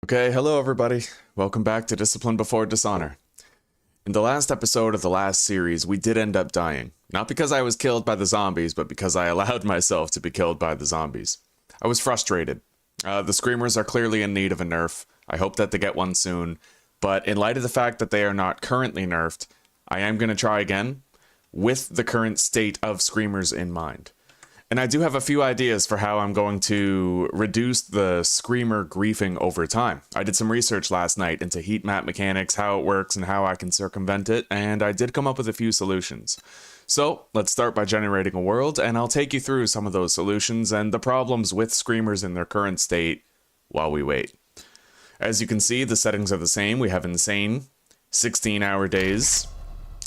Okay, hello everybody. Welcome back to Discipline Before Dishonor. In the last episode of the last series, we did end up dying. Not because I was killed by the zombies, but because I allowed myself to be killed by the zombies. I was frustrated. The Screamers are clearly in need of a nerf. I hope that they get one soon. But in light of the fact that they are not currently nerfed, I am going to try again with the current state of Screamers in mind. And I do have a few ideas for how I'm going to reduce the Screamer griefing over time. I did some research last night into heat map mechanics, how it works, and how I can circumvent it, and I did come up with a few solutions. So, let's start by generating a world, and I'll take you through some of those solutions and the problems with Screamers in their current state while we wait. As you can see, the settings are the same. We have Insane, 16-hour days,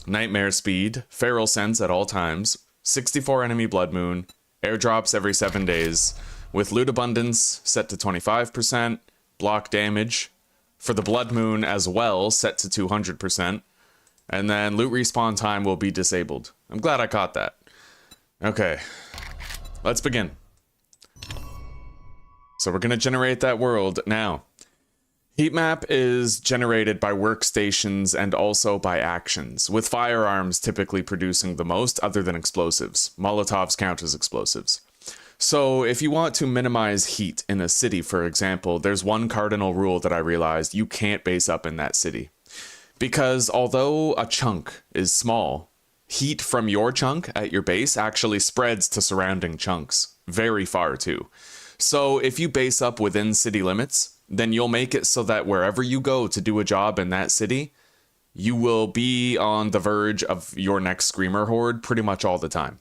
Nightmare Speed, Feral Sense at all times, 64 enemy Blood Moon, airdrops every 7 days, with loot abundance set to 25%, block damage, for the Blood Moon as well set to 200%, and then loot respawn time will be disabled. I'm glad I caught that. Okay, let's begin. So we're going to generate that world now. Heat map is generated by workstations and also by actions, with firearms typically producing the most other than explosives. Molotovs count as explosives. So if you want to minimize heat in a city, for example, there's one cardinal rule that I realized: you can't base up in that city. Because although a chunk is small, heat from your chunk at your base actually spreads to surrounding chunks, very far too. So if you base up within city limits, then you'll make it so that wherever you go to do a job in that city, you will be on the verge of your next Screamer horde pretty much all the time.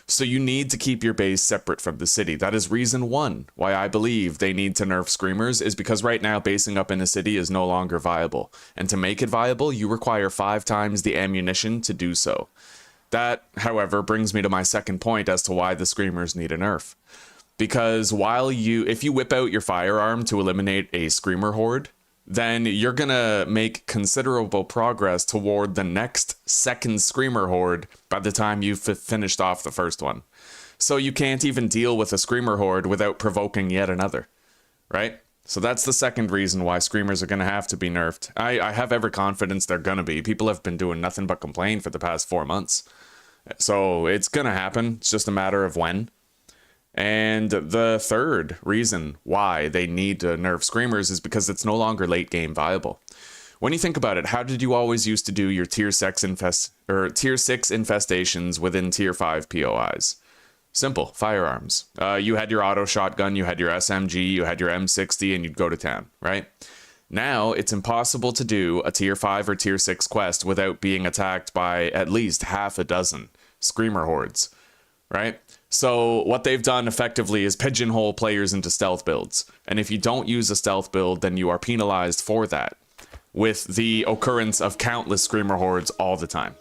So you need to keep your base separate from the city. That is reason one why I believe they need to nerf Screamers, is because right now basing up in a city is no longer viable. And to make it viable, you require 5 times the ammunition to do so. That, however, brings me to my second point as to why the Screamers need a nerf. Because if you whip out your firearm to eliminate a Screamer horde, then you're gonna make considerable progress toward the next second Screamer horde by the time you've finished off the first one. So you can't even deal with a Screamer horde without provoking yet another, right? So that's the second reason why Screamers are gonna have to be nerfed. I have every confidence they're gonna be. People have been doing nothing but complain for the past 4 months. So it's gonna happen. It's just a matter of when. And the third reason why they need to nerf Screamers is because it's no longer late game viable. When you think about it, how did you always used to do your tier 6 infestations within tier 5 POIs? Simple, firearms. You had your auto shotgun, you had your SMG, you had your M60, and you'd go to town, right? Now it's impossible to do a tier 5 or tier 6 quest without being attacked by at least half a dozen Screamer hordes, right? So what they've done effectively is pigeonhole players into stealth builds. And if you don't use a stealth build, then you are penalized for that, with the occurrence of countless Screamer hordes all the time.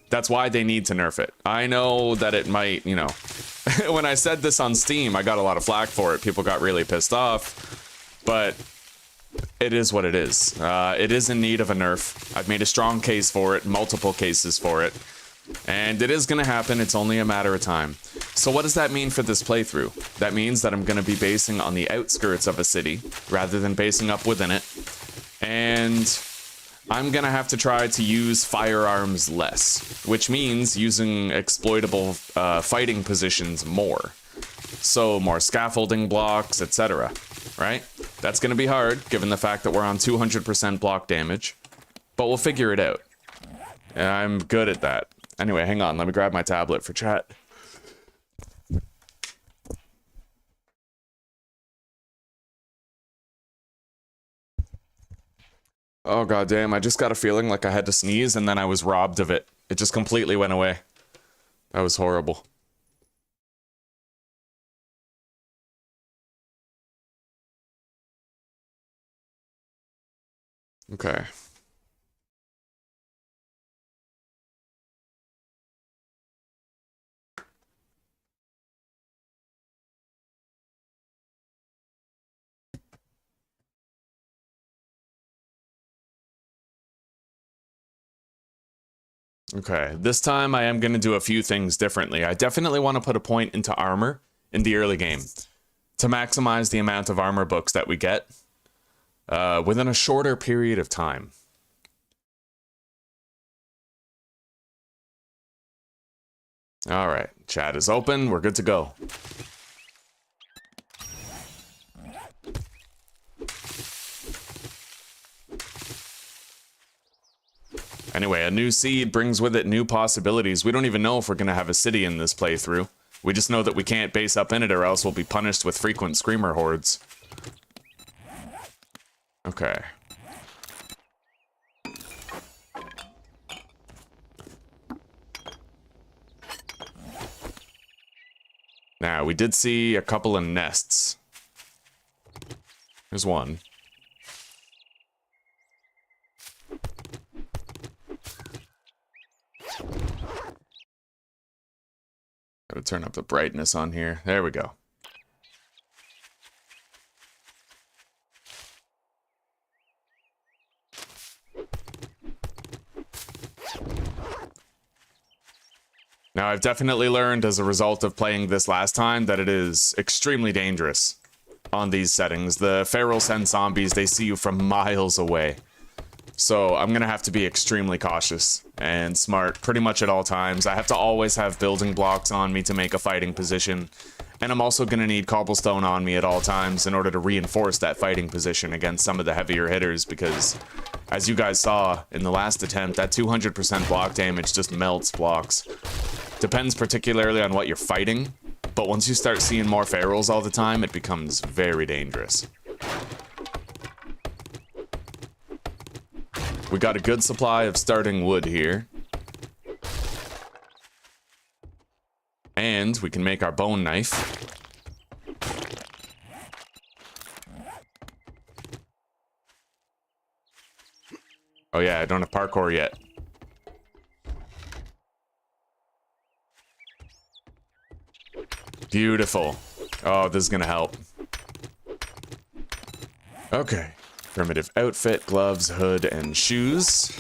That's why they need to nerf it. I know that it might, when I said this on Steam, I got a lot of flack for it. People got really pissed off, but it is what it is. It is in need of a nerf. I've made a strong case for it, multiple cases for it. And it is going to happen, it's only a matter of time. So what does that mean for this playthrough? That means that I'm going to be basing on the outskirts of a city, rather than basing up within it. And I'm going to have to try to use firearms less, which means using exploitable fighting positions more. So more scaffolding blocks, etc. Right? That's going to be hard, given the fact that we're on 200% block damage. But we'll figure it out. And I'm good at that. Anyway, hang on, let me grab my tablet for chat. Oh goddamn, I just got a feeling like I had to sneeze and then I was robbed of it. It just completely went away. That was horrible. Okay. Okay, this time I am going to do a few things differently. I definitely want to put a point into armor in the early game to maximize the amount of armor books that we get. within a shorter period of time. All right, chat is open. We're good to go. Anyway, a new seed brings with it new possibilities. We don't even know if we're going to have a city in this playthrough. We just know that we can't base up in it or else we'll be punished with frequent screamer hordes. Okay. Now, we did see a couple of nests. There's one. Gotta turn up the brightness on here. There we go. Now, I've definitely learned as a result of playing this last time that it is extremely dangerous on these settings. The feral send zombies, they see you from miles away. So I'm gonna have to be extremely cautious and smart pretty much at all times. I have to always have building blocks on me to make a fighting position. And I'm also gonna need cobblestone on me at all times in order to reinforce that fighting position against some of the heavier hitters, because as you guys saw in the last attempt, that 200% block damage just melts blocks. Depends particularly on what you're fighting, but once you start seeing more ferals all the time, it becomes very dangerous. We got a good supply of starting wood here. And we can make our bone knife. Oh yeah, I don't have parkour yet. Beautiful. Oh, this is gonna help. Okay. Primitive outfit, gloves, hood, and shoes.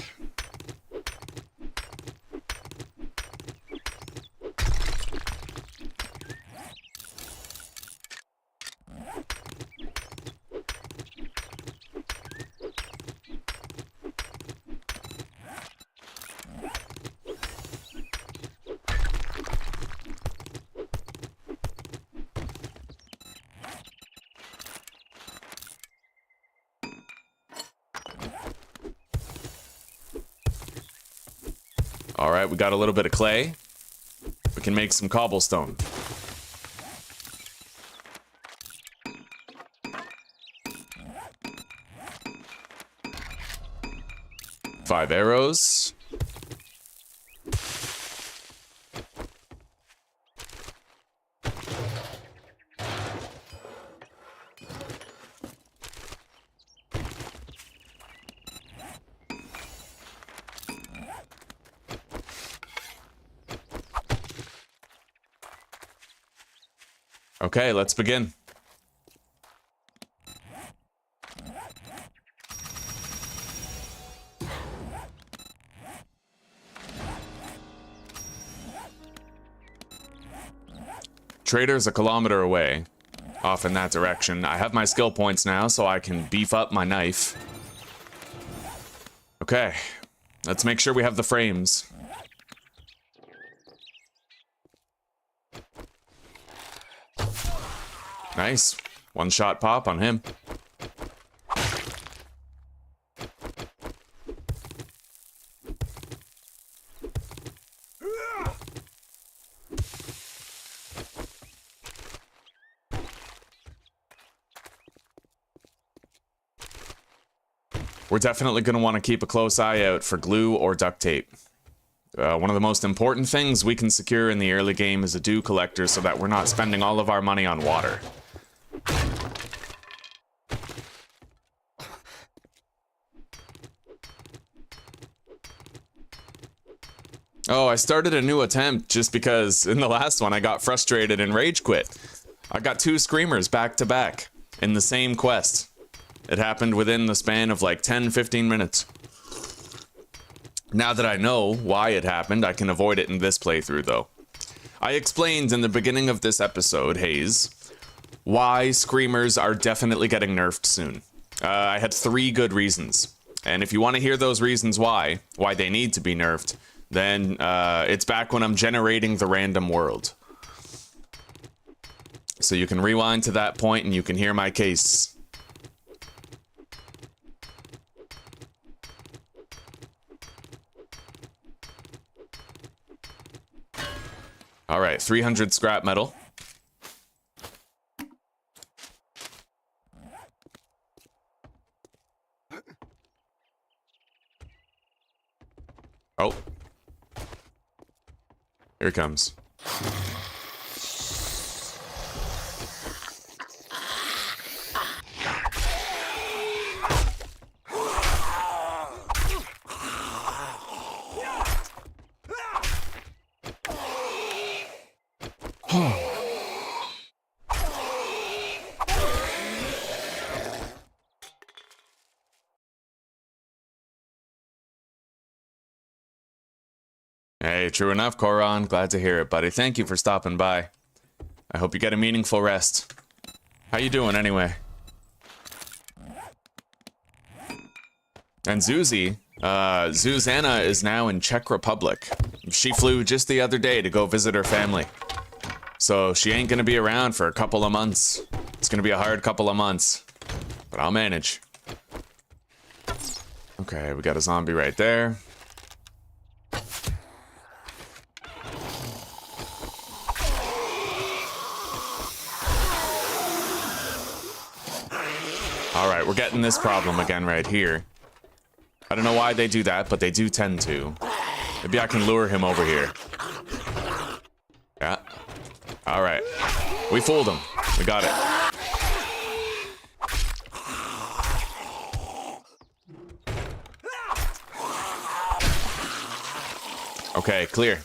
All right, we got a little bit of clay. We can make some cobblestone. Five arrows. Okay, let's begin. Trader's a kilometer away, off in that direction. I have my skill points now, so I can beef up my knife. Okay, let's make sure we have the frames. Nice. One shot pop on him. We're definitely going to want to keep a close eye out for glue or duct tape. One of the most important things we can secure in the early game is a dew collector so that we're not spending all of our money on water. Oh, I started a new attempt just because in the last one I got frustrated and rage quit. I got 2 screamers back to back in the same quest. It happened within the span of like 10-15 minutes. Now that I know why it happened, I can avoid it in this playthrough though. I explained in the beginning of this episode, Hayes, why screamers are definitely getting nerfed soon. I had 3 good reasons. And if you want to hear those reasons why they need to be nerfed, then it's back when I'm generating the random world. So you can rewind to that point and you can hear my case. All right, 300 scrap metal. Oh. Here it comes. Hey, true enough, Koron. Glad to hear it, buddy. Thank you for stopping by. I hope you get a meaningful rest. How you doing, anyway? And Zuzi, Zuzana is now in Czech Republic. She flew just the other day to go visit her family. So she ain't gonna be around for a couple of months. It's gonna be a hard couple of months. But I'll manage. Okay, we got a zombie right there. Alright, we're getting this problem again right here. I don't know why they do that, but they do tend to. Maybe I can lure him over here. Yeah. Alright. We fooled him. We got it. Okay, clear.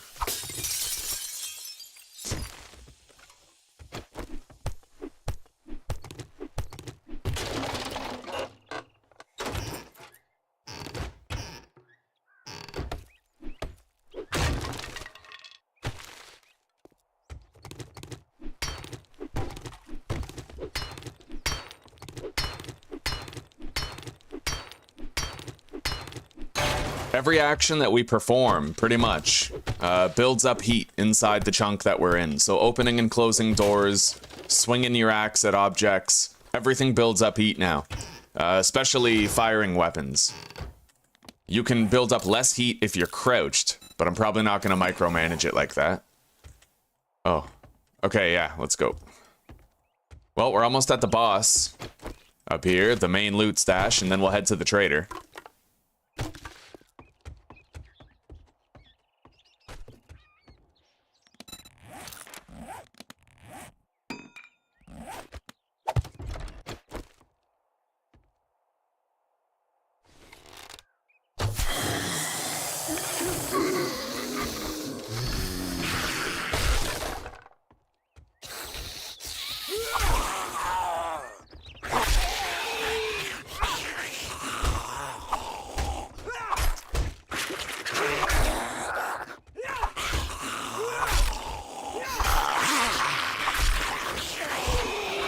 Every action that we perform, pretty much, builds up heat inside the chunk that we're in. So opening and closing doors, swinging your axe at objects, everything builds up heat now. Especially firing weapons. You can build up less heat if you're crouched, but I'm probably not going to micromanage it like that. Oh. Okay, yeah, let's go. Well, we're almost at the boss. Up here, the main loot stash, and then we'll head to the trader.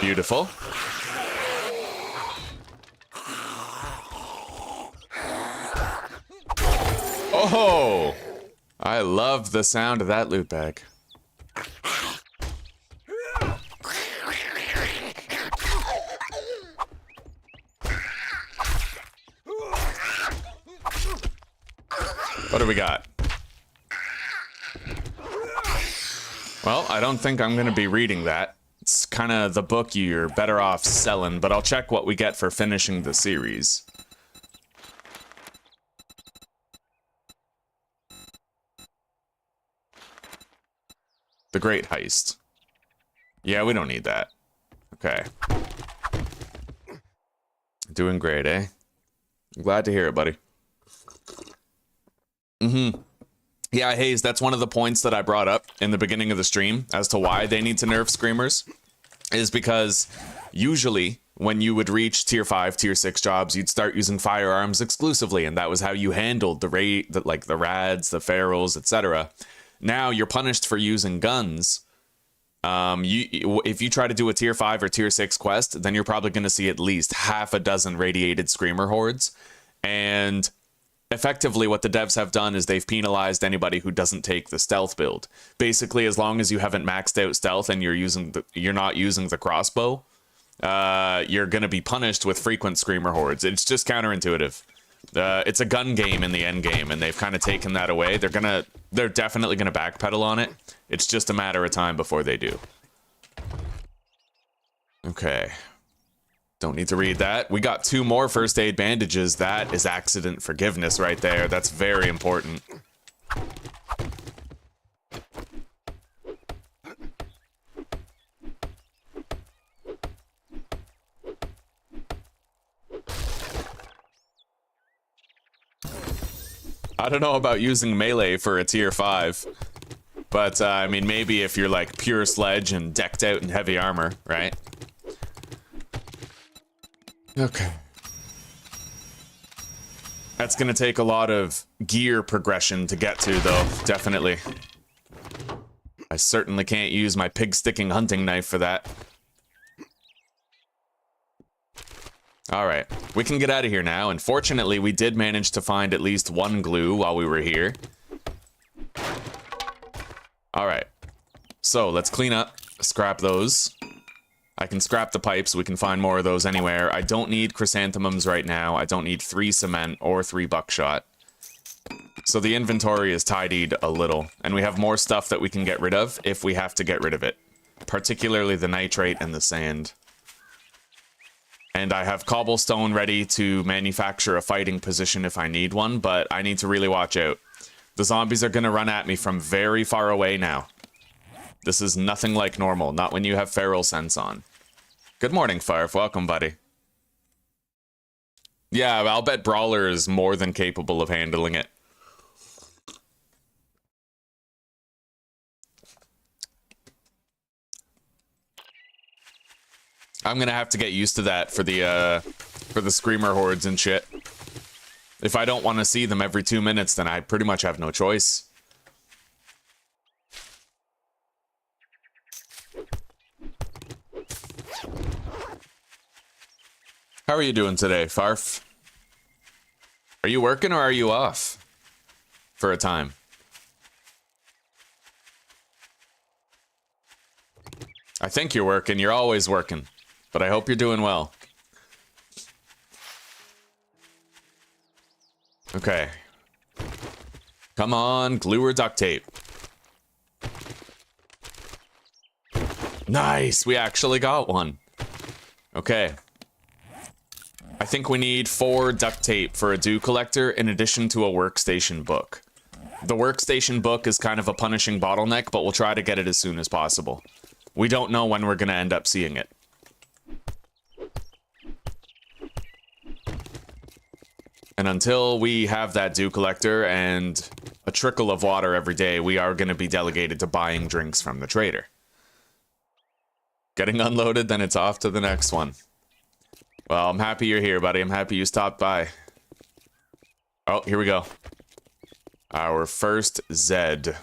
Beautiful. Oh! I love the sound of that loot bag. What do we got? Well, I don't think I'm going to be reading that. It's kind of the book you're better off selling, but I'll check what we get for finishing the series. The Great Heist. Yeah, we don't need that. Okay. Doing great, eh? I'm glad to hear it, buddy. Yeah, Hayes, that's one of the points that I brought up in the beginning of the stream as to why they need to nerf screamers, is because usually when you would reach tier 5, tier 6 jobs, you'd start using firearms exclusively, and that was how you handled the rads, the ferals, etc. Now you're punished for using guns, If you try to do a tier 5 or tier 6 quest, then you're probably going to see at least half a dozen radiated screamer hordes. And effectively what the devs have done is they've penalized anybody who doesn't take the stealth build. Basically, as long as you haven't maxed out stealth and you're not using the crossbow, you're going to be punished with frequent screamer hordes. It's just counterintuitive. It's a gun game in the end game, and they've kind of taken that away. They're definitely gonna backpedal on it. It's just a matter of time before they do. Okay. Don't need to read that. We got 2 more first aid bandages. That is accident forgiveness right there. That's very important. I don't know about using melee for a tier 5, but I mean, maybe if you're like pure sledge and decked out in heavy armor, right? Okay. That's gonna take a lot of gear progression to get to, though, definitely. I certainly can't use my pig-sticking hunting knife for that. Alright, we can get out of here now, and fortunately we did manage to find at least 1 glue while we were here. Alright, so let's clean up, scrap those. I can scrap the pipes, we can find more of those anywhere. I don't need chrysanthemums right now, I don't need 3 cement or 3 buckshot. So the inventory is tidied a little, and we have more stuff that we can get rid of if we have to get rid of it. Particularly the nitrate and the sand. And I have cobblestone ready to manufacture a fighting position if I need one, but I need to really watch out. The zombies are going to run at me from very far away now. This is nothing like normal, not when you have feral sense on. Good morning, Farf. Welcome, buddy. Yeah, I'll bet Brawler is more than capable of handling it. I'm gonna have to get used to that for the screamer hordes and shit. If I don't want to see them every 2 minutes, then I pretty much have no choice. How are you doing today, Farf? Are you working or are you off? For a time. I think you're working. You're always working. But I hope you're doing well. Okay. Come on, glue or duct tape. Nice, we actually got one. Okay. I think we need 4 duct tape for a dew collector in addition to a workstation book. The workstation book is kind of a punishing bottleneck, but we'll try to get it as soon as possible. We don't know when we're going to end up seeing it. And until we have that dew collector and a trickle of water every day, we are going to be delegated to buying drinks from the trader. Getting unloaded, then it's off to the next one. Well, I'm happy you're here, buddy. I'm happy you stopped by. Oh, here we go. Our first Zed.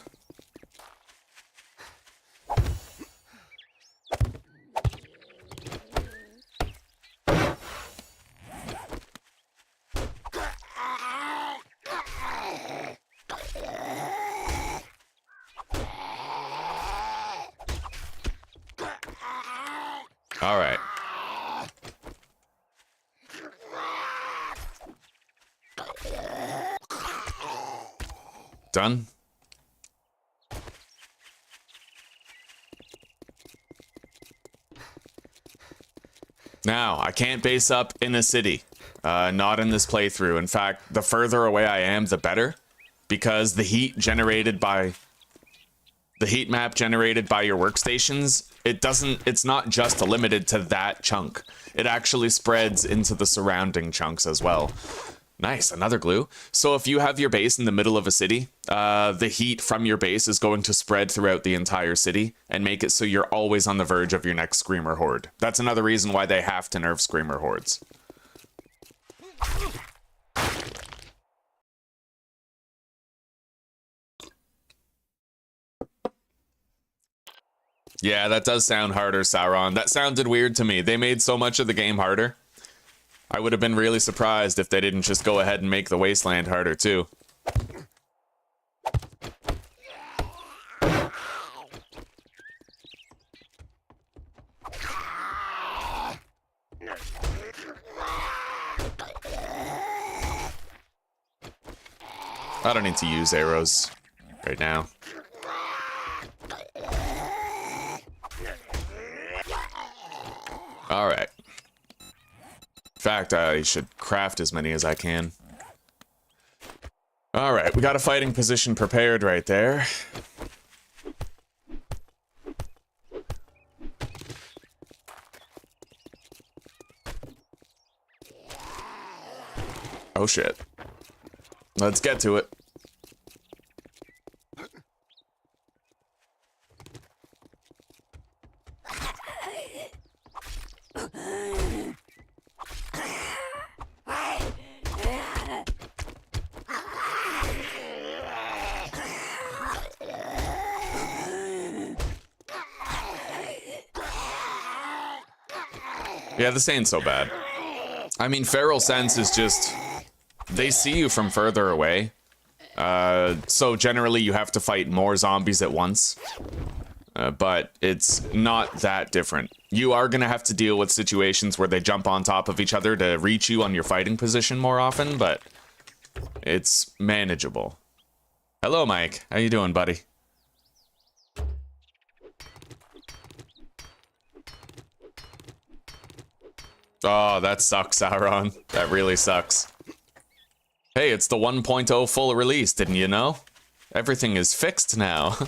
All right. Done? Now, I can't base up in a city. Not in this playthrough. In fact, the further away I am, the better. Because the heat map generated by your workstations, it's not just limited to that chunk. It actually spreads into the surrounding chunks as well. Nice, another glue. So if you have your base in the middle of a city, the heat from your base is going to spread throughout the entire city and make it so you're always on the verge of your next screamer horde. That's another reason why they have to nerf screamer hordes. Yeah, that does sound harder, Sauron. That sounded weird to me. They made so much of the game harder. I would have been really surprised if they didn't just go ahead and make the Wasteland harder, too. I don't need to use arrows right now. All right. In fact, I should craft as many as I can. All right, we got a fighting position prepared right there. Oh shit. Let's get to it. Yeah, this ain't so bad. I mean, Feral Sense is just... They see you from further away. So generally you have to fight more zombies at once. But it's not that different. You are going to have to deal with situations where they jump on top of each other to reach you on your fighting position more often, but it's manageable. Hello, Mike. How you doing, buddy? Oh, that sucks, Sauron. That really sucks. Hey, it's the 1.0 full release, didn't you know? Everything is fixed now.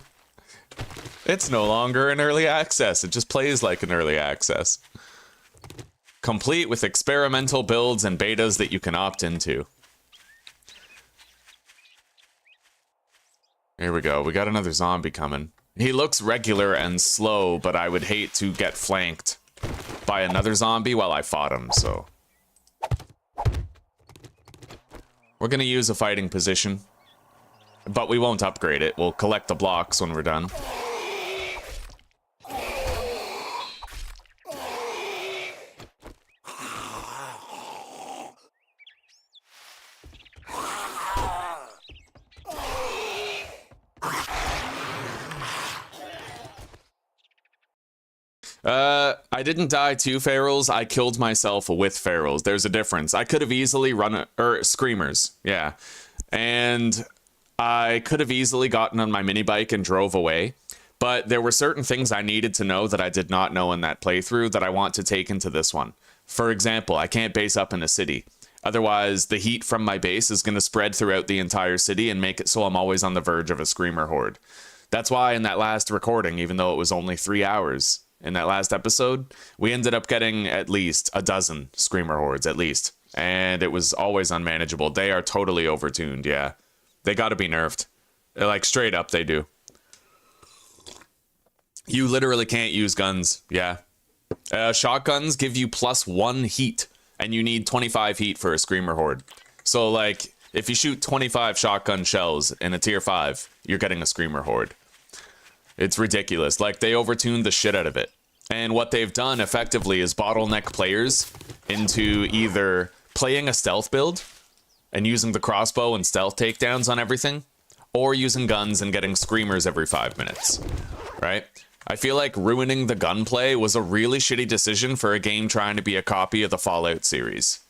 It's no longer an early access. It just plays like an early access. Complete with experimental builds and betas that you can opt into. Here we go. We got another zombie coming. He looks regular and slow, but I would hate to get flanked by another zombie while I fought him, so... We're gonna use a fighting position, but we won't upgrade it. We'll collect the blocks when we're done. I didn't die to ferals. I killed myself with ferals. There's a difference. I could have easily run screamers. Yeah. And I could have easily gotten on my mini bike and drove away. But there were certain things I needed to know that I did not know in that playthrough that I want to take into this one. For example, I can't base up in a city. Otherwise, the heat from my base is going to spread throughout the entire city and make it so I'm always on the verge of a screamer horde. That's why in that last recording, even though it was only 3 hours, in that last episode, we ended up getting at least a dozen screamer hordes, at least. And it was always unmanageable. They are totally overtuned, yeah. They gotta be nerfed. Like, straight up, they do. You literally can't use guns, yeah. Shotguns give you +1 heat, and you need 25 heat for a screamer horde. So, like, if you shoot 25 shotgun shells in a tier 5, you're getting a screamer horde. It's ridiculous. Like, they overtuned the shit out of it. And what they've done effectively is bottleneck players into either playing a stealth build and using the crossbow and stealth takedowns on everything, or using guns and getting screamers every 5 minutes, right? I feel like ruining the gunplay was a really shitty decision for a game trying to be a copy of the Fallout series.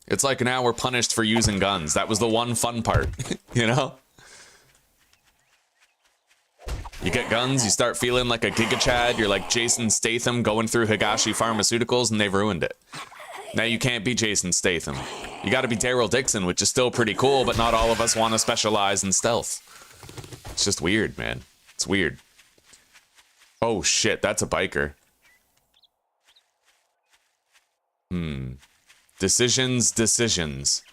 It's like now we're punished for using guns. That was the one fun part, you know? You get guns, you start feeling like a Giga Chad, you're like Jason Statham going through Higashi Pharmaceuticals, and they've ruined it. Now you can't be Jason Statham. You gotta be Daryl Dixon, which is still pretty cool, but not all of us want to specialize in stealth. It's just weird, man. It's weird. Oh shit, that's a biker. Decisions.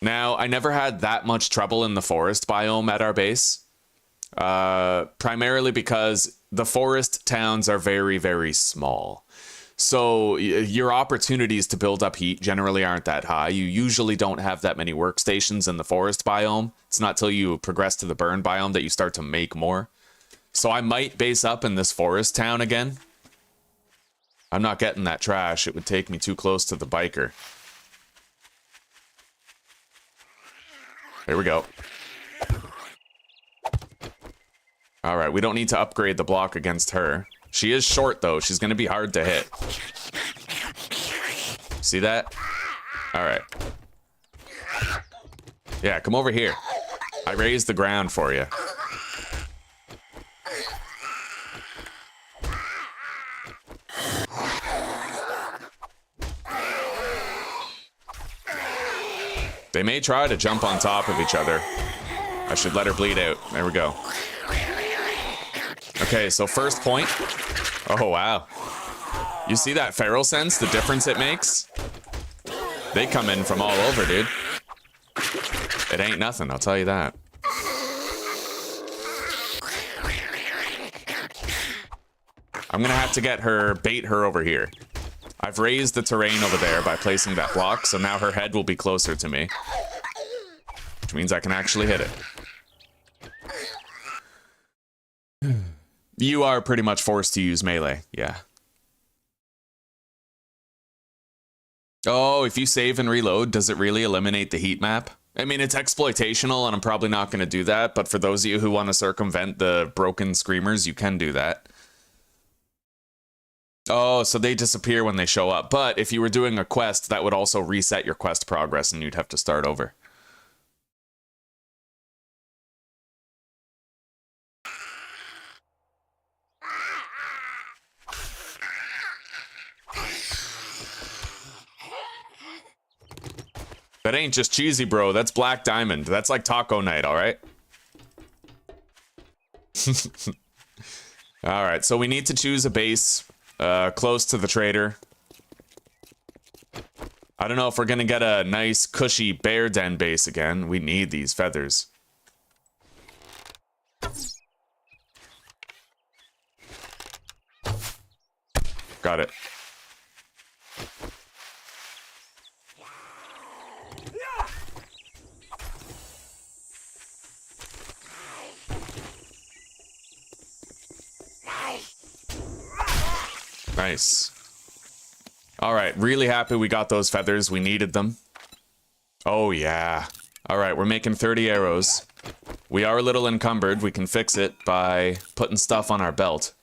Now, I never had that much trouble in the forest biome at our base. Primarily because the forest towns are very, very small. So your opportunities to build up heat generally aren't that high. You usually don't have that many workstations in the forest biome. It's not till you progress to the burn biome that you start to make more. So I might base up in this forest town again. I'm not getting that trash. It would take me too close to the biker. There we go. All right, we don't need to upgrade the block against her. She is short, though. She's going to be hard to hit. See that? All right. Yeah, come over here. I raised the ground for you. They may try to jump on top of each other. I should let her bleed out. There we go. Okay, so first point. Oh, wow. You see that feral sense, the difference it makes? They come in from all over, dude. It ain't nothing, I'll tell you that. I'm gonna have to get her, bait her over here. I've raised the terrain over there by placing that block, so now her head will be closer to me. Which means I can actually hit it. You are pretty much forced to use melee, yeah. Oh, if you save and reload, does it really eliminate the heat map? I mean, it's exploitational, and I'm probably not going to do that, but for those of you who want to circumvent the broken screamers, you can do that. Oh, so they disappear when they show up. But if you were doing a quest, that would also reset your quest progress, and you'd have to start over. That ain't just cheesy, bro. That's Black Diamond. That's like taco night, all right? All right, so we need to choose a base close to the trader. I don't know if we're going to get a nice, cushy bear den base again. We need these feathers. Got it. Nice. All right, really happy we got those feathers. We needed them. Oh, yeah. All right, we're making 30 arrows. We are a little encumbered. We can fix it by putting stuff on our belt.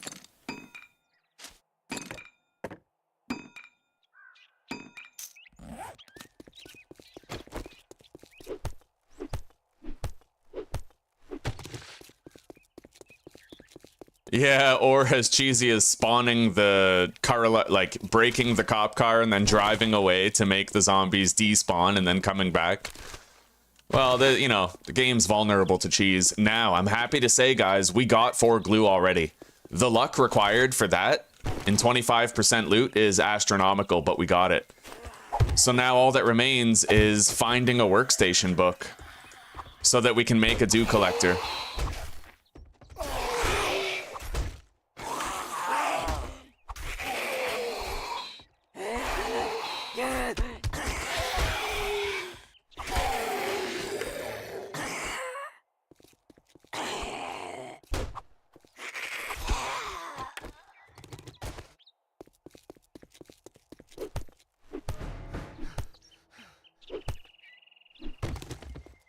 Yeah, or as cheesy as spawning the car, like breaking the cop car and then driving away to make the zombies despawn and then coming back. Well, the game's vulnerable to cheese. Now, I'm happy to say, guys, we got 4 glue already. The luck required for that in 25% loot is astronomical, but we got it. So now all that remains is finding a workstation book so that we can make a dew collector.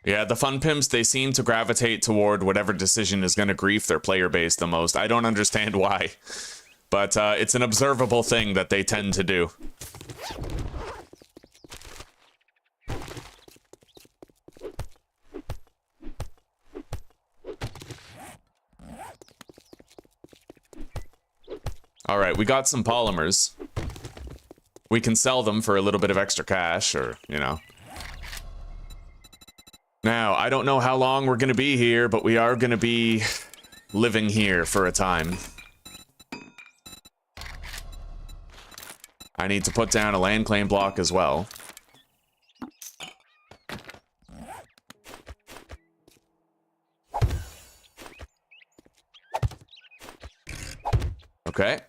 Yeah, the fun pimps, they seem to gravitate toward whatever decision is going to grief their player base the most. I don't understand why, but it's an observable thing that they tend to do. All right, we got some polymers. We can sell them for a little bit of extra cash, or, you know. Now, I don't know how long we're going to be here, but we are going to be living here for a time. I need to put down a land claim block as well. Okay.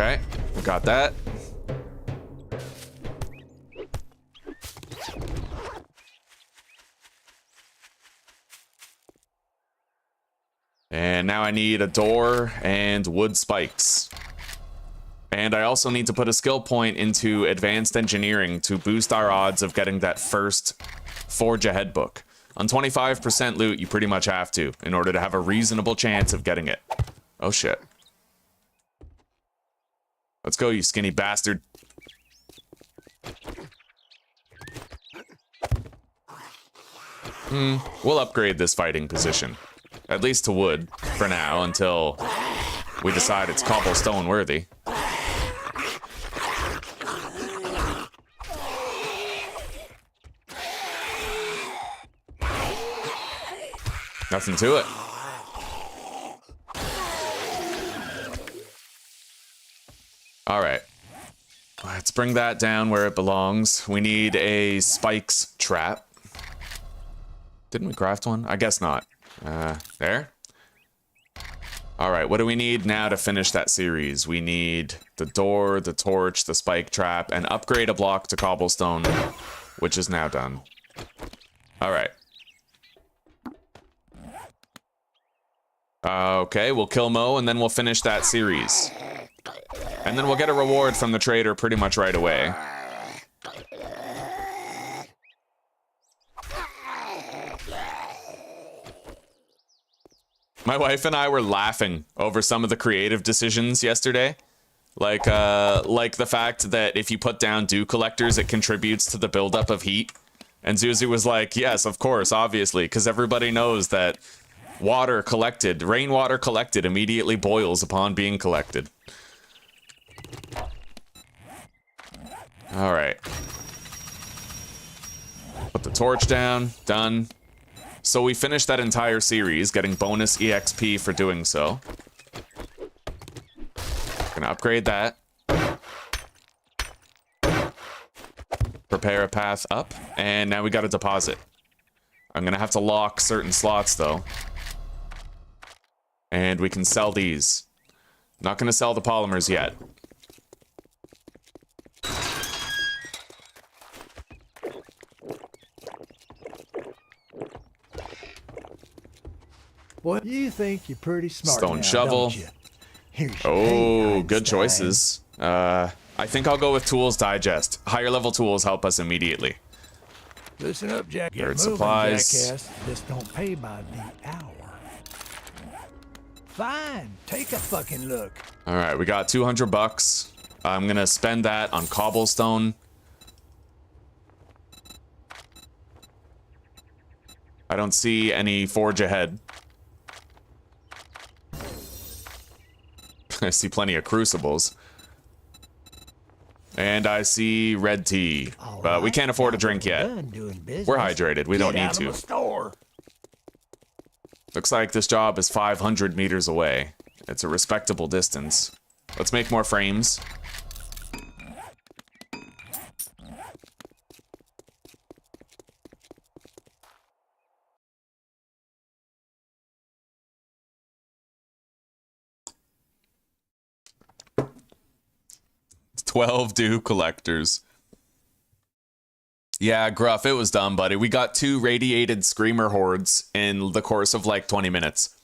Okay, we got that. And now I need a door and wood spikes. And I also need to put a skill point into advanced engineering to boost our odds of getting that first Forge Ahead book. On 25% loot, you pretty much have to, in order to have a reasonable chance of getting it. Oh shit. Let's go, you skinny bastard. We'll upgrade this fighting position. At least to wood, for now, until we decide it's cobblestone worthy. Nothing to it. All right. Let's bring that down where it belongs. We need a spikes trap. Didn't we craft one? I guess not. There. All right, what do we need now to finish that series? We need the door, the torch, the spike trap, and upgrade a block to cobblestone, which is now done. All right. Okay, we'll kill Mo, and then we'll finish that series. And then we'll get a reward from the trader pretty much right away. My wife and I were laughing over some of the creative decisions yesterday. Like the fact that if you put down dew collectors, it contributes to the buildup of heat. And Zuzi was like, yes, of course, obviously, because everybody knows that water collected, rainwater collected, immediately boils upon being collected. All right. Put the torch down. Done. So we finished that entire series, getting bonus EXP for doing so. Gonna upgrade that. Prepare a path up, and now we got a deposit. I'm gonna have to lock certain slots though. And we can sell these. Not gonna sell the polymers yet. What you think you're pretty smart Stone now, shovel. don't you? Here's your Oh, pay, good Einstein. choices. I think I'll go with Tools Digest. Higher level tools help us immediately. Listen up, Jack. Get Bird moving, supplies. jackass. This don't pay by the hour. Fine, take a fucking look. All right, we got 200 bucks. I'm gonna spend that on cobblestone. I don't see any Forge Ahead. I see plenty of crucibles. And I see red tea. But we can't afford a drink yet. We're hydrated. We don't need to. Looks like this job is 500 meters away. It's a respectable distance. Let's make more frames. It's 12 dew collectors. Yeah, Gruff, it was done, buddy. We got 2 radiated screamer hordes in the course of like 20 minutes.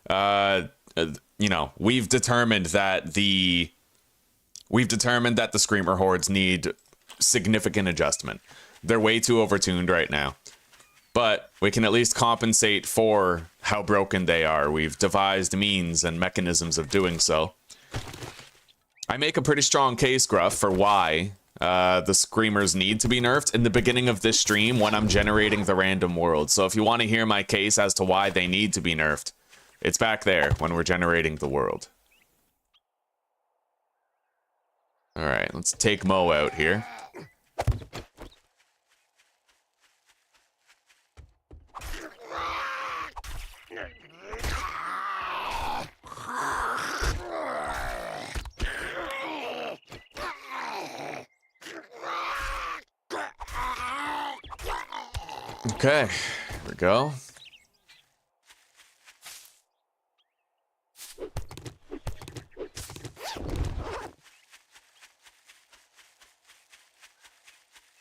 You know, we've determined that the screamer hordes need significant adjustment. They're way too overtuned right now. But we can at least compensate for how broken they are. We've devised means and mechanisms of doing so. I make a pretty strong case, Gruff, for why the screamers need to be nerfed in the beginning of this stream when I'm generating the random world. So if you want to hear my case as to why they need to be nerfed, it's back there when we're generating the world. All right, let's take Mo out here. Okay, here we go.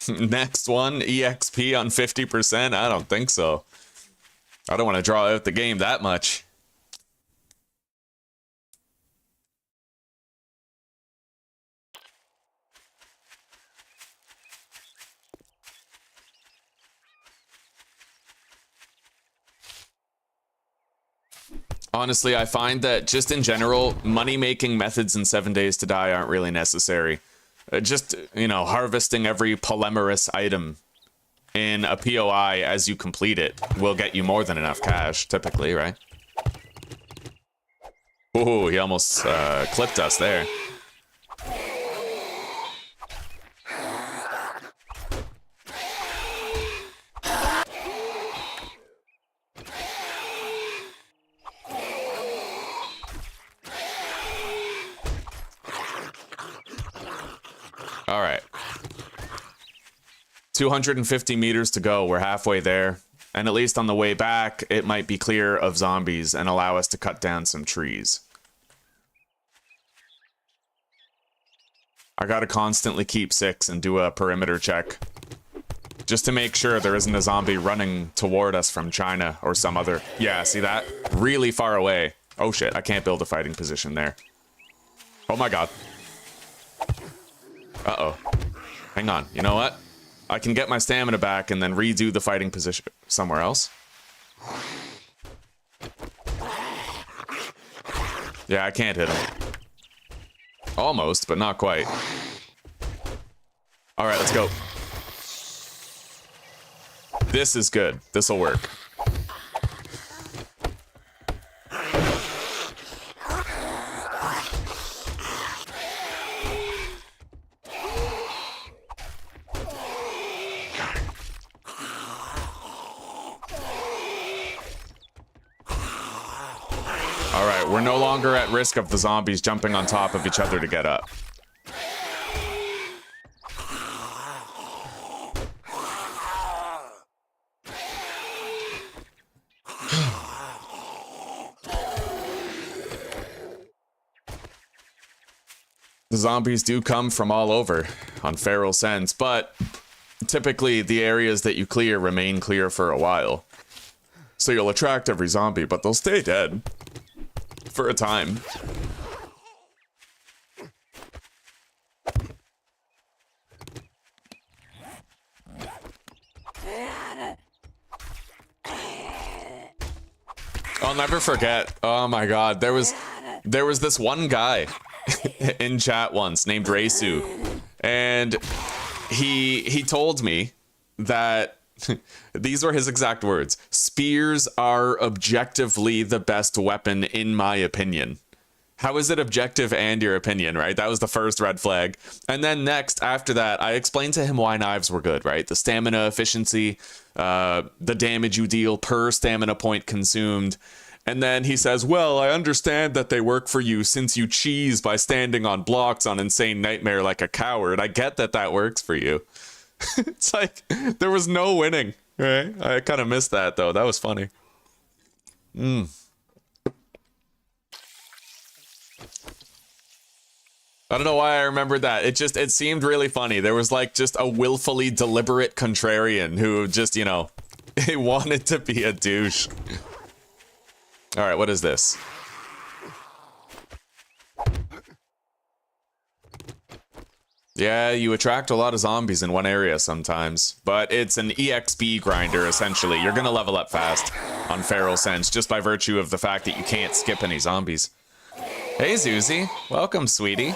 Next one, EXP on 50%? I don't think so. I don't want to draw out the game that much. Honestly, I find that just in general, money-making methods in 7 Days to Die aren't really necessary. Just, you know, harvesting every polymerous item in a POI as you complete it will get you more than enough cash, typically, right? Ooh, he almost clipped us there. All right. 250 meters to go. We're halfway there. And at least on the way back, it might be clear of zombies and allow us to cut down some trees. I gotta constantly keep 6 and do a perimeter check. Just to make sure there isn't a zombie running toward us from China or some other... Yeah, see that? Really far away. Oh shit, I can't build a fighting position there. Oh my god. Uh-oh. Hang on, you know what? I can get my stamina back and then redo the fighting position somewhere else. Yeah, I can't hit him. Almost, but not quite. Alright, let's go. This is good. This'll work. Alright, we're no longer at risk of the zombies jumping on top of each other to get up. The zombies do come from all over on feral scents, but typically the areas that you clear remain clear for a while. So you'll attract every zombie, but they'll stay dead for a time. I'll never forget. Oh my god, there was this one guy in chat once named Reisu, and he told me that these were his exact words: spears are objectively the best weapon in my opinion. How is it objective and your opinion, right? That was the first red flag. And then next, after that, I explained to him why knives were good, right? The stamina efficiency, the damage you deal per stamina point consumed. And then he says, well, I understand that they work for you since you cheese by standing on blocks on Insane Nightmare like a coward. I get that that works for you. It's like, there was no winning, right? I kind of missed that, though. That was funny. I don't know why I remembered that. It seemed really funny. There was like just a willfully deliberate contrarian who just, you know, he wanted to be a douche. All right, what is this? Yeah, you attract a lot of zombies in one area sometimes, but it's an EXP grinder, essentially. You're gonna level up fast on Feral Sense just by virtue of the fact that you can't skip any zombies. Hey, Zuzi. Welcome, sweetie.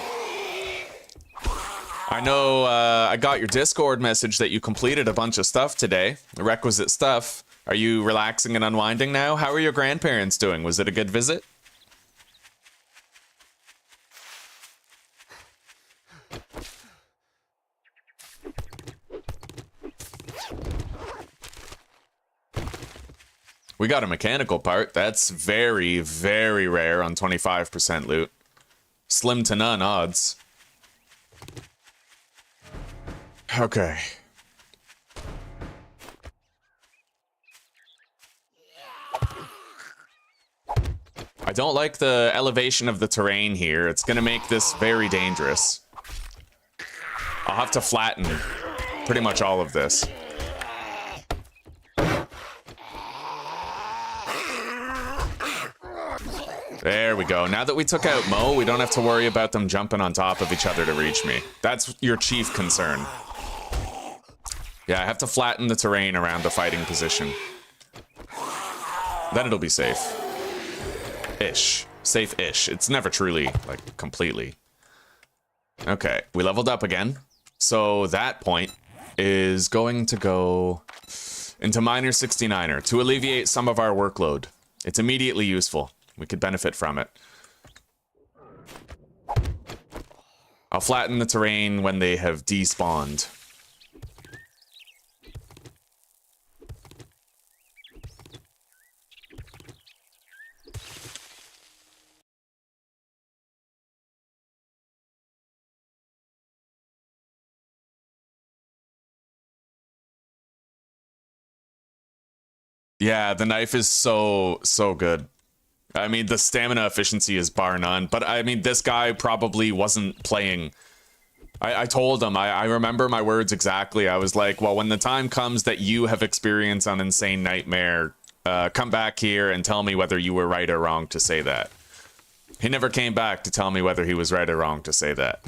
I know I got your Discord message that you completed a bunch of stuff today, the requisite stuff. Are you relaxing and unwinding now? How are your grandparents doing? Was it a good visit? We got a mechanical part. That's very, very rare on 25% loot. Slim to none odds. Okay. I don't like the elevation of the terrain here. It's gonna make this very dangerous. I'll have to flatten pretty much all of this. There we go. Now that we took out Mo, we don't have to worry about them jumping on top of each other to reach me. That's your chief concern. Yeah, I have to flatten the terrain around the fighting position. Then it'll be safe. Ish. Safe-ish. It's never truly, like, completely. Okay, we leveled up again. So that point is going to go into Miner 69er to alleviate some of our workload. It's immediately useful. We could benefit from it. I'll flatten the terrain when they have despawned. Yeah, the knife is so good. I mean, the stamina efficiency is bar none, but I mean, this guy probably wasn't playing. I told him, I remember my words exactly. I was like, well, when the time comes that you have experience on Insane Nightmare, come back here and tell me whether you were right or wrong to say that. He never came back to tell me whether he was right or wrong to say that.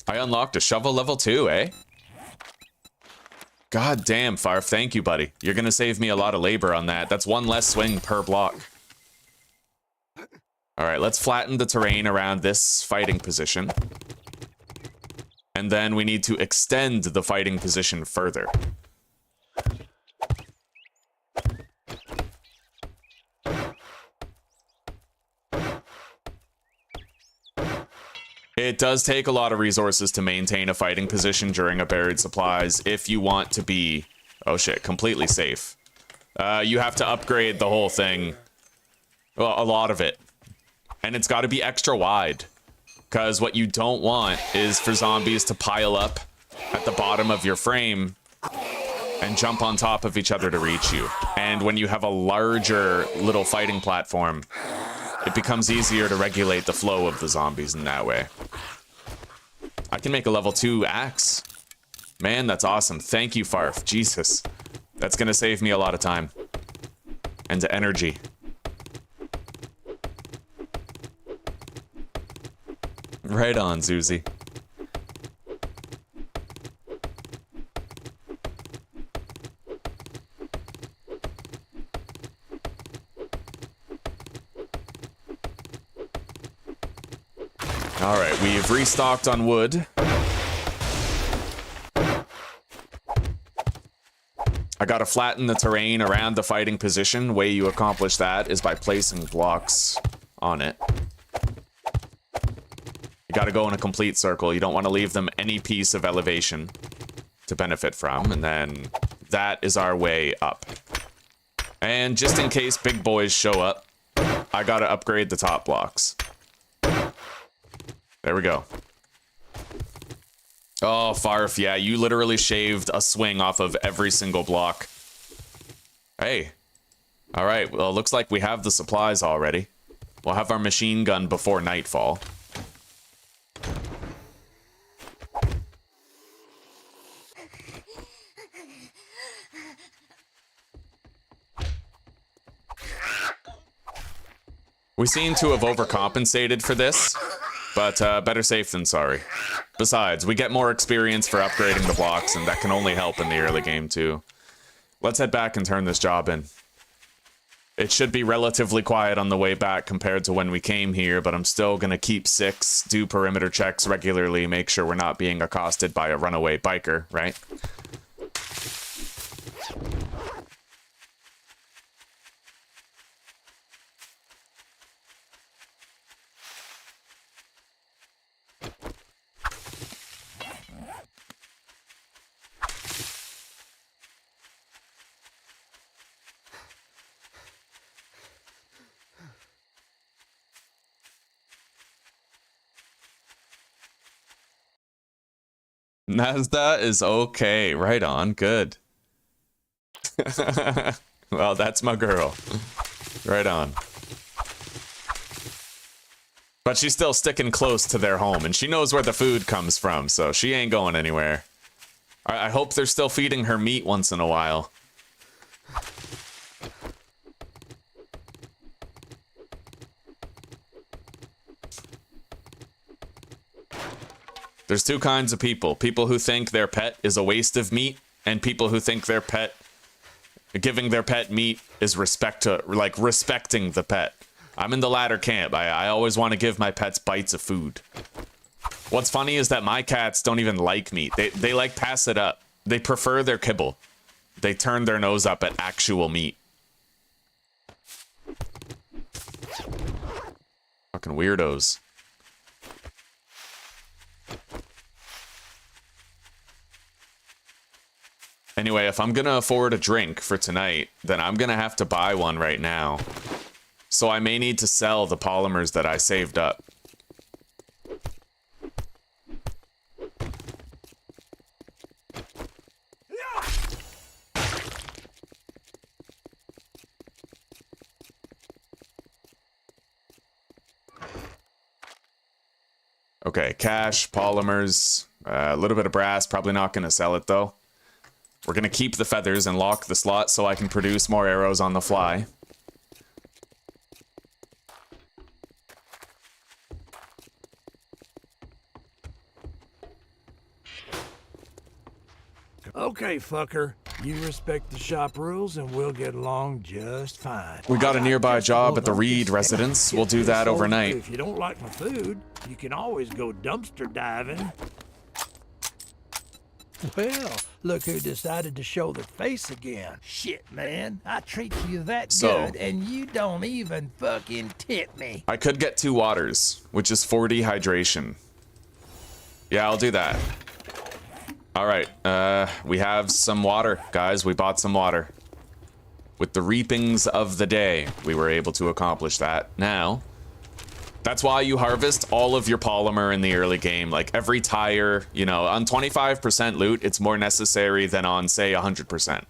I unlocked a shovel level 2, eh? God damn, Farf, thank you, buddy. You're gonna save me a lot of labor on that. That's one less swing per block. Alright, let's flatten the terrain around this fighting position. And then we need to extend the fighting position further. It does take a lot of resources to maintain a fighting position during a buried supplies if you want to be, oh shit, completely safe. You have to upgrade the whole thing, well, a lot of it. And it's got to be extra wide, because what you don't want is for zombies to pile up at the bottom of your frame and jump on top of each other to reach you. And when you have a larger little fighting platform, it becomes easier to regulate the flow of the zombies in that way. I can make a level 2 axe. Man, that's awesome. Thank you, Farf. Jesus. That's gonna save me a lot of time. And energy. Right on, Zuzi. All right, we've restocked on wood. I gotta flatten the terrain around the fighting position. Way you accomplish that is by placing blocks on it. You gotta go in a complete circle. You don't want to leave them any piece of elevation to benefit from, and then that is our way up. And just in case big boys show up, I gotta upgrade the top blocks. There we go. Oh, Farf, yeah, you literally shaved a swing off of every single block. Hey. All right, well, it looks like we have the supplies already. We'll have our machine gun before nightfall. We seem to have overcompensated for this, but better safe than sorry. Besides, we get more experience for upgrading the blocks, and that can only help in the early game too. Let's head back and turn this job in. It should be relatively quiet on the way back compared to when we came here, but I'm still gonna keep 6, do perimeter checks regularly, make sure we're not being accosted by a runaway biker, right? Nazda is okay. Right on. Good. Well, that's my girl. Right on. But she's still sticking close to their home, and she knows where the food comes from, so she ain't going anywhere. I hope they're still feeding her meat once in a while. There's two kinds of people. People who think their pet is a waste of meat, and people who think their pet, giving their pet meat is respecting the pet. I'm in the latter camp. I always want to give my pets bites of food. What's funny is that my cats don't even like meat. They like pass it up. They prefer their kibble. They turn their nose up at actual meat. Fucking weirdos. Anyway, if I'm gonna afford a drink for tonight, then I'm gonna have to buy one right now. So I may need to sell the polymers that I saved up. Okay, cash, polymers, a little bit of brass, probably not gonna sell it though. We're gonna keep the feathers and lock the slot so I can produce more arrows on the fly. Okay, fucker. You respect the shop rules and we'll get along just fine. We got a nearby job at the Well, Reed don't residence. get We'll do this that over. overnight. If you don't like my food, you can always go dumpster diving. Well, look who decided to show their face again. Shit, man. I treat you that So- good and you don't even fucking tip me. I could get 2 waters, which is 40 hydration. Yeah, I'll do that. All right, we have some water, guys. We bought some water. With the reapings of the day, we were able to accomplish that. Now, that's why you harvest all of your polymer in the early game. Like every tire, you know, on 25% loot, it's more necessary than on, say, 100%.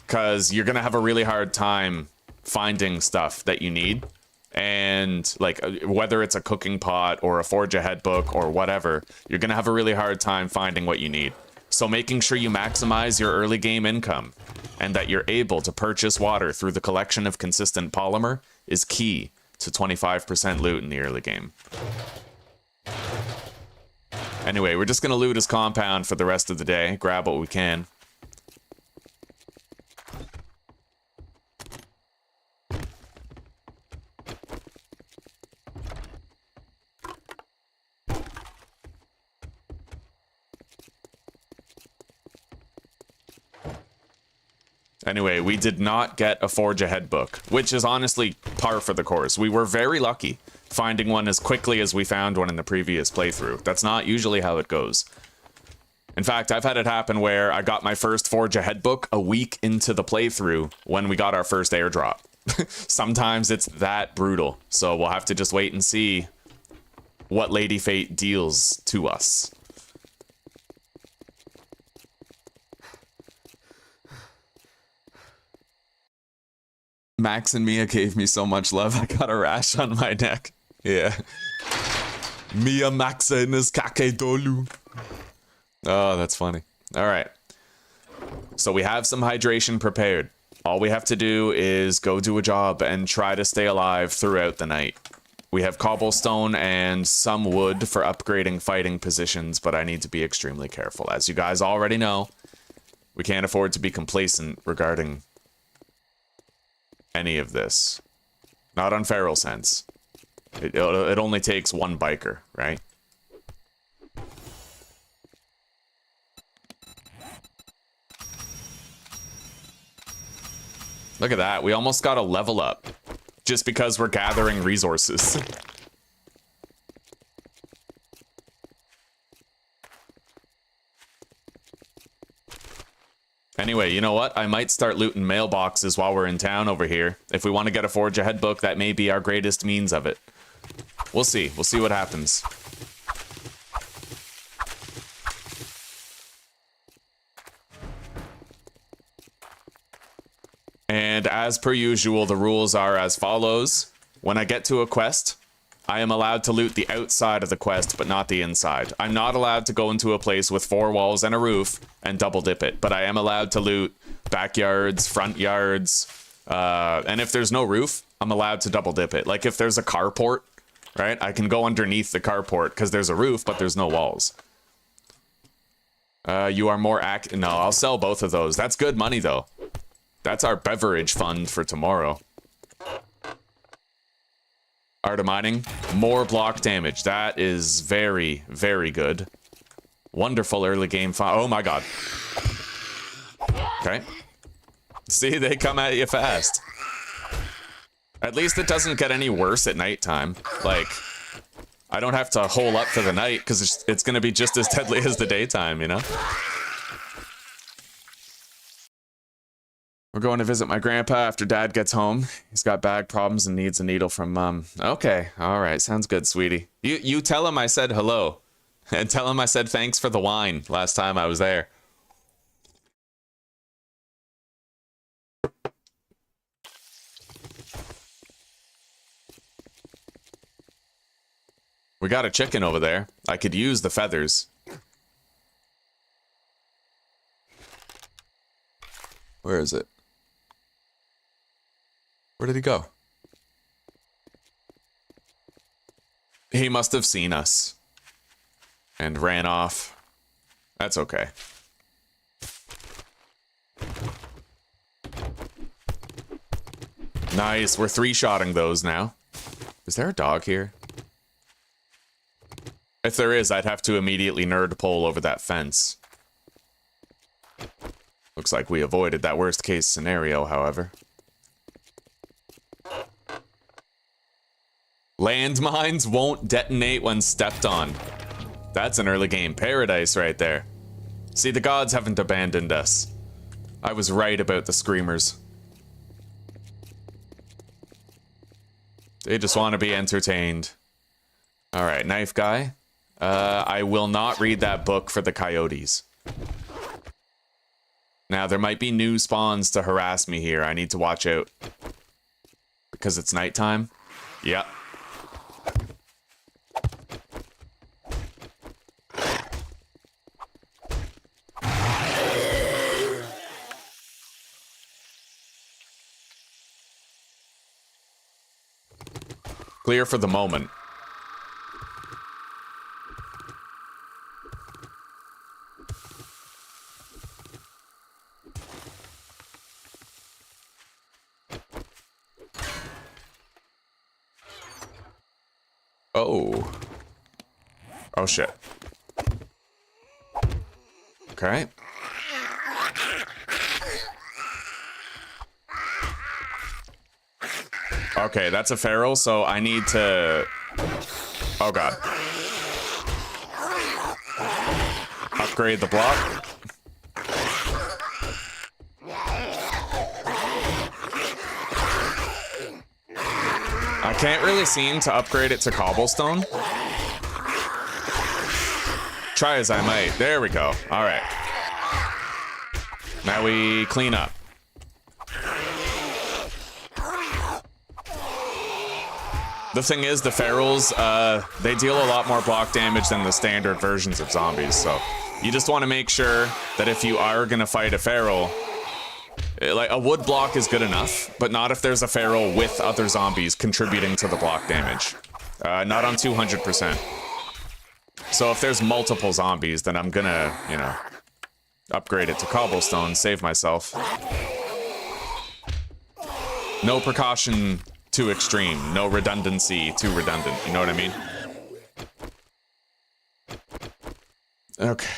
Because you're going to have a really hard time finding stuff that you need. And like whether it's a cooking pot or a forge ahead book or whatever, you're going to have a really hard time finding what you need. So making sure you maximize your early game income and that you're able to purchase water through the collection of consistent polymer is key to 25% loot in the early game. Anyway, we're just going to loot his compound for the rest of the day, grab what we can. Anyway, we did not get a Forge Ahead book, which is honestly par for the course. We were very lucky finding one as quickly as we found one in the previous playthrough. That's not usually how it goes. In fact, I've had it happen where I got my first Forge Ahead book a week into the playthrough when we got our first airdrop. Sometimes it's that brutal, so we'll have to just wait and see what Lady Fate deals to us. Max and Mia gave me so much love, I got a rash on my neck. Yeah. Mia Maxa in his kakedolu. Oh, that's funny. All right. So we have some hydration prepared. All we have to do is go do a job and try to stay alive throughout the night. We have cobblestone and some wood for upgrading fighting positions, but I need to be extremely careful. As you guys already know, we can't afford to be complacent regarding any of this. Not on feral sense. It only takes one biker, right? Look at that. We almost got a level up just because we're gathering resources. Anyway, you know what? I might start looting mailboxes while we're in town over here. If we want to get a Forge Ahead book, that may be our greatest means of it. We'll see. We'll see what happens. And as per usual, the rules are as follows. When I get to a quest, I am allowed to loot the outside of the quest, but not the inside. I'm not allowed to go into a place with 4 walls and a roof and double dip it, but I am allowed to loot backyards, front yards, and if there's no roof, I'm allowed to double dip it. Like if there's a carport, right? I can go underneath the carport because there's a roof, but there's no walls. You are more No, I'll sell both of those. That's good money, though. That's our beverage fund for tomorrow. Art of mining. More block damage. That is very, very good. Wonderful early game fun. Oh my god. Okay. See, they come at you fast. At least it doesn't get any worse at nighttime. Like, I don't have to hole up for the night because it's going to be just as deadly as the daytime, you know? We're going to visit my grandpa after dad gets home. He's got bag problems and needs a needle from mom. Okay, all right, sounds good, sweetie. You tell him I said hello. And tell him I said thanks for the wine last time I was there. We got a chicken over there. I could use the feathers. Where is it? Where did he go? He must have seen us and ran off. That's okay. Nice. We're 3-shotting those now. Is there a dog here? If there is, I'd have to immediately nerd pole over that fence. Looks like we avoided that worst case scenario, however. Landmines won't detonate when stepped on. That's an early game paradise right there. See, the gods haven't abandoned us. I was right about the screamers. They just want to be entertained. Alright, knife guy. I will not read that book for the coyotes. Now, there might be new spawns to harass me here. I need to watch out. Because it's nighttime? Yep. Clear for the moment. Oh. Oh shit. Okay. Okay, that's a feral, so I need to... Oh god. Upgrade the block. I can't really seem to upgrade it to cobblestone. Try as I might. There we go. Alright. Now we clean up. The thing is, the ferals, they deal a lot more block damage than the standard versions of zombies, so you just want to make sure that if you are going to fight a feral, like a wood block is good enough, but not if there's a feral with other zombies contributing to the block damage. Not on 200%. So if there's multiple zombies, then I'm gonna, you know, upgrade it to cobblestone, save myself. No precaution too extreme, no redundancy too redundant, you know what I mean? Okay.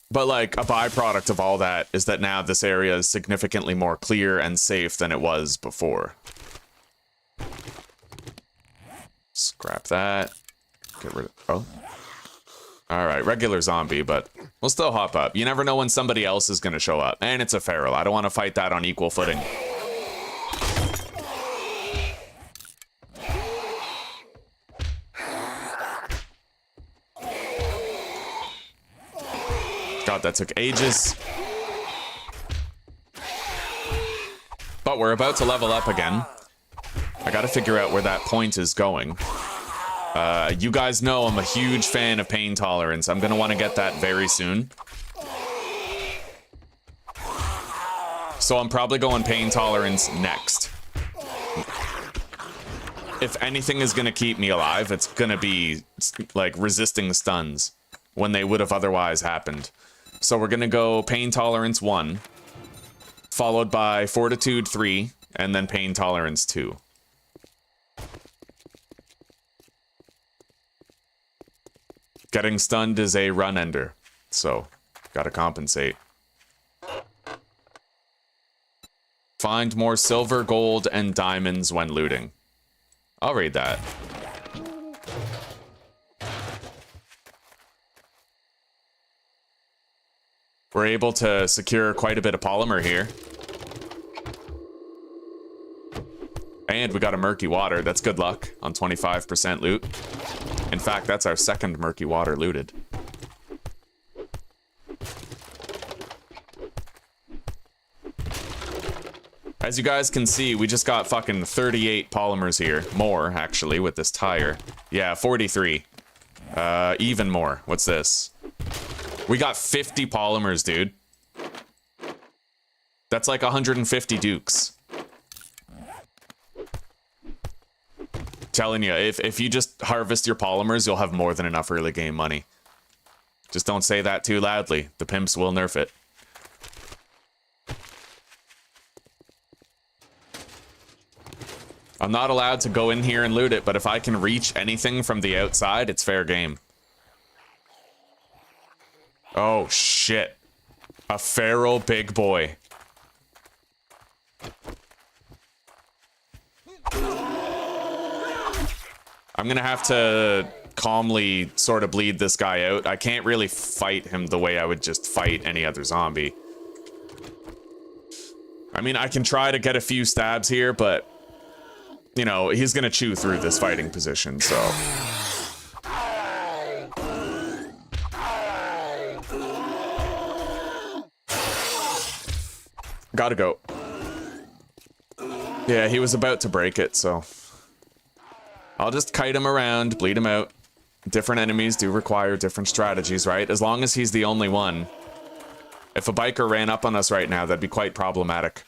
But like a byproduct of all that is that now this area is significantly more clear and safe than it was before. Scrap that. Get rid of... Oh. Alright, regular zombie, but we'll still hop up. You never know when somebody else is going to show up. And it's a feral. I don't want to fight that on equal footing. God, that took ages. But we're about to level up again. I gotta figure out where that point is going. You guys know I'm a huge fan of pain tolerance. I'm gonna want to get that very soon. So I'm probably going pain tolerance next. If anything is gonna keep me alive, it's gonna be like resisting stuns when they would have otherwise happened. So we're gonna go pain tolerance 1, followed by fortitude 3, and then pain tolerance 2. Getting stunned is a run ender, so gotta compensate. Find more silver, gold, and diamonds when looting. I'll read that. We're able to secure quite a bit of polymer here. And we got a murky water. That's good luck on 25% loot. In fact, that's our second murky water looted. As you guys can see, we just got fucking 38 polymers here. More, actually, with this tire. Yeah, 43. Even more. What's this? We got 50 polymers, dude. That's like 150 dukes. Telling you, if you just harvest your polymers, you'll have more than enough early game money. Just don't say that too loudly. The pimps will nerf it. I'm not allowed to go in here and loot it, but if I can reach anything from the outside, it's fair game. Oh, shit. A feral big boy. I'm gonna have to calmly sort of bleed this guy out. I can't really fight him the way I would just fight any other zombie. I mean, I can try to get a few stabs here, but you know, he's gonna chew through this fighting position, so. Gotta go. Yeah, he was about to break it, so. I'll just kite him around, bleed him out. Different enemies do require different strategies, right? As long as he's the only one. If a biker ran up on us right now, that'd be quite problematic.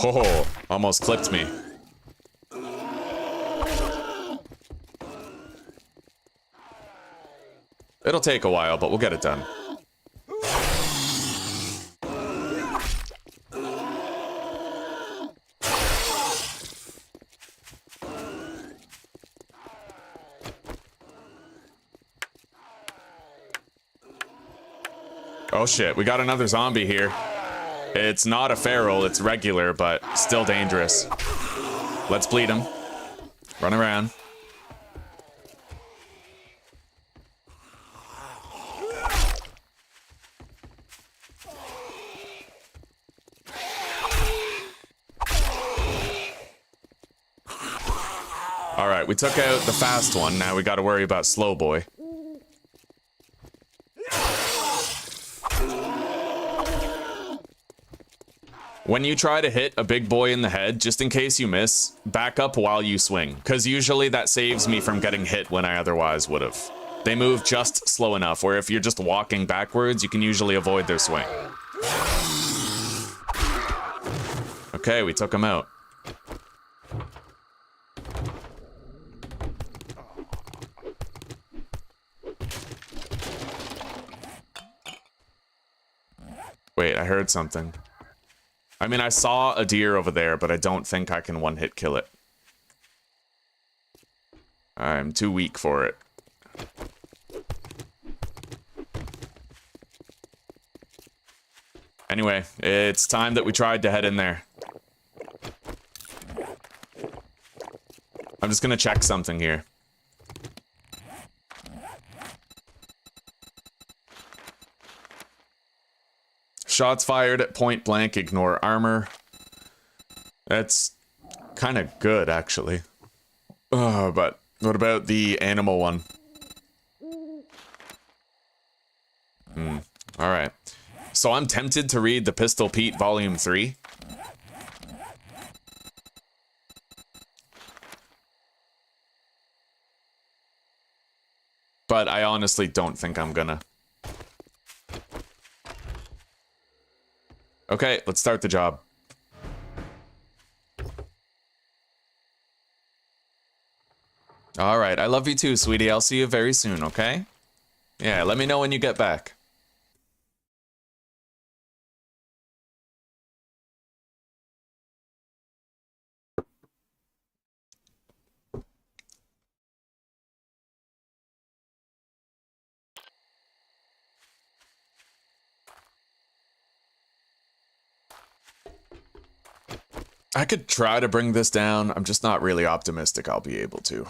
Oh, almost clipped me. It'll take a while, but we'll get it done. Oh shit, we got another zombie here. It's not a feral, it's regular, but still dangerous. Let's bleed him. Run around. Alright, we took out the fast one, now we gotta worry about slow boy. When you try to hit a big boy in the head, just in case you miss, back up while you swing, because usually that saves me from getting hit when I otherwise would have. They move just slow enough, where if you're just walking backwards, you can usually avoid their swing. Okay, we took him out. Wait, I heard something. I mean, I saw a deer over there, but I don't think I can one-hit kill it. I'm too weak for it. Anyway, it's time that we tried to head in there. I'm just gonna check something here. Shots fired at point blank, ignore armor. That's kind of good, actually. But what about the animal one? Alright. So I'm tempted to read the Pistol Pete Volume 3. But I honestly don't think I'm gonna. Okay, let's start the job. Alright, I love you too, sweetie. I'll see you very soon, okay? Yeah, let me know when you get back. I could try to bring this down. I'm just not really optimistic I'll be able to.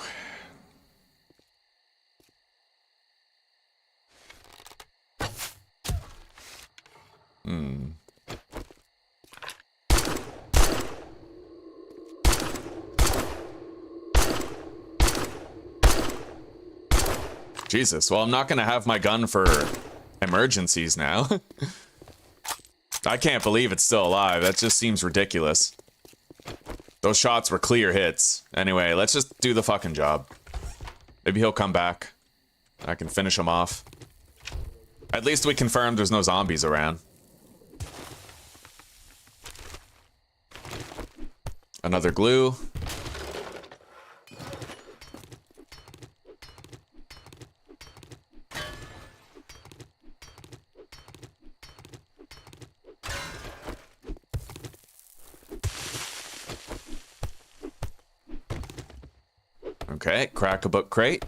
Jesus, well, I'm not gonna have my gun for emergencies now. I can't believe it's still alive. That just seems ridiculous. Those shots were clear hits. Anyway, let's just do the fucking job. Maybe he'll come back. I can finish him off. At least we confirmed there's no zombies around. Another glue. Okay, crack a book crate.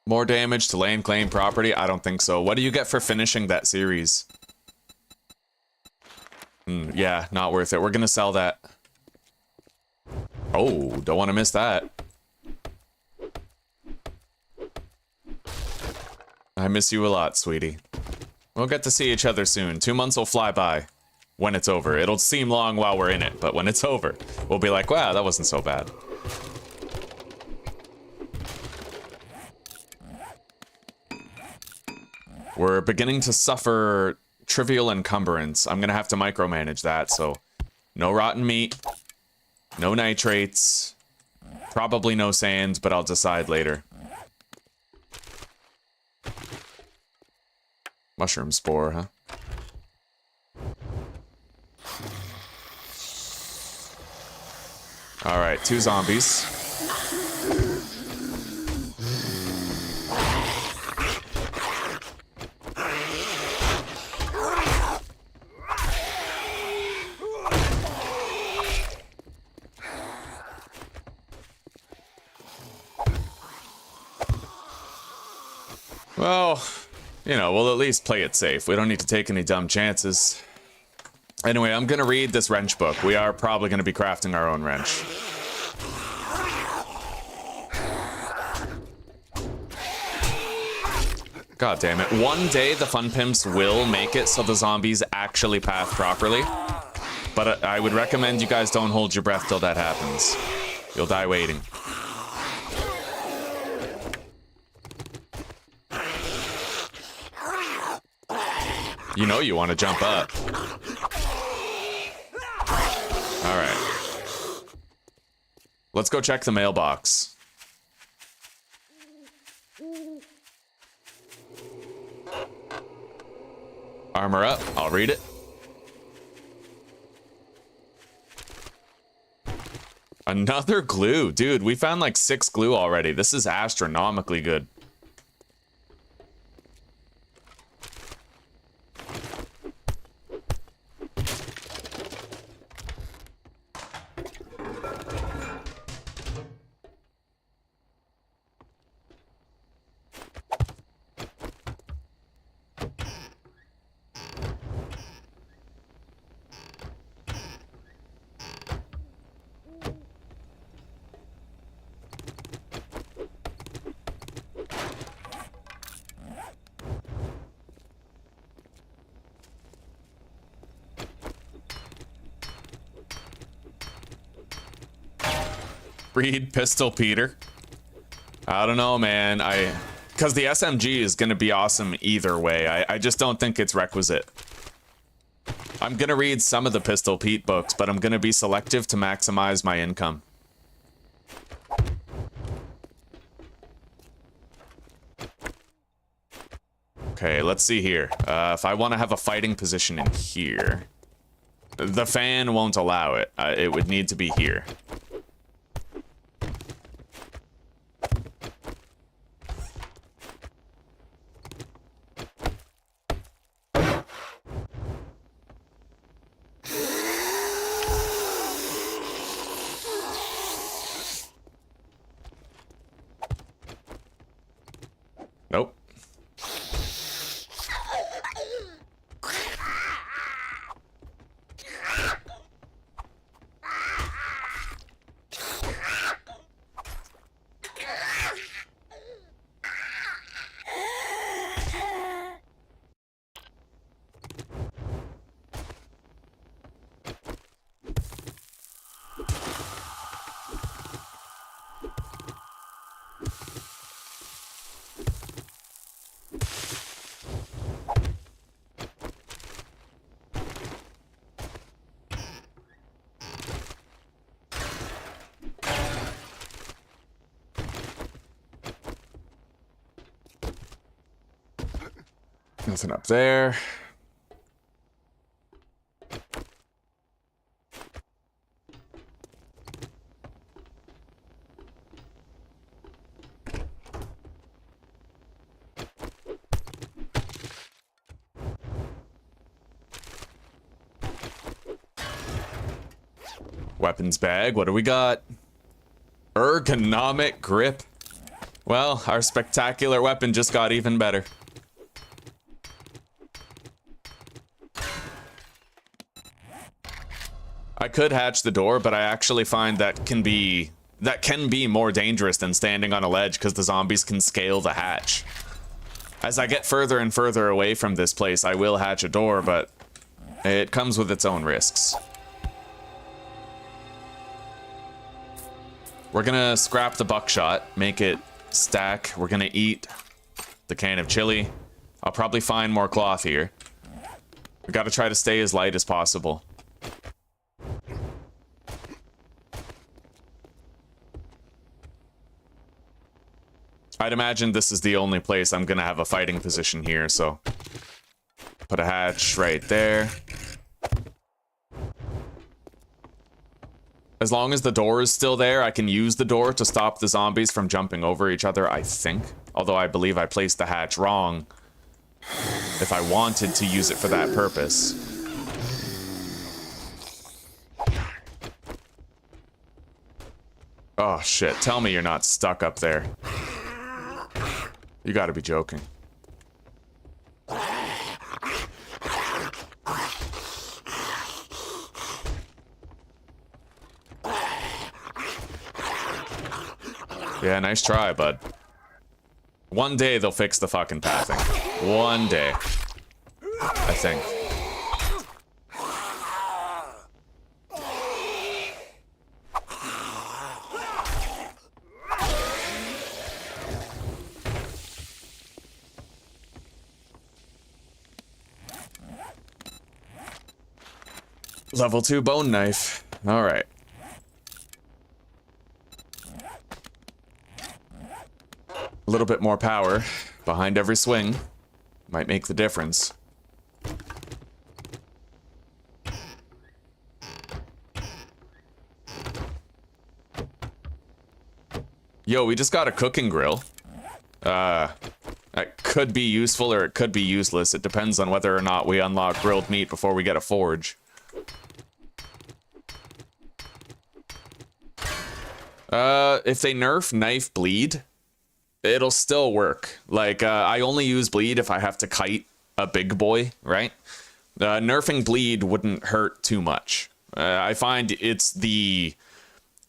More damage to land claim property? I don't think so. What do you get for finishing that series? Yeah, not worth it. We're gonna sell that. Oh, don't want to miss that. I miss you a lot, sweetie. We'll get to see each other soon. 2 months will fly by. When it's over. It'll seem long while we're in it, but when it's over, we'll be like, wow, that wasn't so bad. We're beginning to suffer trivial encumbrance. I'm gonna have to micromanage that, so no rotten meat, no nitrates, probably no sand, but I'll decide later. Mushroom spore, huh? Alright, 2 zombies. Well, you know, we'll at least play it safe. We don't need to take any dumb chances. Anyway, I'm gonna read this wrench book. We are probably gonna be crafting our own wrench. God damn it. One day the Fun Pimps will make it so the zombies actually path properly. But I would recommend you guys don't hold your breath till that happens. You'll die waiting. You know you want to jump up. Alright. Let's go check the mailbox. Armor up. I'll read it. Another glue. Dude, we found like 6 glue already. This is astronomically good. Read Pistol Peter. I don't know, man. Because the SMG is going to be awesome either way. I just don't think it's requisite. I'm going to read some of the Pistol Pete books, but I'm going to be selective to maximize my income. Okay, let's see here. If I want to have a fighting position in here, the fan won't allow it. It would need to be here. Nope. Nothing up there. Weapons bag, what do we got? Ergonomic grip. Well, our spectacular weapon just got even better. I could hatch the door, but I actually find that can be more dangerous than standing on a ledge because the zombies can scale the hatch. As I get further and further away from this place, I will hatch a door, but it comes with its own risks. We're gonna scrap the buckshot, make it stack. We're gonna eat the can of chili. I'll probably find more cloth here. We gotta try to stay as light as possible. I'd imagine this is the only place I'm gonna have a fighting position here, so put a hatch right there. As long as the door is still there, I can use the door to stop the zombies from jumping over each other, I think. Although I believe I placed the hatch wrong if I wanted to use it for that purpose. Oh shit, tell me you're not stuck up there. You gotta be joking. Yeah, nice try, bud. One day they'll fix the fucking pathing. One day. I think. Level 2 bone knife. Alright. A little bit more power behind every swing might make the difference. Yo, we just got a cooking grill. That could be useful or it could be useless. It depends on whether or not we unlock grilled meat before we get a forge. If they nerf knife bleed, it'll still work. Like, I only use bleed if I have to kite a big boy, right? Nerfing bleed wouldn't hurt too much. I find it's the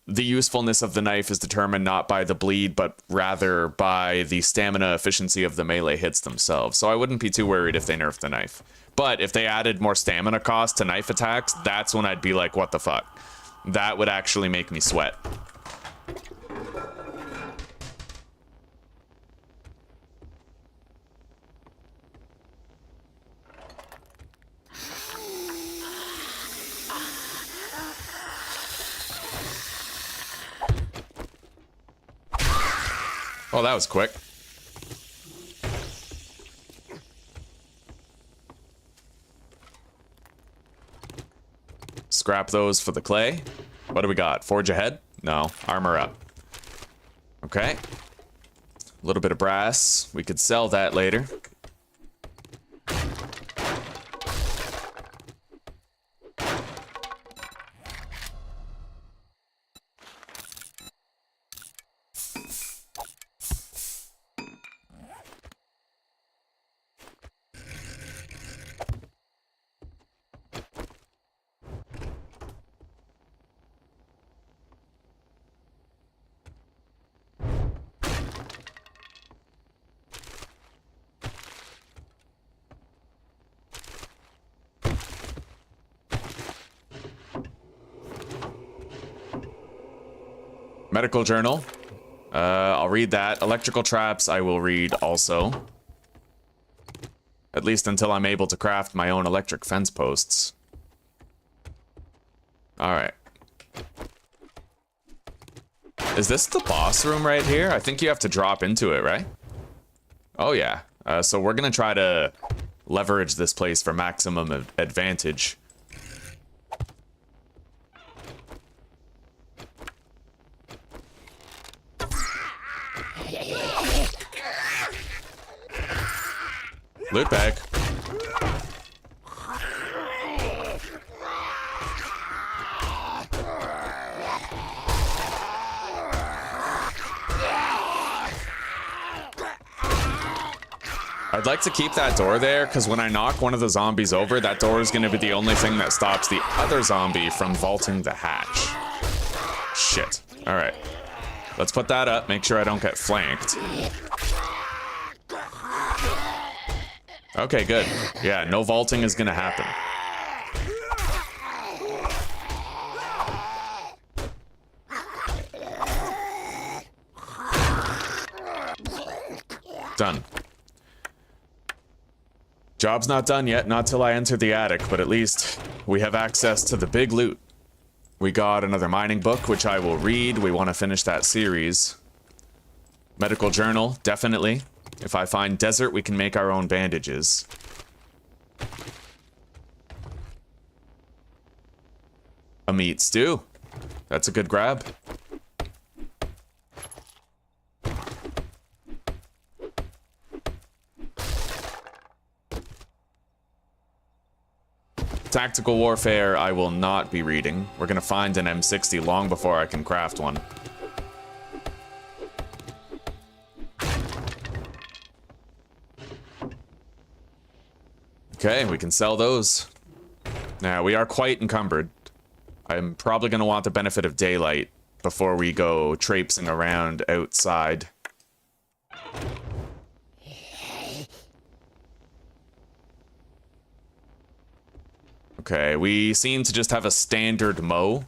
usefulness of the knife is determined not by the bleed, but rather by the stamina efficiency of the melee hits themselves. So I wouldn't be too worried if they nerfed the knife. But if they added more stamina cost to knife attacks, that's when I'd be like, what the fuck? That would actually make me sweat. Oh, that was quick. Scrap those for the clay. What do we got? Forge ahead? No. Armor up. Okay. A little bit of brass. We could sell that later. Medical journal. I'll read that. Electrical traps I will read also. At least until I'm able to craft my own electric fence posts. Alright. Is this the boss room right here? I think you have to drop into it, right? Oh yeah. So we're gonna try to leverage this place for maximum advantage. Loot bag. I'd like to keep that door there, because when I knock one of the zombies over, that door is going to be the only thing that stops the other zombie from vaulting the hatch. Shit. Alright. Let's put that up, make sure I don't get flanked. Okay, good. Yeah, no vaulting is gonna happen. Done. Job's not done yet, not till I enter the attic, but at least we have access to the big loot. We got another mining book, which I will read. We want to finish that series. Medical journal, definitely. If I find desert, we can make our own bandages. A meat stew. That's a good grab. Tactical warfare, I will not be reading. We're gonna find an M60 long before I can craft one. Okay, we can sell those. Now, we are quite encumbered. I'm probably going to want the benefit of daylight before we go traipsing around outside. Okay, we seem to just have a standard mow.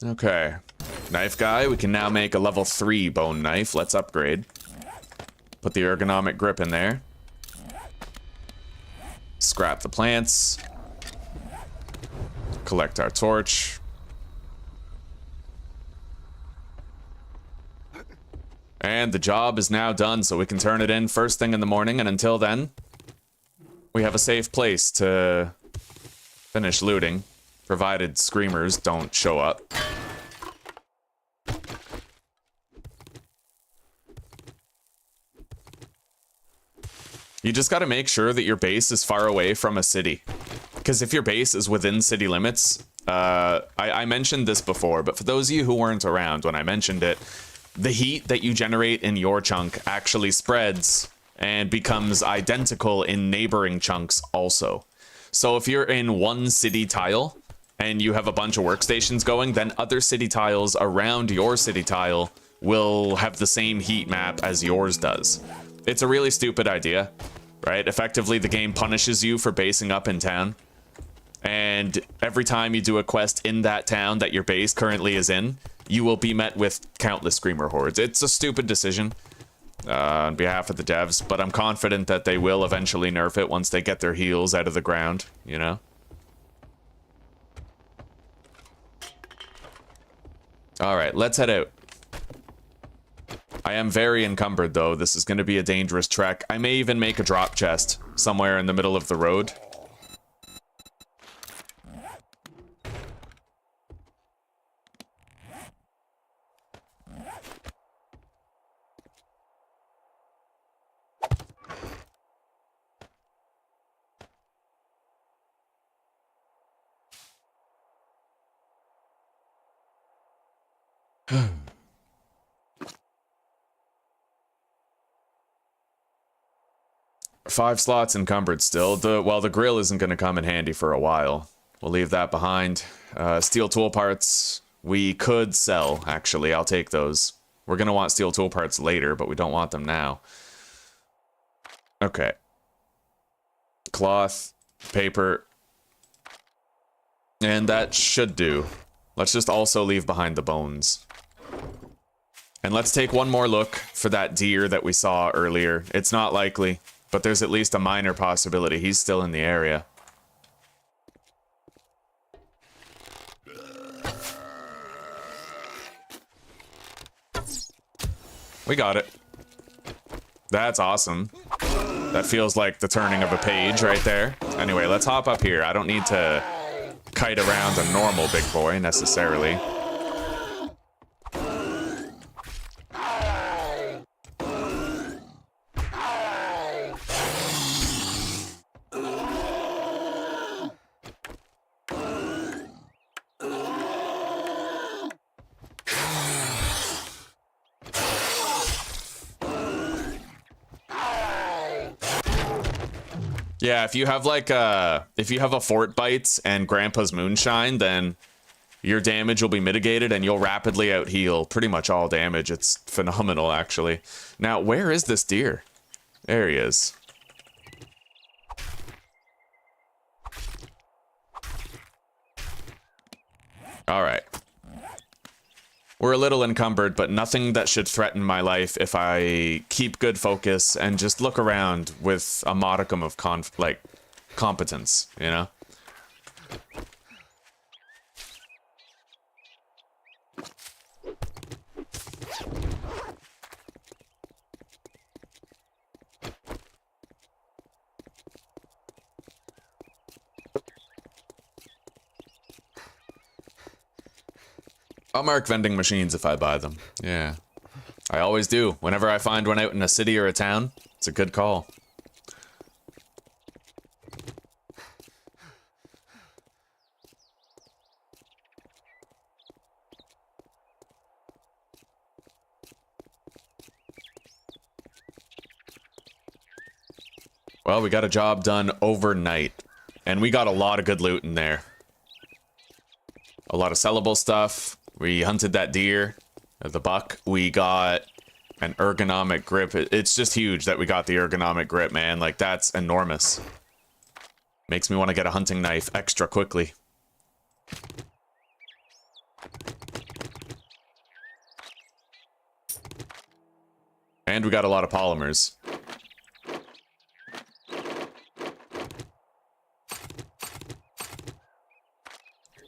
Okay. Knife guy, we can now make a level 3 bone knife. Let's upgrade. Put the ergonomic grip in there. Scrap the plants. Collect our torch. And the job is now done, so we can turn it in first thing in the morning, and until then, we have a safe place to finish looting, provided screamers don't show up. You just gotta make sure that your base is far away from a city. Because if your base is within city limits, I mentioned this before, but for those of you who weren't around when I mentioned it, the heat that you generate in your chunk actually spreads and becomes identical in neighboring chunks also. So if you're in one city tile and you have a bunch of workstations going, then other city tiles around your city tile will have the same heat map as yours does. It's a really stupid idea, right? Effectively, the game punishes you for basing up in town. And every time you do a quest in that town that your base currently is in, you will be met with countless screamer hordes. It's a stupid decision on behalf of the devs, but I'm confident that they will eventually nerf it once they get their heels out of the ground, you know? Alright, let's head out. I am very encumbered, though. This is going to be a dangerous trek. I may even make a drop chest somewhere in the middle of the road. Five slots encumbered still. Well, the grill isn't going to come in handy for a while. We'll leave that behind. Steel tool parts we could sell, actually. I'll take those. We're going to want steel tool parts later, but we don't want them now. Okay. Cloth, paper, and that should do. Let's just also leave behind the bones. And let's take one more look for that deer that we saw earlier. It's not likely, but there's at least a minor possibility he's still in the area. We got it. That's awesome. That feels like the turning of a page right there. Anyway, let's hop up here. I don't need to kite around a normal big boy necessarily. Yeah, if you have like if you have a Fort Bites and Grandpa's Moonshine, then your damage will be mitigated and you'll rapidly out heal pretty much all damage. It's phenomenal, actually. Now, where is this deer? There he is. All right. We're a little encumbered, but nothing that should threaten my life if I keep good focus and just look around with a modicum of competence, you know? I'll mark vending machines if I buy them. Yeah. I always do. Whenever I find one out in a city or a town, it's a good call. Well, we got a job done overnight, and we got a lot of good loot in there. A lot of sellable stuff. We hunted that deer, the buck. We got an ergonomic grip. It's just huge that we got the ergonomic grip, man. Like, that's enormous. Makes me want to get a hunting knife extra quickly. And we got a lot of polymers.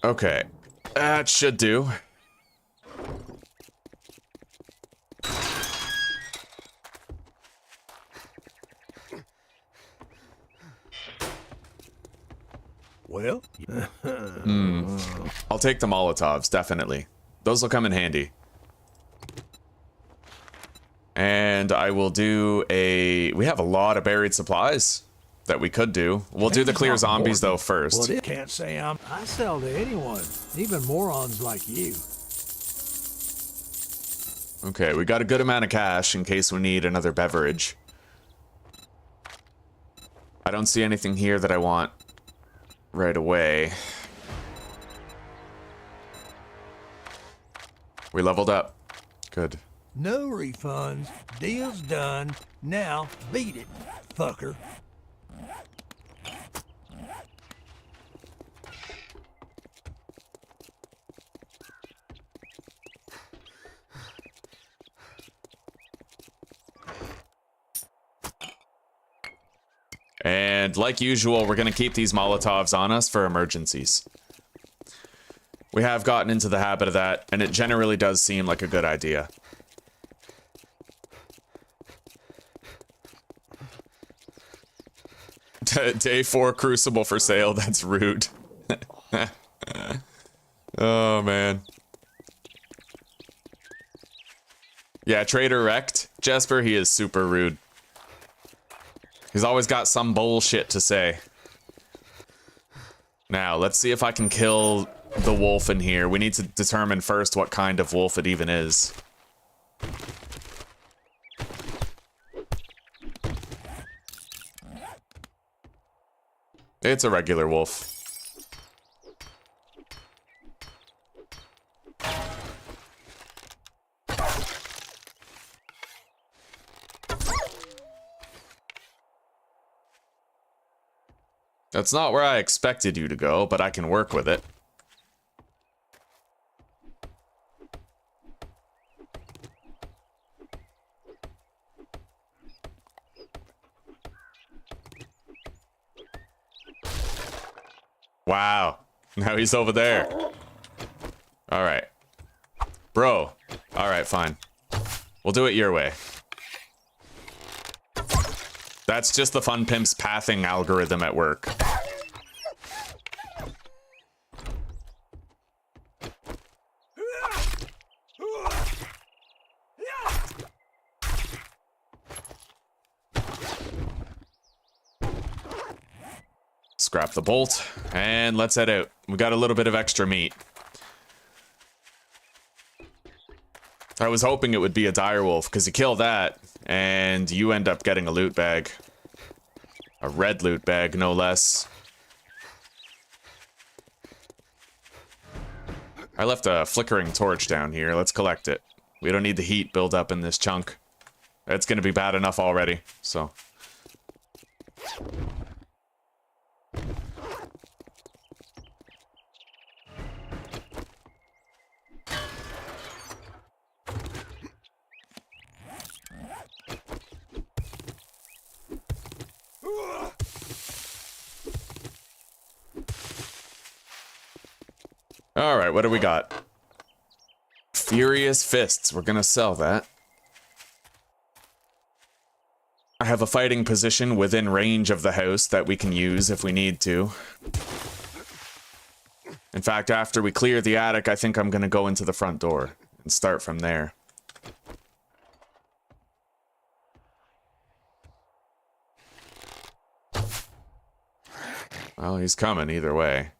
Okay, that should do. Well, I'll take the Molotovs, definitely. Those will come in handy. And I will do a... We have a lot of buried supplies that we could do. We'll do the clear zombies, though, first. well, can't say I sell to anyone, even morons like you. Okay, we got a good amount of cash in case we need another beverage. I don't see anything here that I want right away. We leveled up. Good. No refunds. Deal's done. Now beat it, fucker. And like usual, we're going to keep these Molotovs on us for emergencies. We have gotten into the habit of that, and it generally does seem like a good idea. Day 4 Crucible for sale, that's rude. Oh, man. Yeah, Trader wrecked. Jesper, he is super rude. He's always got some bullshit to say. Now, let's see if I can kill the wolf in here. We need to determine first what kind of wolf it even is. It's a regular wolf. That's not where I expected you to go, but I can work with it. Wow. Now he's over there. Alright. Bro. Alright, fine. We'll do it your way. That's just the Fun Pimp's pathing algorithm at work. Scrap the bolt, and let's head out. We got a little bit of extra meat. I was hoping it would be a direwolf, because you kill that, and you end up getting a loot bag. A red loot bag, no less. I left a flickering torch down here. Let's collect it. We don't need the heat build up in this chunk. It's going to be bad enough already, so... Alright, what do we got? Furious Fists. We're gonna sell that. I have a fighting position within range of the house that we can use if we need to. In fact, after we clear the attic, I think I'm gonna go into the front door and start from there. Well, he's coming either way.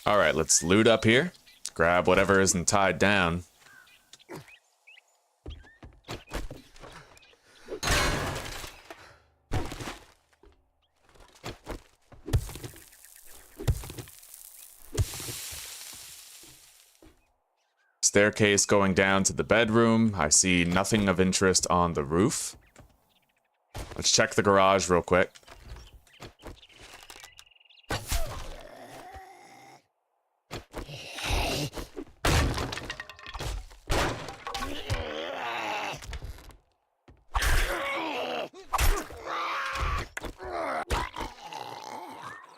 Alright, let's loot up here. Grab whatever isn't tied down. Staircase going down to the bedroom. I see nothing of interest on the roof. Let's check the garage real quick.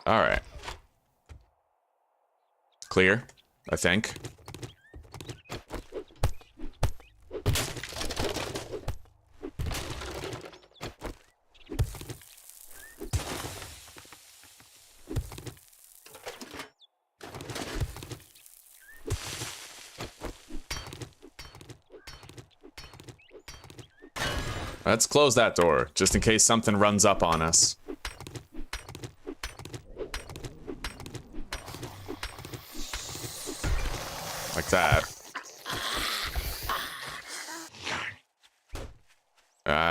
Alright. Clear, I think. Let's close that door, just in case something runs up on us. Like that.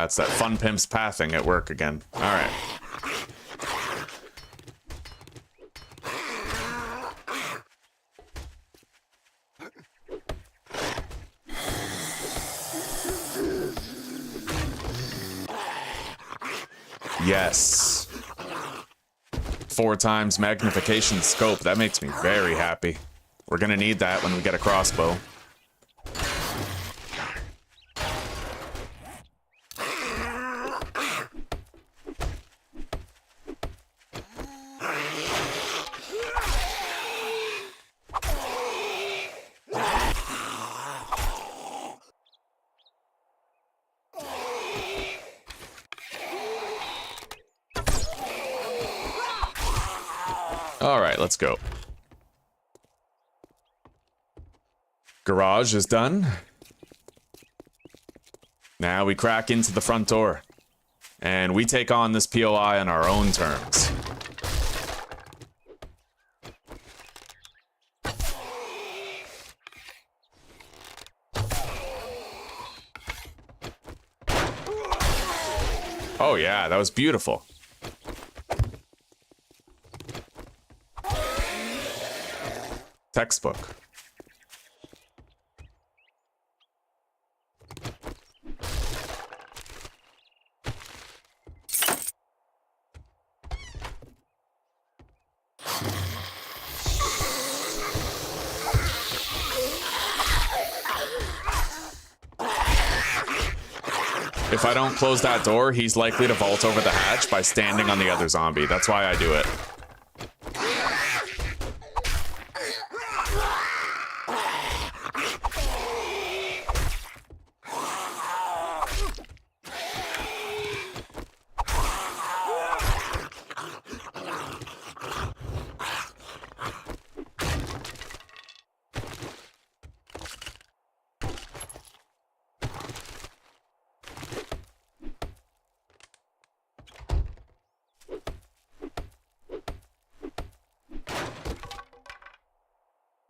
It's that fun pimp's pathing at work again. Alright. Yes. 4 times magnification scope. That makes me very happy. We're gonna need that when we get a crossbow. Alright, let's go. Garage is done. Now we crack into the front door. And we take on this POI on our own terms. Oh yeah, that was beautiful. Textbook. If I don't close that door, he's likely to vault over the hatch by standing on the other zombie. That's why I do it.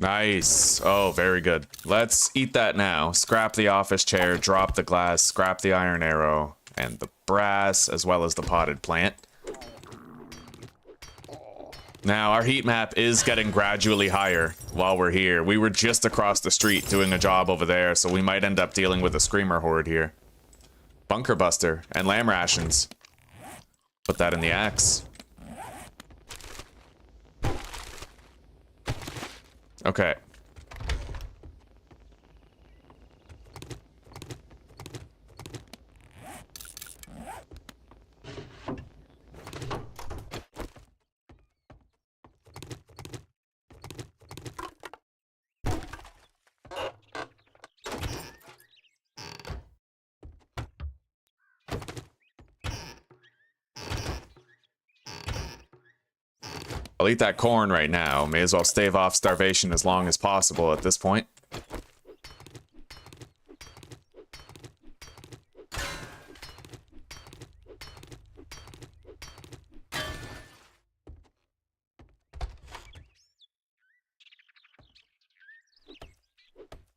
Nice. Oh, very good. Let's eat that now. Scrap the office chair, drop the glass, scrap the iron arrow, and the brass, as well as the potted plant. Now, our heat map is getting gradually higher while we're here. We were just across the street doing a job over there, so we might end up dealing with a screamer horde here. Bunker buster and lamb rations. Put that in the axe. Okay. I'll eat that corn right now. May as well stave off starvation as long as possible at this point.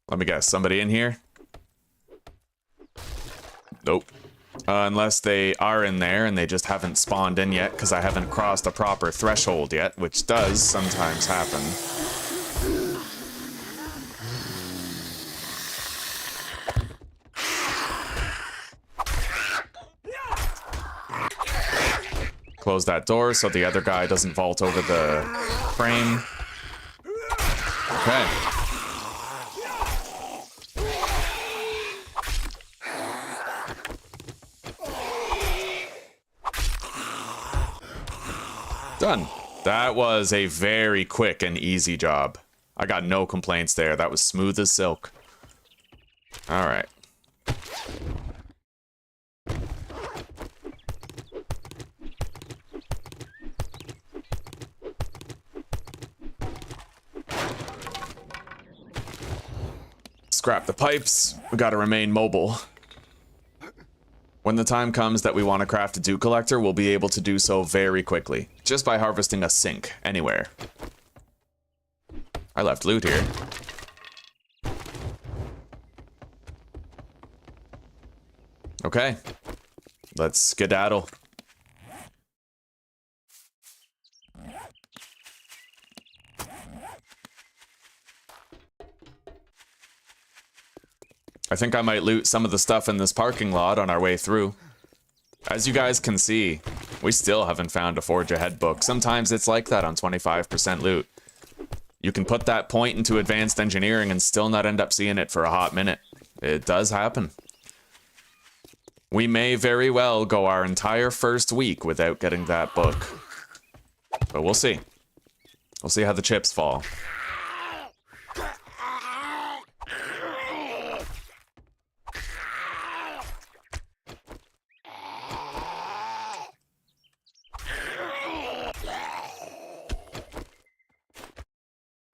Let me guess, somebody in here? Nope. Unless they are in there and they just haven't spawned in yet because I haven't crossed a proper threshold yet, which does sometimes happen. Close that door so the other guy doesn't vault over the frame. Okay. Done. That was a very quick and easy job. I got no complaints there. That was smooth as silk. All right. Scrap the pipes. We gotta remain mobile. When the time comes that we want to craft a dew collector, we'll be able to do so very quickly, just by harvesting a sink anywhere. I left loot here. Okay. Let's skedaddle. I think I might loot some of the stuff in this parking lot on our way through. As you guys can see, we still haven't found a Forge Ahead book. Sometimes it's like that on 25% loot. You can put that point into advanced engineering and still not end up seeing it for a hot minute. It does happen. We may very well go our entire first week without getting that book. But we'll see. We'll see how the chips fall.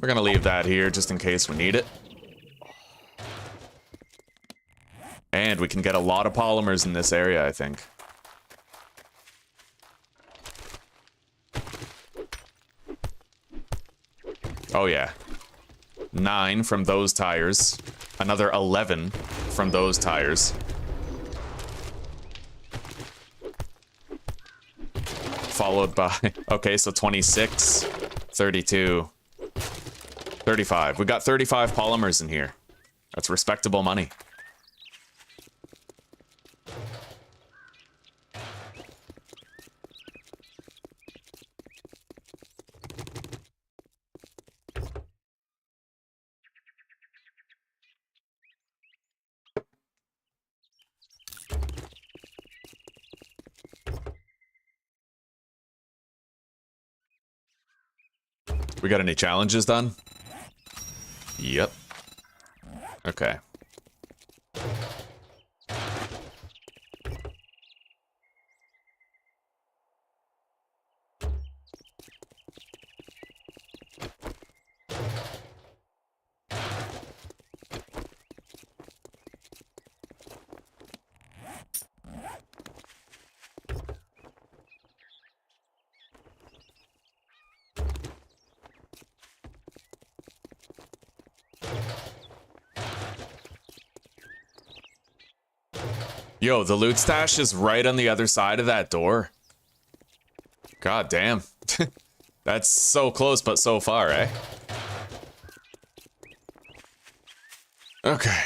We're gonna leave that here just in case we need it. And we can get a lot of polymers in this area, I think. Oh yeah. 9 from those tires. Another 11 from those tires. Followed by... Okay, so 26, 32... 35. We got 35 polymers in here. That's respectable money. We got any challenges done? Yep. Okay. Yo, the loot stash is right on the other side of that door. God damn. That's so close, but so far, eh? Okay.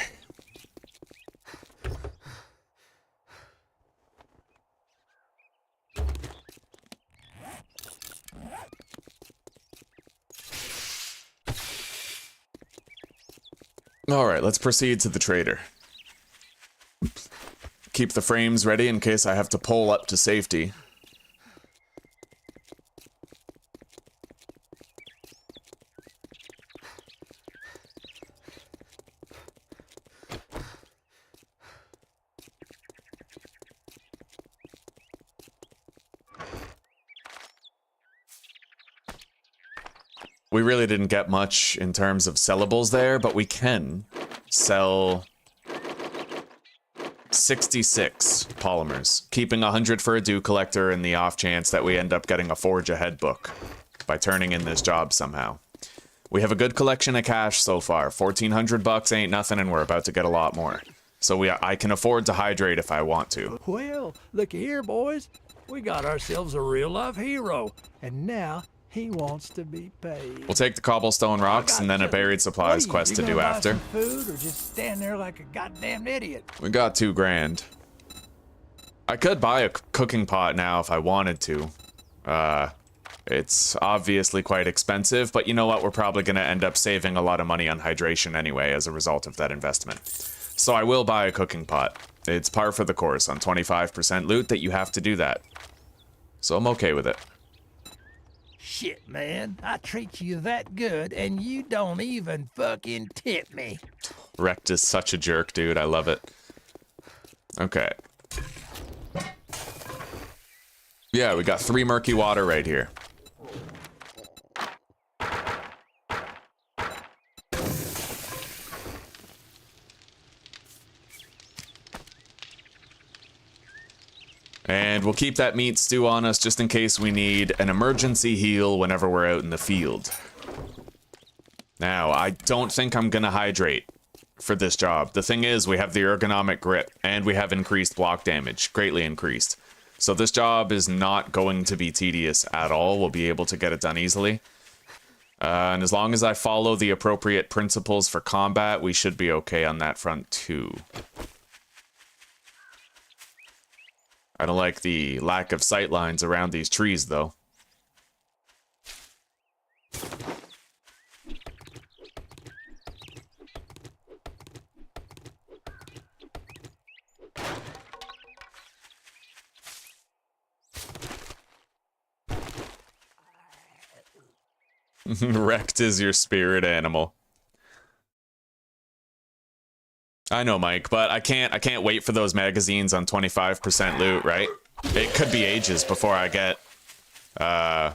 All right, let's proceed to the trader. Keep the frames ready in case I have to pull up to safety. We really didn't get much in terms of sellables there, but we can sell 66 polymers, keeping 100 for a dew collector in the off chance that we end up getting a Forge Ahead book by turning in this job somehow. We have a good collection of cash so far. 1,400 bucks ain't nothing, and we're about to get a lot more. So I can afford to hydrate if I want to. Well, look here, boys. We got ourselves a real-life hero, and now he wants to be paid. We'll take the cobblestone rocks and then a buried supplies quest to do after. Some food or just stand there like a goddamn idiot? We got $2 grand. I could buy a cooking pot now if I wanted to. It's obviously quite expensive, but you know what? We're probably gonna end up saving a lot of money on hydration anyway as a result of that investment. So I will buy a cooking pot. It's par for the course on 25% loot that you have to do that. So I'm okay with it. Shit, man. I treat you that good, and you don't even fucking tip me. Rect is such a jerk, dude. I love it. Okay. Yeah, we got 3 murky water right here. And we'll keep that meat stew on us just in case we need an emergency heal whenever we're out in the field. Now, I don't think I'm gonna hydrate for this job. The thing is, we have the ergonomic grip, and we have increased block damage, greatly increased. So this job is not going to be tedious at all. We'll be able to get it done easily. And as long as I follow the appropriate principles for combat, we should be okay on that front too. I don't like the lack of sight lines around these trees, though. Wrecked is your spirit animal. I know, Mike, but I can't wait for those magazines on 25% loot, right? It could be ages before I get yeah.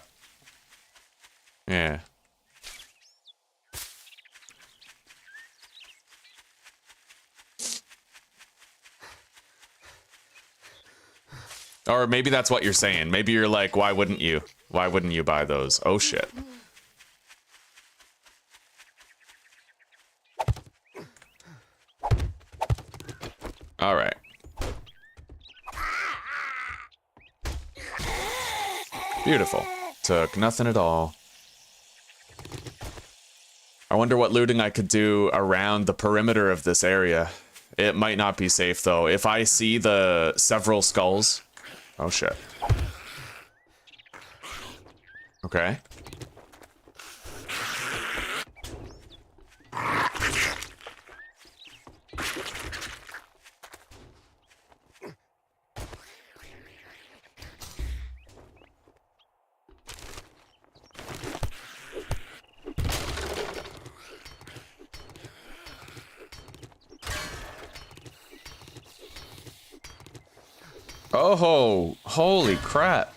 Or maybe that's what you're saying. Maybe you're like, why wouldn't you? Why wouldn't you buy those? Oh shit. All right. Beautiful. Took nothing at all. I wonder what looting I could do around the perimeter of this area. It might not be safe, though. If I see the several skulls... Oh, shit. Okay. Oh, holy crap.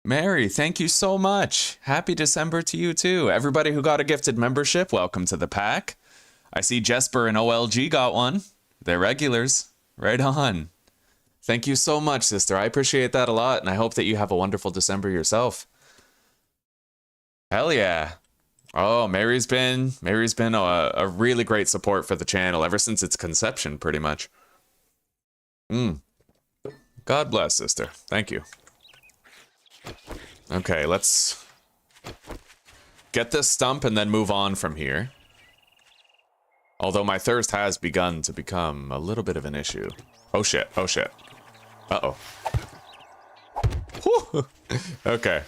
Mary, thank you so much. Happy December to you too. Everybody who got a gifted membership, welcome to the pack. I see Jesper and OLG got one. They're regulars. Right on. Thank you so much, sister. I appreciate that a lot, and I hope that you have a wonderful December yourself. Hell yeah. Oh, Mary's been a really great support for the channel ever since its conception, pretty much. God bless, sister. Thank you. Okay, let's get this stump and then move on from here. Although my thirst has begun to become a little bit of an issue. Oh shit, oh shit. Uh-oh. Whew. Okay.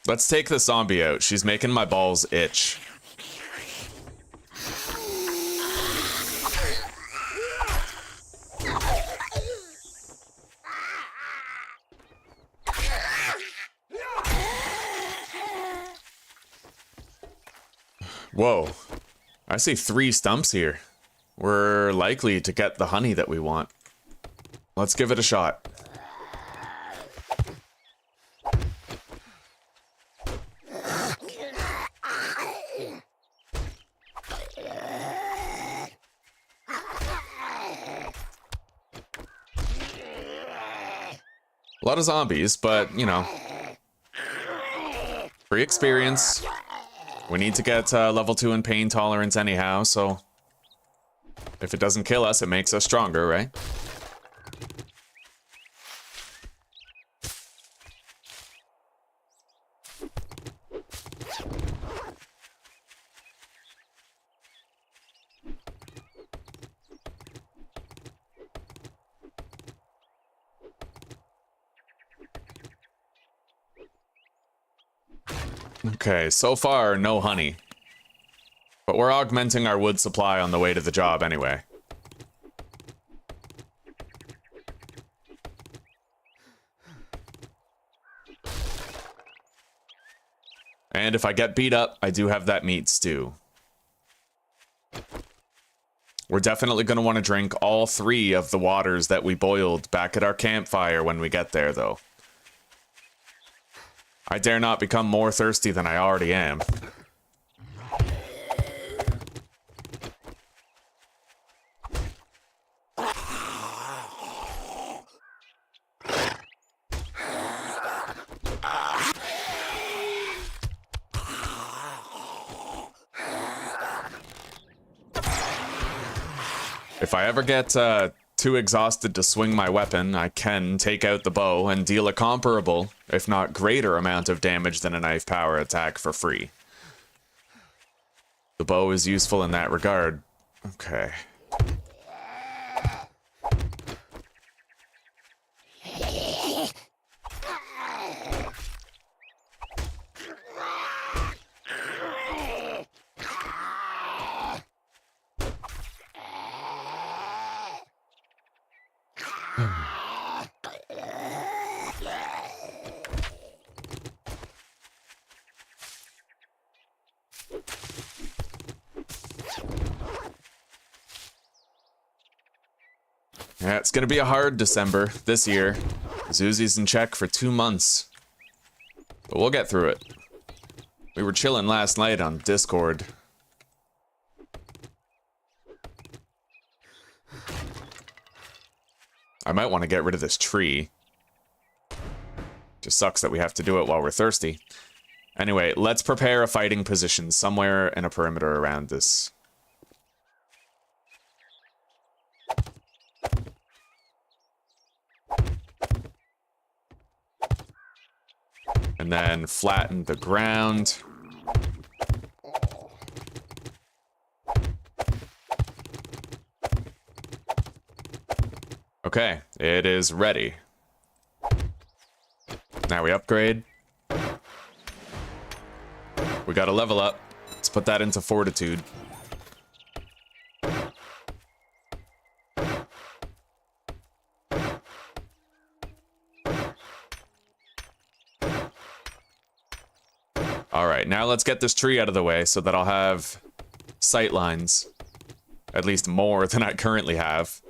Let's take the zombie out. She's making my balls itch. Whoa. I see 3 stumps here. We're likely to get the honey that we want. Let's give it a shot. A lot of zombies, but, you know, free experience. We need to get level 2 in pain tolerance anyhow, so if it doesn't kill us, it makes us stronger, right? Okay, so far, no honey. But we're augmenting our wood supply on the way to the job anyway. And if I get beat up, I do have that meat stew. We're definitely going to want to drink all 3 of the waters that we boiled back at our campfire when we get there, though. I dare not become more thirsty than I already am. If I ever get too exhausted to swing my weapon, I can take out the bow and deal a comparable, if not greater amount of damage than a knife power attack for free. The bow is useful in that regard. Okay. Yeah, it's gonna be a hard December this year. Zuzi's in check for 2 months. But we'll get through it. We were chilling last night on Discord. I might want to get rid of this tree. Just sucks that we have to do it while we're thirsty. Anyway, let's prepare a fighting position somewhere in a perimeter around this. And then flatten the ground. Okay, it is ready. Now we upgrade. We gotta level up. Let's put that into fortitude. Alright, now let's get this tree out of the way so that I'll have sight lines. At least more than I currently have.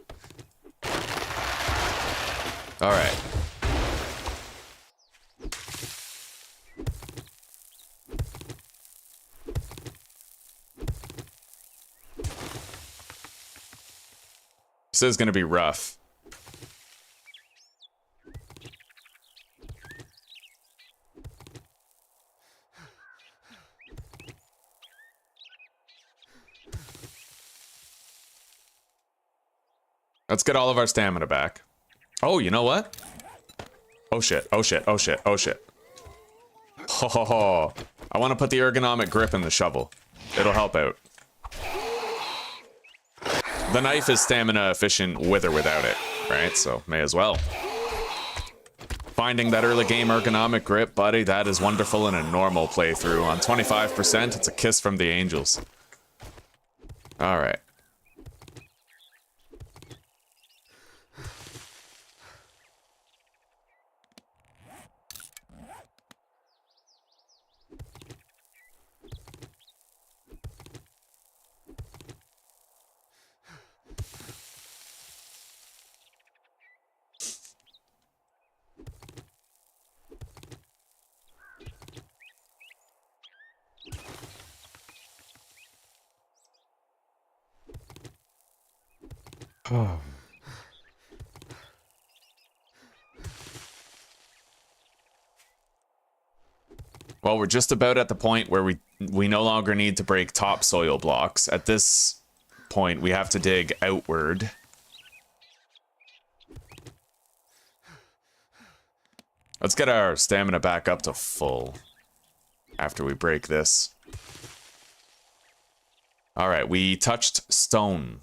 Alright. This is gonna be rough. Let's get all of our stamina back. Oh, you know what? Oh shit, oh shit, oh shit, oh shit. Ho ho ho. I want to put the ergonomic grip in the shovel. It'll help out. The knife is stamina efficient with or without it, right? So, may as well. Finding that early game ergonomic grip, buddy, that is wonderful in a normal playthrough. On 25%, it's a kiss from the angels. Alright. Oh. Well, we're just about at the point where we no longer need to break topsoil blocks. At this point, we have to dig outward. Let's get our stamina back up to full after we break this. All right, we touched stone.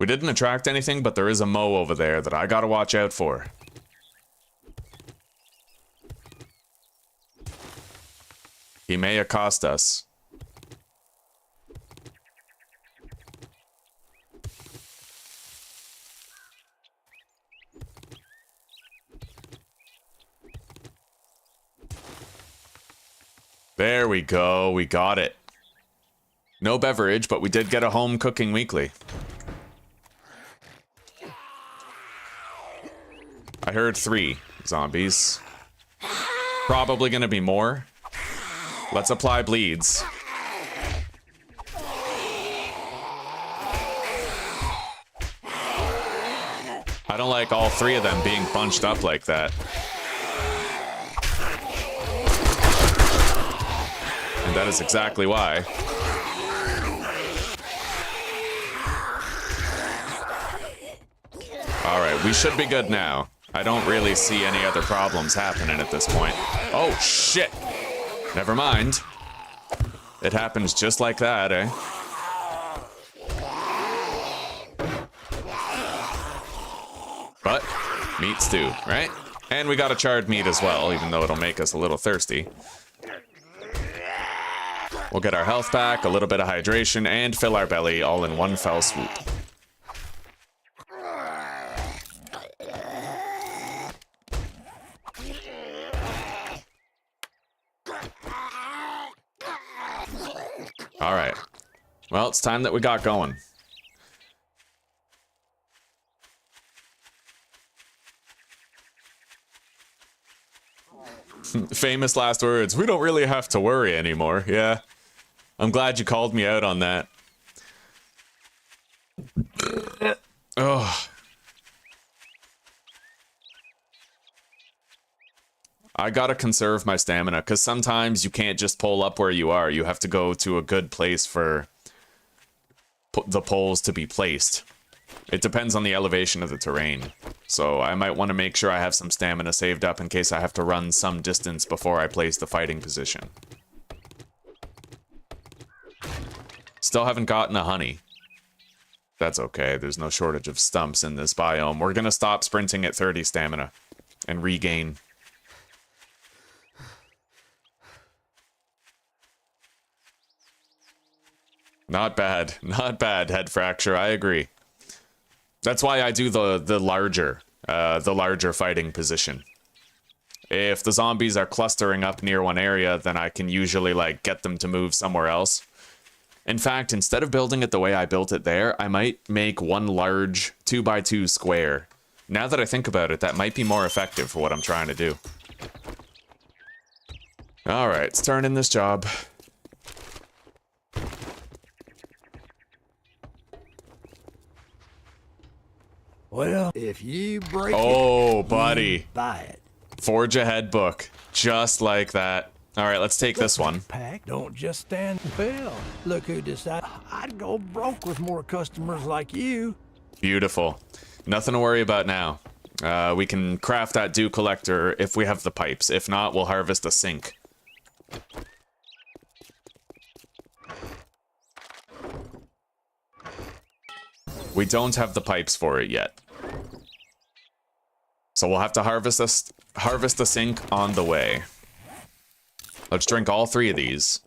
We didn't attract anything, but there is a Mo over there that I gotta watch out for. He may accost us. There we go. We got it. No beverage, but we did get a home cooking weekly. I heard 3 zombies. Probably gonna be more. Let's apply bleeds. I don't like all 3 of them being bunched up like that. And that is exactly why. Alright, we should be good now. I don't really see any other problems happening at this point. Oh, shit! Never mind. It happens just like that, eh? But, meat stew, right? And we got a charred meat as well, even though it'll make us a little thirsty. We'll get our health back, a little bit of hydration, and fill our belly all in one fell swoop. Alright. Well, it's time that we got going. Famous last words. We don't really have to worry anymore. Yeah. I'm glad you called me out on that. Ugh. I gotta conserve my stamina, because sometimes you can't just pull up where you are. You have to go to a good place for the poles to be placed. It depends on the elevation of the terrain. So I might want to make sure I have some stamina saved up in case I have to run some distance before I place the fighting position. Still haven't gotten a honey. That's okay, there's no shortage of stumps in this biome. We're gonna stop sprinting at 30 stamina and regain. Not bad, not bad, head fracture, I agree. That's why I do the larger fighting position. If the zombies are clustering up near one area, then I can usually, like, get them to move somewhere else. In fact, instead of building it the way I built it there, I might make one large 2x2 square. Now that I think about it, that might be more effective for what I'm trying to do. Alright, let's turn in this job. Well, if you break oh, it, buddy. you buy it. Forge ahead book. Just like that. Alright, let's take this one. Pack, don't just stand still. Look who decided I'd go broke with more customers like you. Beautiful. Nothing to worry about now. We can craft that dew collector if we have the pipes. If not, we'll harvest a sink. We don't have the pipes for it yet. So we'll have to harvest a sink on the way. Let's drink all 3 of these.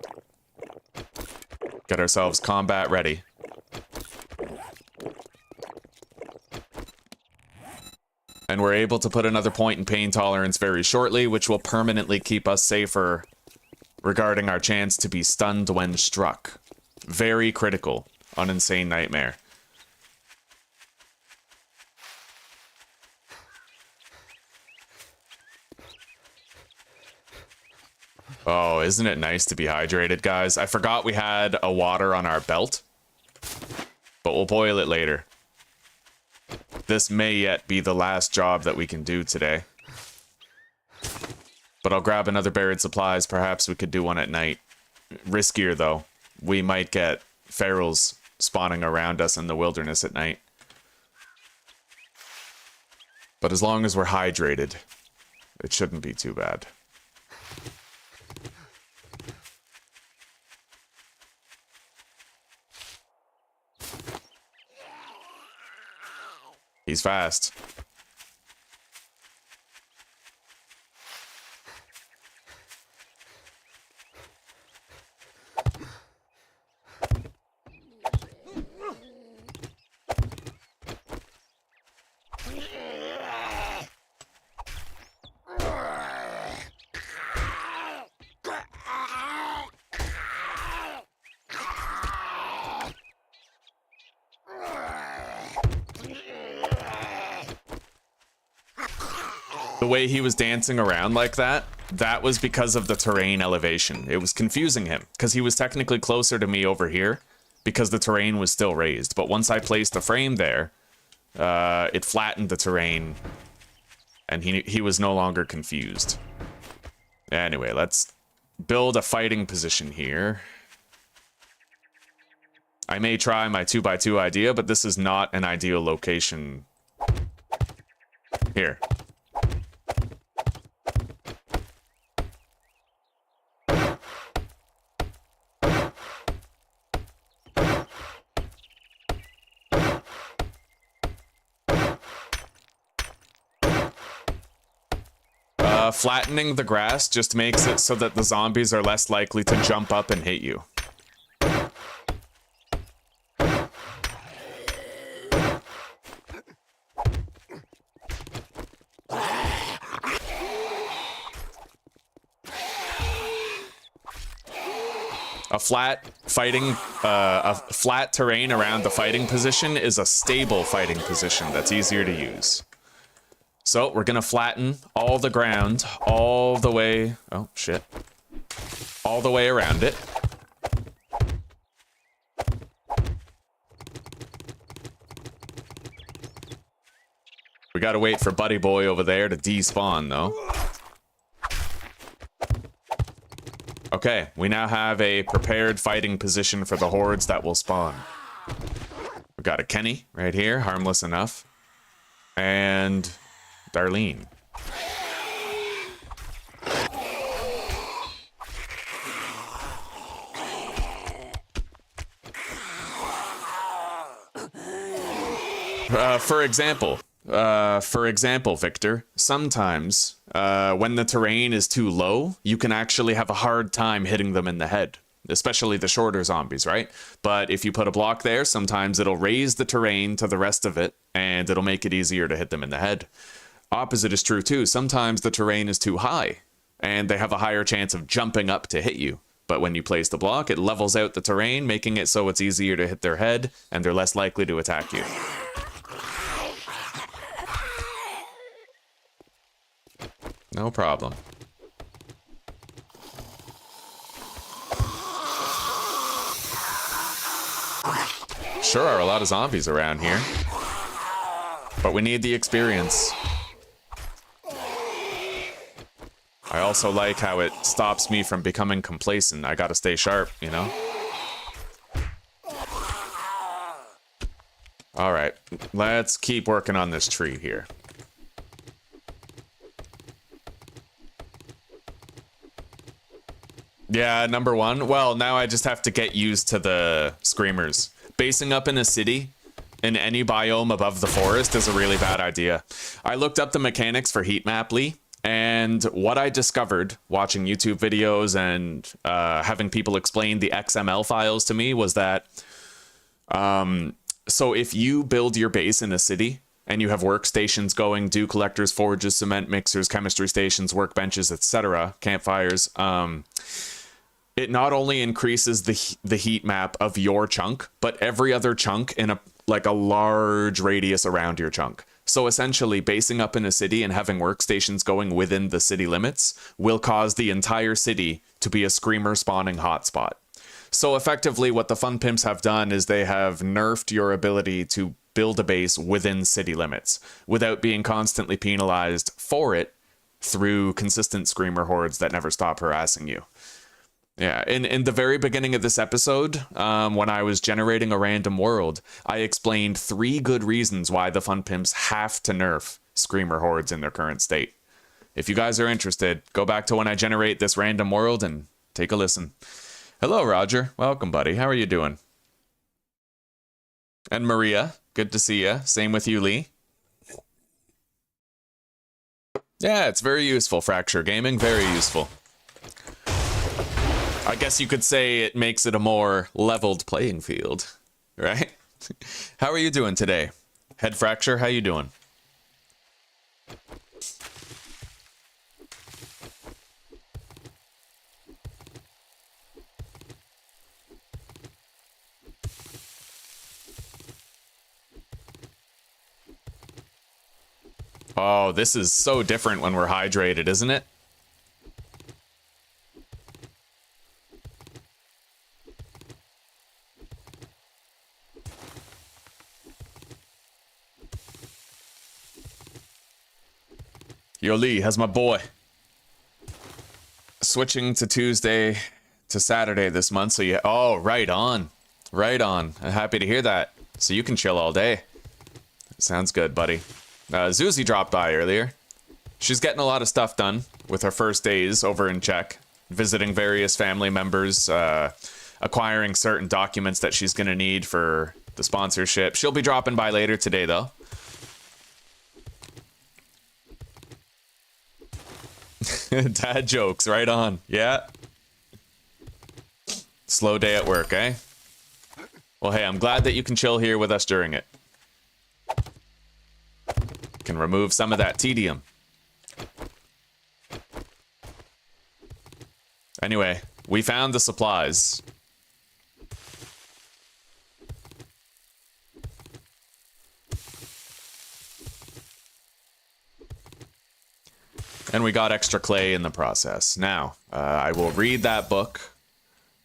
Get ourselves combat ready. And we're able to put another point in pain tolerance very shortly, which will permanently keep us safer regarding our chance to be stunned when struck. Very critical on Insane Nightmare. Oh, isn't it nice to be hydrated, guys? I forgot we had a water on our belt, but we'll boil it later. This may yet be the last job that we can do today. But I'll grab another buried supplies. Perhaps we could do one at night. Riskier, though. We might get ferals spawning around us in the wilderness at night. But as long as we're hydrated, it shouldn't be too bad. He's fast. The way he was dancing around like that, that was because of the terrain elevation. It was confusing him, because he was technically closer to me over here, because the terrain was still raised. But once I placed the frame there, it flattened the terrain, and he was no longer confused. Anyway, let's build a fighting position here. I may try my 2x2 idea, but this is not an ideal location. Here. Flattening the grass just makes it so that the zombies are less likely to jump up and hit you. A flat terrain around the fighting position is a stable fighting position that's easier to use. So we're gonna flatten all the ground all the way, oh shit, all the way around it. We gotta wait for Buddy Boy over there to despawn though. Okay, we now have a prepared fighting position for the hordes that will spawn. We got a Kenny right here, harmless enough. And Darlene. For example, Victor, sometimes when the terrain is too low, you can actually have a hard time hitting them in the head, especially the shorter zombies, right? But if you put a block there, sometimes it'll raise the terrain to the rest of it, and it'll make it easier to hit them in the head. Opposite is true too. Sometimes the terrain is too high, and they have a higher chance of jumping up to hit you. But when you place the block, it levels out the terrain, making it so it's easier to hit their head, and they're less likely to attack you. No problem. Sure are a lot of zombies around here, but we need the experience. I also like how it stops me from becoming complacent. I gotta stay sharp, you know? Alright, let's keep working on this tree here. Yeah, number one. Well, now I just have to get used to the screamers. Basing up in a city, in any biome above the forest, is a really bad idea. I looked up the mechanics for heat map, Lee, and what I discovered watching YouTube videos and having people explain the XML files to me was that so if you build your base in a city and you have workstations going, dew collectors, forges, cement mixers, chemistry stations, workbenches, etc., campfires, it not only increases the heat map of your chunk, but every other chunk in a large radius around your chunk. So essentially, basing up in a city and having workstations going within the city limits will cause the entire city to be a screamer spawning hotspot. So effectively, what the Fun Pimps have done is they have nerfed your ability to build a base within city limits without being constantly penalized for it through consistent screamer hordes that never stop harassing you. Yeah, in the very beginning of this episode, when I was generating a random world, I explained 3 good reasons why the Fun Pimps have to nerf screamer hordes in their current state. If you guys are interested, go back to when I generate this random world and take a listen. Hello, Roger. Welcome, buddy. How are you doing? And Maria, good to see you. Same with you, Lee. Yeah, it's very useful, Fracture Gaming. Very useful. I guess you could say it makes it a more leveled playing field, right? How are you doing today? Head Fracture, how you doing? Oh, this is so different when we're hydrated, isn't it? Yo, Lee, how's my boy? Switching to Tuesday to Saturday this month, so yeah. Oh, right on. Right on. I'm happy to hear that. So you can chill all day. Sounds good, buddy. Zuzi dropped by earlier. She's getting a lot of stuff done with her first days over in Czech, visiting various family members, acquiring certain documents that she's going to need for the sponsorship. She'll be dropping by later today, though. Dad jokes, right on. Yeah. Slow day at work, eh? Well, hey, I'm glad that you can chill here with us during it. Can remove some of that tedium. Anyway, we found the supplies. And we got extra clay in the process. Now, I will read that book,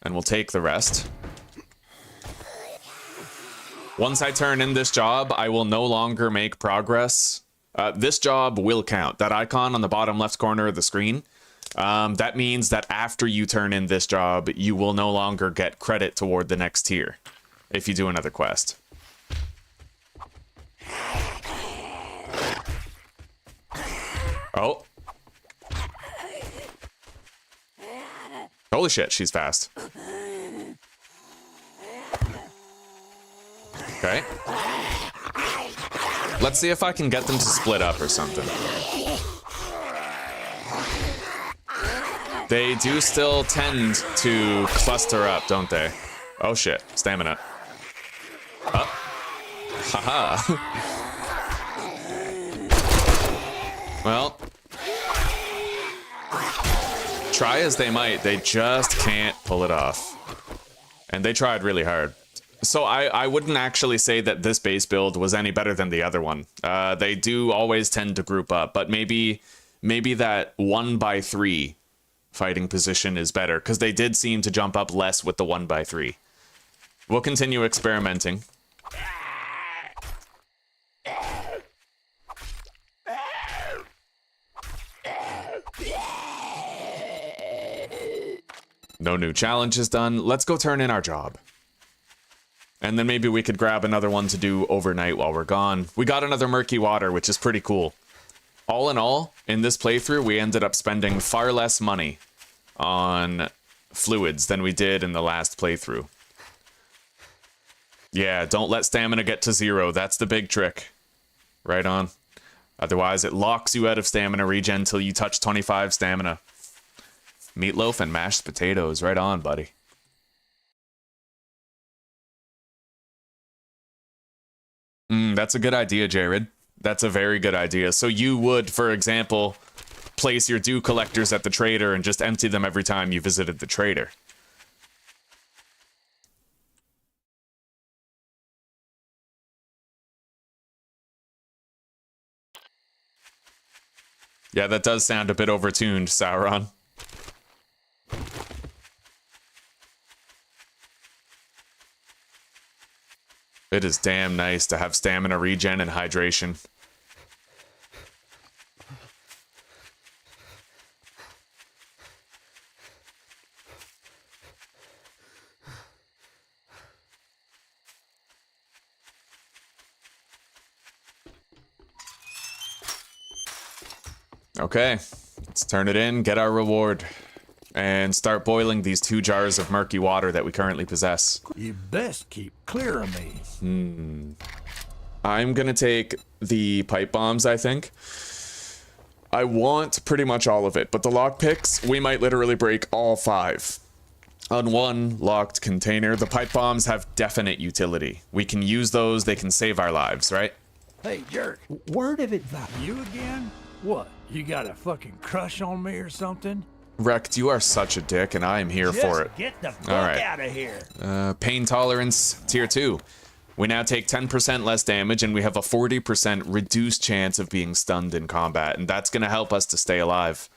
and we'll take the rest. Once I turn in this job, I will no longer make progress. This job will count. That icon on the bottom left corner of the screen, that means that after you turn in this job, you will no longer get credit toward the next tier if you do another quest. Oh. Holy shit, she's fast. Okay. Let's see if I can get them to split up or something. They do still tend to cluster up, don't they? Oh shit, stamina. Oh. Haha. Well. Try as they might, they just can't pull it off. And they tried really hard. So I wouldn't actually say that this base build was any better than the other one. They do always tend to group up, but maybe that 1x3 fighting position is better, because they did seem to jump up less with the 1x3. We'll continue experimenting. No new challenges done. Let's go turn in our job. And then maybe we could grab another one to do overnight while we're gone. We got another murky water, which is pretty cool. All in all, in this playthrough, we ended up spending far less money on fluids than we did in the last playthrough. Yeah, don't let stamina get to 0. That's the big trick. Right on. Otherwise, it locks you out of stamina regen till you touch 25 stamina. Meatloaf and mashed potatoes. Right on, buddy. That's a good idea, Jared. That's a very good idea. So you would, for example, place your dew collectors at the trader and just empty them every time you visited the trader. Yeah, that does sound a bit overtuned, Sauron. It is damn nice to have stamina regen and hydration. Okay, let's turn it in, get our reward, and start boiling these 2 jars of murky water that we currently possess. You best keep clear of me. I'm gonna take the pipe bombs, I think. I want pretty much all of it, but the lockpicks, we might literally break all 5. On one locked container, the pipe bombs have definite utility. We can use those, they can save our lives, right? Hey, jerk. Word of advice. You again? What? You got a fucking crush on me or something? Wrecked, you are such a dick, and I am here for it. Get the fuck All right. out of here. Pain tolerance, tier 2. We now take 10% less damage, and we have a 40% reduced chance of being stunned in combat, and that's going to help us to stay alive.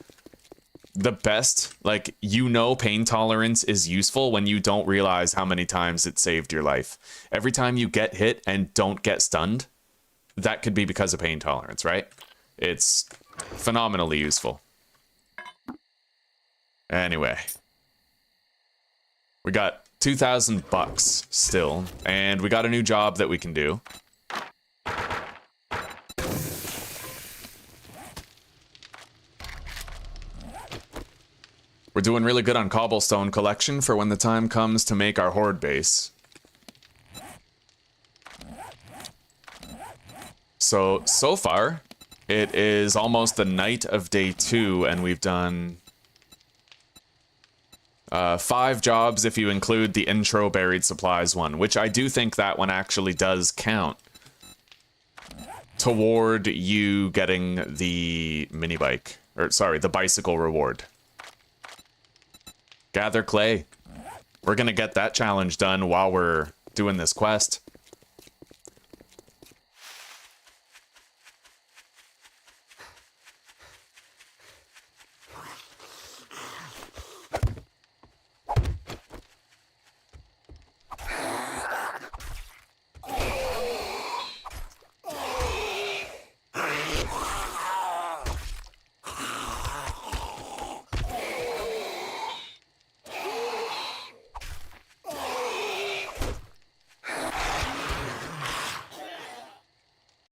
The best, like, pain tolerance is useful when you don't realize how many times it saved your life. Every time you get hit and don't get stunned, that could be because of pain tolerance, right? It's phenomenally useful. Anyway. We got 2,000 bucks still, and we got a new job that we can do. We're doing really good on cobblestone collection for when the time comes to make our horde base. So far, it is almost the night of day 2, and we've done 5 jobs if you include the intro buried supplies one, which I do think that one actually does count toward you getting the mini bike, or sorry, the bicycle reward. Gather clay. We're gonna get that challenge done while we're doing this quest.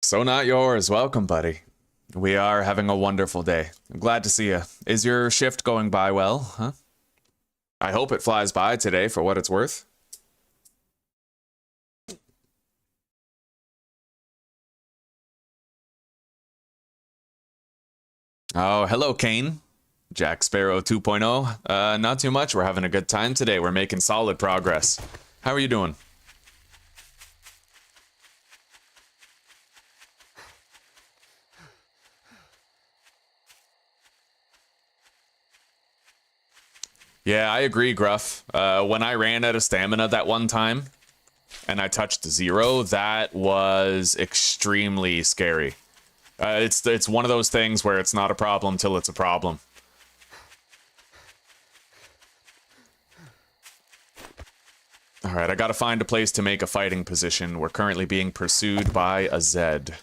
So not yours. Welcome, buddy. We are having a wonderful day. I'm glad to see you. Is your shift going by well, huh? I hope it flies by today for what it's worth. Oh, hello, Kane. Jack Sparrow 2.0. Not too much. We're having a good time today. We're making solid progress. How are you doing? Yeah, I agree, Gruff. When I ran out of stamina that one time, and I touched 0, that was extremely scary. It's one of those things where it's not a problem till it's a problem. Alright, I gotta find a place to make a fighting position. We're currently being pursued by a Zed.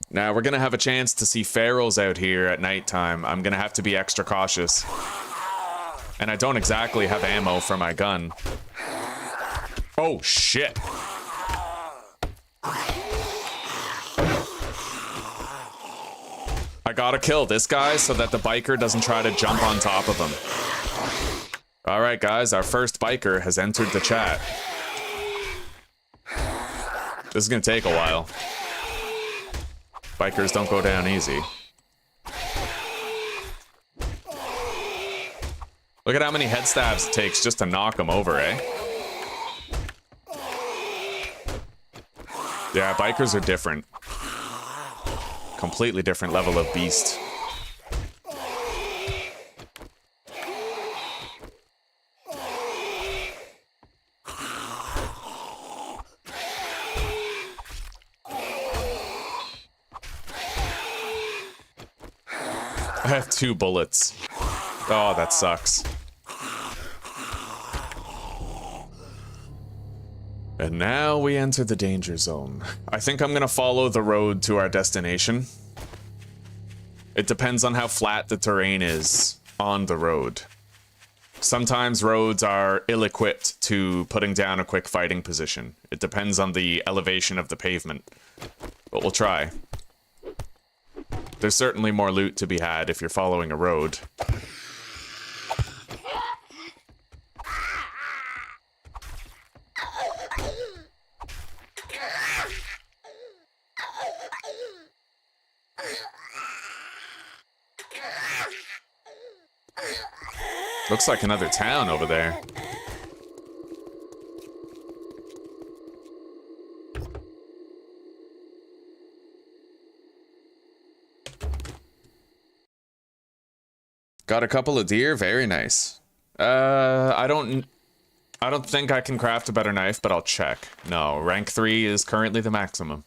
Now, we're gonna have a chance to see ferals out here at nighttime. I'm gonna have to be extra cautious. And I don't exactly have ammo for my gun. Oh, shit. I gotta kill this guy so that the biker doesn't try to jump on top of him. Alright, guys, our first biker has entered the chat. This is gonna take a while. Bikers don't go down easy. Look at how many head stabs it takes just to knock him over, eh? Yeah, bikers are different. Completely different level of beast. I have 2 bullets. Oh, that sucks. And now we enter the danger zone. I think I'm gonna follow the road to our destination. It depends on how flat the terrain is on the road. Sometimes roads are ill-equipped to putting down a quick fighting position. It depends on the elevation of the pavement. But we'll try. There's certainly more loot to be had if you're following a road. Looks like another town over there. Got a couple of deer, very nice. I don't I don't think I can craft a better knife, but I'll check. No, rank 3 is currently the maximum.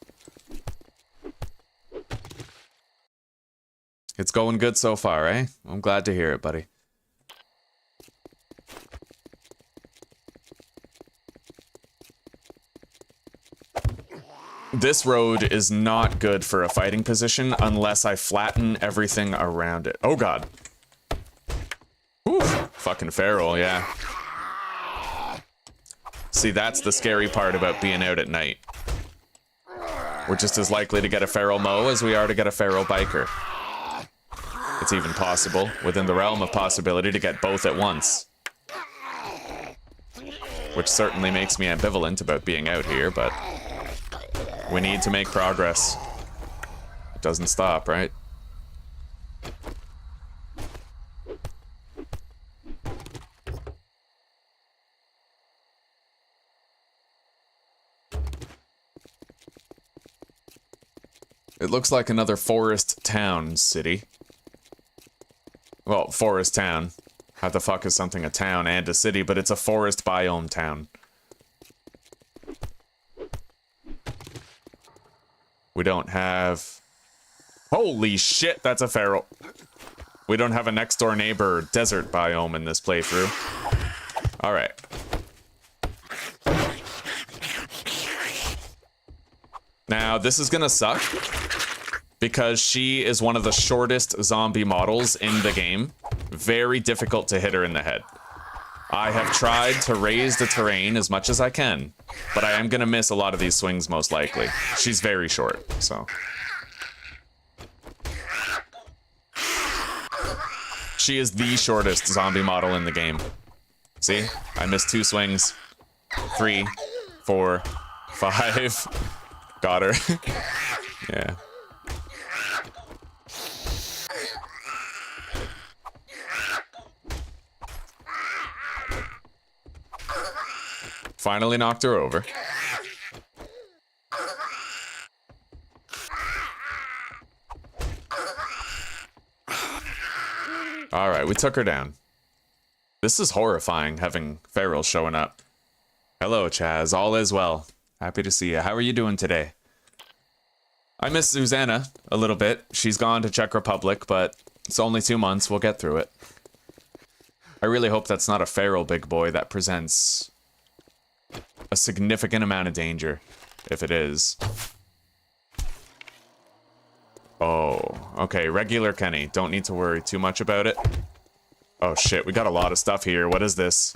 It's going good so far, eh? I'm glad to hear it, buddy. This road is not good for a fighting position unless I flatten everything around it. Oh god. Whew. Fucking feral, yeah. See, that's the scary part about being out at night. We're just as likely to get a feral moe as we are to get a feral biker. It's even possible, within the realm of possibility, to get both at once. Which certainly makes me ambivalent about being out here, but we need to make progress. It doesn't stop, right? It looks like another forest town city. Well, forest town. How the fuck is something a town and a city, but it's a forest biome town. We don't have... Holy shit, that's a feral. We don't have a next door neighbor desert biome in this playthrough. Alright. Now, this is gonna suck, because she is one of the shortest zombie models in the game. Very difficult to hit her in the head. I have tried to raise the terrain as much as I can, but I am gonna miss a lot of these swings most likely. She's very short, so. She is the shortest zombie model in the game. See? I missed 2 swings. 3, 4, 5. Got her. Yeah. Finally knocked her over. Alright, we took her down. This is horrifying, having ferals showing up. Hello, Chaz. All is well. Happy to see you. How are you doing today? I miss Susanna a little bit. She's gone to Czech Republic, but it's only 2 months. We'll get through it. I really hope that's not a feral big boy that presents a significant amount of danger, if it is. Oh, okay, regular Kenny. Don't need to worry too much about it. Oh shit, we got a lot of stuff here. What is this?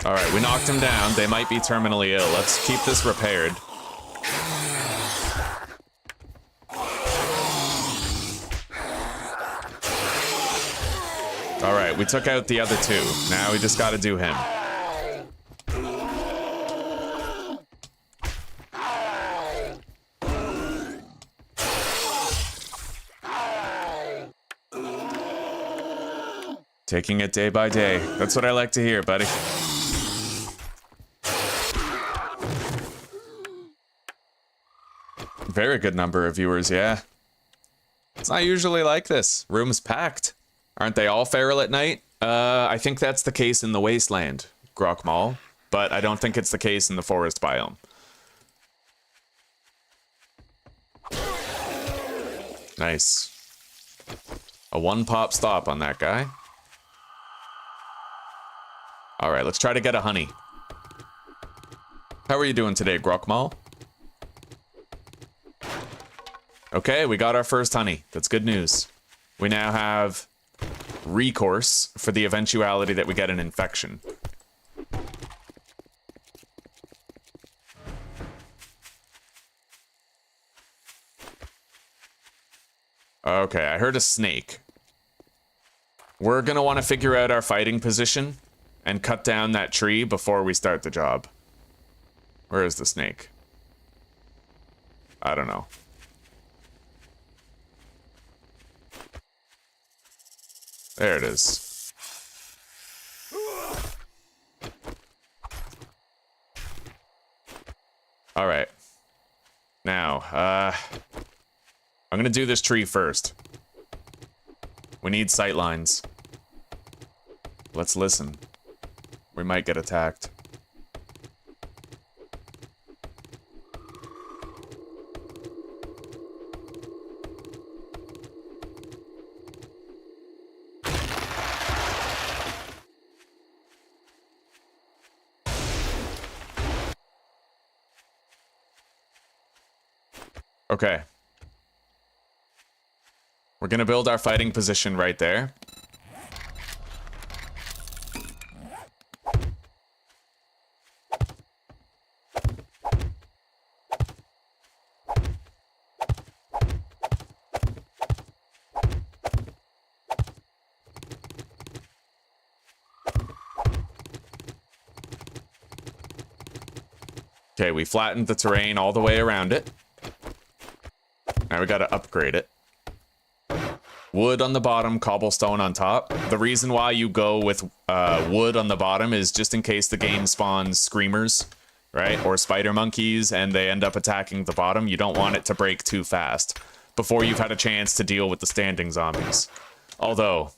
Alright, we knocked him down. They might be terminally ill. Let's keep this repaired. Alright, we took out the other 2. Now we just gotta do him. Taking it day by day. That's what I like to hear, buddy. Very good number of viewers, yeah. It's not usually like this. Room's packed. Aren't they all feral at night? I think that's the case in the wasteland, Grok Mall, but I don't think it's the case in the forest biome. Nice. A 1-pop stop on that guy. Alright, let's try to get a honey. How are you doing today, Grok Mall? Okay, we got our first honey. That's good news. We now have recourse for the eventuality that we get an infection. Okay, I heard a snake. We're gonna want to figure out our fighting position and cut down that tree before we start the job. Where is the snake? I don't know. There it is. Alright. I'm gonna do this tree first. We need sight lines. Let's listen. We might get attacked. Okay. We're gonna build our fighting position right there. Okay, we flattened the terrain all the way around it. Now we gotta upgrade it. Wood on the bottom, cobblestone on top. The reason why you go with wood on the bottom is just in case the game spawns screamers, right? Or spider monkeys, and they end up attacking the bottom. You don't want it to break too fast before you've had a chance to deal with the standing zombies. Although,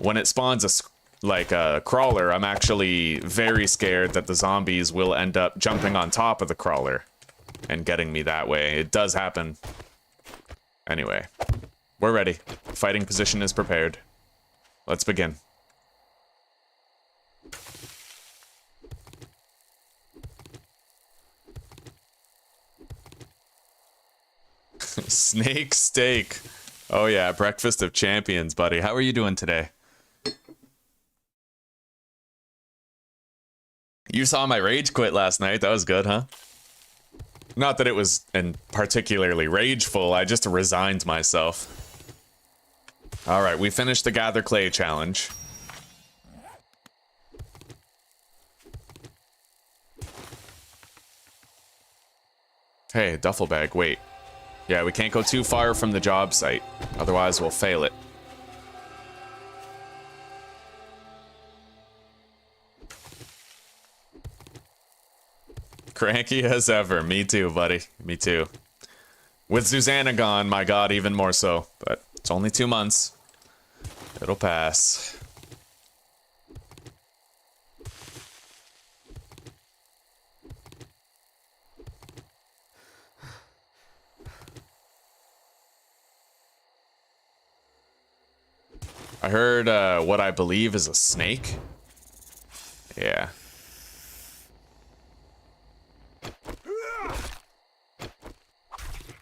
when it spawns a crawler, I'm actually very scared that the zombies will end up jumping on top of the crawler and getting me that way. It does happen. Anyway, we're ready. Fighting position is prepared. Let's begin. Snake steak. Oh yeah, breakfast of champions, buddy. How are you doing today? You saw my rage quit last night. That was good, huh? Not that it was particularly rageful, I just resigned myself. Alright, we finished the Gather Clay challenge. Hey, duffel bag, wait. Yeah, we can't go too far from the job site, otherwise we'll fail it. Cranky as ever. Me too, buddy. Me too. With Susanna gone, my god, even more so. But it's only 2 months. It'll pass. I heard what I believe is a snake. Yeah.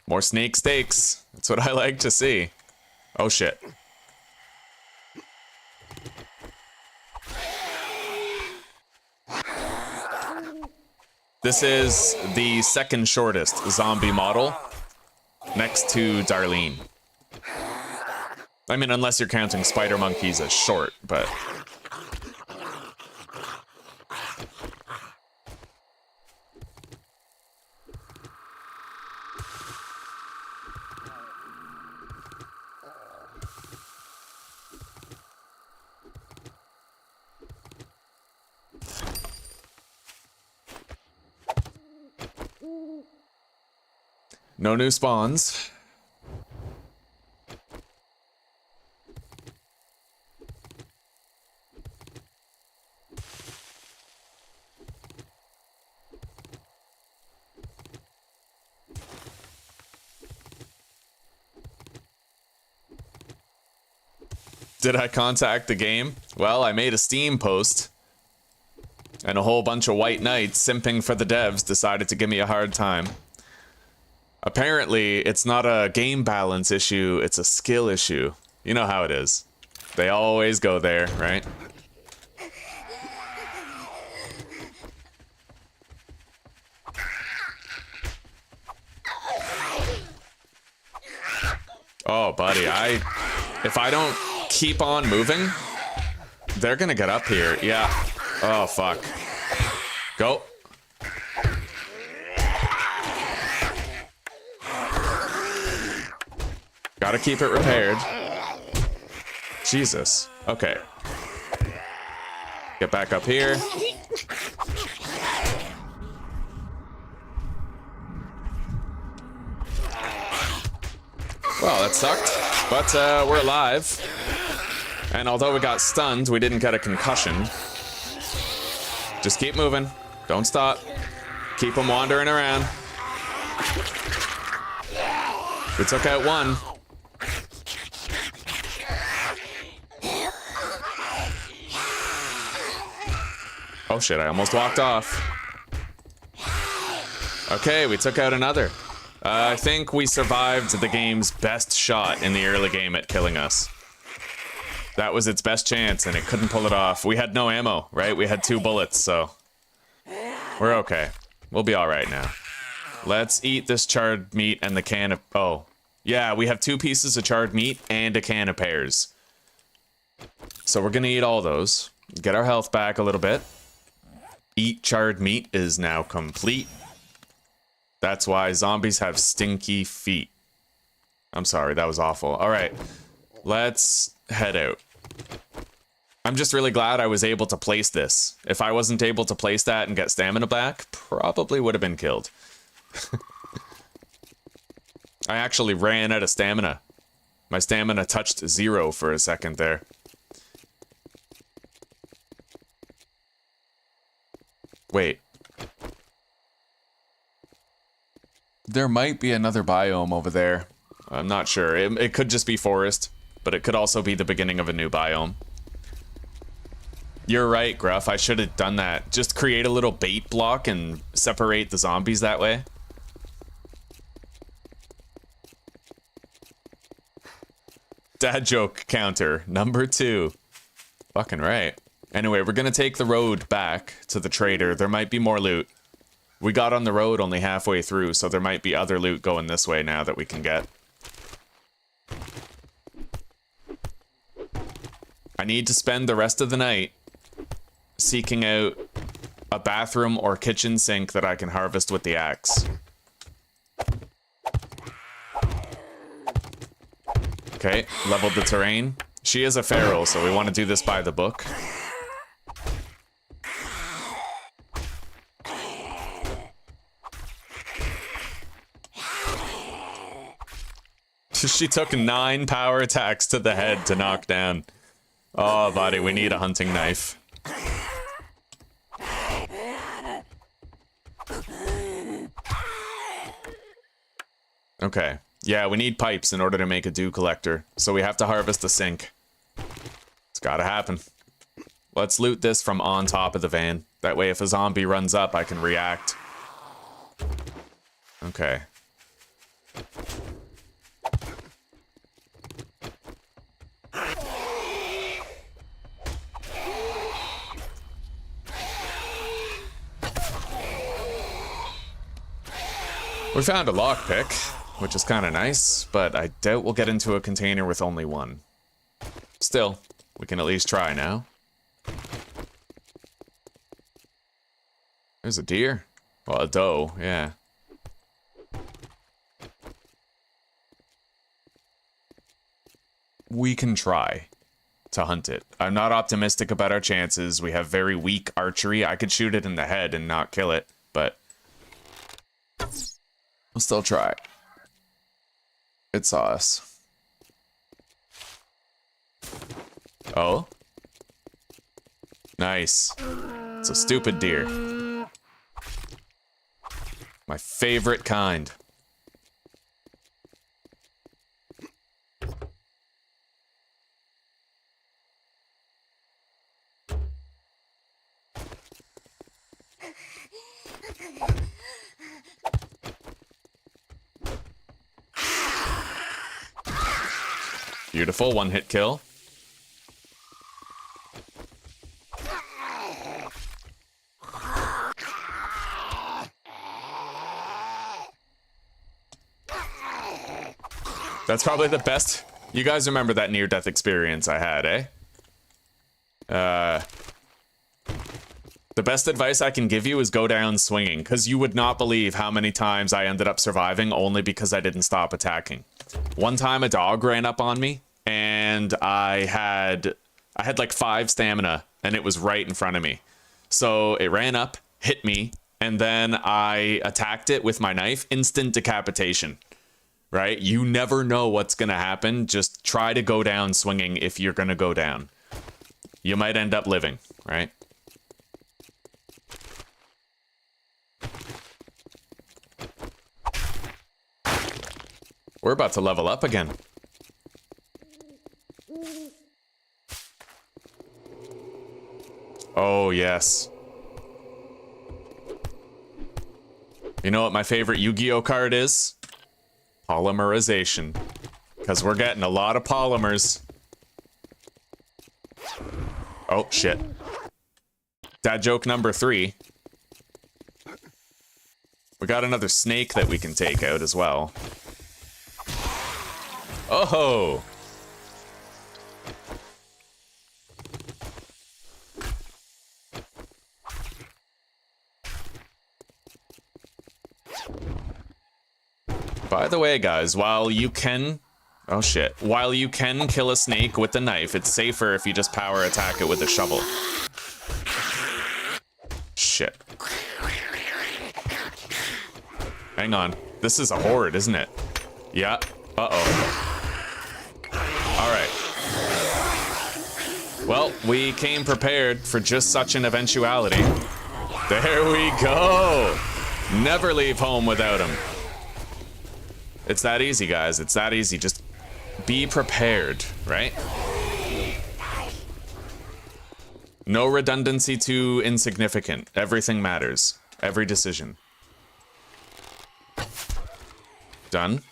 More snake steaks. That's what I like to see. Oh shit. This is the second shortest zombie model, next to Darlene. I mean, unless you're counting spider monkeys as short, but... No new spawns. Did I contact the game? Well, I made a Steam post, and a whole bunch of white knights simping for the devs decided to give me a hard time. Apparently, it's not a game balance issue, it's a skill issue. You know how it is. They always go there, right? Oh, buddy, if I don't keep on moving, they're gonna get up here. Yeah. Oh, fuck. Go. Gotta keep it repaired. Jesus. Okay. Get back up here. Well, that sucked, but we're alive. And although we got stunned, we didn't get a concussion. Just keep moving. Don't stop. Keep them wandering around. We took out one. Oh shit, I almost walked off. Okay, we took out another. I think we survived the game's best shot in the early game at killing us. That was its best chance, and it couldn't pull it off. We had no ammo, right? We had 2 bullets, so we're okay. We'll be all right now. Let's eat this charred meat and the can of... Oh, yeah, we have 2 pieces of charred meat and a can of pears. So we're gonna eat all those. Get our health back a little bit. Eat charred meat is now complete. That's why zombies have stinky feet. I'm sorry, that was awful. All right, let's head out. I'm just really glad I was able to place this. If I wasn't able to place that and get stamina back, probably would have been killed. I actually ran out of stamina. My stamina touched 0 for a second there. Wait. There might be another biome over there. I'm not sure. It could just be forest, but it could also be the beginning of a new biome. You're right, Gruff. I should have done that. Just create a little bait block and separate the zombies that way. Dad joke counter, number 2. Fucking right. Anyway, we're gonna take the road back to the trader. There might be more loot. We got on the road only halfway through, so there might be other loot going this way now that we can get. I need to spend the rest of the night seeking out a bathroom or kitchen sink that I can harvest with the axe. Okay, leveled the terrain. She is a feral, so we want to do this by the book. She took 9 power attacks to the head to knock down. Oh, buddy, we need a hunting knife. Okay. Yeah, we need pipes in order to make a dew collector, so we have to harvest a sink. It's gotta happen. Let's loot this from on top of the van. That way if a zombie runs up, I can react. Okay. We found a lockpick, which is kind of nice, but I doubt we'll get into a container with only one. Still, we can at least try now. There's a deer. Well, a doe, yeah. We can try to hunt it. I'm not optimistic about our chances. We have very weak archery. I could shoot it in the head and not kill it, but we'll still try. It saw us. Oh? Nice. It's a stupid deer. My favorite kind. Beautiful, 1-hit kill. That's probably the best. You guys remember that near-death experience I had, eh? The best advice I can give you is go down swinging, because you would not believe how many times I ended up surviving only because I didn't stop attacking. One time a dog ran up on me, and I had like 5 stamina, and it was right in front of me. So it ran up, hit me, and then I attacked it with my knife. Instant decapitation. right? You never know what's gonna happen. Just try to go down swinging if you're gonna go down. You might end up living, right? We're about to level up again. Oh, yes. You know what my favorite Yu-Gi-Oh card is? Polymerization. Because we're getting a lot of polymers. Oh, shit. Dad joke number 3. We got another snake that we can take out as well. Oh! By the way, guys, while you can... Oh, shit. While you can kill a snake with the knife, it's safer if you just power attack it with a shovel. Shit. Hang on. This is a horde, isn't it? Yeah. Uh-oh. Alright. Well, we came prepared for just such an eventuality. There we go! Never leave home without him. It's that easy, guys. It's that easy. Just be prepared, right? No redundancy too insignificant. Everything matters. Every decision. Done.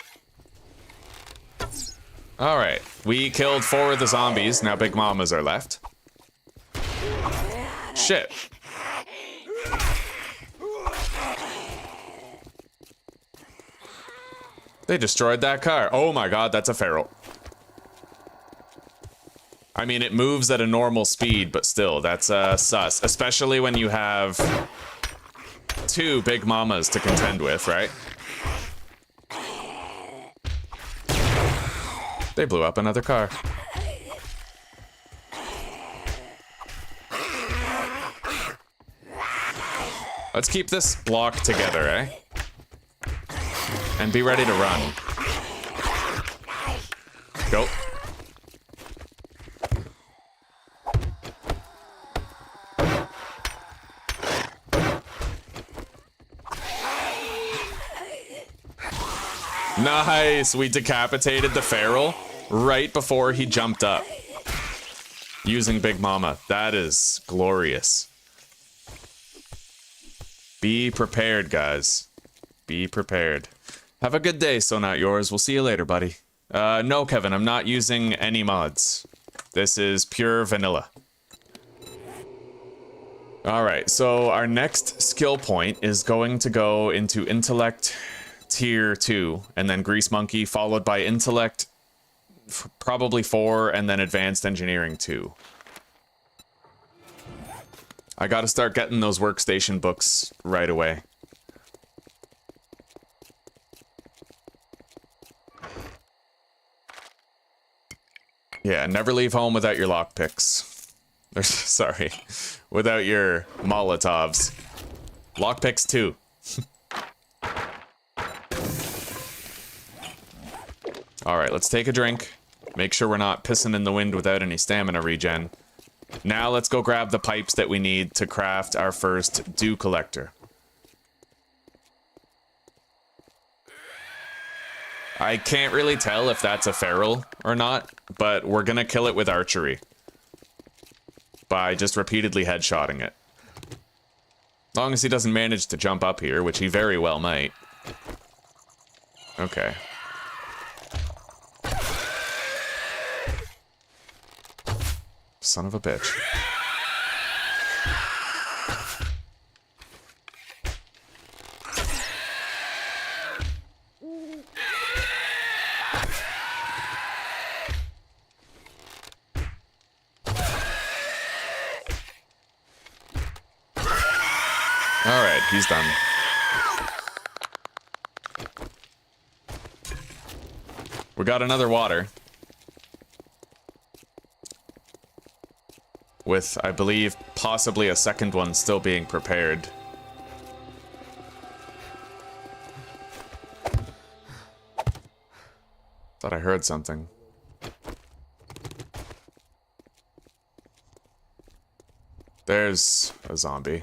Alright. We killed 4 of the zombies. Now Big Mamas are left. Shit. They destroyed that car. Oh my god, that's a feral. I mean, it moves at a normal speed, but still, that's sus. Especially when you have 2 Big Mamas to contend with, right? They blew up another car. Let's keep this block together, eh? And be ready to run. Go. Nice! We decapitated the feral right before he jumped up. Using Big Mama. That is glorious. Be prepared, guys. Be prepared. Have a good day, So Not Yours. We'll see you later, buddy. No, Kevin, I'm not using any mods. This is pure vanilla. Alright, so our next skill point is going to go into Intellect Tier 2, and then Grease Monkey, followed by Intellect probably 4, and then Advanced Engineering 2. I gotta start getting those workstation books right away. Yeah, never leave home without your lockpicks. Sorry, without your Molotovs. Lockpicks too. Alright, let's take a drink. Make sure we're not pissing in the wind without any stamina regen. Now let's go grab the pipes that we need to craft our first dew collector. I can't really tell if that's a feral or not, but we're gonna kill it with archery. By just repeatedly headshotting it. As long as he doesn't manage to jump up here, which he very well might. Okay. Son of a bitch. Alright, he's done. We got another water. With, I believe, possibly a second one still being prepared. Thought I heard something. There's a zombie.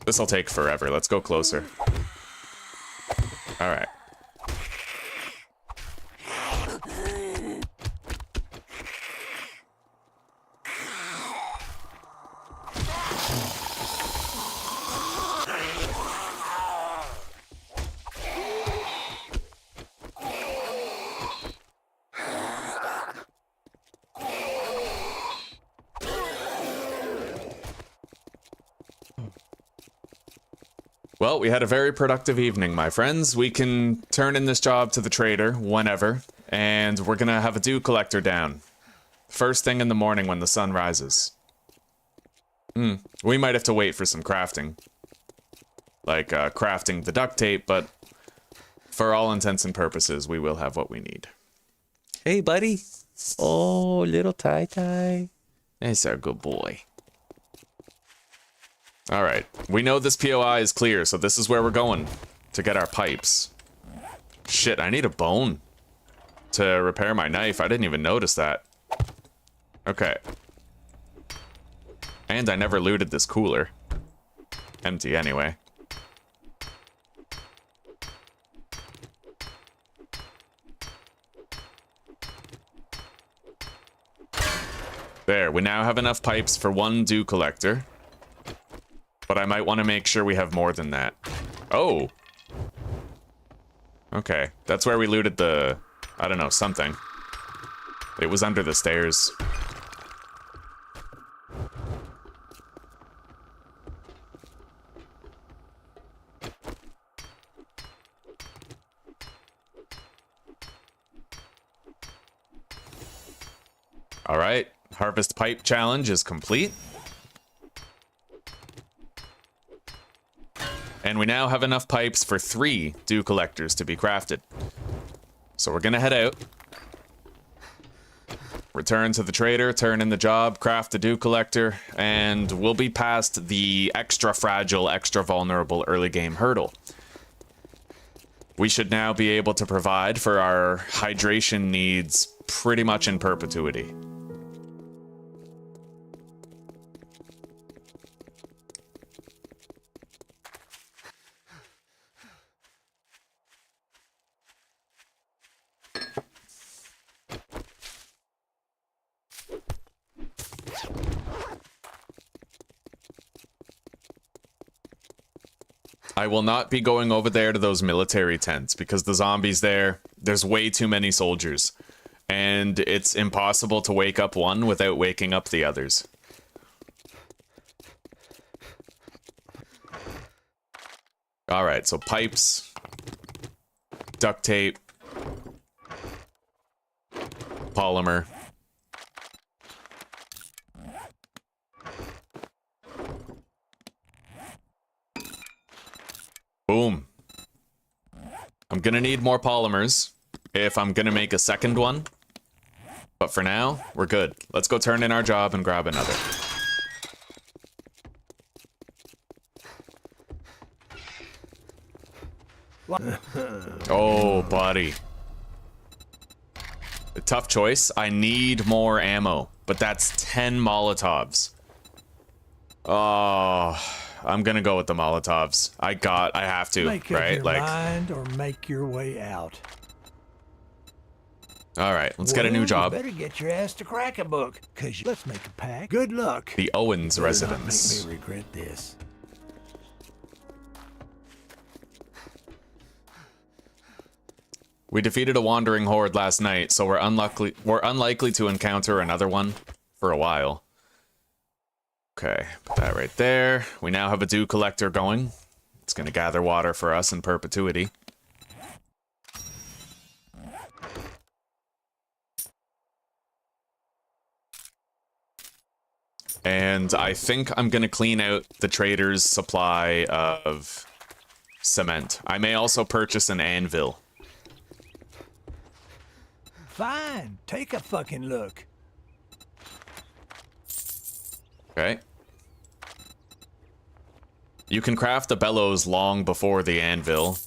This'll take forever. Let's go closer. Alright. Well, we had a very productive evening, my friends. We can turn in this job to the trader whenever, and we're gonna have a dew collector down. First thing in the morning when the sun rises. We might have to wait for some crafting. Like, crafting the duct tape, but for all intents and purposes, we will have what we need. Hey, buddy. Oh, little tie-tie. He's a good boy. Alright, we know this POI is clear, so this is where we're going to get our pipes. Shit, I need a bone to repair my knife. I didn't even notice that. Okay. And I never looted this cooler. Empty anyway. There, we now have enough pipes for one dew collector. But I might want to make sure we have more than that. Oh! Okay, that's where we looted the... I don't know, something. It was under the stairs. Alright, Harvest Pipe Challenge is complete. And we now have enough pipes for 3 dew collectors to be crafted. So we're gonna head out. Return to the trader, turn in the job, craft the dew collector, and we'll be past the extra fragile, extra vulnerable early game hurdle. We should now be able to provide for our hydration needs pretty much in perpetuity. I will not be going over there to those military tents because the zombies there's way too many soldiers. And it's impossible to wake up one without waking up the others. Alright, so pipes, duct tape, polymer. Boom. I'm gonna need more polymers if I'm gonna make a second one. But for now, we're good. Let's go turn in our job and grab another. Oh, buddy. A tough choice. I need more ammo, but that's 10 Molotovs. Oh... I'm gonna go with the Molotovs. I have to, Make up right? your mind or make your way out. All right, let's get a new job. You better get your ass to crack a book, cause let's make a pact. Good luck. The Owens Do not residence. make me regret this. We defeated a wandering horde last night, so we're unlikely to encounter another one for a while. Okay, put that right there. We now have a dew collector going. It's gonna gather water for us in perpetuity. And I think I'm gonna clean out the trader's supply of cement. I may also purchase an anvil. Fine, take a fucking look. Okay. You can craft the bellows long before the anvil,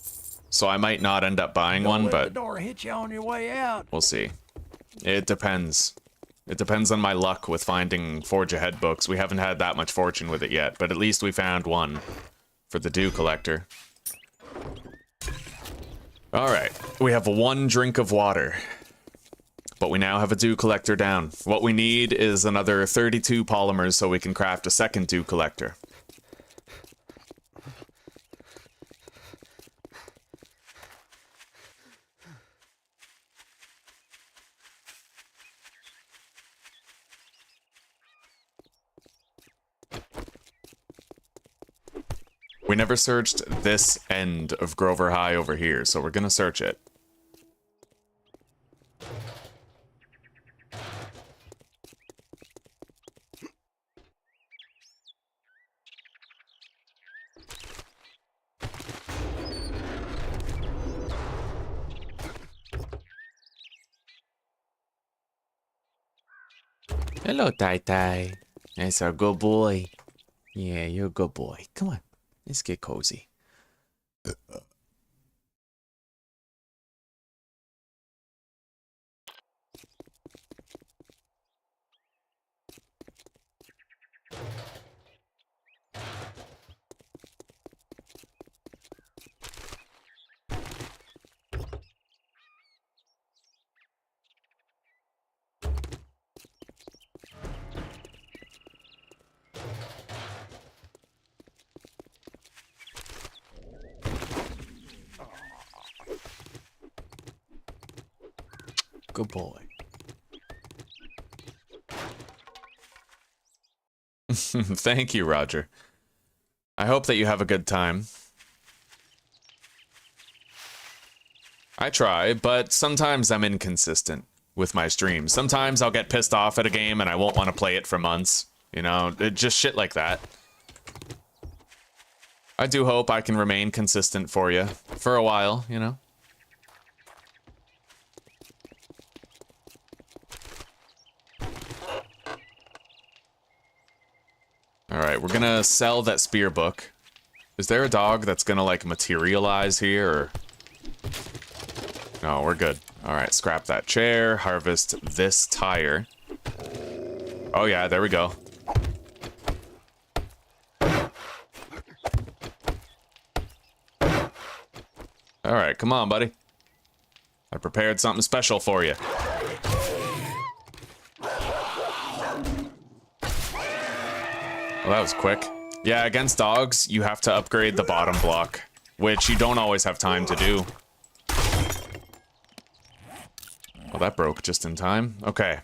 so I might not end up buying Don't one, let the but door hit you on your way out. we'll see. It depends. It depends on my luck with finding Forge Ahead books. We haven't had that much fortune with it yet, but at least we found one for the Dew Collector. Alright, we have 1 drink of water. But we now have a Dew Collector down. What we need is another 32 polymers so we can craft a second Dew Collector. We never searched this end of Grover High over here, so we're gonna search it. Hello, Tai Tai. That's our good boy. Yeah, you're a good boy. Come on, let's get cozy. Good boy. Thank you, Roger. I hope that you have a good time. I try, but sometimes I'm inconsistent with my streams. Sometimes I'll get pissed off at a game and I won't want to play it for months. You know, just shit like that. I do hope I can remain consistent for you for a while, you know? Alright, we're gonna sell that spear book. Is there a dog that's gonna, like, materialize here, or...? No, we're good. Alright, scrap that chair, harvest this tire. Oh yeah, there we go. Alright, come on, buddy. I prepared something special for you. Well, that was quick. Yeah, against dogs, you have to upgrade the bottom block, which you don't always have time to do. Well, that broke just in time. Okay.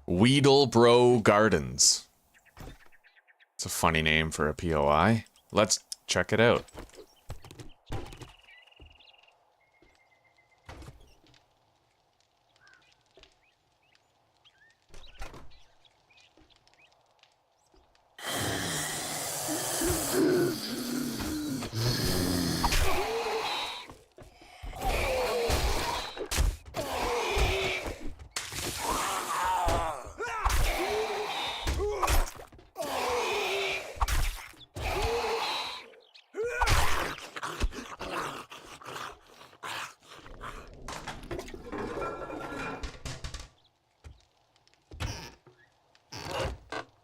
Weedlebro Gardens. It's a funny name for a POI. Let's check it out.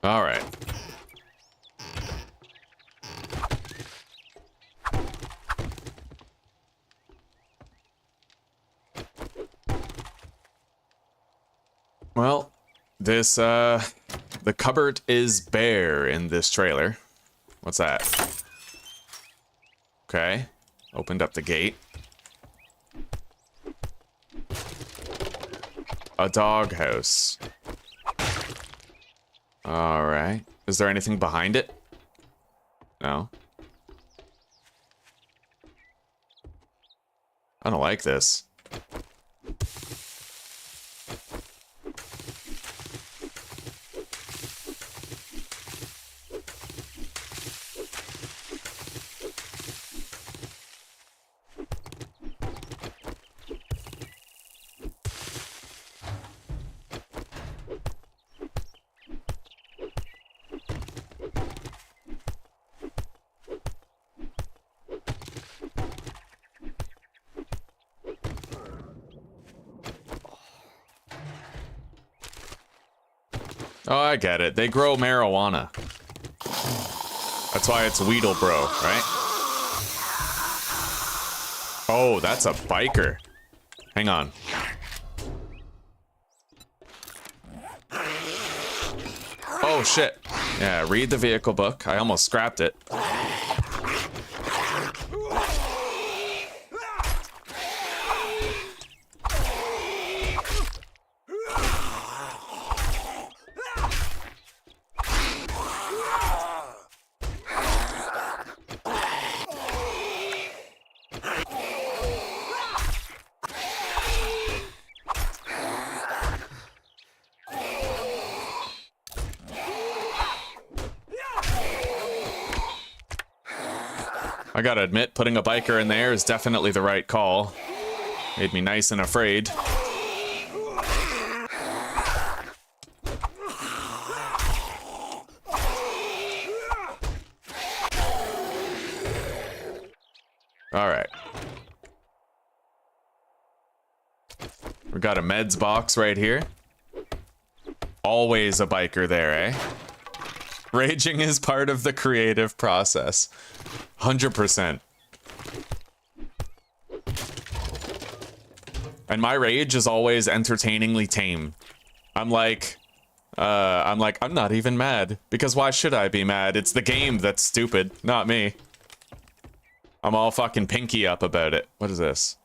All right. Well, this, the cupboard is bare in this trailer. What's that? Okay. Opened up the gate. A doghouse. Alright. Is there anything behind it? No. I don't like this. Oh, I get it. They grow marijuana. That's why it's Weedlebro, right? Oh, that's a biker. Hang on. Oh, shit. Yeah, read the vehicle book. I almost scrapped it. I gotta admit, putting a biker in there is definitely the right call. Made me nice and afraid. Alright. We got a meds box right here. Always a biker there, eh? Raging is part of the creative process. 100%. And my rage is always entertainingly tame. I'm not even mad. Because why should I be mad? It's the game that's stupid, not me. I'm all fucking pinky up about it. What is this?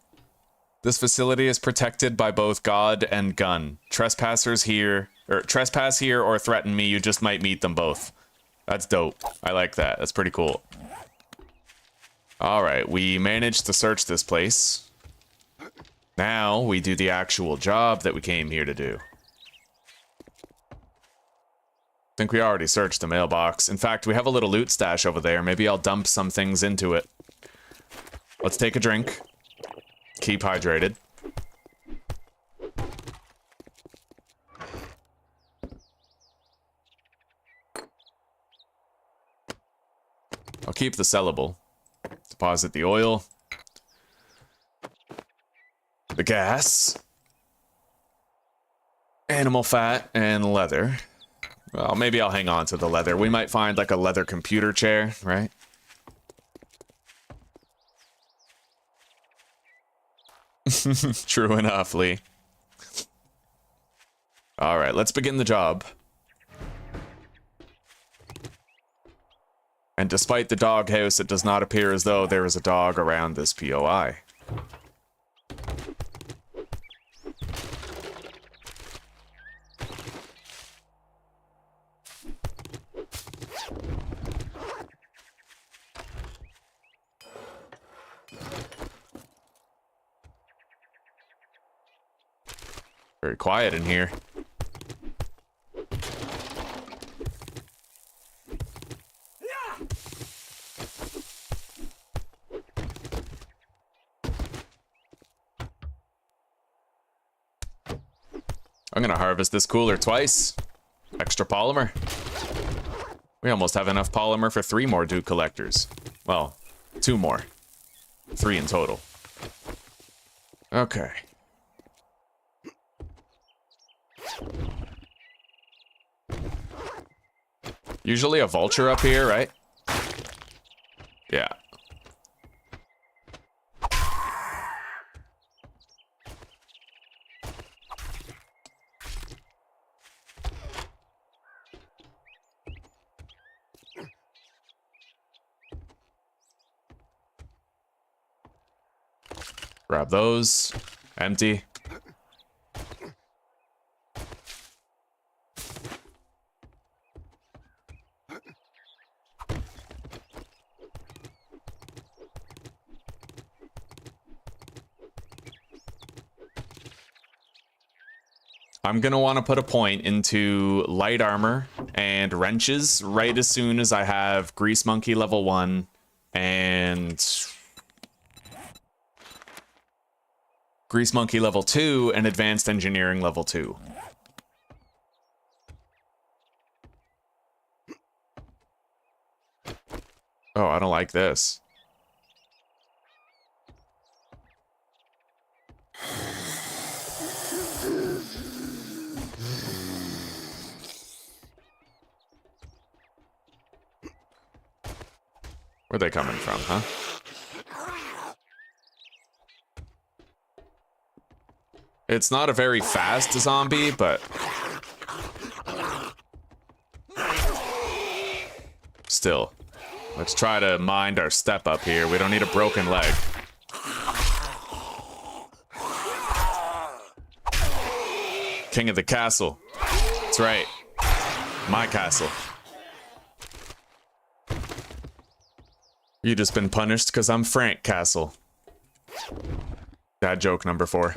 This facility is protected by both God and gun. Trespass here or threaten me, you just might meet them both. That's dope. I like that. That's pretty cool. Alright, we managed to search this place. Now we do the actual job that we came here to do. I think we already searched the mailbox. In fact, we have a little loot stash over there. Maybe I'll dump some things into it. Let's take a drink. Keep hydrated. I'll keep the sellable. Deposit the oil. The gas. Animal fat and leather. Well, maybe I'll hang on to the leather. We might find like a leather computer chair, right? True enough, Lee. Alright, let's begin the job. And despite the doghouse, it does not appear as though there is a dog around this POI. Very quiet in here. I'm gonna harvest this cooler twice. Extra polymer. We almost have enough polymer for 3 more Duke collectors. Well, 2 more. 3 in total. Okay. Usually a vulture up here, right? Yeah. Grab those. Empty. I'm gonna want to put a point into light armor and wrenches right as soon as I have Grease Monkey level 1 and Grease Monkey level 2 and Advanced Engineering level 2. Oh, I don't like this. Where are they coming from, huh? It's not a very fast zombie, but still. Let's try to mind our step up here. We don't need a broken leg. King of the castle. That's right. My castle. You just been punished because I'm Frank Castle. Dad joke number 4.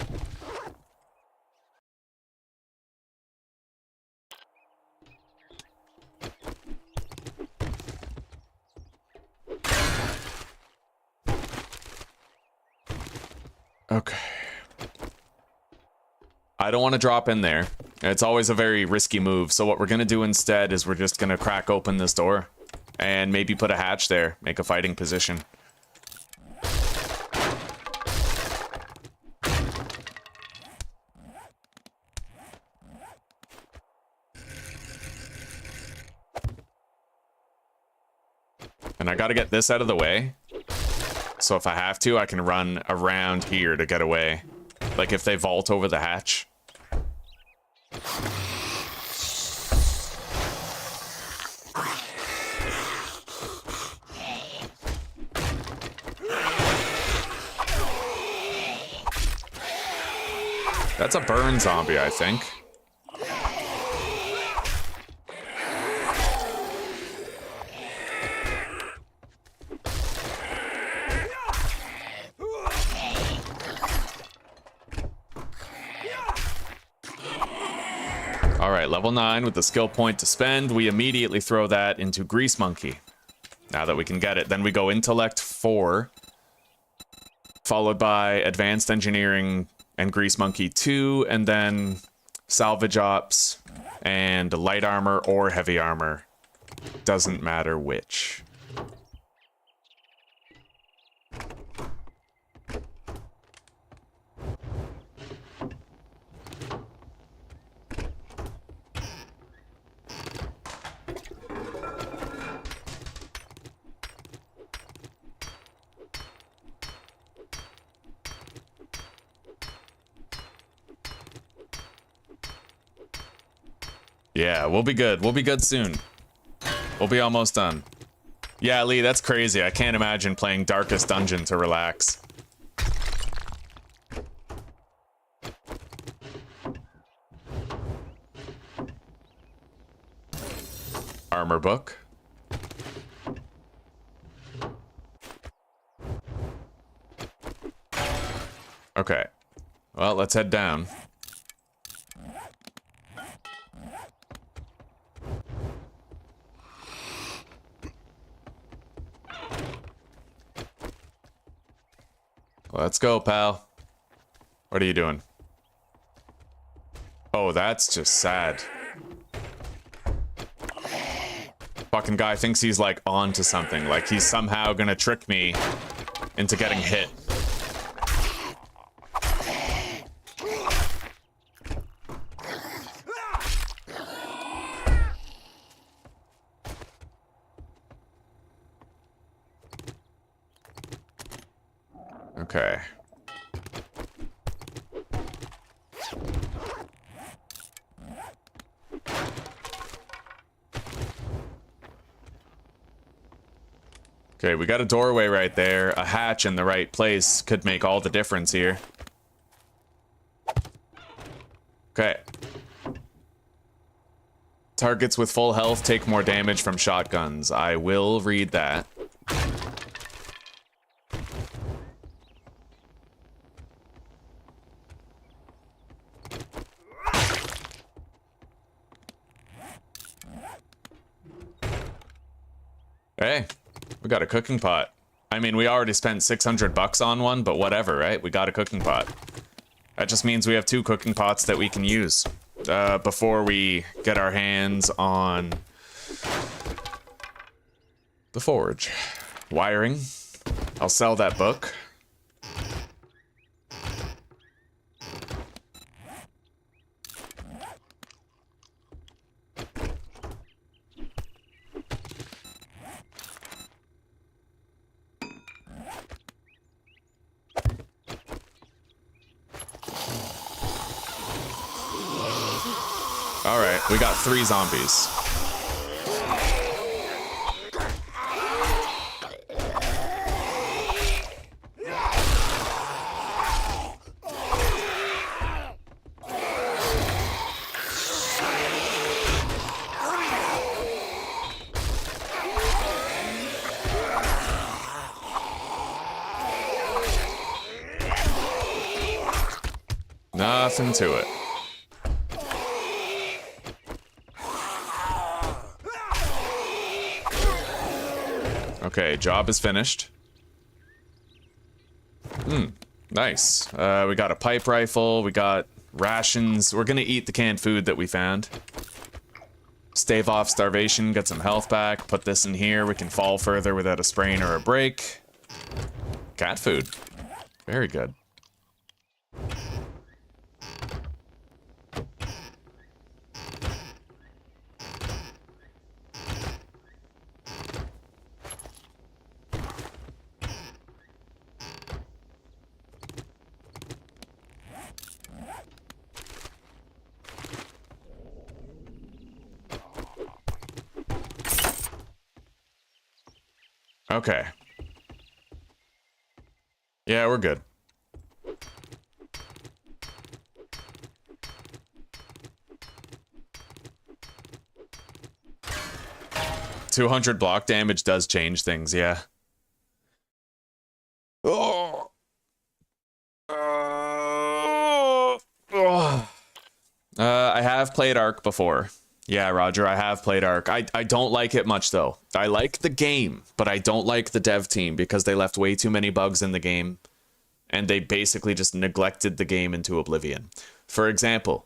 Okay. I don't want to drop in there. It's always a very risky move. So what we're going to do instead is we're just going to crack open this door and maybe put a hatch there, make a fighting position. And I got to get this out of the way. So if I have to, I can run around here to get away. Like if they vault over the hatch. That's a burn zombie, I think. Alright, level 9 with the skill point to spend. We immediately throw that into Grease Monkey. Now that we can get it. Then we go Intellect 4. Followed by Advanced Engineering and Grease Monkey 2. And then Salvage Ops and Light Armor or Heavy Armor. Doesn't matter which. Yeah, we'll be good. We'll be good soon. We'll be almost done. Yeah, Lee, that's crazy. I can't imagine playing Darkest Dungeon to relax. Armor book. Okay. Well, let's head down. Let's go, pal. What are you doing? Oh, that's just sad. Fucking guy thinks he's like on to something. Like he's somehow gonna trick me into getting hit. Okay. Okay, we got a doorway right there. A hatch in the right place could make all the difference here. Okay. Targets with full health take more damage from shotguns. I will read that. Hey, we got a cooking pot. I mean, we already spent 600 bucks on one, but whatever, right? We got a cooking pot. That just means we have 2 cooking pots that we can use before we get our hands on the forge. Wiring. I'll sell that book. All right, we got 3 zombies. Nothing to it. Okay, job is finished. Nice. We got a pipe rifle, we got rations. We're gonna eat the canned food that we found. Stave off starvation, get some health back, put this in here. We can fall further without a sprain or a break. Cat food. Very good. Okay. Yeah, we're good. $200 block damage does change things, yeah. Oh. I have played Ark before. Yeah, Roger, I have played Ark. I don't like it much, though. I like the game, but I don't like the dev team because they left way too many bugs in the game, and they basically just neglected the game into oblivion. For example,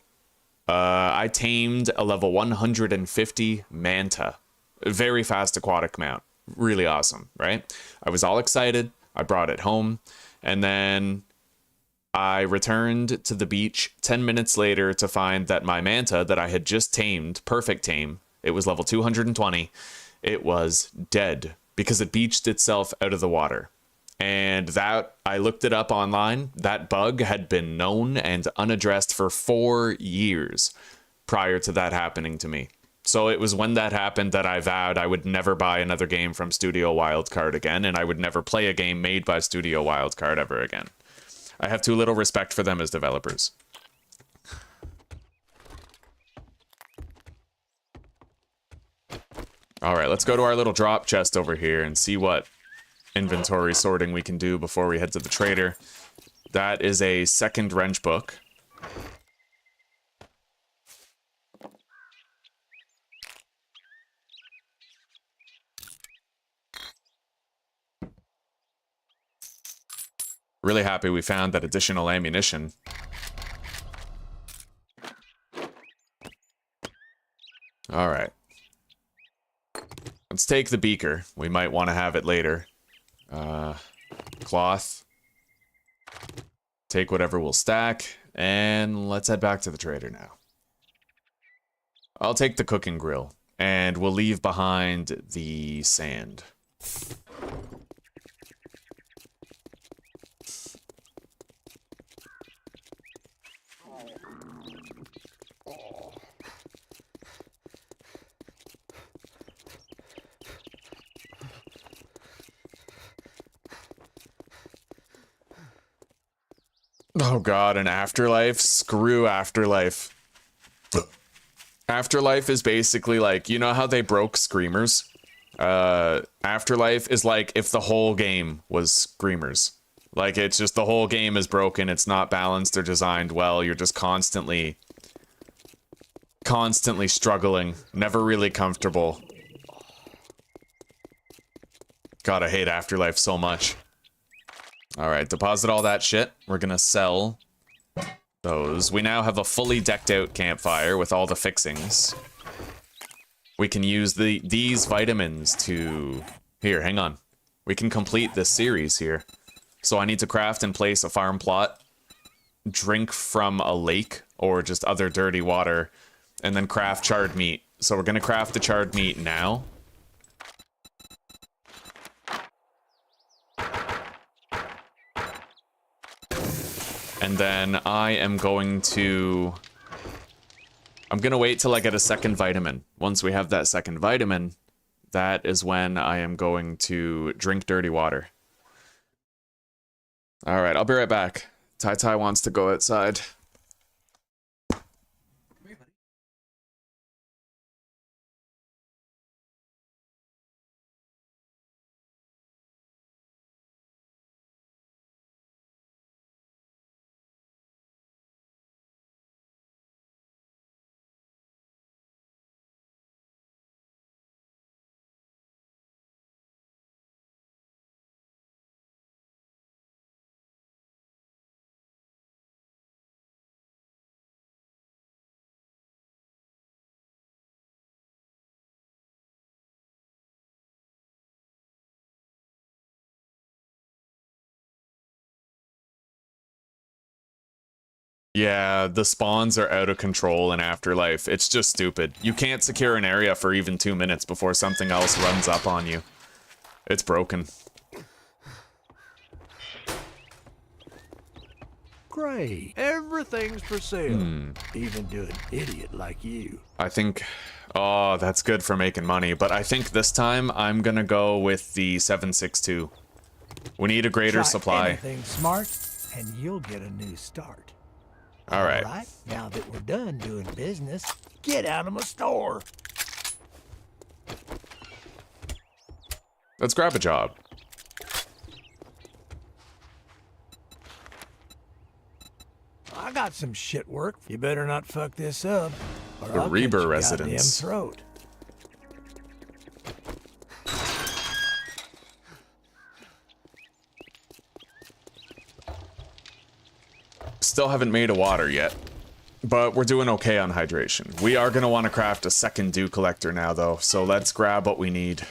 I tamed a level 150 manta. A very fast aquatic mount. Really awesome, right? I was all excited. I brought it home, and then I returned to the beach 10 minutes later to find that my manta that I had just tamed, perfect tame, it was level 220, it was dead because it beached itself out of the water. And that, I looked it up online, that bug had been known and unaddressed for 4 years prior to that happening to me. So it was when that happened that I vowed I would never buy another game from Studio Wildcard again, and I would never play a game made by Studio Wildcard ever again. I have too little respect for them as developers. All right, let's go to our little drop chest over here and see what inventory sorting we can do before we head to the trader. That is a second wrench book. Really happy we found that additional ammunition. All right. Let's take the beaker. We might want to have it later. Cloth. Take whatever we'll stack. And let's head back to the trader now. I'll take the cooking grill. And we'll leave behind the sand. Oh god, an afterlife? Screw afterlife. Afterlife is basically like, you know how they broke Screamers? Afterlife is like if the whole game was Screamers. Like, it's just the whole game is broken, it's not balanced or designed well, you're just constantly struggling, never really comfortable. God, I hate Afterlife so much. Alright, deposit all that shit. We're gonna sell those. We now have a fully decked out campfire with all the fixings. We can use these vitamins to... Here, hang on. We can complete this series here. So I need to craft and place a farm plot, drink from a lake or just other dirty water, and then craft charred meat. So we're gonna craft the charred meat now. And then I am going to I'm gonna wait till I get a second vitamin. Once we have that second vitamin, that is when I am going to drink dirty water. Alright, I'll be right back. Tai Tai wants to go outside. Yeah, the spawns are out of control in Afterlife. It's just stupid. You can't secure an area for even 2 minutes before something else runs up on you. It's broken. Great. Everything's for sale. Even to an idiot like you. I think... Oh, that's good for making money, but I think this time I'm gonna go with the 762. We need a greater Try supply. anything smart, and you'll get a new start. All right. All right, now that we're done doing business, get out of my store. Let's grab a job. I got some shit work. You better not fuck this up. Or The I'll Reaper cut your residence. goddamn throat. Still haven't made a water yet, but we're doing okay on hydration. We are going to want to craft a second dew collector now, though, so let's grab what we need.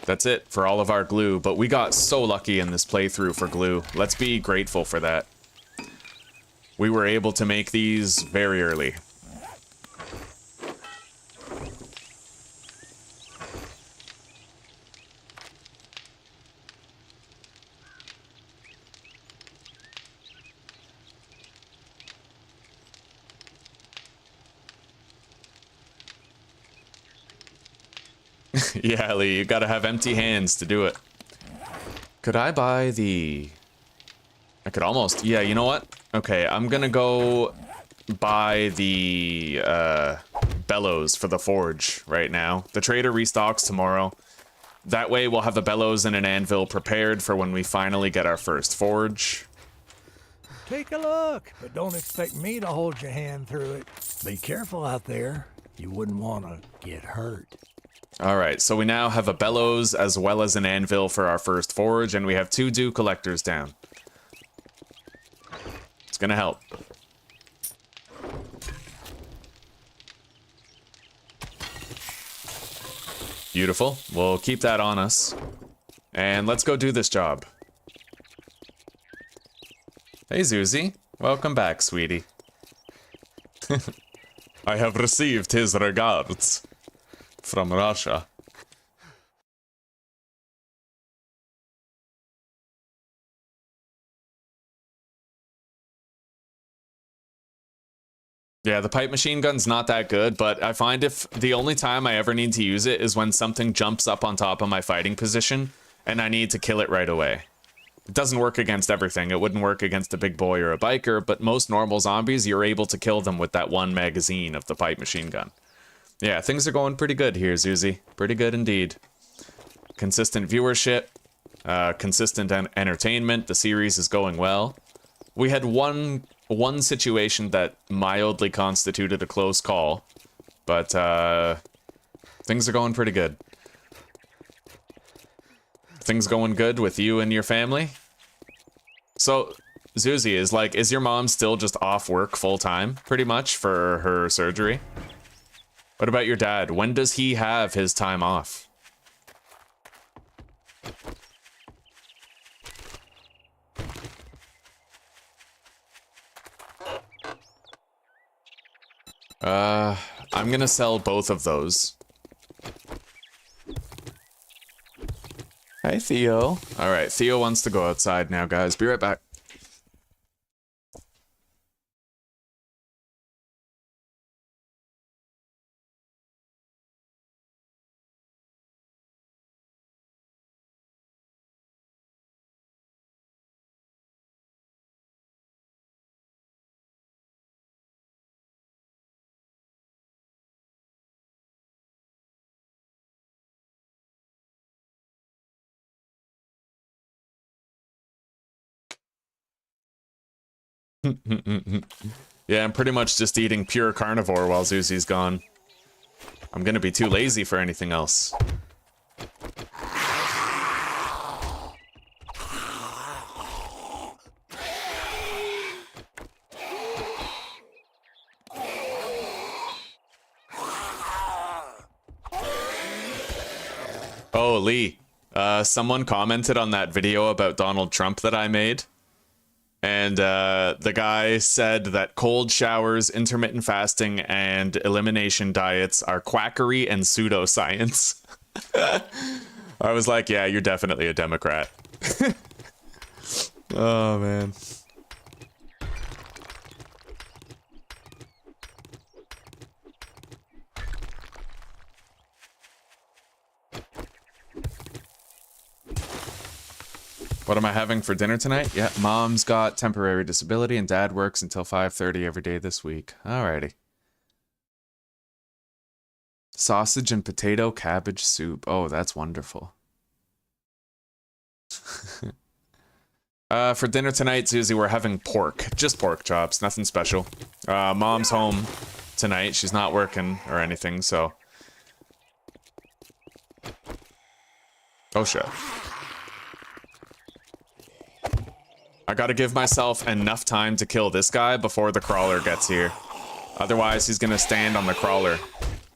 That's it for all of our glue, but we got so lucky in this playthrough for glue. Let's be grateful for that. We were able to make these very early. Yeah, Lee, you gotta have empty hands to do it. Could I buy the... I could almost... Yeah, you know what? Okay, I'm gonna go buy the bellows for the forge right now. The trader restocks tomorrow. That way we'll have the bellows and an anvil prepared for when we finally get our first forge. Take a look, but don't expect me to hold your hand through it. Be careful out there. You wouldn't want to get hurt. Alright, so we now have a bellows as well as an anvil for our first forge, and we have 2 dew collectors down. It's gonna help. Beautiful. We'll keep that on us. And let's go do this job. Hey, Zuzi. Welcome back, sweetie. I have received his regards. From Russia. Yeah, the pipe machine gun's not that good, but I find if the only time I ever need to use it is when something jumps up on top of my fighting position and I need to kill it right away. It doesn't work against everything. It wouldn't work against a big boy or a biker, but most normal zombies, you're able to kill them with that one magazine of the pipe machine gun. Yeah, things are going pretty good here, Zuzi. Pretty good indeed. Consistent viewership, consistent entertainment. The series is going well. We had one situation that mildly constituted a close call, but things are going pretty good. Things going good with you and your family? So, Zuzi, is your mom still just off work full time, pretty much, for her surgery? What about your dad? When does he have his time off? I'm gonna sell both of those. Hi, Theo. All right, Theo wants to go outside now, guys. Be right back. Yeah, I'm pretty much just eating pure carnivore while Zuzi's gone. I'm gonna be too lazy for anything else. Oh, Lee. Someone commented on that video about Donald Trump that I made. And the guy said that cold showers, intermittent fasting, and elimination diets are quackery and pseudoscience. I was like, yeah, you're definitely a Democrat. Oh, man. What am I having for dinner tonight? Yeah, mom's got temporary disability and dad works until 5:30 every day this week. Alrighty. Sausage and potato cabbage soup. Oh, that's wonderful. For dinner tonight, Susie, we're having pork. Just pork chops, nothing special. Mom's home tonight. She's not working or anything, so... Oh, shit. I gotta give myself enough time to kill this guy before the crawler gets here. Otherwise, he's gonna stand on the crawler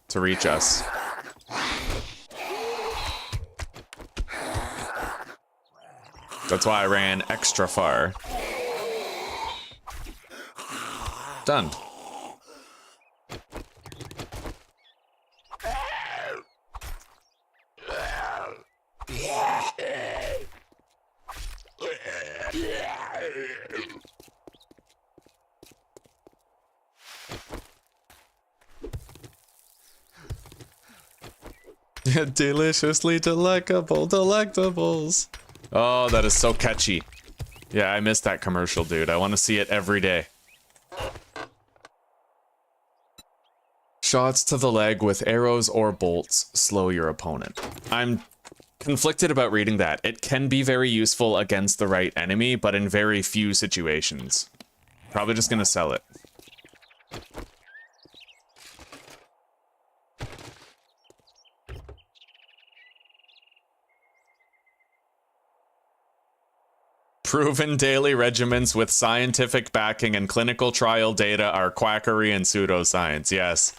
to reach us. That's why I ran extra far. Done. Deliciously delectable delectables. Oh, that is so catchy. Yeah, I missed that commercial, dude. I want to see it every day. Shots to the leg with arrows or bolts slow your opponent. I'm conflicted about reading that. It can be very useful against the right enemy, but in very few situations. Probably just gonna sell it. Proven daily regimens with scientific backing and clinical trial data are quackery and pseudoscience, yes.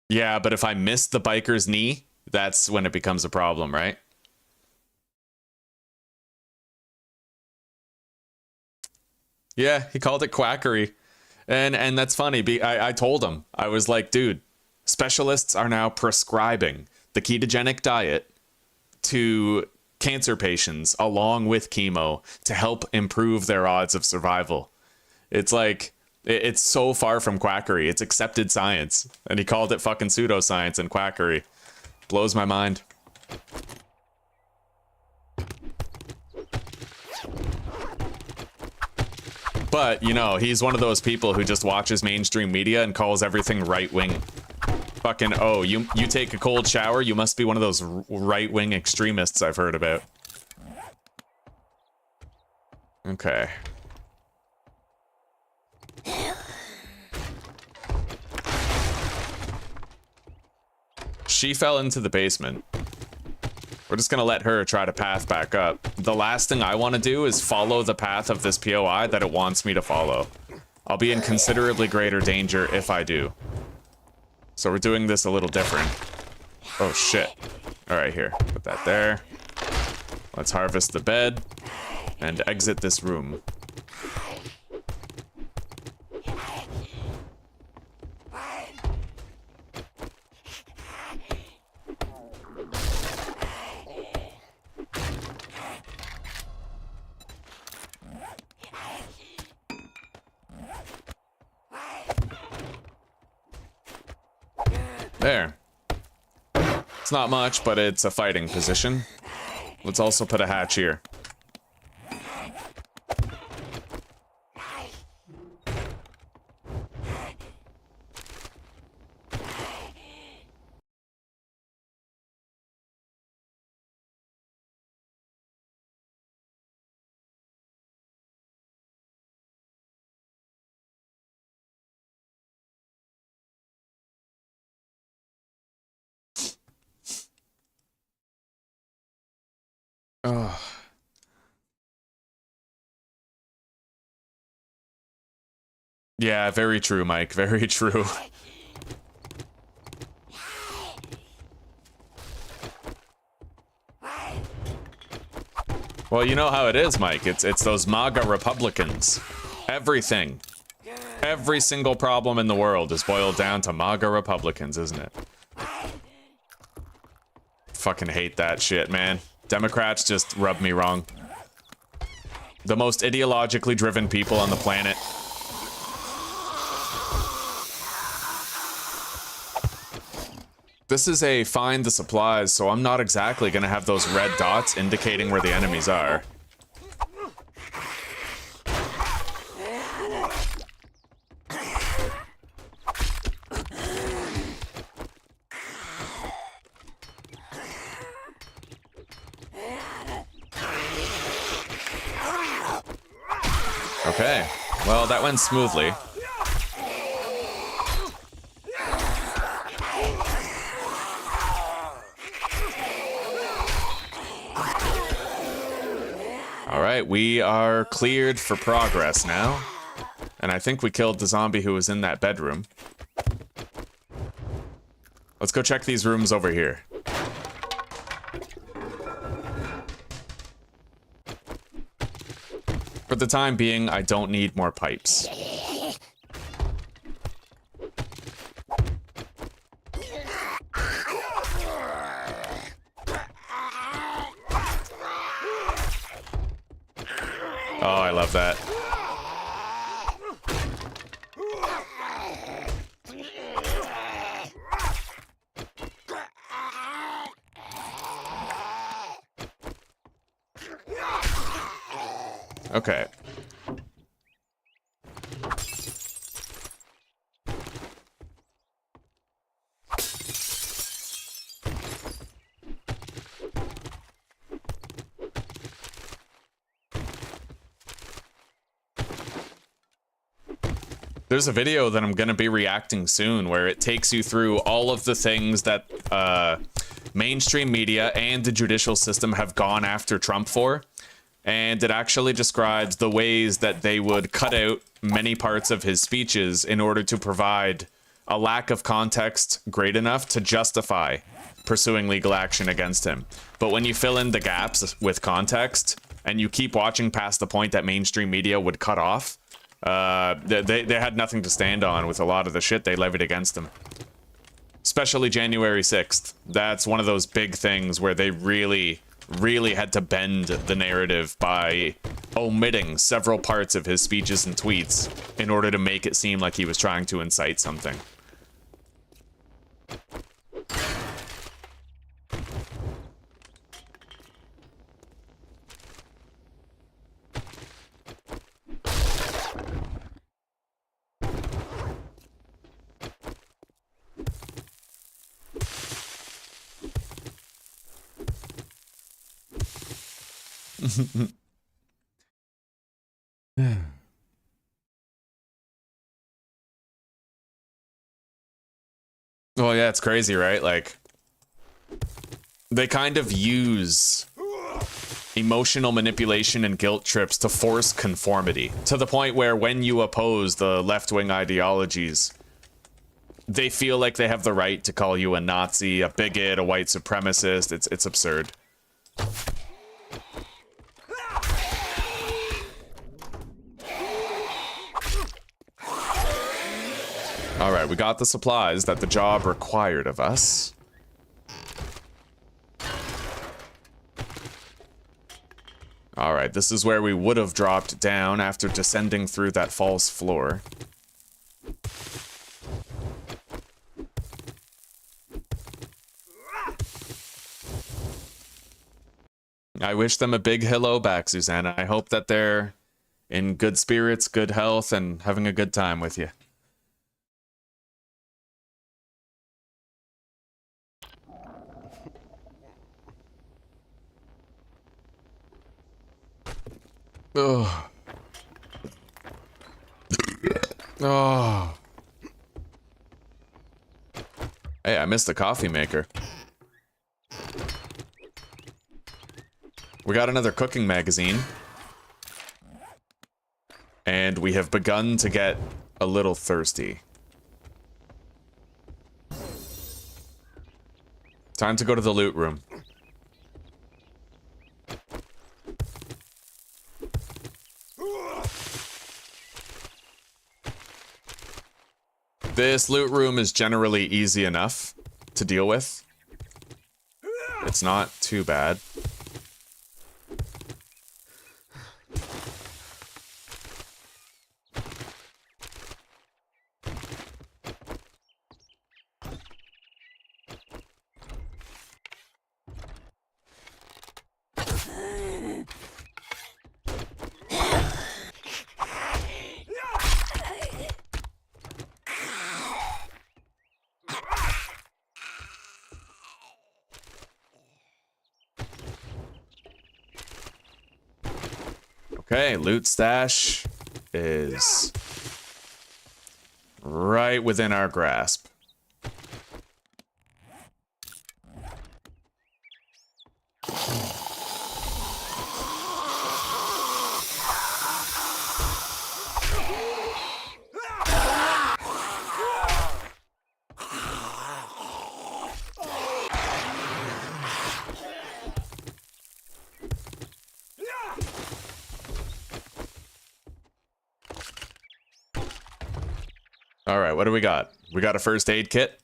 Yeah, but if I miss the biker's knee, that's when it becomes a problem, right? Yeah, he called it quackery. And that's funny. I told him, I was like, dude, specialists are now prescribing the ketogenic diet to cancer patients along with chemo to help improve their odds of survival. It's like... It's so far from quackery. It's accepted science. And he called it fucking pseudoscience and quackery. Blows my mind. But, you know, he's one of those people who just watches mainstream media and calls everything right-wing. Fucking, oh, you take a cold shower, you must be one of those right-wing extremists I've heard about. Okay. She fell into the basement. We're just gonna let her try to path back up. The last thing I want to do is follow the path of this POI that it wants me to follow. I'll be in considerably greater danger if I do. So we're doing this a little different. Oh shit. Alright, here. Put that there. Let's harvest the bed and exit this room. There. It's not much, but it's a fighting position. Let's also put a hatch here. Oh. Yeah, very true, Mike. Very true. Well, you know how it is, Mike. It's those MAGA Republicans. Everything. Every single problem in the world is boiled down to MAGA Republicans, isn't it? Fucking hate that shit, man. Democrats just rub me wrong. The most ideologically driven people on the planet. This is a find the supplies, so I'm not exactly gonna have those red dots indicating where the enemies are. Okay, well, that went smoothly. Alright, we are cleared for progress now. And I think we killed the zombie who was in that bedroom. Let's go check these rooms over here. For the time being, I don't need more pipes. Oh, I love that. Okay. There's a video that I'm gonna be reacting soon where it takes you through all of the things that mainstream media and the judicial system have gone after Trump for. And it actually describes the ways that they would cut out many parts of his speeches in order to provide a lack of context great enough to justify pursuing legal action against him. But when you fill in the gaps with context and you keep watching past the point that mainstream media would cut off, they had nothing to stand on with a lot of the shit they levied against him. Especially January 6th. That's one of those big things where they really had to bend the narrative by omitting several parts of his speeches and tweets in order to make it seem like he was trying to incite something. Well, yeah, it's crazy, right? Like, they kind of use emotional manipulation and guilt trips to force conformity, to the point where when you oppose the left-wing ideologies, they feel like they have the right to call you a Nazi, a bigot, a white supremacist. It's absurd. Alright, we got the supplies that the job required of us. Alright, this is where we would have dropped down after descending through that false floor. I wish them a big hello back, Susanna. I hope that they're in good spirits, good health, and having a good time with you. Oh. Oh. Hey, I missed the coffee maker. We got another cooking magazine. And we have begun to get a little thirsty. Time to go to the loot room. This loot room is generally easy enough to deal with. It's not too bad. Okay, loot stash is right within our grasp. Alright, what do we got? We got a first aid kit.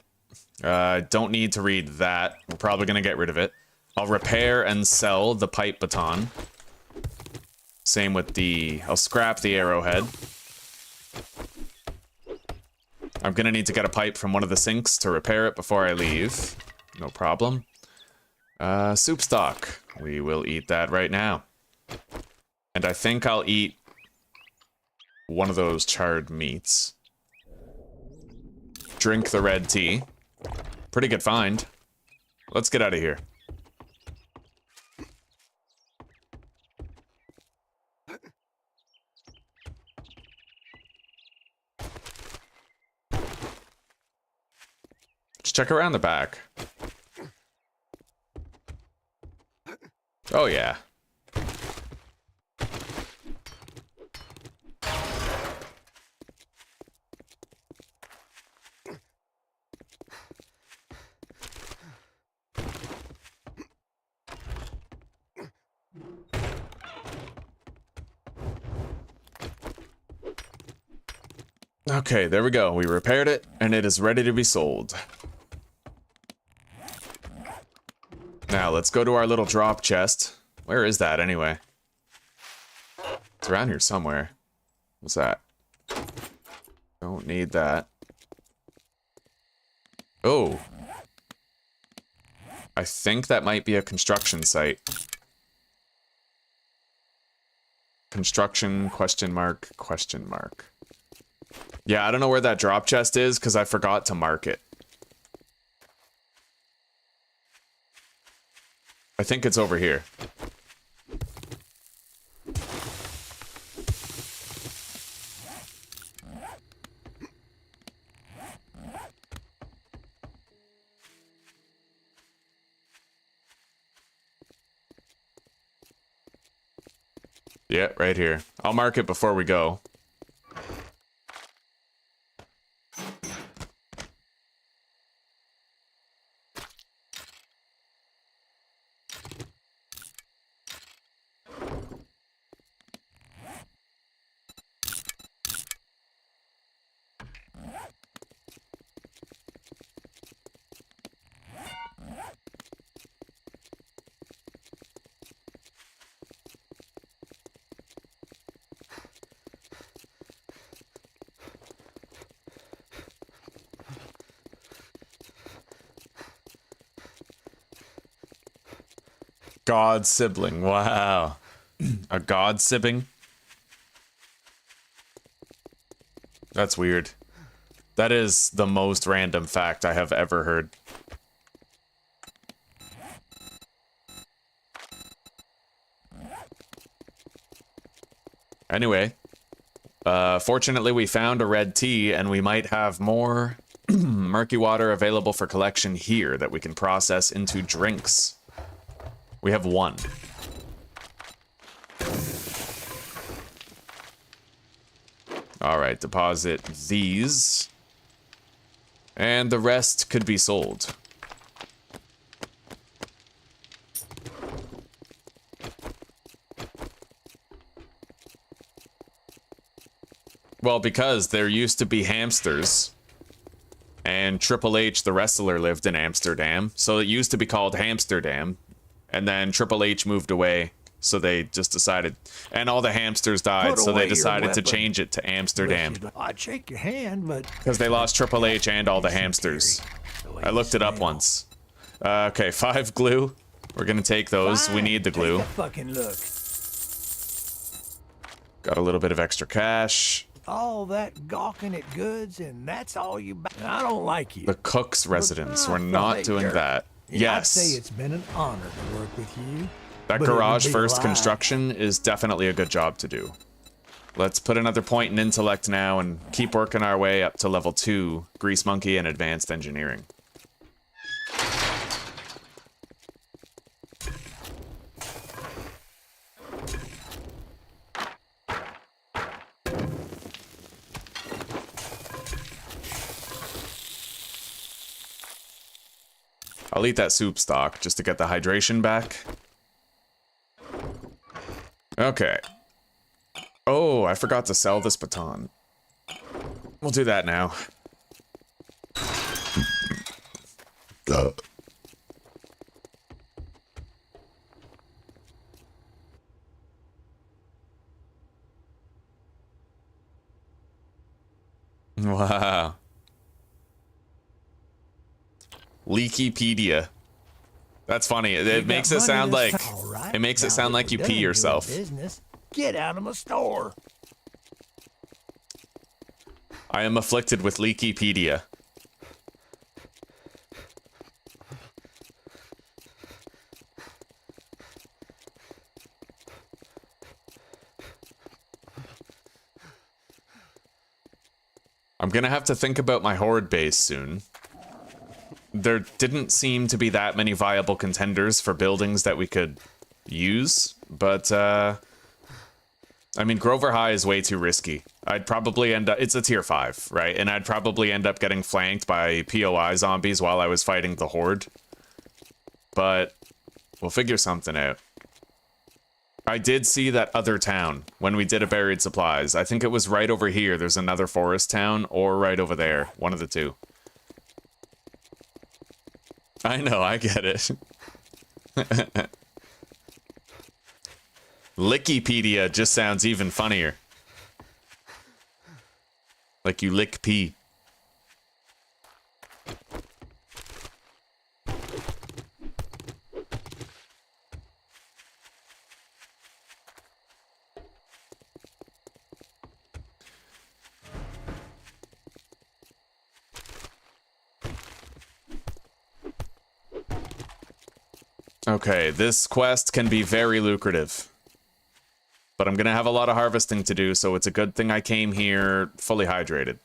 Don't need to read that. We're probably gonna get rid of it. I'll repair and sell the pipe baton. Same with the... I'll scrap the arrowhead. I'm gonna need to get a pipe from one of the sinks to repair it before I leave. No problem. Soup stock. We will eat that right now. And I think I'll eat one of those charred meats. Drink the red tea. Pretty good find. Let's get out of here. Let's check around the back. Oh yeah. Okay, there we go. We repaired it, and it is ready to be sold. Now, let's go to our little drop chest. Where is that, anyway? It's around here somewhere. What's that? Don't need that. Oh. I think that might be a construction site. Construction, question mark, question mark. Yeah, I don't know where that drop chest is because I forgot to mark it. I think it's over here. Yeah, right here. I'll mark it before we go. God sibling. Wow. A god sibling? That's weird. That is the most random fact I have ever heard. Anyway, fortunately we found a red tea and we might have more murky water available for collection here that we can process into drinks. We have one. All right, deposit these. And the rest could be sold. Well, because there used to be hamsters. And Triple H, the wrestler, lived in Amsterdam. So it used to be called Hamsterdam. And then Triple H moved away. So they just decided, and all the hamsters died, Put so they away your decided to weapon. change it to Amsterdam. I'd shake your hand, but Because they lost Triple H and all the hamsters. I looked it up once. Okay, 5 glue. We're gonna take those. We need the glue. Take a fucking look. Got a little bit of extra cash. All that gawking at goods, and that's all you buy. I don't like you. The cook's residence. We're Hey, not doing Gert. that. I'd say Yes. it's been an honor to work with you. That but it would garage be a first lie. construction is definitely a good job to do. Let's put another point in intellect now and keep working our way up to level 2, Grease Monkey and Advanced Engineering. I'll eat that soup stock just to get the hydration back. Okay. Oh, I forgot to sell this baton. We'll do that now. Wow. Leakypedia. That's funny. It makes it sound like it makes it sound like you pee yourself. Business. Get out of my store. I am afflicted with leakypedia. I'm gonna have to think about my horde base soon. There didn't seem to be that many viable contenders for buildings that we could use, but I mean, Grover High is way too risky. I'd probably end up, it's a tier 5, right? And I'd probably end up getting flanked by POI zombies while I was fighting the horde. But we'll figure something out. I did see that other town when we did a buried supplies. I think it was right over here. There's another forest town, or right over there. One of the two. I know, I get it. Lickypedia just sounds even funnier. Like you lick pee. Okay, this quest can be very lucrative. But I'm gonna have a lot of harvesting to do, so it's a good thing I came here fully hydrated.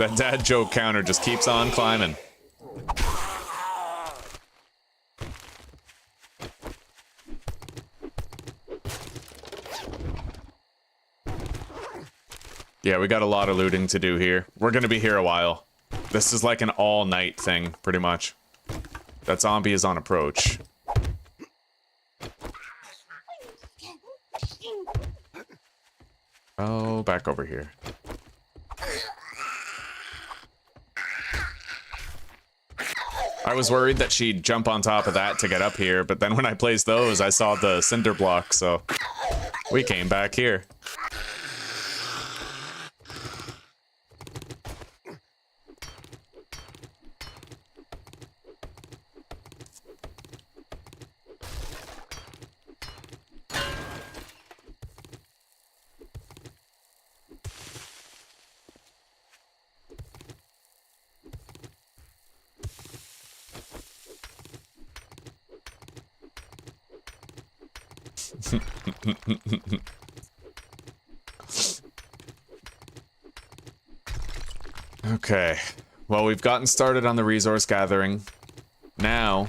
That dad joke counter just keeps on climbing. Yeah, we got a lot of looting to do here. We're gonna be here a while. This is like an all-night thing, pretty much. That zombie is on approach. Oh, back over here. I was worried that she'd jump on top of that to get up here, but then when I placed those, I saw the cinder block, so we came back here. Okay, well, we've gotten started on the resource gathering. Now,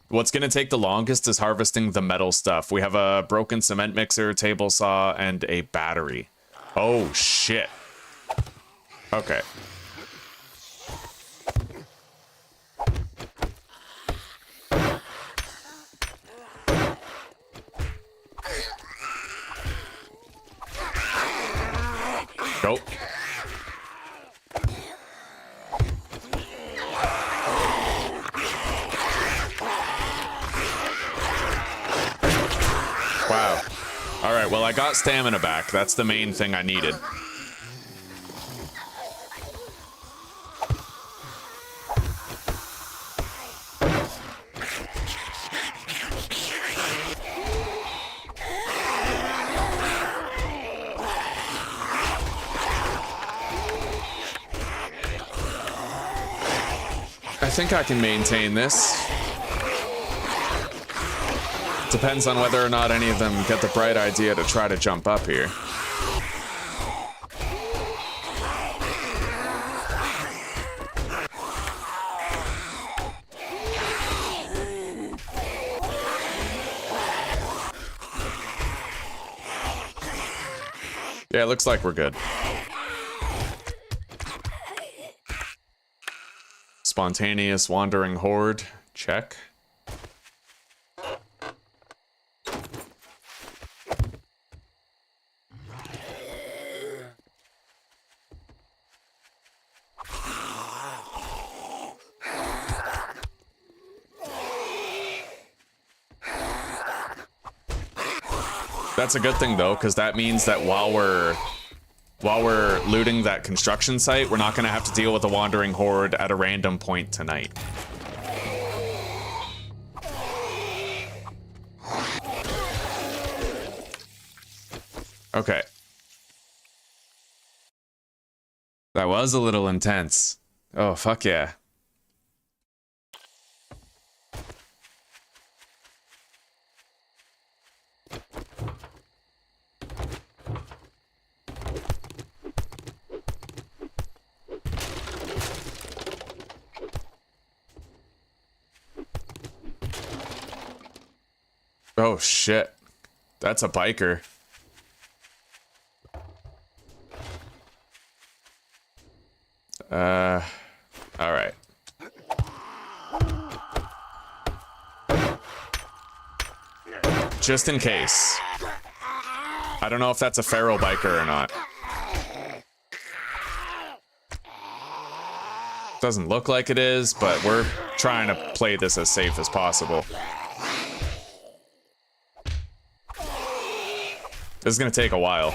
what's going to take the longest is harvesting the metal stuff. We have a broken cement mixer, table saw, and a battery. Oh, shit. Okay. Go. Wow. All right, well, I got stamina back. That's the main thing I needed. I think I can maintain this. Depends on whether or not any of them get the bright idea to try to jump up here. Yeah, it looks like we're good. Spontaneous wandering horde, check. That's a good thing though, because that means that while we're looting that construction site, we're not going to have to deal with a wandering horde at a random point tonight. Okay. That was a little intense. Oh, fuck yeah. Oh shit. That's a biker. All right. Just in case. I don't know if that's a feral biker or not. Doesn't look like it is, but we're trying to play this as safe as possible. This is gonna take a while.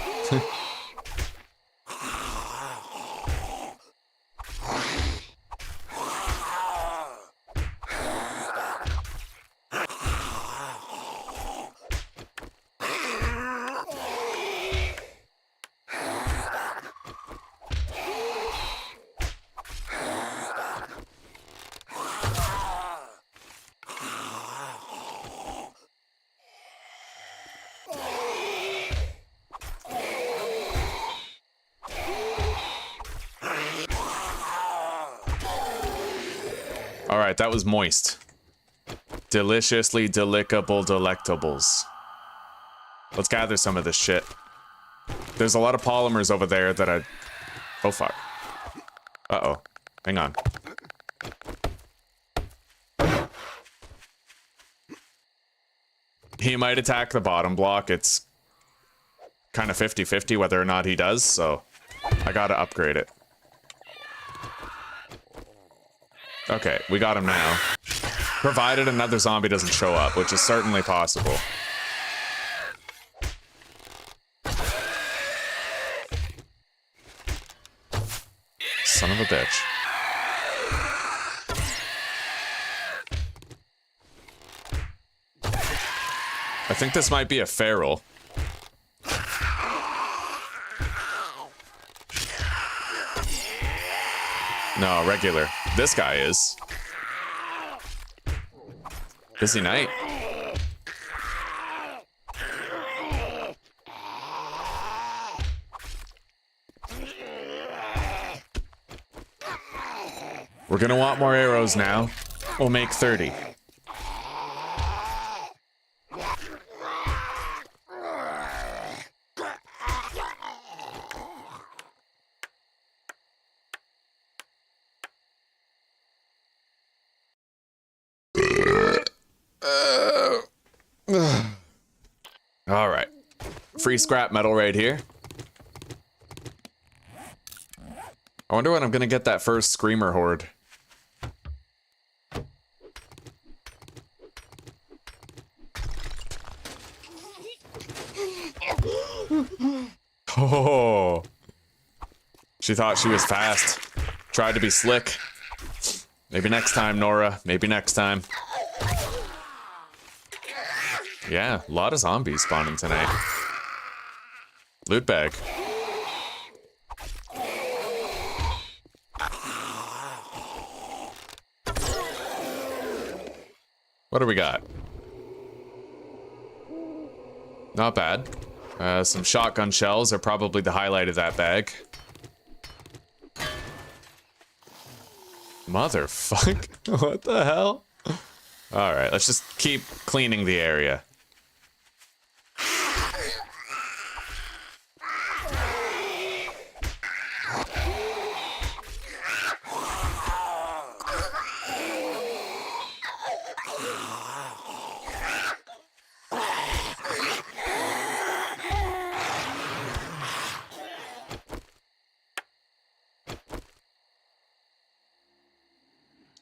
All right, that was moist. Deliciously delicable delectables. Let's gather some of this shit. There's a lot of polymers over there that I... Oh, fuck. Uh-oh. Hang on. He might attack the bottom block. It's kind of 50-50 whether or not he does, so I gotta upgrade it. Okay, we got him now. Provided another zombie doesn't show up, which is certainly possible. Son of a bitch. I think this might be a feral. No, regular. This guy is. Busy night. We're gonna want more arrows now. We'll make 30. All right. Free scrap metal right here. I wonder when I'm gonna get that first screamer horde. Oh. She thought she was fast. Tried to be slick. Maybe next time, Nora. Maybe next time. Yeah, a lot of zombies spawning tonight. Loot bag. What do we got? Not bad. Some shotgun shells are probably the highlight of that bag. Motherfuck. What the hell? Alright, let's just keep cleaning the area.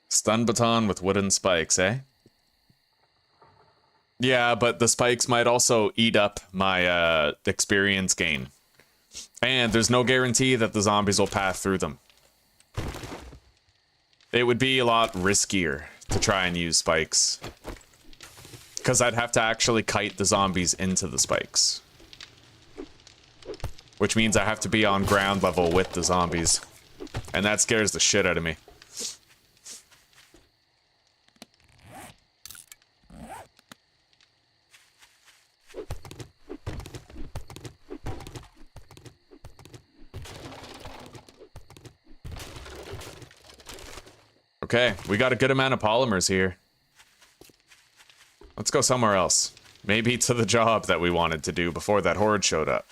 Stun baton with wooden spikes, eh? Yeah, but the spikes might also eat up my experience gain. And there's no guarantee that the zombies will pass through them. It would be a lot riskier to try and use spikes. Because I'd have to actually kite the zombies into the spikes. Which means I have to be on ground level with the zombies. And that scares the shit out of me. Okay, we got a good amount of polymers here. Let's go somewhere else. Maybe to the job that we wanted to do before that horde showed up.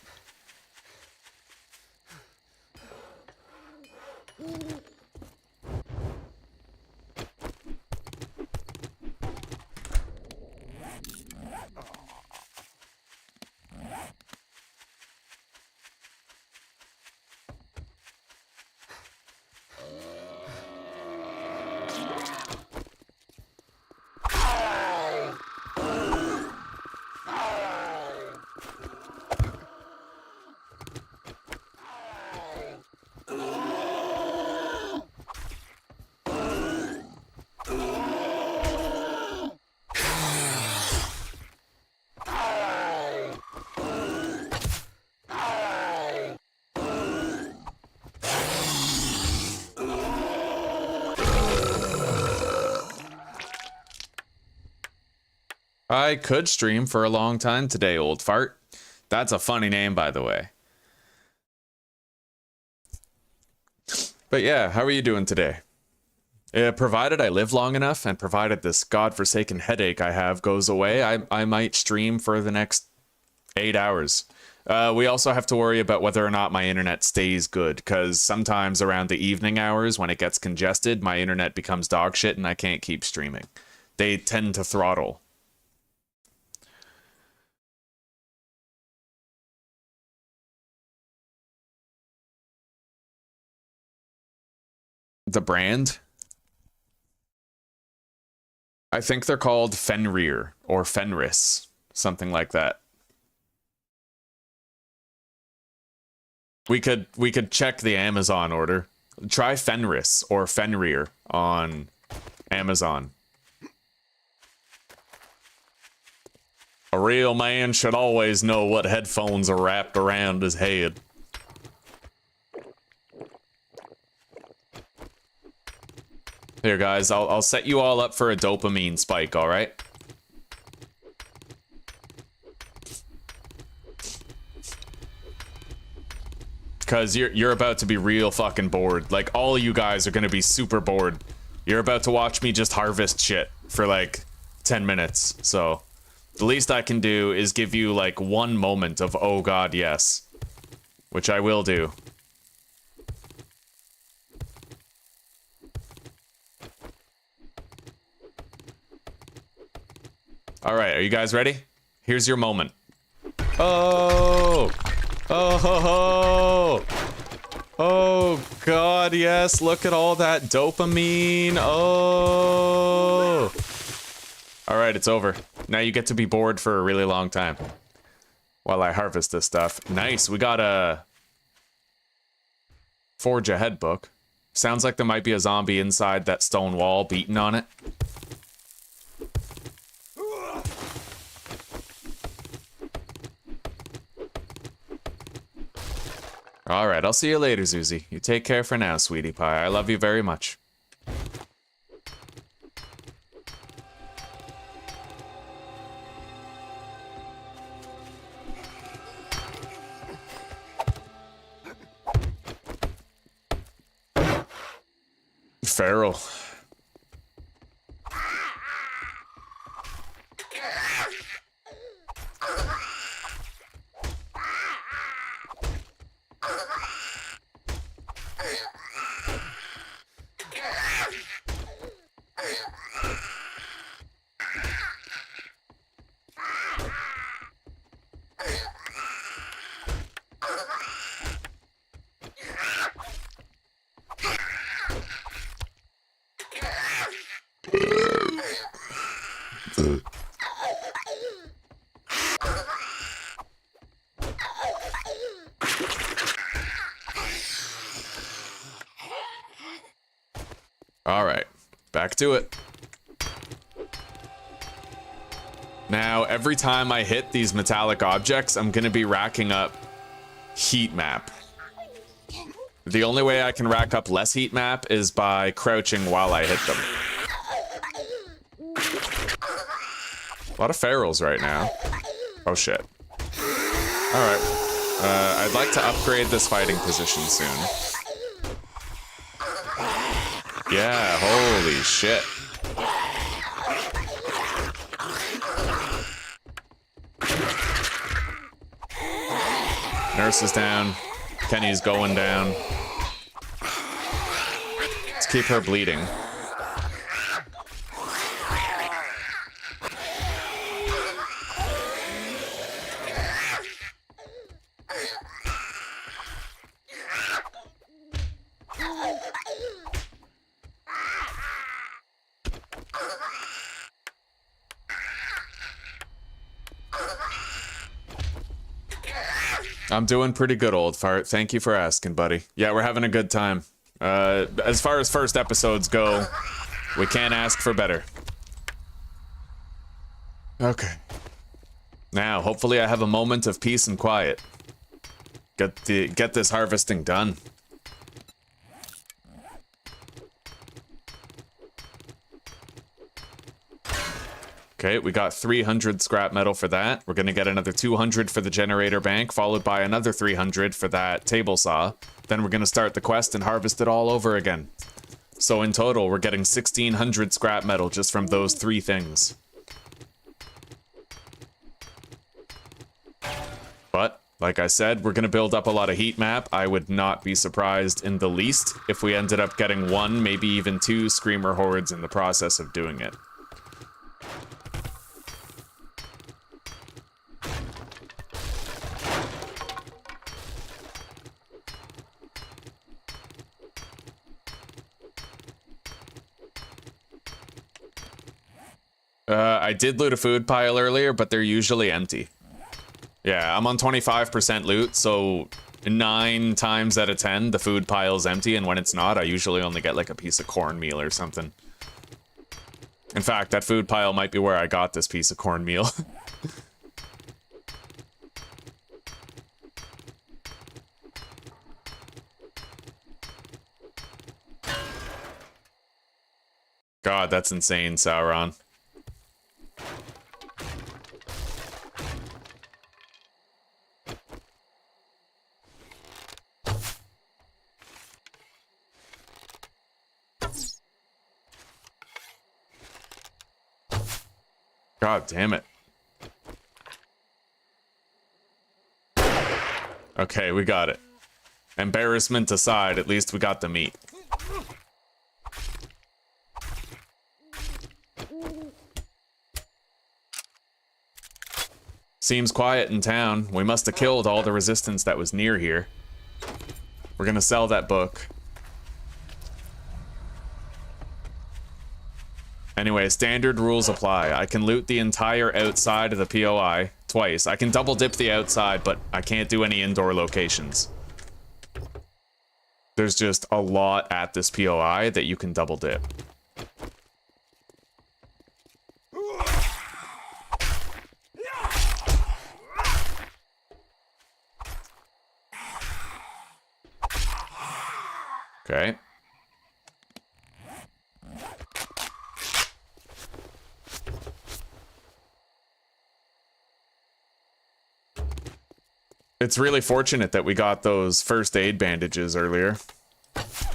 I could stream for a long time today, old fart. That's a funny name, by the way. But yeah, how are you doing today? Provided I live long enough and provided this godforsaken headache I have goes away, I might stream for the next 8 hours. We also have to worry about whether or not my internet stays good, because sometimes around the evening hours when it gets congested, my internet becomes dog shit and I can't keep streaming. They tend to throttle. The brand? I think they're called Fenrir or Fenris, something like that. We could check the Amazon order. Try Fenris or Fenrir on Amazon. A real man should always know what headphones are wrapped around his head. Here, guys, I'll set you all up for a dopamine spike, all right? Because you're about to be real fucking bored. Like, all you guys are gonna be super bored. You're about to watch me just harvest shit for like 10 minutes. So the least I can do is give you like one moment of oh god yes, which I will do. All right, are you guys ready? Here's your moment. Oh! Oh ho ho! Oh god, yes, look at all that dopamine. Oh! Alright, it's over. Now you get to be bored for a really long time while I harvest this stuff. Nice, we got a Forge Ahead book. Sounds like there might be a zombie inside that stone wall beating on it. Alright, I'll see you later, Zuzi. You take care for now, sweetie pie. I love you very much. Feral. Alright, back to it. Now, every time I hit these metallic objects, I'm gonna be racking up heat map. The only way I can rack up less heat map is by crouching while I hit them. A lot of ferals right now. Oh shit. Alright. I'd like to upgrade this fighting position soon. Yeah, holy shit. Nurse is down. Kenny's going down. Let's keep her bleeding. I'm doing pretty good, old fart. Thank you for asking, buddy. Yeah, we're having a good time. As far as first episodes go, we can't ask for better. Okay. Now, hopefully I have a moment of peace and quiet. Get this harvesting done. Okay, we got 300 scrap metal for that. We're gonna get another 200 for the generator bank, followed by another 300 for that table saw. Then we're gonna start the quest and harvest it all over again. So in total, we're getting 1,600 scrap metal just from those 3 things. But, like I said, we're going to build up a lot of heat map. I would not be surprised in the least if we ended up getting 1, maybe even 2 Screamer Hordes in the process of doing it. I did loot a food pile earlier, but they're usually empty. Yeah, I'm on 25% loot, so 9 times out of 10, the food pile's empty, and when it's not, I usually only get like a piece of cornmeal or something. In fact, that food pile might be where I got this piece of cornmeal. God, that's insane, Sauron. God damn it. Okay, we got it. Embarrassment aside, at least we got the meat. Seems quiet in town. We must have killed all the resistance that was near here. We're gonna sell that book. Anyway, standard rules apply. I can loot the entire outside of the POI twice. I can double dip the outside, but I can't do any indoor locations. There's just a lot at this POI that you can double dip. Okay. It's really fortunate that we got those first aid bandages earlier.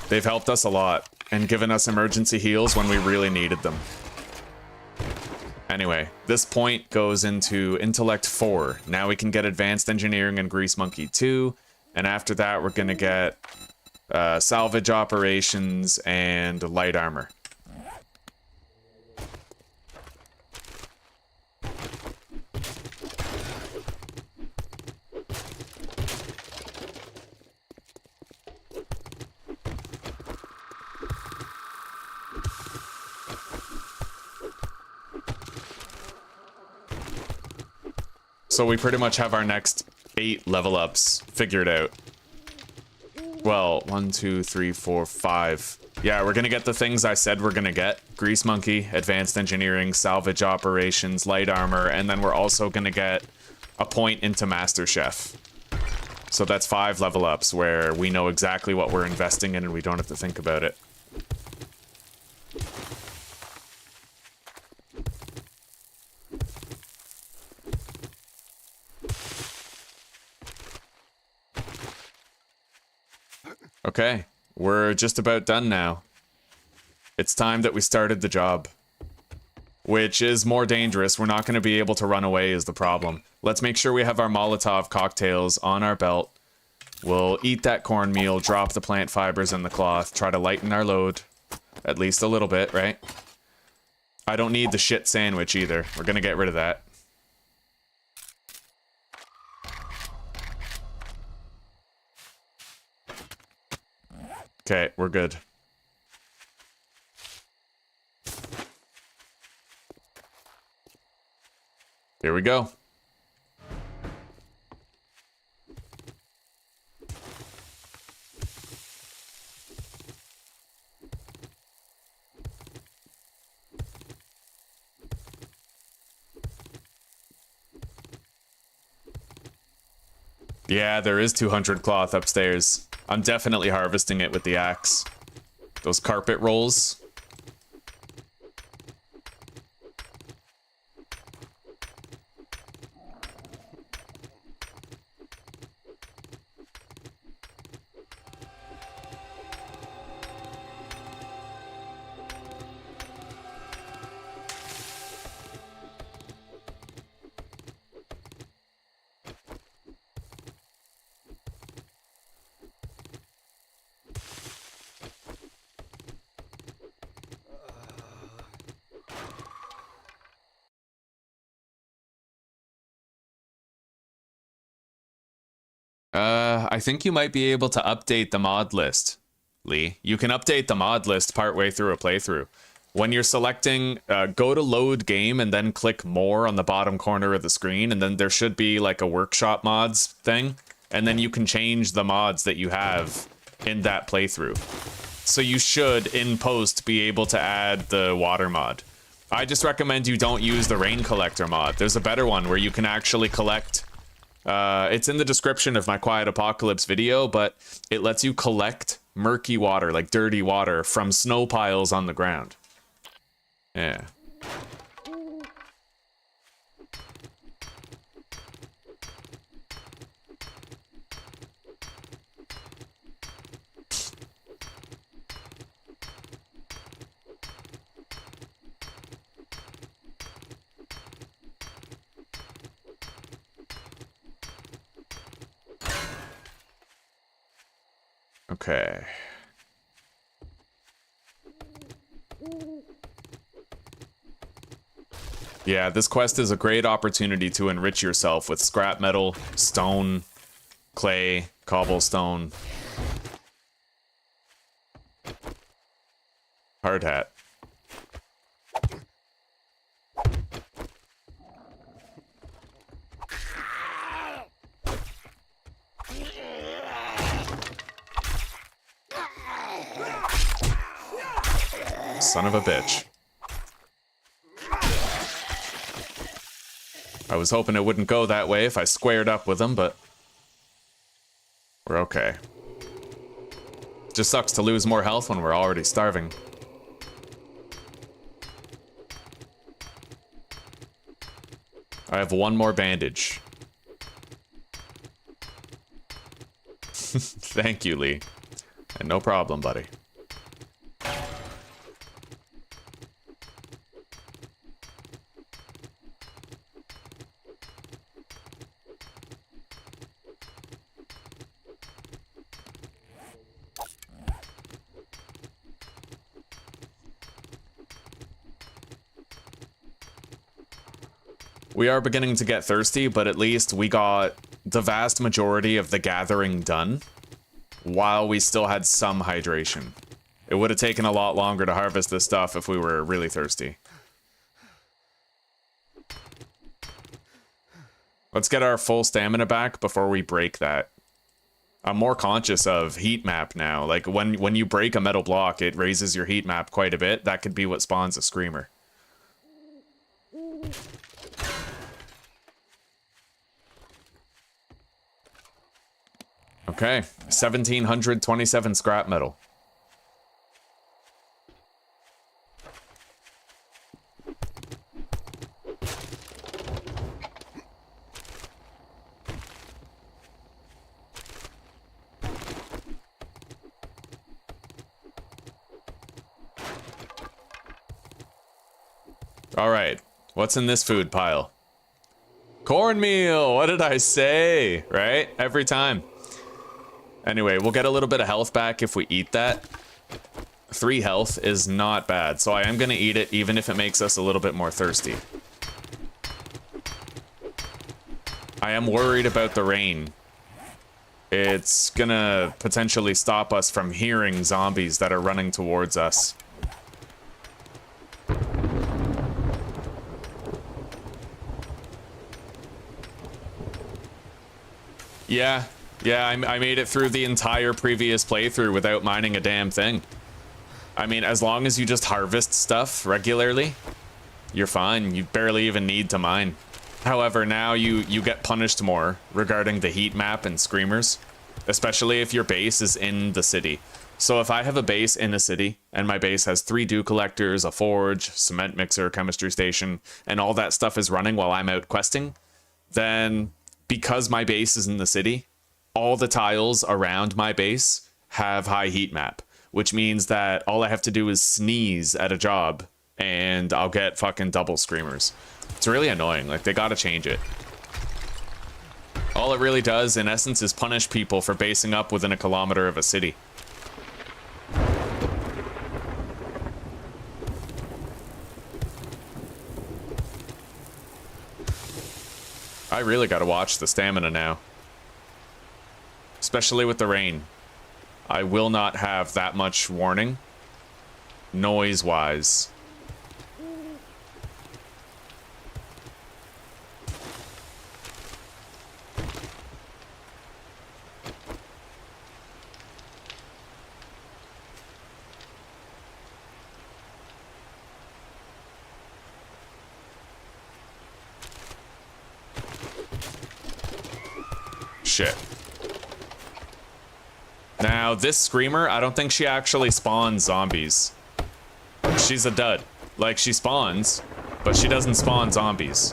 They've helped us a lot and given us emergency heals when we really needed them. Anyway, this point goes into Intellect 4. Now we can get Advanced Engineering and Grease Monkey 2, and after that we're gonna get Salvage Operations and Light Armor. So we pretty much have our next 8 level ups figured out. Well, 1, 2, 3, 4, 5. Yeah, we're gonna get the things I said we're gonna get. Grease Monkey, Advanced Engineering, Salvage Operations, Light Armor, and then we're also gonna get a point into Master Chef. So that's 5 level ups where we know exactly what we're investing in and we don't have to think about it. Okay, we're just about done now. It's time that we started the job. Which is more dangerous. We're not going to be able to run away is the problem. Let's make sure we have our Molotov cocktails on our belt. We'll eat that cornmeal, drop the plant fibers in the cloth, try to lighten our load. At least a little bit, right? I don't need the shit sandwich either. We're going to get rid of that. Okay, we're good. Here we go. Yeah, there is 200 cloth upstairs. I'm definitely harvesting it with the axe. Those carpet rolls. I think you might be able to update the mod list, Lee. You can update the mod list partway through a playthrough. When you're selecting, go to load game and then click more on the bottom corner of the screen, and then there should be like a workshop mods thing, and then you can change the mods that you have in that playthrough. So you should, in post, be able to add the water mod. I just recommend you don't use the rain collector mod. There's a better one where you can actually collect. It's in the description of my Quiet Apocalypse video, but it lets you collect murky water, like dirty water, from snow piles on the ground. Yeah. Okay. Yeah, this quest is a great opportunity to enrich yourself with scrap metal, stone, clay, cobblestone. Hard hat. Son of a bitch. I was hoping it wouldn't go that way if I squared up with him, but we're okay. Just sucks to lose more health when we're already starving. I have one more bandage. Thank you, Lee. And no problem, buddy. We are beginning to get thirsty, but at least we got the vast majority of the gathering done while we still had some hydration. It would have taken a lot longer to harvest this stuff if we were really thirsty. Let's get our full stamina back before we break that. I'm more conscious of heat map now. Like when you break a metal block, it raises your heat map quite a bit. That could be what spawns a screamer. Okay, 1,727 scrap metal. All right, what's in this food pile? Cornmeal, what did I say? Right? Every time. Anyway, we'll get a little bit of health back if we eat that. 3 health is not bad, so I am going to eat it even if it makes us a little bit more thirsty. I am worried about the rain. It's gonna potentially stop us from hearing zombies that are running towards us. Yeah, I made it through the entire previous playthrough without mining a damn thing. I mean, as long as you just harvest stuff regularly, you're fine. You barely even need to mine. However, now you get punished more regarding the heat map and screamers, especially if your base is in the city. So if I have a base in a city and my base has 3 dew collectors, a forge, cement mixer, chemistry station, and all that stuff is running while I'm out questing, then because my base is in the city, all the tiles around my base have high heat map, which means that all I have to do is sneeze at a job and I'll get fucking double screamers. It's really annoying. Like, they gotta change it. All it really does, in essence, is punish people for basing up within a kilometer of a city. I really gotta watch the stamina now. especially with the rain. I will not have that much warning, noise-wise. Shit. Now, this screamer, I don't think she actually spawns zombies. She's a dud. Like, she spawns, but she doesn't spawn zombies.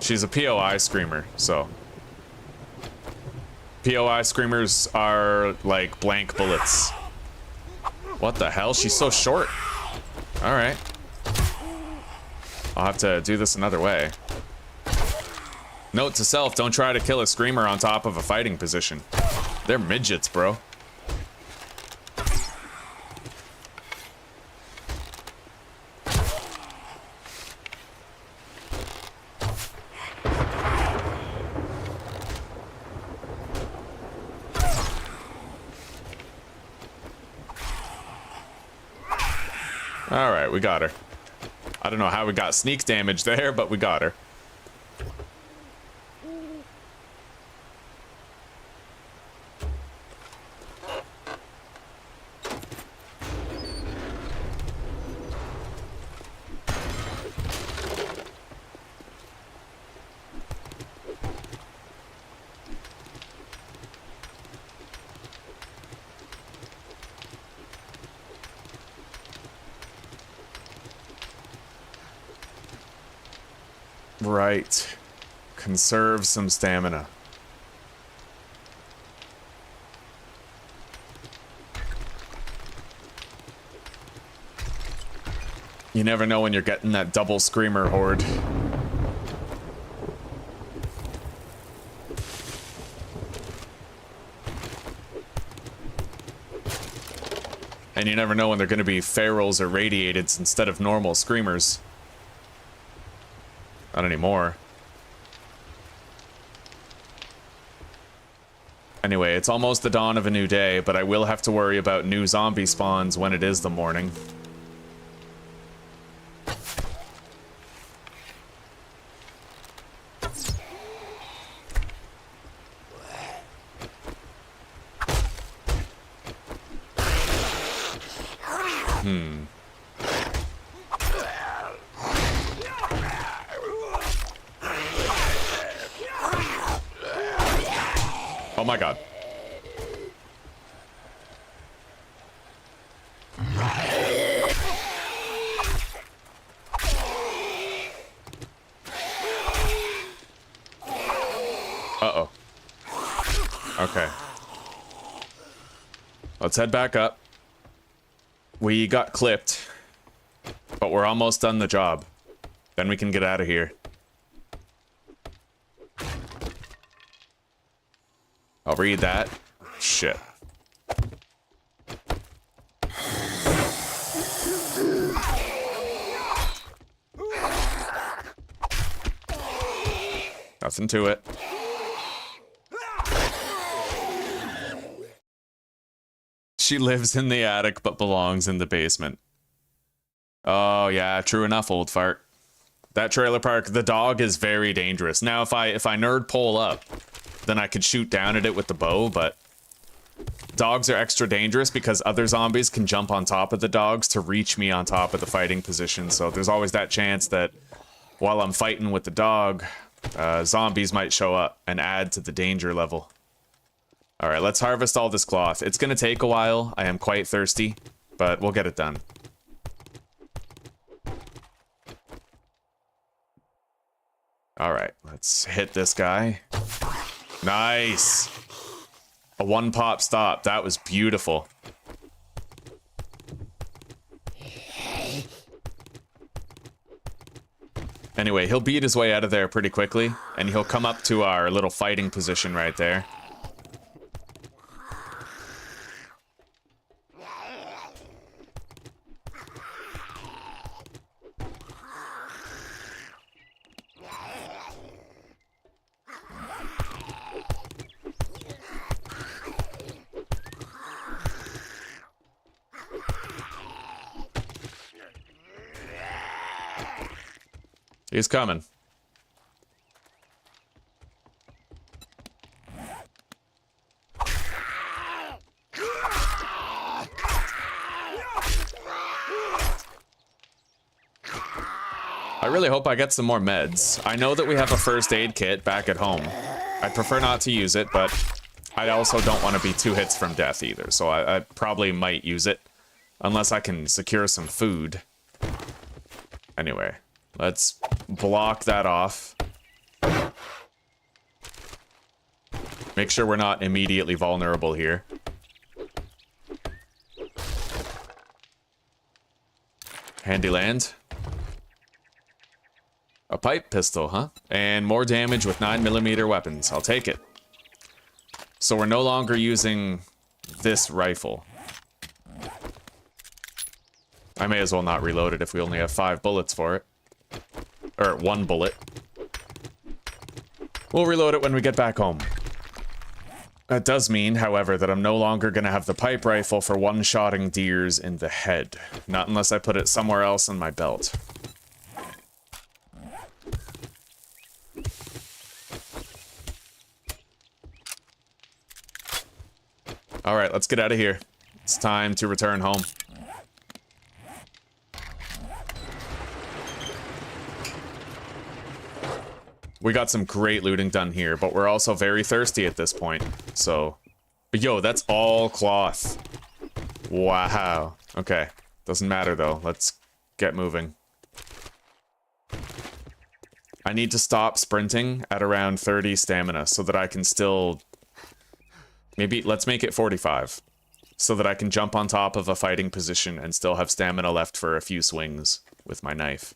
She's a POI screamer, so. POI screamers are like blank bullets. What the hell? She's so short. Alright. I'll have to do this another way. Note to self, don't try to kill a screamer on top of a fighting position. They're midgets, bro. Alright, we got her. I don't know how we got sneak damage there, but we got her. Right. Conserve some stamina. You never know when you're getting that double screamer horde. And you never know when they're going to be ferals or radiateds instead of normal screamers. Not anymore. Anyway, it's almost the dawn of a new day, but I will have to worry about new zombie spawns when it is the morning. Oh my god. Uh-oh. Okay. Let's head back up. We got clipped, but we're almost done the job. Then we can get out of here. I'll read that. Shit. Nothing to it. She lives in the attic but belongs in the basement. Oh yeah, true enough, old fart. That trailer park, the dog is very dangerous. Now if I nerd pole up, then I could shoot down at it with the bow, but dogs are extra dangerous because other zombies can jump on top of the dogs to reach me on top of the fighting position, so there's always that chance that while I'm fighting with the dog, zombies might show up and add to the danger level. Alright, let's harvest all this cloth. It's gonna take a while, I am quite thirsty, but we'll get it done. Alright, let's hit this guy. Nice! A one pop stop, that was beautiful. Anyway, he'll beat his way out of there pretty quickly, and he'll come up to our little fighting position right there. He's coming. I really hope I get some more meds. I know that we have a first aid kit back at home. I'd prefer not to use it, but I also don't want to be 2 hits from death either, so I probably might use it. Unless I can secure some food. Anyway, let's block that off. Make sure we're not immediately vulnerable here. Handy land. A pipe pistol, huh? And more damage with 9mm weapons. I'll take it. So we're no longer using this rifle. I may as well not reload it if we only have 5 bullets for it. Or 1 bullet. We'll reload it when we get back home. That does mean, however, that I'm no longer going to have the pipe rifle for one-shotting deers in the head. Not unless I put it somewhere else in my belt. Alright, let's get out of here. It's time to return home. We got some great looting done here, but we're also very thirsty at this point, so... Yo, that's all cloth. Wow. Okay. Doesn't matter, though. Let's get moving. I need to stop sprinting at around 30 stamina so that I can still... Maybe, let's make it 45. So that I can jump on top of a fighting position and still have stamina left for a few swings with my knife.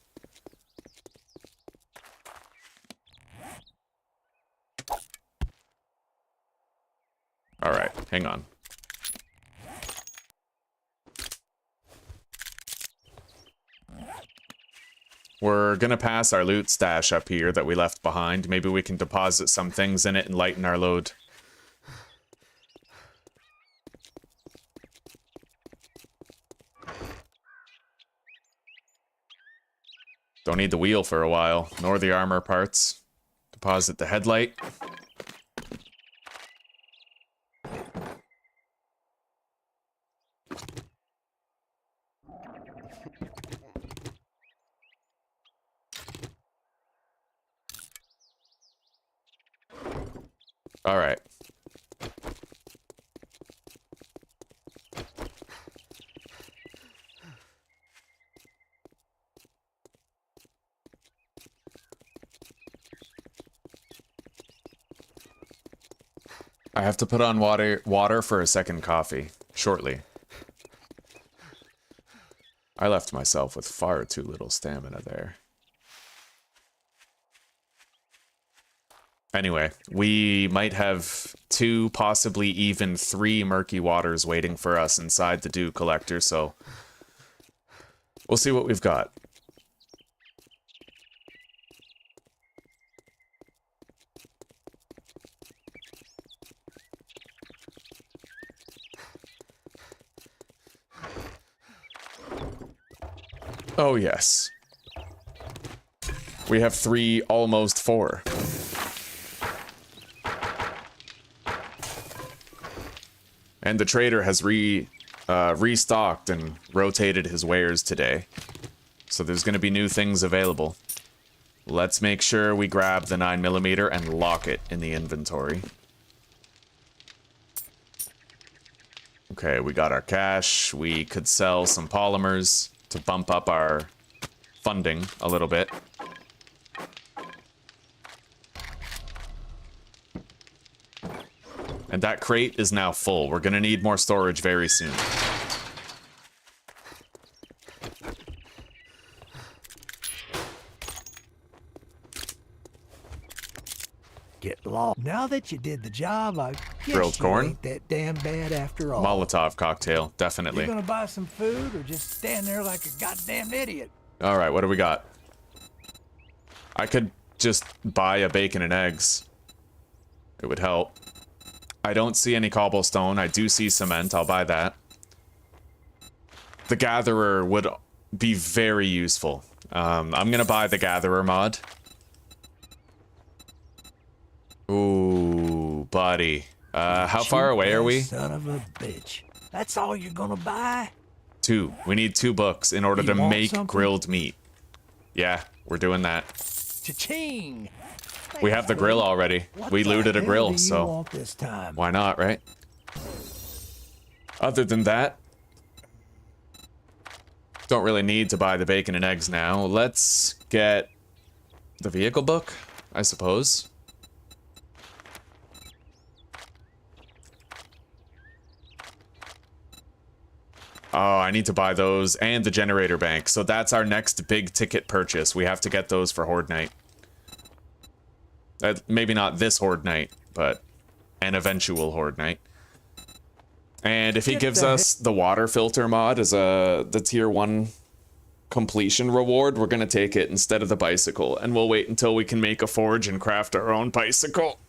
Alright, hang on. We're gonna pass our loot stash up here that we left behind. Maybe we can deposit some things in it and lighten our load. Don't need the wheel for a while, nor the armor parts. Deposit the headlight. All right. I have to put on water for a second coffee, shortly. I left myself with far too little stamina there. Anyway, we might have 2, possibly even 3 murky waters waiting for us inside the dew collector, so we'll see what we've got. Oh, yes. We have 3, almost 4. And the trader has restocked and rotated his wares today. So there's going to be new things available. Let's make sure we grab the 9mm and lock it in the inventory. Okay, we got our cash. We could sell some polymers to bump up our funding a little bit. And that crate is now full. We're gonna need more storage very soon. Get lost. Now that you did the job, I guess Grilled you corn? ain't that damn bad after all. Molotov cocktail, definitely. You gonna buy some food or just stand there like a goddamn idiot? All right, what do we got? I could just buy a bacon and eggs. It would help. I don't see any cobblestone. I do see cement. I'll buy that. The gatherer would be very useful. I'm gonna buy the Gatherer mod. Ooh, buddy. How far away are we? Son of a bitch. That's all you're gonna buy? 2. We need 2 books in order You to want make something? grilled meat. Yeah, we're doing that. Cha-ching! We have the grill already. What We the looted a hell grill, do you so want this time? why not, right? Other than that, don't really need to buy the bacon and eggs now. Let's get the vehicle book, I suppose. Oh, I need to buy those and the generator bank. So that's our next big ticket purchase. We have to get those for Horde Night. Maybe not this Horde Night, but an eventual Horde Night. And if he gives us the water filter mod as the tier 1 completion reward, we're going to take it instead of the bicycle. And we'll wait until we can make a forge and craft our own bicycle.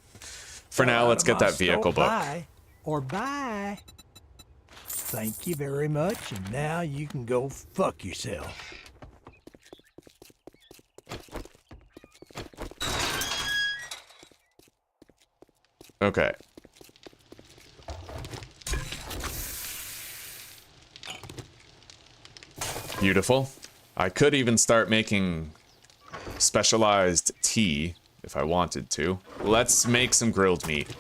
For now, let's get that vehicle book. Bye. Thank you very much, and now you can go fuck yourself. Okay. Beautiful. I could even start making specialized tea if I wanted to. Let's make some grilled meat.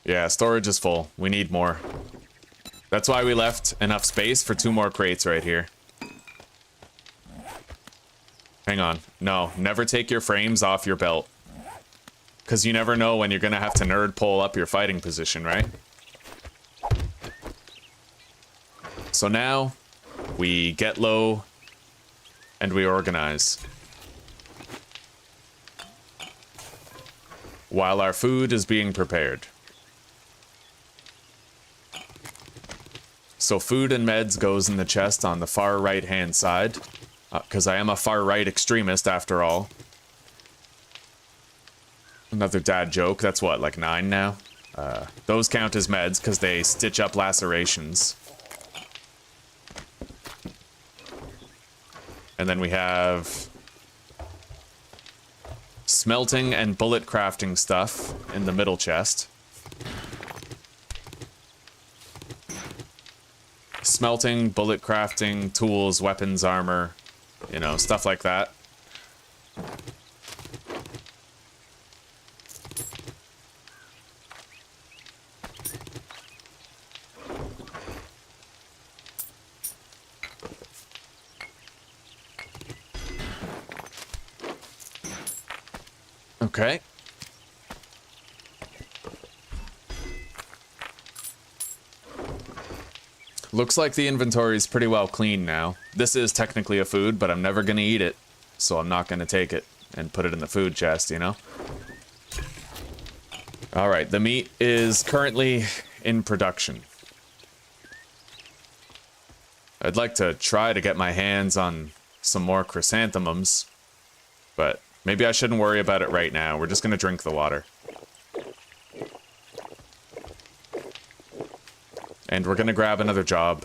Yeah, storage is full. We need more. That's why we left enough space for 2 more crates right here. Hang on. No, never take your frames off your belt. Because you never know when you're going to have to nerd pull up your fighting position, right? So now, we get low, and we organize. While our food is being prepared. So food and meds goes in the chest on the far right-hand side. Because I am a far-right extremist, after all. Another dad joke. That's what, like 9 now? Those count as meds, because they stitch up lacerations. And then we have smelting and bullet crafting stuff in the middle chest. Smelting, bullet crafting, tools, weapons, armor, you know, stuff like that. Okay. Looks like the inventory is pretty well clean now. This is technically a food, but I'm never going to eat it. So I'm not going to take it and put it in the food chest, you know? Alright, the meat is currently in production. I'd like to try to get my hands on some more chrysanthemums, but maybe I shouldn't worry about it right now. We're just going to drink the water. And we're gonna grab another job.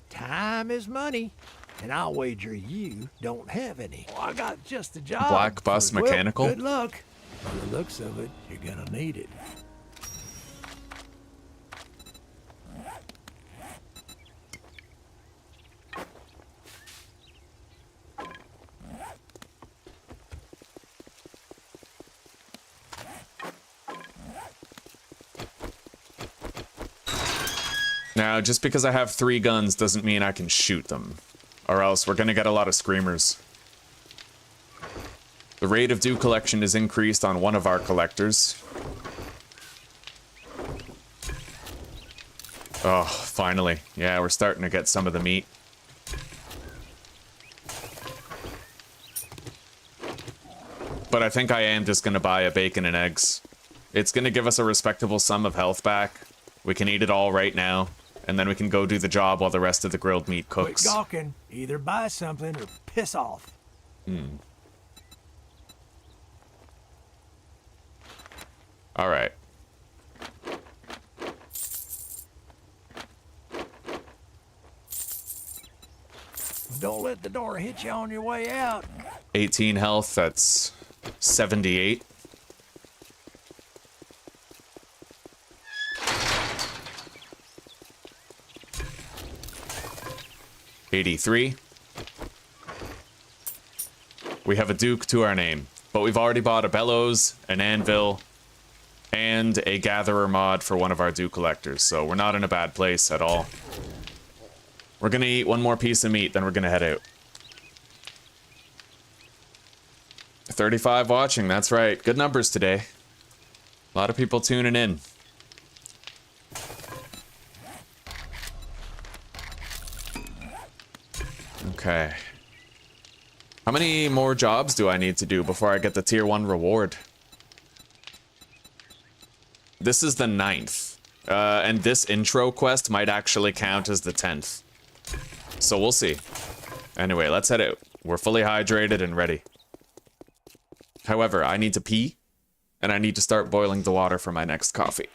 Time is money, and I'll wager you don't have any. Well, I got just a job. Black Bus Well, Mechanical? good luck. By the looks of it, you're gonna need it. Now, just because I have 3 guns doesn't mean I can shoot them. Or else we're gonna get a lot of screamers. The rate of dew collection is increased on one of our collectors. Oh, finally. Yeah, we're starting to get some of the meat. but I think I am just going to buy a bacon and eggs. It's going to give us a respectable sum of health back. We can eat it all right now, and then we can go do the job while the rest of the grilled meat cooks. Quit gawking. Either buy something or piss off. All right. Don't let the door hit you on your way out. 18 health, that's 78. $83. We have a Duke to our name, but we've already bought a bellows, an anvil, and a gatherer mod for one of our Duke collectors, so we're not in a bad place at all. We're gonna eat one more piece of meat, then we're gonna head out. 35 watching, that's right. Good numbers today. A lot of people tuning in. Okay. How many more jobs do I need to do before I get the tier 1 reward? This is the 9th. And this intro quest might actually count as the 10th. So we'll see. Anyway, let's head out. We're fully hydrated and ready. However, I need to pee, and I need to start boiling the water for my next coffee.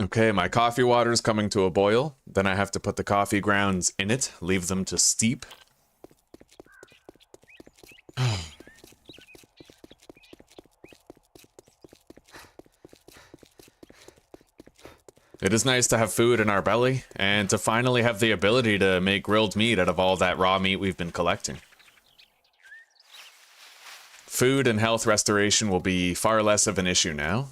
Okay, my coffee water is coming to a boil. Then I have to put the coffee grounds in it, leave them to steep. It is nice to have food in our belly, and to finally have the ability to make grilled meat out of all that raw meat we've been collecting. Food and health restoration will be far less of an issue now.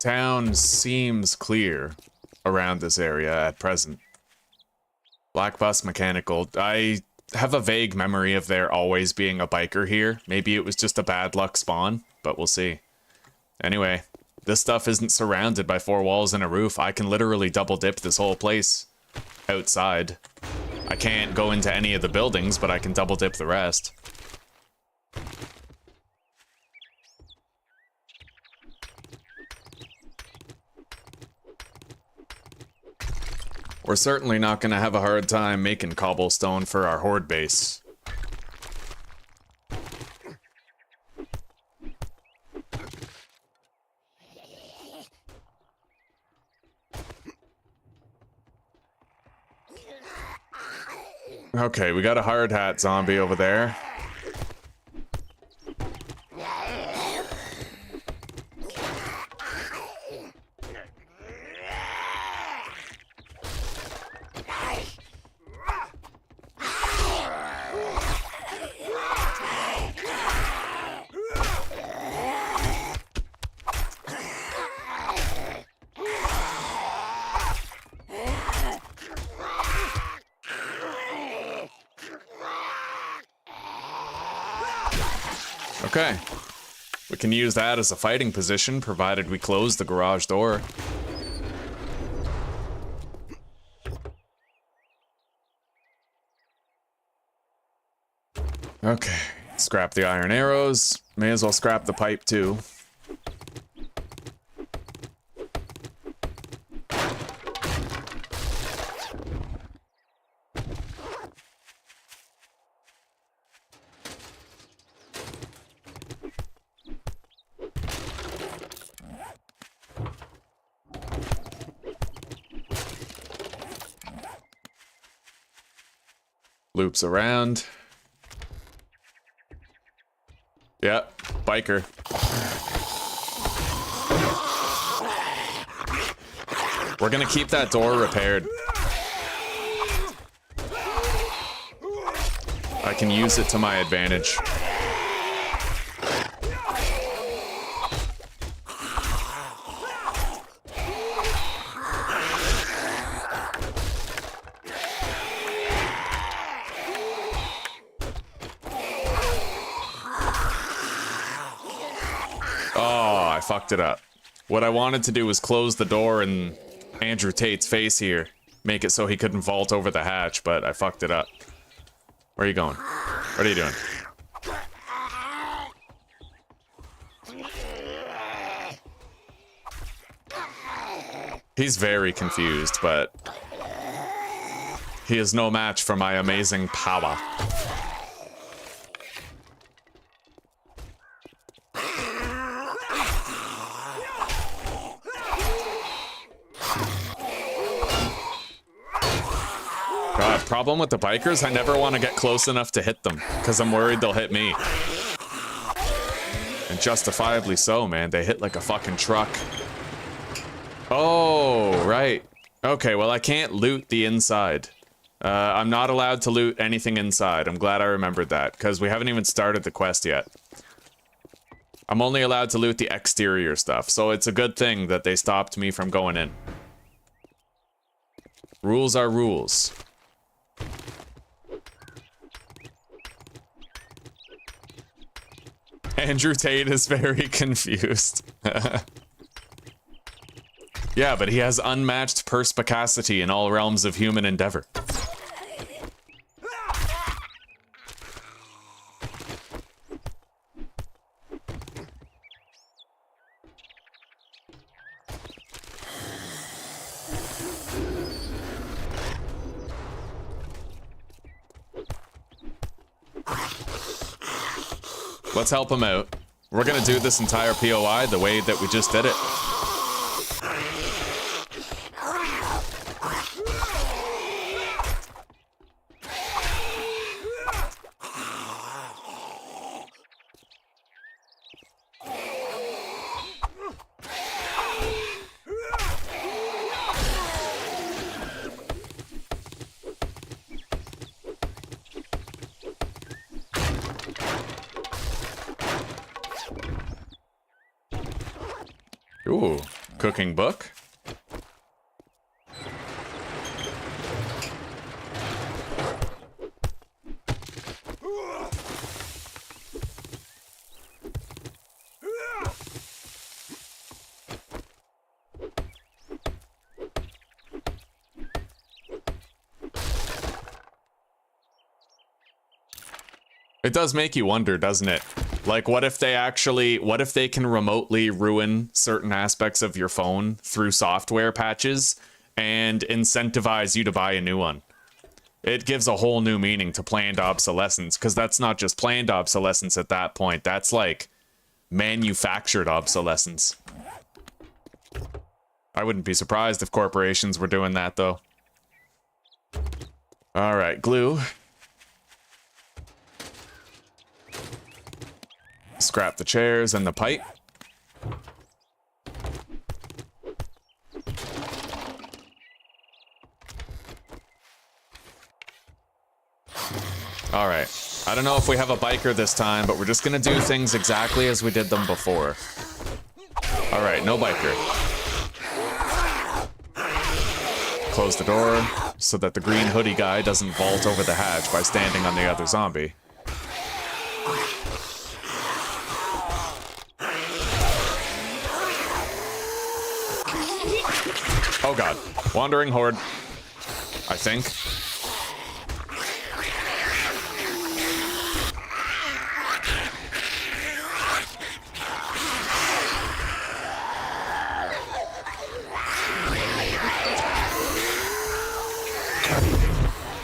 Town seems clear around this area at present. Black Bus Mechanical. I have a vague memory of there always being a biker here. Maybe it was just a bad luck spawn, but we'll see. Anyway, this stuff isn't surrounded by 4 walls and a roof. I can literally double dip this whole place outside. I can't go into any of the buildings, but I can double dip the rest. We're certainly not going to have a hard time making cobblestone for our horde base. Okay, we got a hard hat zombie over there. Okay. We can use that as a fighting position, provided we close the garage door. Okay. Scrap the iron arrows. May as well scrap the pipe, too. Loops around. Yep, biker. We're gonna keep that door repaired. I can use it to my advantage. Fucked it up. What I wanted to do was close the door in Andrew Tate's face here. Make it so he couldn't vault over the hatch, but I fucked it up. Where are you going? What are you doing? He's very confused, but he is no match for my amazing power. Problem with the bikers, I never want to get close enough to hit them, because I'm worried they'll hit me. And justifiably so, man. They hit like a fucking truck. Oh, right. Okay, well, I can't loot the inside. I'm not allowed to loot anything inside. I'm glad I remembered that, because we haven't even started the quest yet. I'm only allowed to loot the exterior stuff, so it's a good thing that they stopped me from going in. Rules are rules. Andrew Tate is very confused. Yeah, but he has unmatched perspicacity in all realms of human endeavor. Let's help him out. We're gonna do this entire POI the way that we just did it. Ooh, Cooking book. It does make you wonder, doesn't it? Like, what if they can remotely ruin certain aspects of your phone through software patches and incentivize you to buy a new one? It gives a whole new meaning to planned obsolescence, because that's not just planned obsolescence at that point, that's like manufactured obsolescence. I wouldn't be surprised if corporations were doing that, though. Alright, glue. Scrap the chairs and the pipe. Alright. I don't know if we have a biker this time, but we're just gonna do things exactly as we did them before. Alright, no biker. Close the door so that the green hoodie guy doesn't vault over the hatch by standing on the other zombie. Oh god. Wandering horde. I think.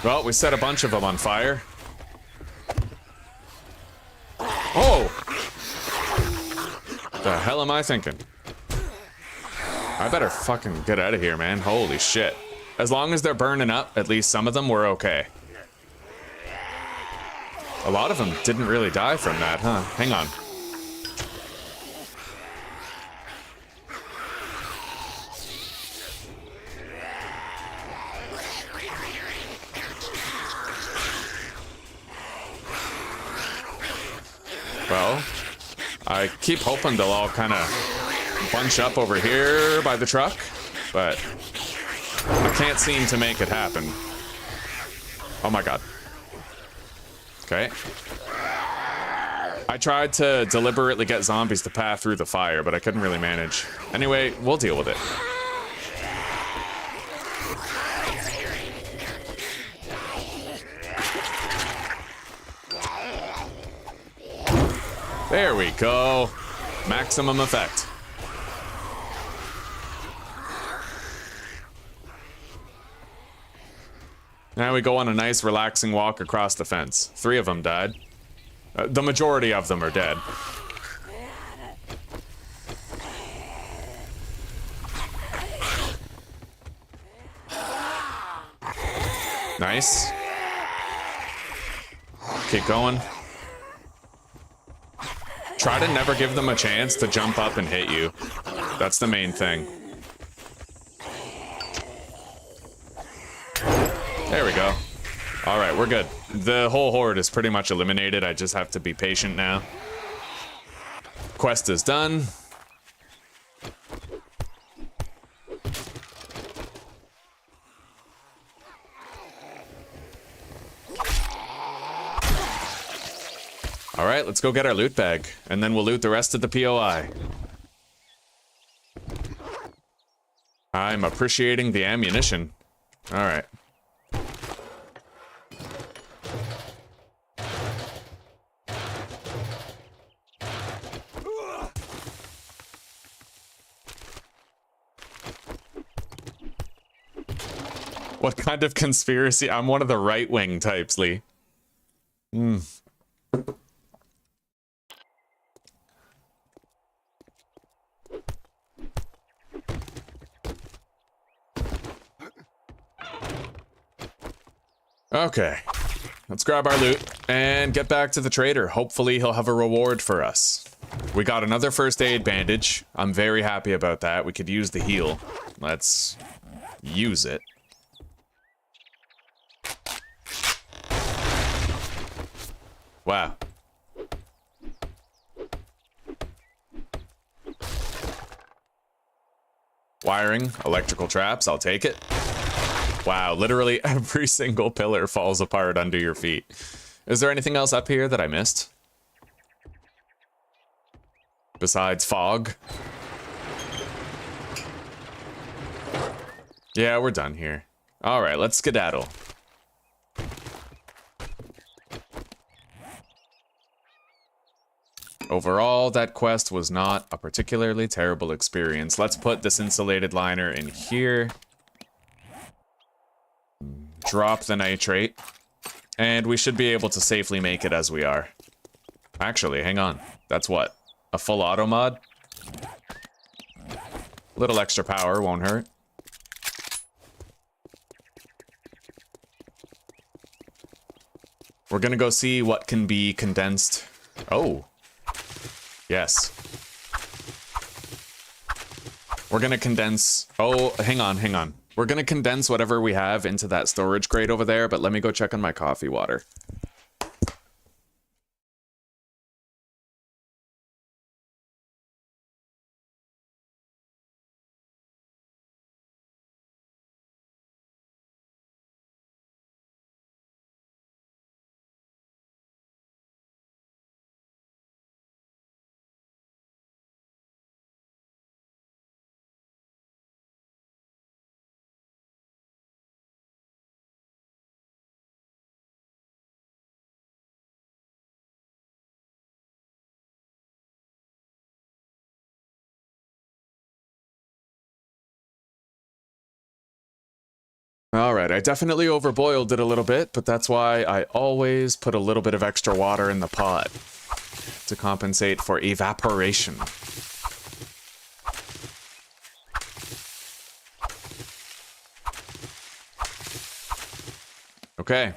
Well, we set a bunch of them on fire. Oh! The hell am I thinking? I better fucking get out of here, man. Holy shit. As long as they're burning up, at least some of them were okay. A lot of them didn't really die from that, huh? Hang on. Well, I keep hoping they'll all kind of bunch up over here by the truck, but I can't seem to make it happen. Oh my god. Okay. I tried to deliberately get zombies to pass through the fire, but I couldn't really manage. Anyway, we'll deal with it. There we go. Maximum effect. Now we go on a nice relaxing walk across the fence. 3 of them died. The majority of them are dead. Nice. Keep going. Try to never give them a chance to jump up and hit you. That's the main thing. There we go. Alright, we're good. The whole horde is pretty much eliminated. I just have to be patient now. Quest is done. Alright, let's go get our loot bag, and then we'll loot the rest of the POI. I'm appreciating the ammunition. Alright. What kind of conspiracy? I'm one of the right-wing types, Lee. Okay, let's grab our loot and get back to the trader. Hopefully he'll have a reward for us. We got another first aid bandage. I'm very happy about that. We could use the heal. Let's use it. Wow. Wiring, electrical traps, I'll take it. Wow, literally every single pillar falls apart under your feet. Is there anything else up here that I missed? Besides fog? Yeah, we're done here. Alright, let's skedaddle. Overall, that quest was not a particularly terrible experience. Let's put this insulated liner in here. Drop the nitrate. And we should be able to safely make it as we are. Actually, hang on. That's what? A full auto mod? Little extra power won't hurt. We're gonna go see what can be condensed. Oh. Yes. We're gonna condense... Oh, hang on. We're gonna condense whatever we have into that storage crate over there, but let me go check on my coffee water. Alright, I definitely overboiled it a little bit, but that's why I always put a little bit of extra water in the pot to compensate for evaporation. Okay.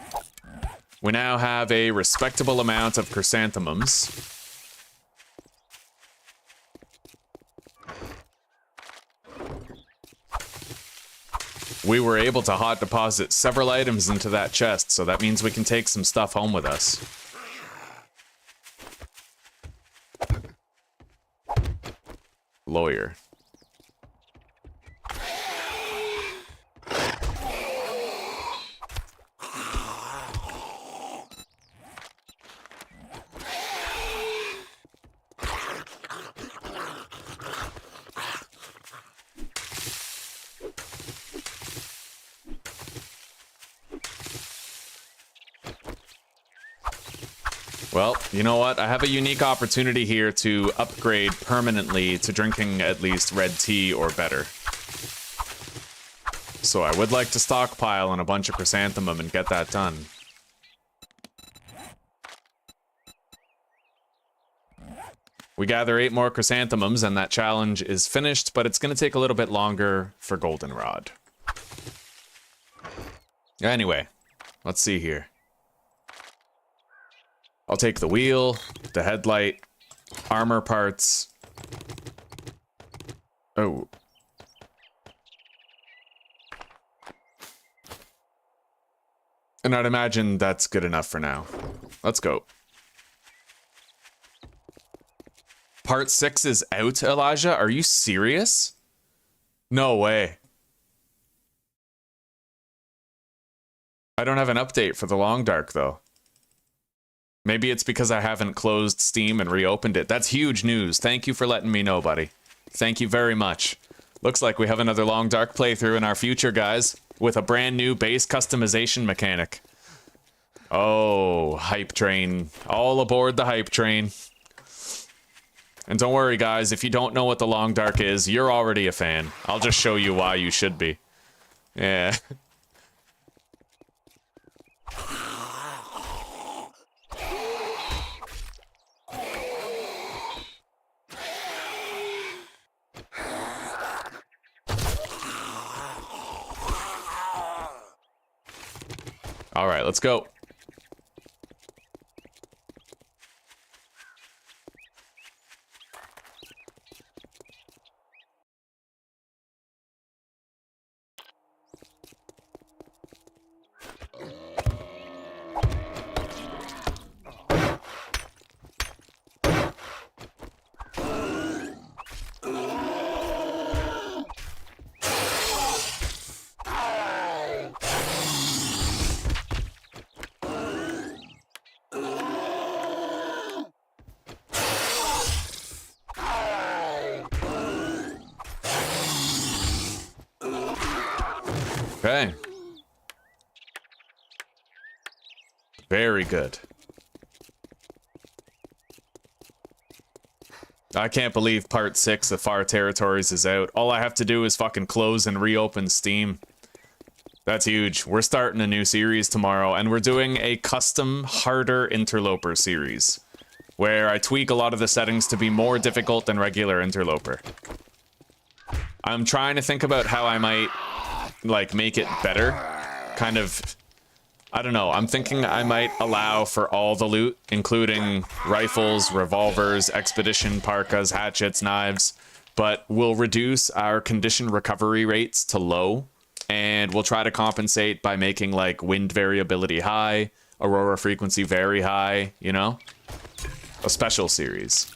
We now have a respectable amount of chrysanthemums. We were able to hot deposit several items into that chest, so that means we can take some stuff home with us. Lawyer. Well, you know what? I have a unique opportunity here to upgrade permanently to drinking at least red tea or better. So I would like to stockpile on a bunch of chrysanthemum and get that done. We gather 8 more chrysanthemums and that challenge is finished, but it's going to take a little bit longer for goldenrod. Anyway, let's see here. I'll take the wheel, the headlight, armor parts. Oh. And I'd imagine that's good enough for now. Let's go. Part 6 is out, Elijah? Are you serious? No way. I don't have an update for the Long Dark, though. Maybe it's because I haven't closed Steam and reopened it. That's huge news. Thank you for letting me know, buddy. Thank you very much. Looks like we have another Long Dark playthrough in our future, guys, with a brand new base customization mechanic. Oh, hype train. All aboard the hype train. And don't worry, guys, if you don't know what the Long Dark is, you're already a fan. I'll just show you why you should be. Yeah. All right, let's go. Okay. Very good. I can't believe part 6 of Far Territories is out. All I have to do is fucking close and reopen Steam. That's huge. We're starting a new series tomorrow, and we're doing a custom harder interloper series, where I tweak a lot of the settings to be more difficult than regular interloper. I'm trying to think about how I might, like, make it better. Kind of, I don't know. I'm thinking I might allow for all the loot, including rifles, revolvers, expedition parkas, hatchets, knives, but we'll reduce our condition recovery rates to low, and we'll try to compensate by making, like, wind variability high, aurora frequency very high, you know? A special series.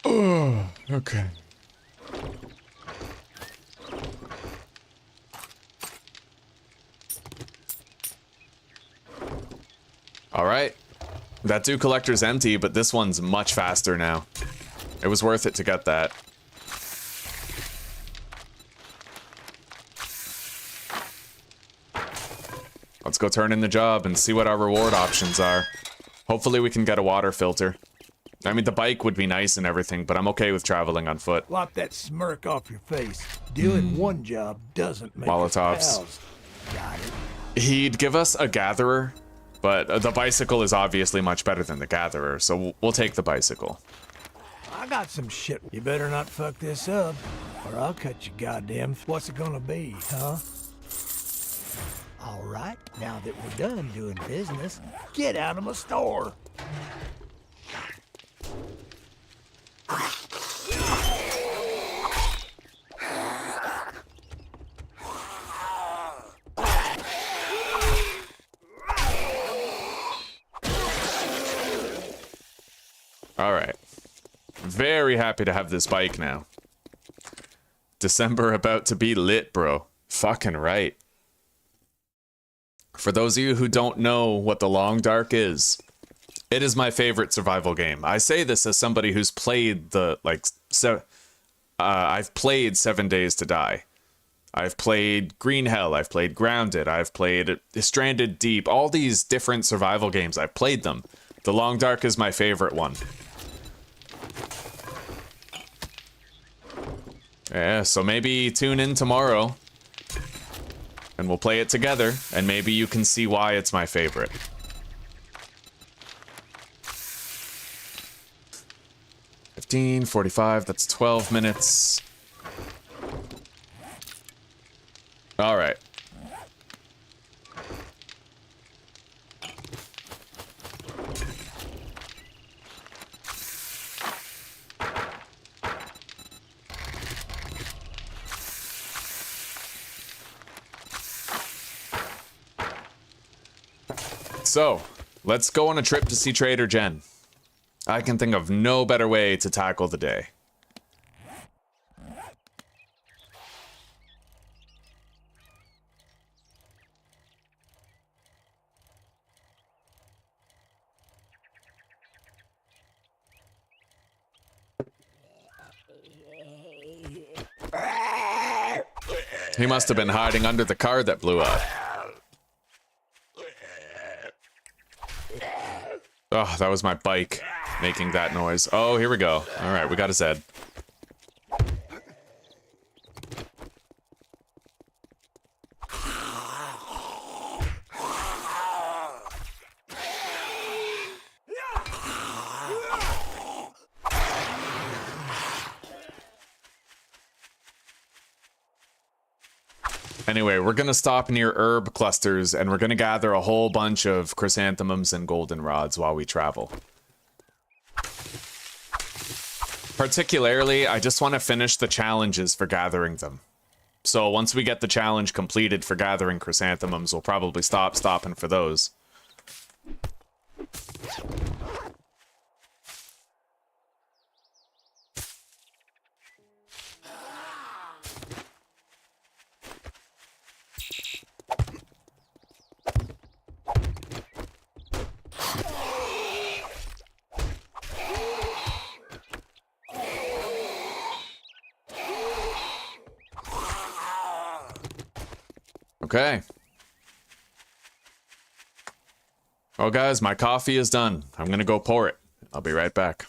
Oh, okay. All right. That dew collector's empty, but this one's much faster now. It was worth it to get that. Let's go turn in the job and see what our reward options are. Hopefully we can get a water filter. I mean, the bike would be nice and everything, but I'm okay with traveling on foot. Wipe that smirk off your face. Doing one job doesn't make us Molotovs. pals. Got it. He'd give us a gatherer, but the bicycle is obviously much better than the gatherer, so we'll take the bicycle. I got some shit. You better not fuck this up, or I'll cut you goddamn. What's it gonna be, huh? All right, now that we're done doing business, get out of my store. All right. Very happy to have this bike now. December about to be lit, bro. Fucking right. For those of you who don't know what The Long Dark is, it is my favorite survival game. I say this as somebody who's played I've played 7 Days to Die. I've played Green Hell, I've played Grounded, I've played Stranded Deep, all these different survival games, I've played them. The Long Dark is my favorite one. Yeah, so maybe tune in tomorrow and we'll play it together, and maybe you can see why it's my favorite. $15:45, that's 12 minutes. All right. So, let's go on a trip to see Trader Jen. I can think of no better way to tackle the day. He must have been hiding under the car that blew up. Oh, that was my bike making that noise. Oh, here we go. All right, we got his head. Anyway, we're gonna stop near herb clusters and we're gonna gather a whole bunch of chrysanthemums and goldenrods while we travel. Particularly, I just want to finish the challenges for gathering them. So once we get the challenge completed for gathering chrysanthemums, we'll probably stop stopping for those. Okay. Oh, guys, my coffee is done. I'm gonna go pour it. I'll be right back.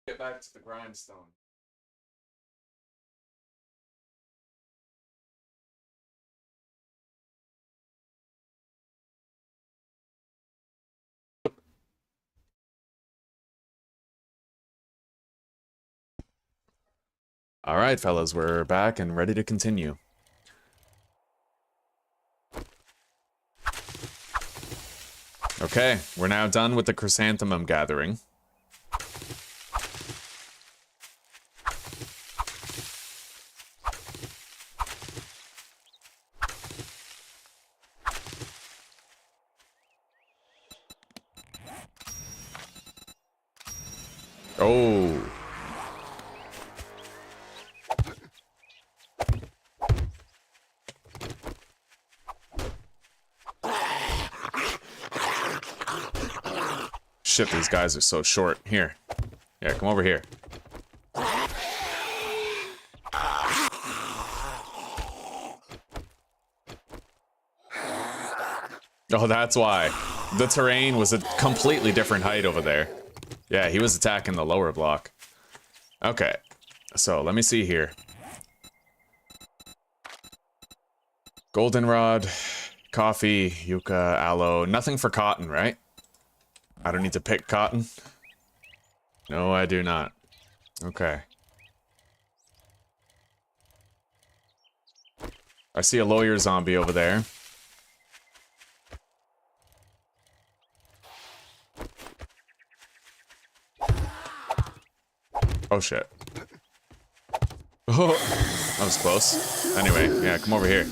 Get back to the grindstone. All right, fellas, we're back and ready to continue. Okay, we're now done with the chrysanthemum gathering. Oh. Shit, these guys are so short. Here. Yeah, come over here. Oh, that's why. The terrain was a completely different height over there. Yeah, he was attacking the lower block. Okay, so let me see here. Goldenrod, coffee, yucca, aloe. Nothing for cotton, right? I don't need to pick cotton. No, I do not. Okay. I see a lawyer zombie over there. Oh shit. Oh, that was close. Anyway, yeah, come over here.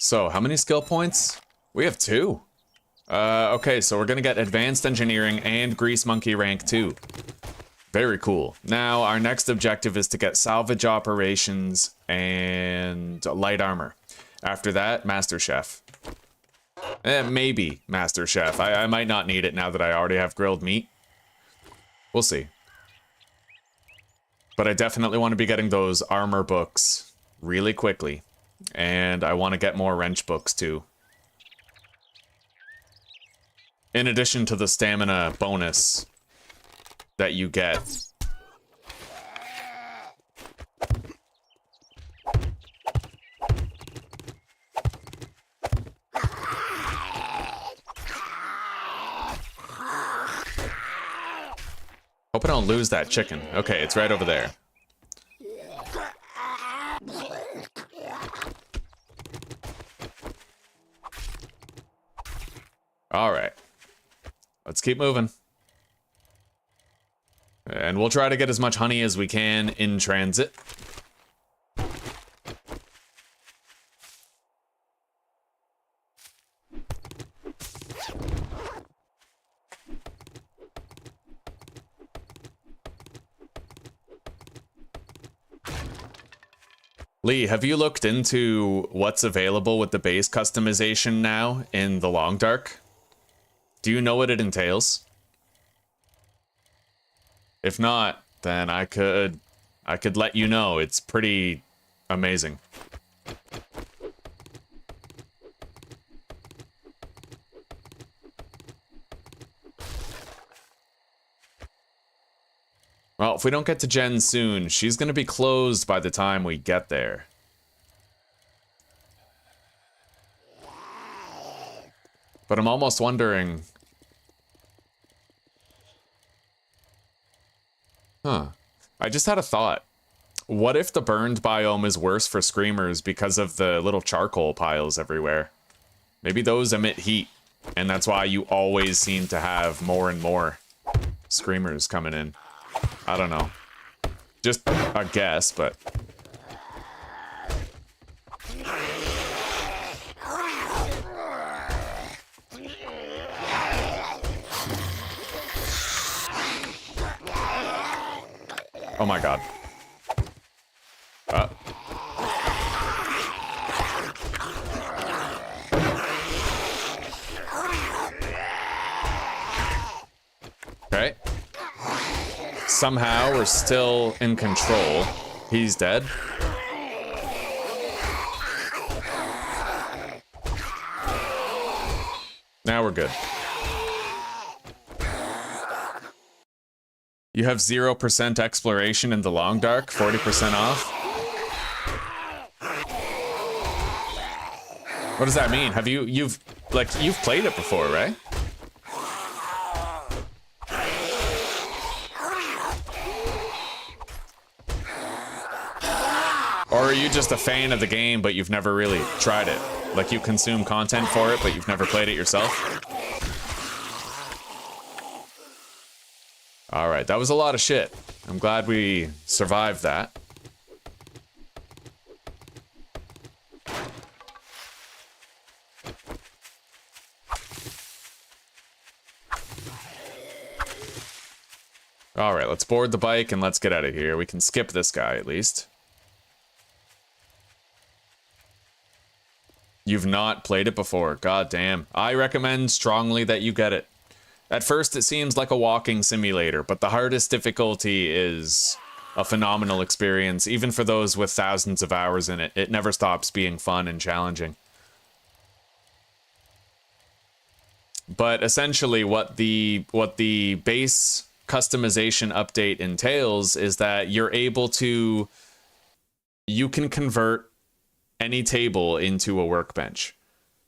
So, how many skill points? We have 2. Okay, so we're gonna get Advanced Engineering and Grease Monkey rank 2. Very cool. Now, our next objective is to get Salvage Operations and Light Armor. After that, Master Chef. Maybe Master Chef. I might not need it now that I already have grilled meat. We'll see. But I definitely want to be getting those armor books really quickly. And I want to get more wrench books too. In addition to the stamina bonus that you get. Hope I don't lose that chicken. Okay, it's right over there. All right. Let's keep moving. And we'll try to get as much honey as we can in transit. Lee, have you looked into what's available with the base customization now in the Long Dark? Do you know what it entails? If not, then I could let you know. It's pretty amazing. Well, if we don't get to Jen soon, she's gonna be closed by the time we get there. But I'm almost wondering... Huh. I just had a thought. What if the burned biome is worse for screamers because of the little charcoal piles everywhere? Maybe those emit heat, and that's why you always seem to have more and more screamers coming in. I don't know. Just a guess, but... Oh my god. Okay. Somehow we're still in control. He's dead. Now we're good. You have 0% exploration in the Long Dark, 40% off. What does that mean? Have you've played it before, right? Or are you just a fan of the game, but you've never really tried it? Like you consume content for it, but you've never played it yourself? Alright, that was a lot of shit. I'm glad we survived that. Alright, let's board the bike and let's get out of here. We can skip this guy at least. You've not played it before. God damn. I recommend strongly that you get it. At first, it seems like a walking simulator, but the hardest difficulty is a phenomenal experience. Even for those with thousands of hours in it, it never stops being fun and challenging. But essentially, what the base customization update entails is that you're able to... You can convert any table into a workbench.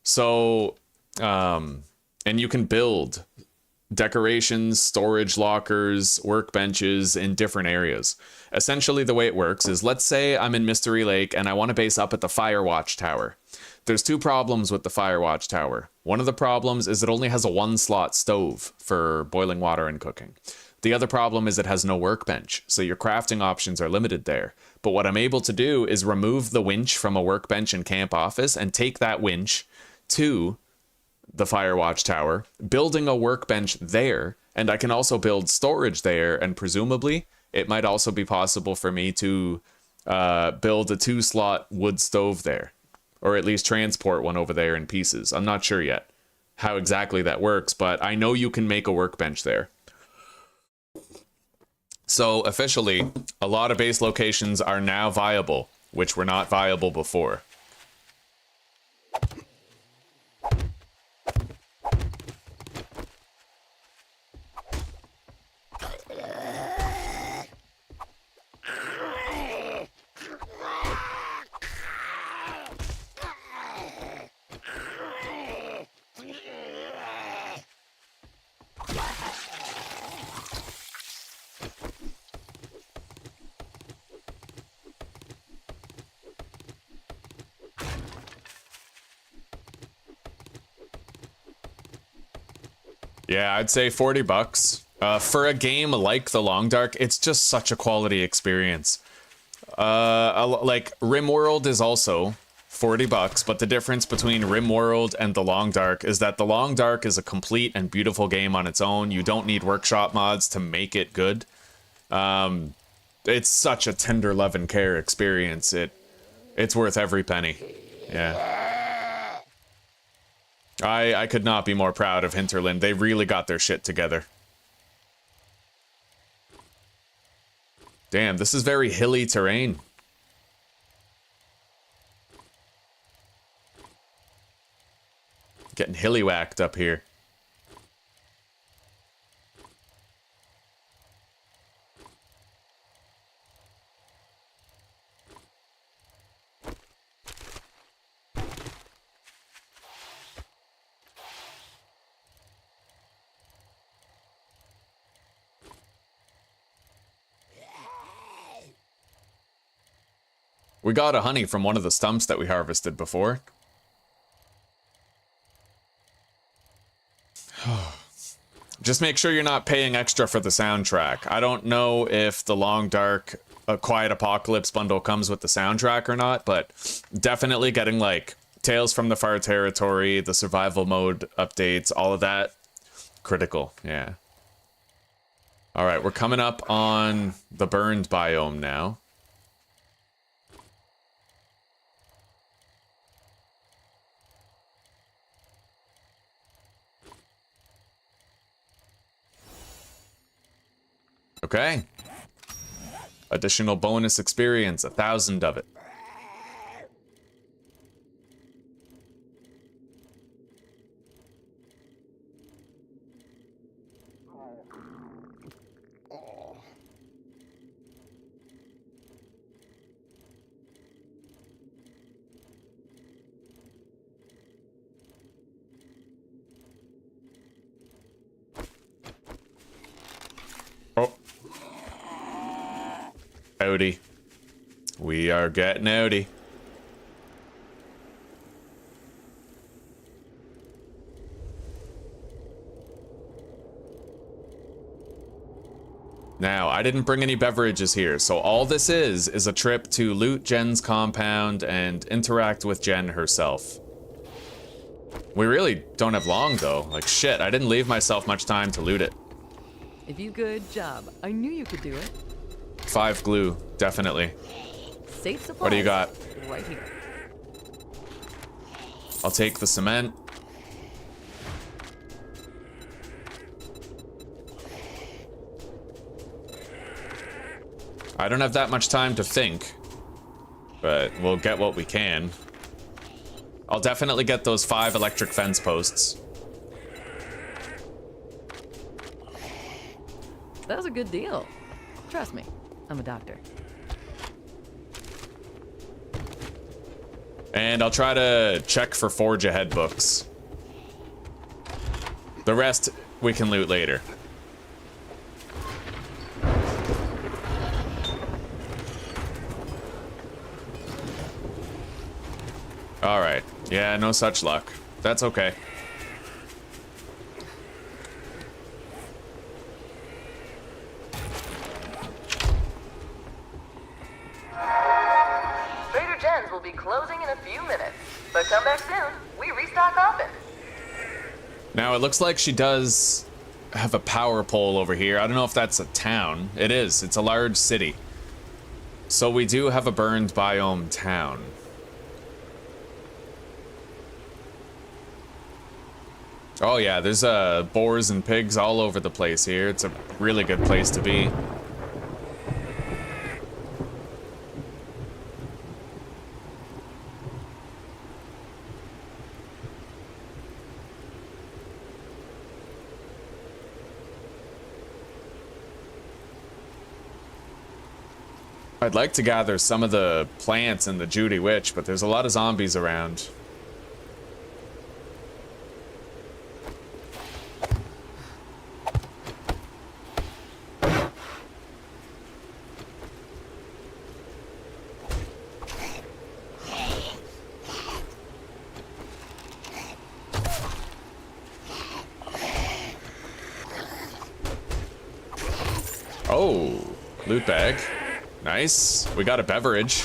So, and you can build decorations, storage lockers, workbenches in different areas. Essentially, the way it works is, let's say I'm in Mystery Lake and I want to base up at the Firewatch Tower. There's two problems with the Firewatch Tower. One of the problems is it only has a one-slot stove for boiling water and cooking. The other problem is it has no workbench, so your crafting options are limited there. But what I'm able to do is remove the winch from a workbench and camp office and take that winch to the Firewatch Tower, building a workbench there, and I can also build storage there, and presumably it might also be possible for me to build a 2-slot wood stove there, or at least transport one over there in pieces. I'm not sure yet how exactly that works, but I know you can make a workbench there. So officially, a lot of base locations are now viable, which were not viable before. Yeah, I'd say $40. For a game like The Long Dark, it's just such a quality experience. Like RimWorld is also $40, but the difference between RimWorld and The Long Dark is that The Long Dark is a complete and beautiful game on its own. You don't need workshop mods to make it good. It's such a tender love and care experience. It's worth every penny. Yeah. I could not be more proud of Hinterland. They really got their shit together. Damn, this is very hilly terrain. Getting hilly whacked up here. We got a honey from one of the stumps that we harvested before. Just make sure you're not paying extra for the soundtrack. I don't know if the Long Dark Quiet Apocalypse bundle comes with the soundtrack or not, but definitely getting like Tales from the Far Territory, the survival mode updates, all of that, critical, yeah. All right, we're coming up on the burned biome now. Okay. Additional bonus experience, 1,000 of it. Oh. Outie. We are getting outie. Now, I didn't bring any beverages here, so all this is a trip to loot Jen's compound and interact with Jen herself. We really don't have long, though. Like, shit, I didn't leave myself much time to loot it. If you good job. I knew you could do it. 5 glue, definitely. Safe supplies. What do you got? Right here. I'll take the cement. I don't have that much time to think, but we'll get what we can. I'll definitely get those 5 electric fence posts. That was a good deal. Trust me, I'm a doctor. And I'll try to check for Forge Ahead books. The rest we can loot later. Alright. Yeah, no such luck. That's okay. Trader Jen's will be closing in a few minutes, but come back soon. We restock often. Now, it looks like she does have a power pole over here. I don't know if that's a town. It is. It's a large city. So we do have a burned biome town. Oh yeah, there's boars and pigs all over the place here. It's a really good place to be. I'd like to gather some of the plants in the Judy Witch, but there's a lot of zombies around. Oh, loot bag. Nice. We got a beverage.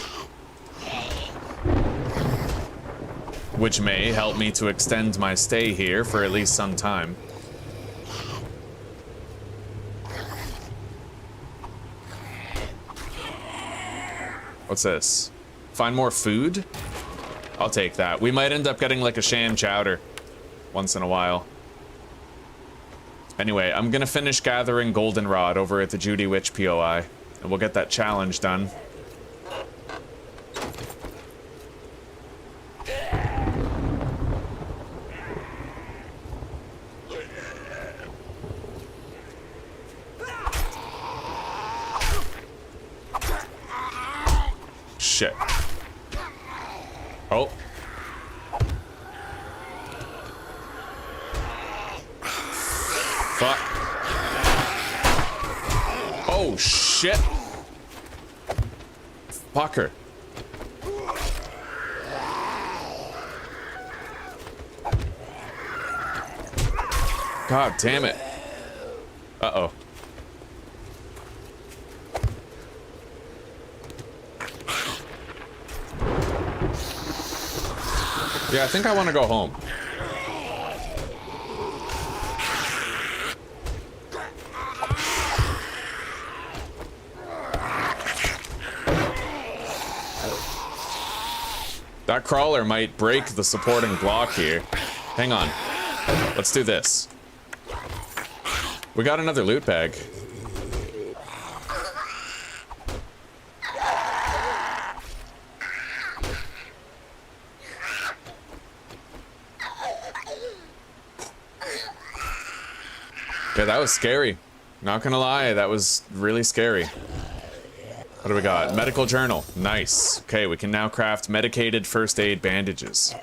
Which may help me to extend my stay here for at least some time. What's this? Find more food? I'll take that. We might end up getting like a sham chowder once in a while. Anyway, I'm gonna finish gathering goldenrod over at the Judy Witch POI, and we'll get that challenge done. Shit. Oh. Fuck. Oh, shit. Fucker. God damn it. Uh-oh. Yeah, I think I want to go home. That crawler might break the supporting block here. Hang on. Let's do this. We got another loot bag. Yeah, that was scary. Not gonna lie, that was really scary. What do we got? Medical journal. Nice. Okay, we can now craft medicated first aid bandages.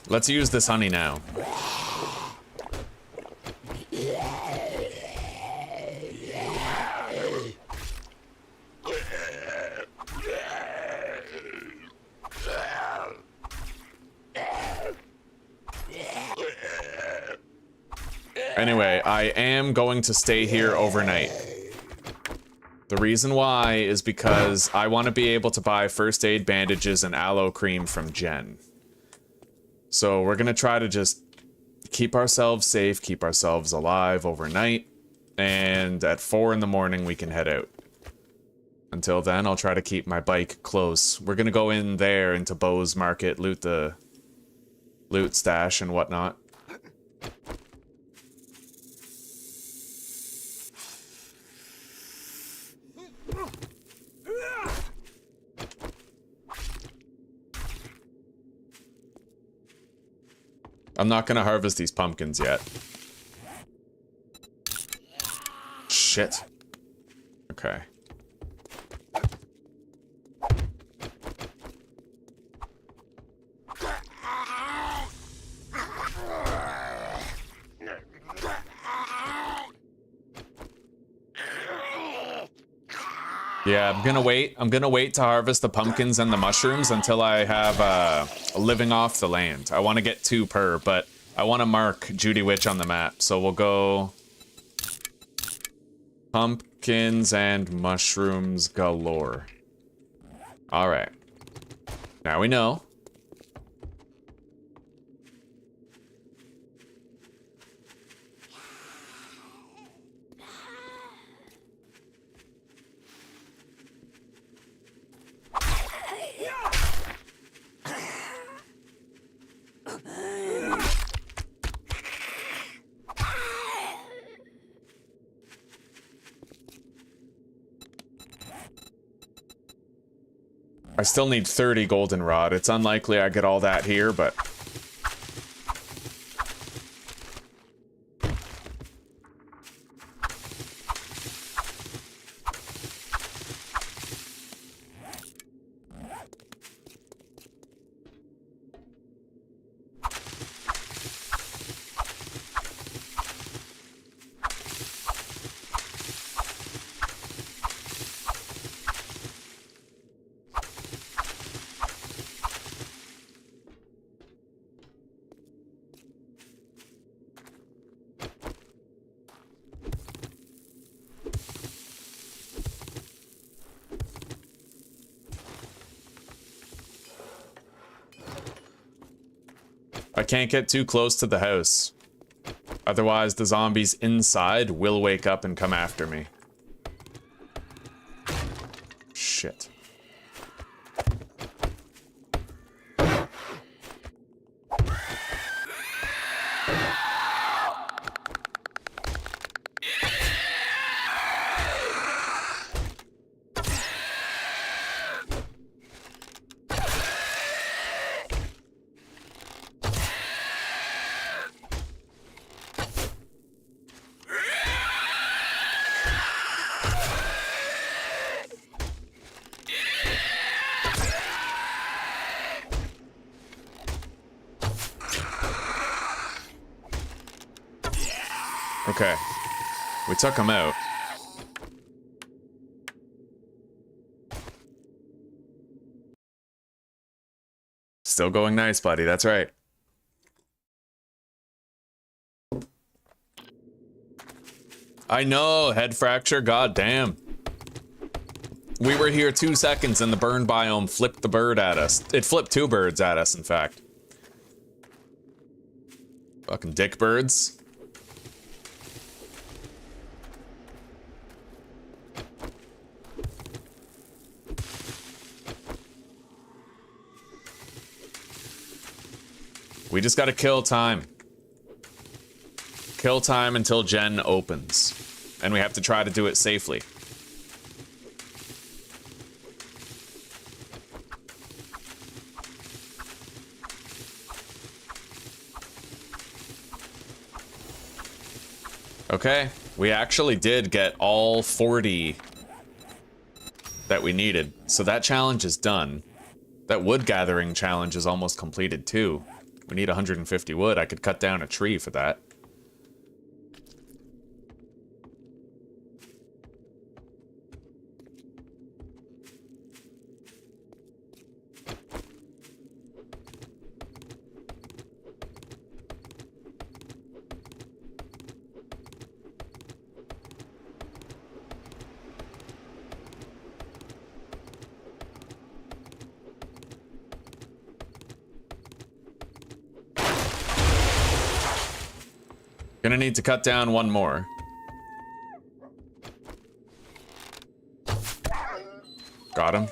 Let's use this honey now. Anyway, I am going to stay here overnight. The reason why is because I want to be able to buy first aid bandages and aloe cream from Jen. So we're going to try to just keep ourselves safe, keep ourselves alive overnight, and at 4 in the morning we can head out. Until then, I'll try to keep my bike close. We're going to go in there into Bo's Market, loot the loot stash and whatnot. I'm not gonna harvest these pumpkins yet. Shit. Okay. Yeah, I'm gonna wait. I'm gonna wait to harvest the pumpkins and the mushrooms until I have living off the land. I want to get 2 per, but I want to mark Judy Witch on the map. So we'll go pumpkins and mushrooms galore. All right. Now we know. I still need 30 goldenrod. It's unlikely I get all that here, but... I can't get too close to the house. Otherwise, the zombies inside will wake up and come after me. Shit. Okay. We took him out. Still going nice, buddy. That's right. I know, head fracture, goddamn. We were here 2 seconds and the burn biome flipped the bird at us. It flipped 2 birds at us, in fact. Fucking dick birds. We just gotta kill time. Kill time until Gen opens. And we have to try to do it safely. Okay, we actually did get all 40 that we needed. So that challenge is done. That wood gathering challenge is almost completed too. We need 150 wood. I could cut down a tree for that. Gonna need to cut down one more. Got him.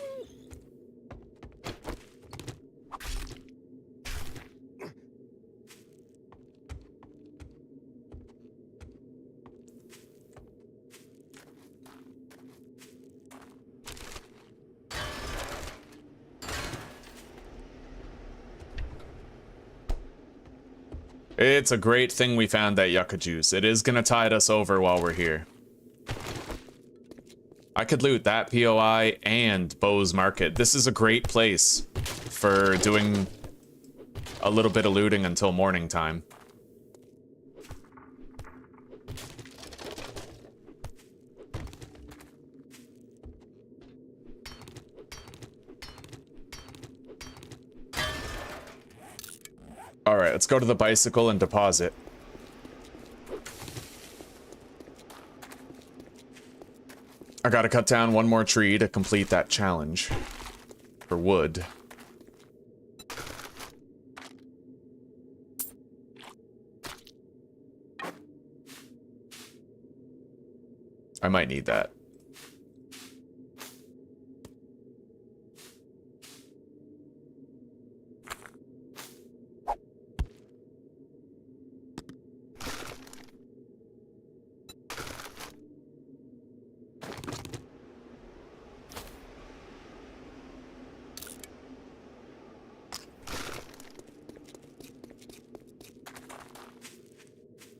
It's a great thing we found that yucca juice. It is gonna tide us over while we're here. I could loot that POI and Bo's Market. This is a great place for doing a little bit of looting until morning time. Alright, let's go to the bicycle and deposit. I gotta cut down one more tree to complete that challenge. For wood. I might need that.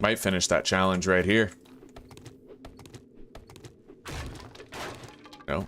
Might finish that challenge right here. No.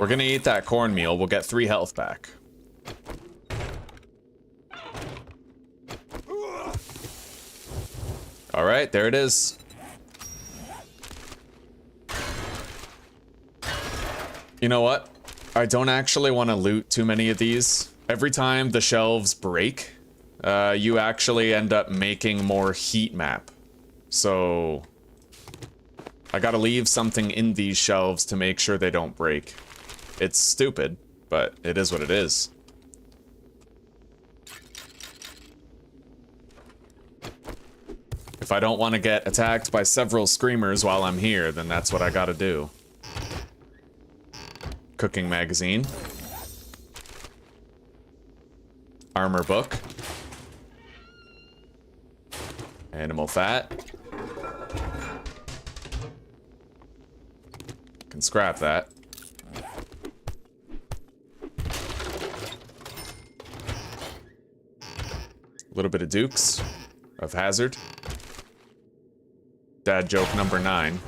We're gonna eat that cornmeal. We'll get 3 health back. All right, there it is. You know what? I don't actually want to loot too many of these. Every time the shelves break, you actually end up making more heat map. So I gotta leave something in these shelves to make sure they don't break. It's stupid, but it is what it is. If I don't want to get attacked by several screamers while I'm here, then that's what I gotta do. Cooking magazine. Armor book. Animal fat. Can scrap that. A little bit of Dukes of Hazard. Dad joke number 9.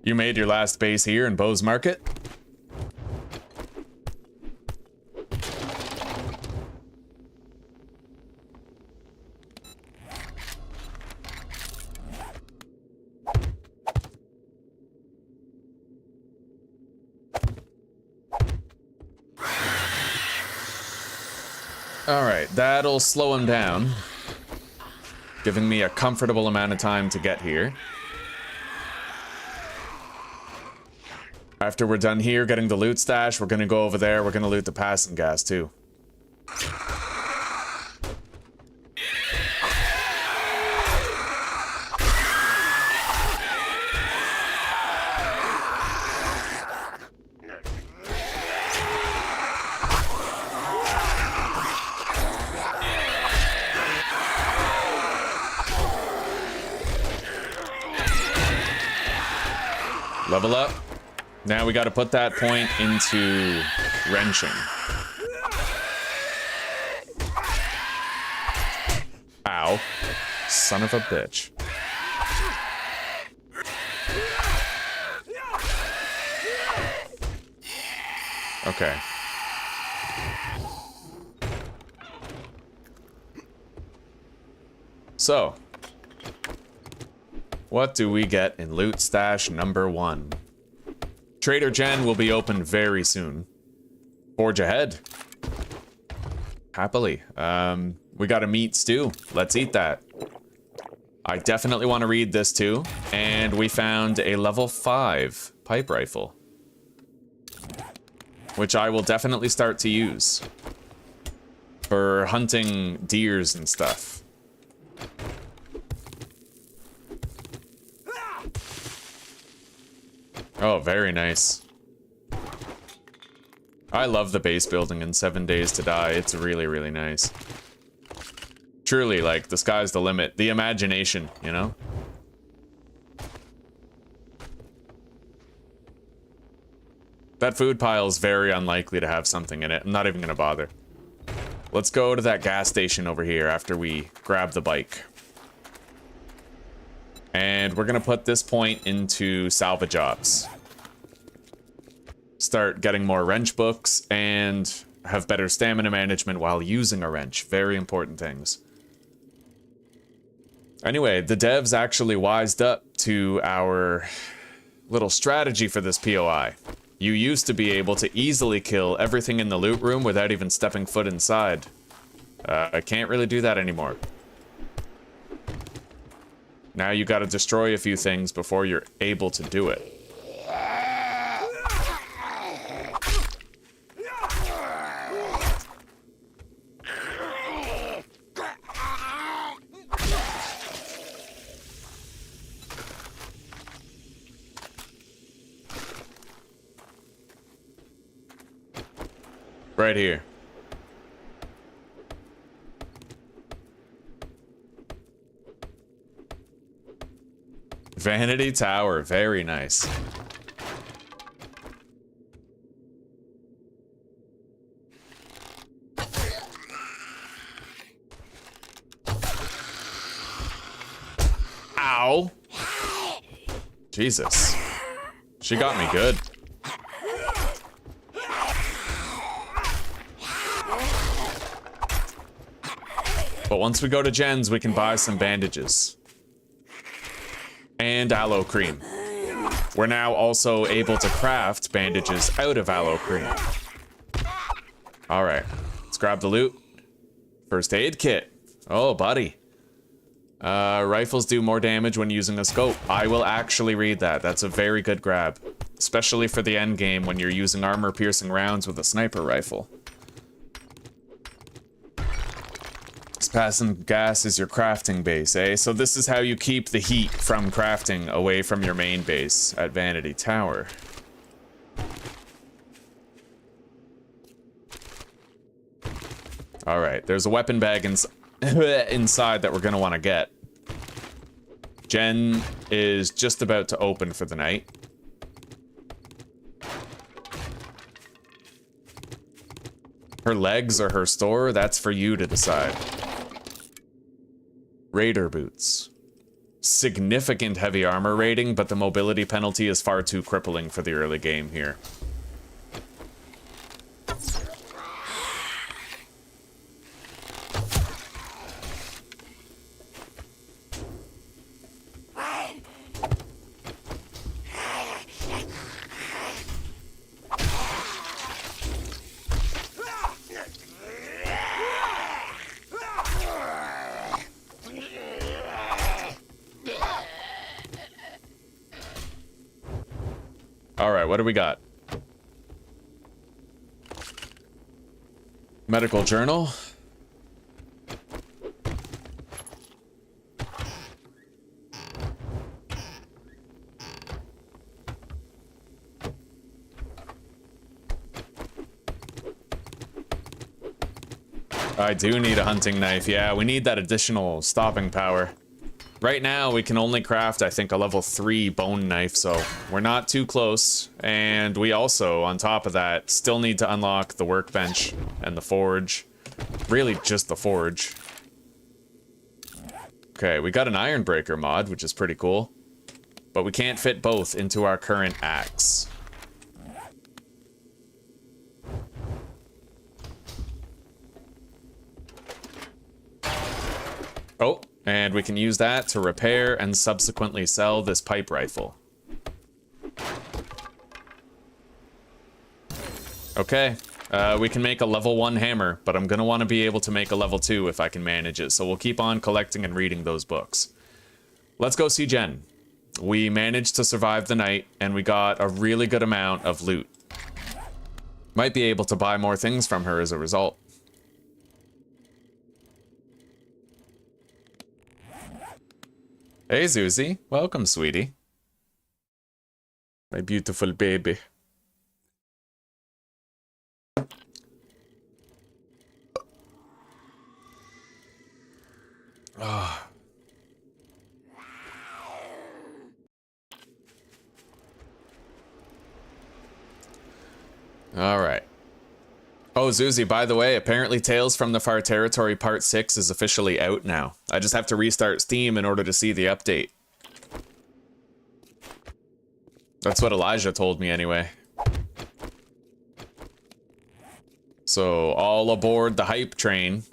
You made your last base here in Bowes Market? Alright, that'll slow him down, giving me a comfortable amount of time to get here. After we're done here getting the loot stash, we're gonna go over there, we're gonna loot the passing gas too. Level up. Now we got to put that point into wrenching. Ow. Son of a bitch. Okay. So, what do we get in loot stash number 1? Trader Jen will be open very soon. Forge ahead. Happily. We got a meat stew. Let's eat that. I definitely want to read this too. And we found a level 5 pipe rifle, which I will definitely start to use for hunting deers and stuff. Oh, very nice. I love the base building in 7 Days to Die. It's really, really nice. Truly, like, the sky's the limit. The imagination, you know? That food pile is very unlikely to have something in it. I'm not even gonna bother. Let's go to that gas station over here after we grab the bike. And we're gonna put this point into salvage ops. Start getting more wrench books and have better stamina management while using a wrench. Very important things. Anyway, the devs actually wised up to our little strategy for this POI. You used to be able to easily kill everything in the loot room without even stepping foot inside. I can't really do that anymore. Now you gotta destroy a few things before you're able to do it. Right here. Vanity Tower, very nice. Jesus. She got me good. But once we go to Jen's, we can buy some bandages. And aloe cream. We're now also able to craft bandages out of aloe cream. Alright, let's grab the loot. First aid kit. Oh, buddy. Rifles do more damage when using a scope. I will actually read that. That's a very good grab. Especially for the end game when you're using armor-piercing rounds with a sniper rifle. Passing gas is your crafting base, eh? So this is how you keep the heat from crafting away from your main base at Vanity Tower. Alright, there's a weapon bag inside that we're gonna want to get. Jen is just about to open for the night. Her legs or her store, that's for you to decide. Raider boots. Significant heavy armor rating, but the mobility penalty is far too crippling for the early game here. Alright, what do we got? Medical journal. I do need a hunting knife. Yeah, we need that additional stopping power. Right now, we can only craft, I think, a level 3 bone knife, so we're not too close. And we also, on top of that, still need to unlock the workbench and the forge. Really, just the forge. Okay, we got an iron breaker mod, which is pretty cool. But we can't fit both into our current axe. Oh. And we can use that to repair and subsequently sell this pipe rifle. Okay, we can make a level 1 hammer, but I'm gonna want to be able to make a level 2 if I can manage it, so we'll keep on collecting and reading those books. Let's go see Jen. We managed to survive the night, and we got a really good amount of loot. Might be able to buy more things from her as a result. Hey, Zuzi. Welcome, sweetie. My beautiful baby. Ah. All right. Oh, Zuzi, by the way, apparently Tales from the Far Territory Part 6 is officially out now. I just have to restart Steam in order to see the update. That's what Elijah told me anyway. So, all aboard the hype train.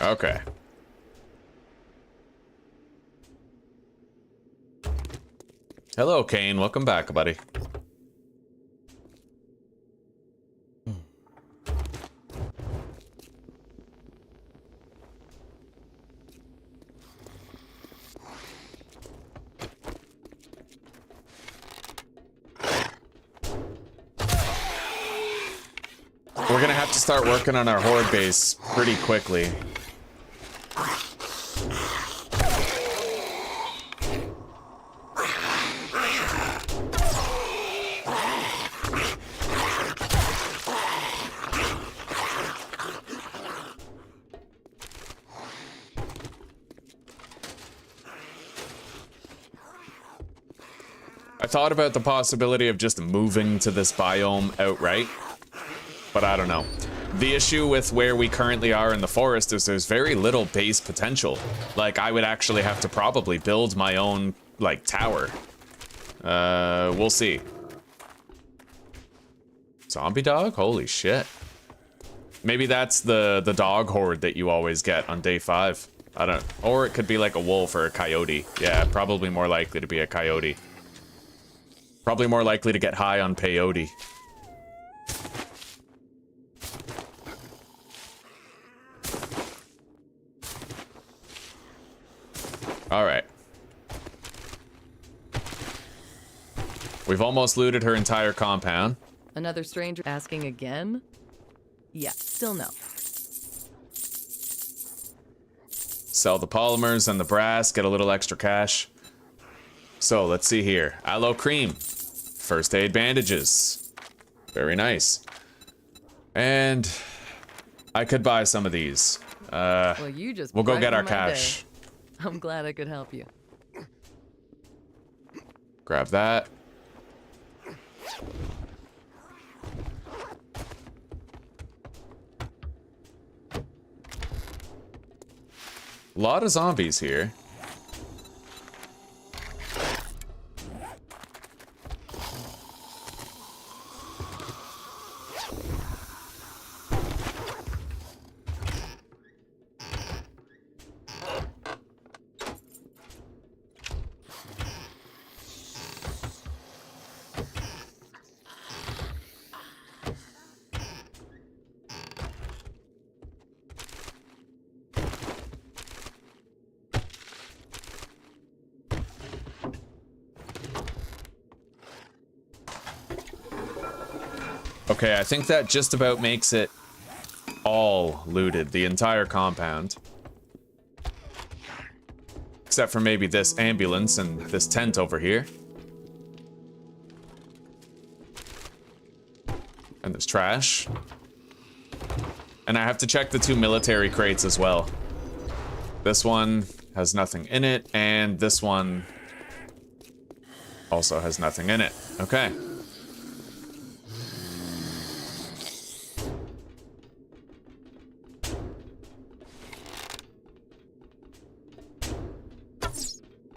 Okay. Hello, Kane. Welcome back, buddy. We're gonna have to start working on our horde base pretty quickly. I thought about the possibility of just moving to this biome outright, but I don't know. The issue with where we currently are in the forest is there's very little base potential. Like, I would actually have to probably build my own, like, tower. We'll see. Zombie dog? Holy shit. Maybe that's the dog horde that you always get on day 5. I don't... Or it could be like a wolf or a coyote. Yeah, probably more likely to be a coyote. Probably more likely to get high on peyote. Alright. We've almost looted her entire compound. Another stranger asking again? Yeah, still no. Sell the polymers and the brass, get a little extra cash. So, let's see here. Aloe cream. First aid bandages. Very nice. And I could buy some of these. Well, you just We'll go get our brightened my cash. day. I'm glad I could help you. Grab that. A lot of zombies here. Okay, I think that just about makes it all looted, the entire compound. Except for maybe this ambulance and this tent over here. And there's trash. And I have to check the 2 military crates as well. This one has nothing in it, and this one also has nothing in it. Okay.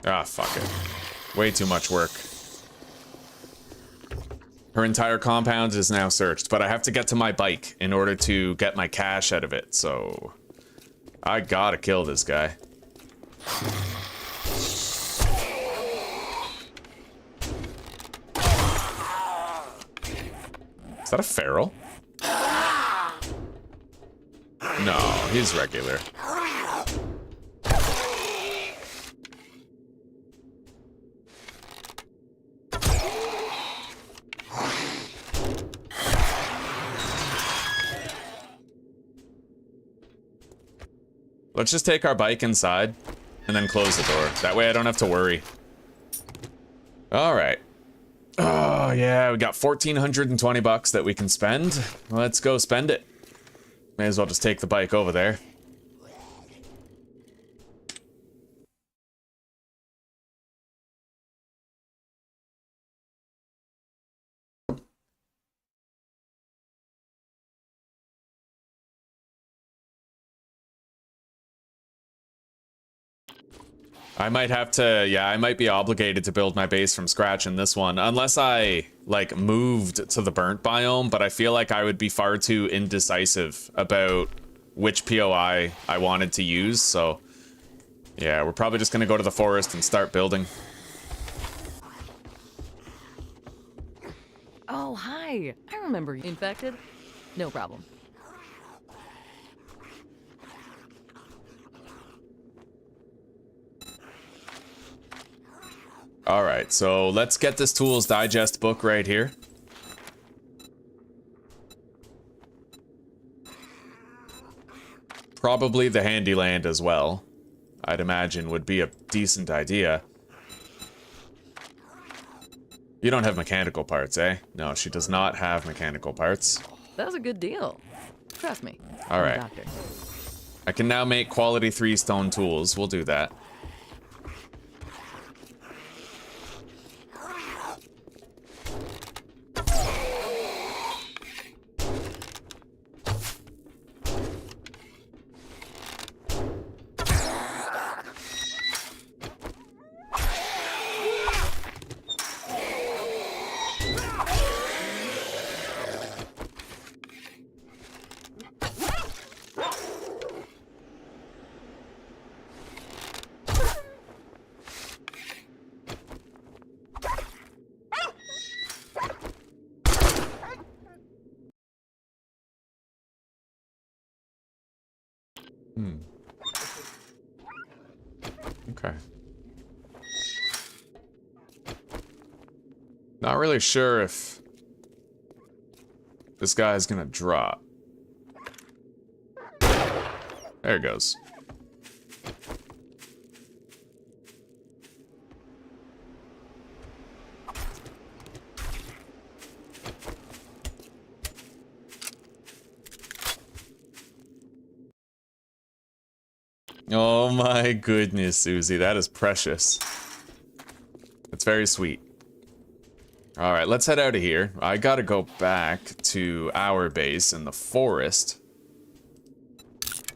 Ah, fuck it. Way too much work. Her entire compound is now searched, but I have to get to my bike in order to get my cash out of it, so... I gotta kill this guy. Is that a feral? No, he's regular. Let's just take our bike inside and then close the door. That way I don't have to worry. All right. Oh, yeah, we got 1,420 bucks that we can spend. Let's go spend it. May as well just take the bike over there. I might have to, yeah, I might be obligated to build my base from scratch in this one, unless I, like, moved to the burnt biome, but I feel like I would be far too indecisive about which POI I wanted to use, so, yeah, we're probably just gonna go to the forest and start building. Oh, hi. I remember you. Infected? No problem. Alright, so let's get this Tools Digest book right here. Probably the Handyland as well. I'd imagine would be a decent idea. You don't have mechanical parts, eh? No, she does not have mechanical parts. That was a good deal. Trust me. All right. I'm a doctor. I can now make quality 3 stone tools. We'll do that. Okay. Not really sure if this guy is gonna drop. There it goes. Oh my goodness, Susie, that is precious. It's very sweet. Alright, let's head out of here. I gotta go back to our base in the forest.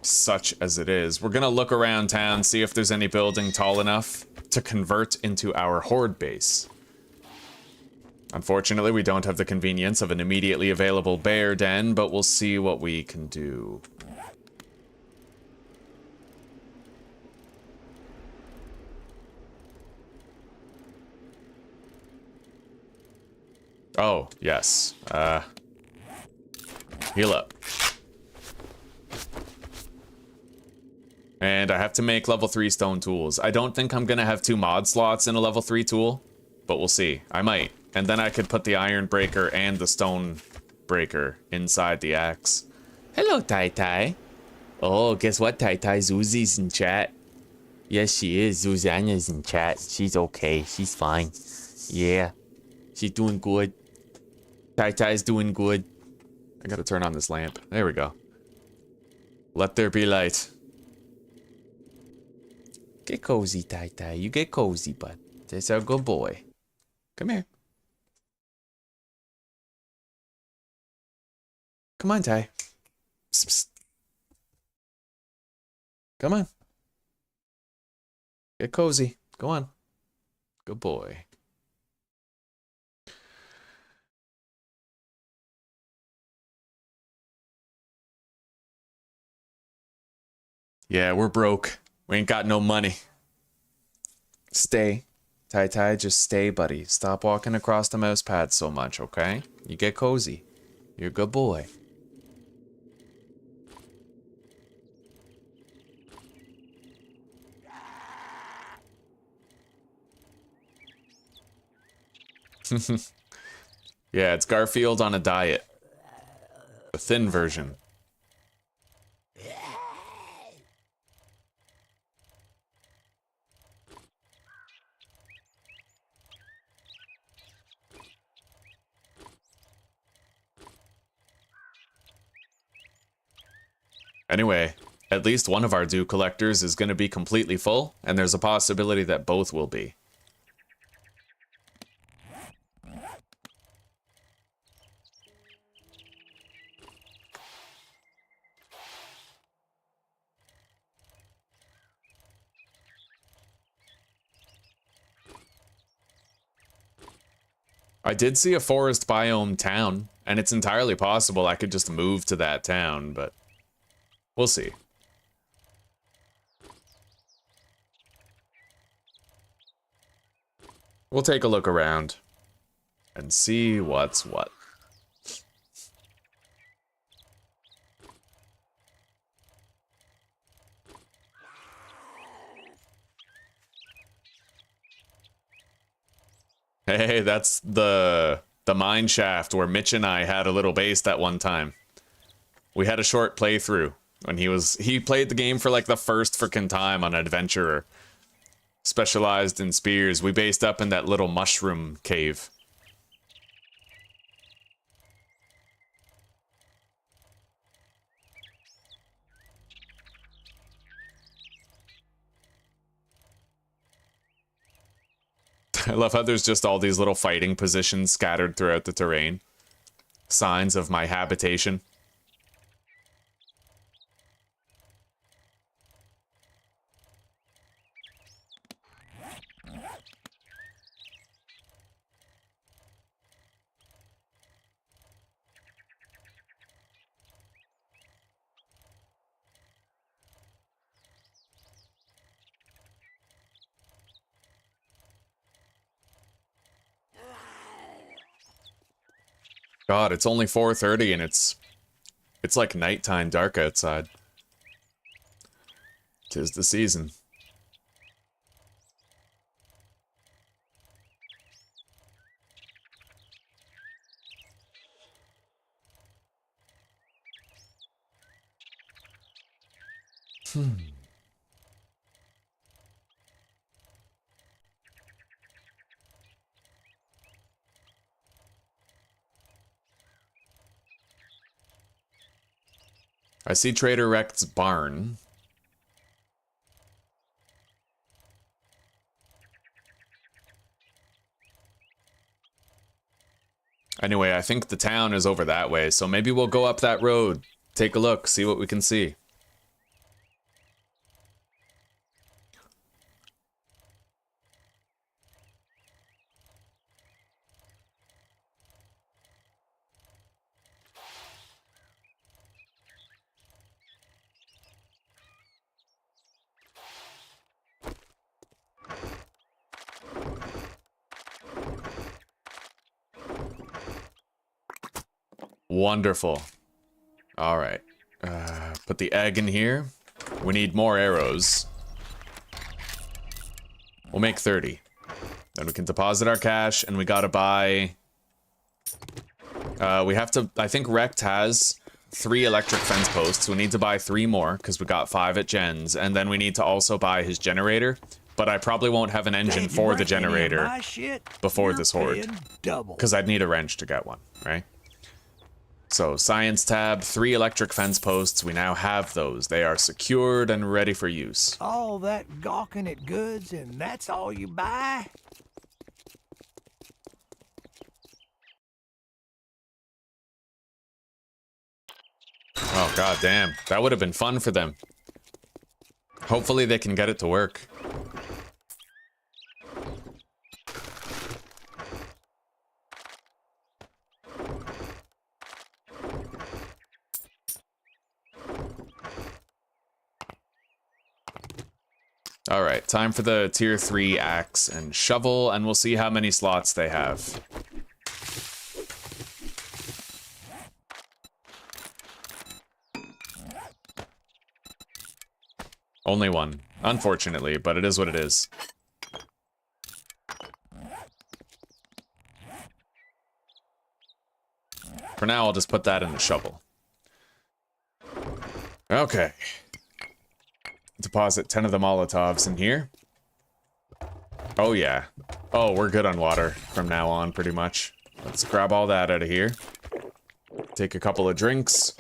Such as it is. We're gonna look around town, see if there's any building tall enough to convert into our horde base. Unfortunately, we don't have the convenience of an immediately available bear den, but we'll see what we can do. Oh, yes. Heal up. And I have to make level 3 stone tools. I don't think I'm gonna have 2 mod slots in a level 3 tool, but we'll see. I might. And then I could put the iron breaker and the stone breaker inside the axe. Hello, Tai Tai. Oh, guess what, Tai Tai? Zuzi's in chat. Yes, she is. Zuzana's in chat. She's okay. She's fine. Yeah. She's doing good. Tai Tai's doing good. I gotta turn on this lamp. There we go. Let there be light. Get cozy, Tai Tai. You get cozy, bud. That's our good boy. Come here. Come on, Ty. Psst, psst. Come on. Get cozy. Go on. Good boy. Yeah, we're broke. We ain't got no money. Stay. Tai Tai, just stay, buddy. Stop walking across the mouse pad so much, okay? You get cozy. You're a good boy. Yeah, it's Garfield on a diet. The thin version. Anyway, at least one of our dew collectors is going to be completely full, and there's a possibility that both will be. I did see a forest biome town, and it's entirely possible I could just move to that town, but we'll see. We'll take a look around and see what's what. Hey, that's the mine shaft where Mitch and I had a little base that one time. We had a short playthrough when he played the game for like the first frickin' time on Adventurer. Specialized in spears. We based up in that little mushroom cave. I love how there's just all these little fighting positions scattered throughout the terrain. Signs of my habitation. God, it's only 4:30 and it's like nighttime dark outside. 'Tis the season. I see Trader Rect's barn. Anyway, I think the town is over that way, so maybe we'll go up that road, take a look, see what we can see. Wonderful. All right. Put the egg in here. We need more arrows. We'll make 30. Then we can deposit our cash, and we gotta buy... we have to... I think Rect has 3 electric fence posts. We need to buy 3 more, because we got 5 at Jen's. And then we need to also buy his generator. But I probably won't have an engine for the generator before this horde. Because I'd need a wrench to get one, right? So, science tab, 3 electric fence posts. We now have those. They are secured and ready for use. All that gawking at goods, and that's all you buy? Oh, god damn. That would have been fun for them. Hopefully they can get it to work. Alright, time for the tier 3 axe and shovel, and we'll see how many slots they have. Only one, unfortunately, but it is what it is. For now, I'll just put that in the shovel. Okay. Deposit 10 of the Molotovs in here. Oh, yeah. Oh, we're good on water from now on, pretty much. Let's grab all that out of here. Take a couple of drinks.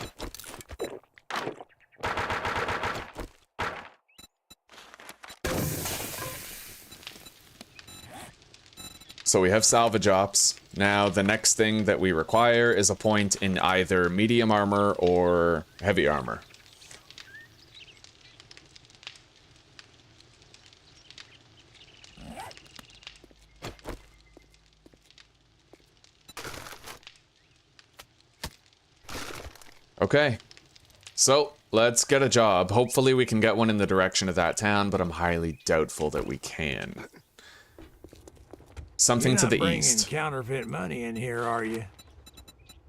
So we have salvage ops. Now, the next thing that we require is a point in either medium armor or heavy armor. Okay, so let's get a job. Hopefully we can get one in the direction of that town, but I'm highly doubtful that we can. Something to the east. You're not bringing counterfeit money in here, are you?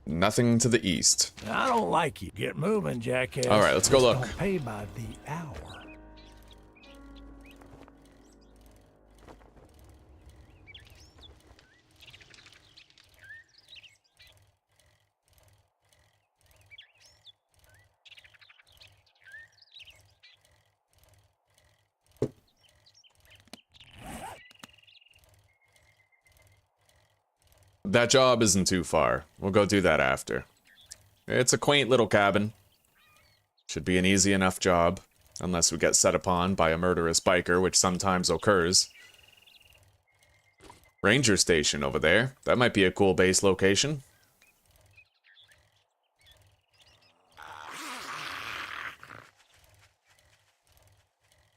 Nothing to the east. I don't like you. Get moving, jackass. All right, let's go look. Don't pay by the hour. That job isn't too far. We'll go do that after. It's a quaint little cabin. Should be an easy enough job. Unless we get set upon by a murderous biker, which sometimes occurs. Ranger station over there. That might be a cool base location.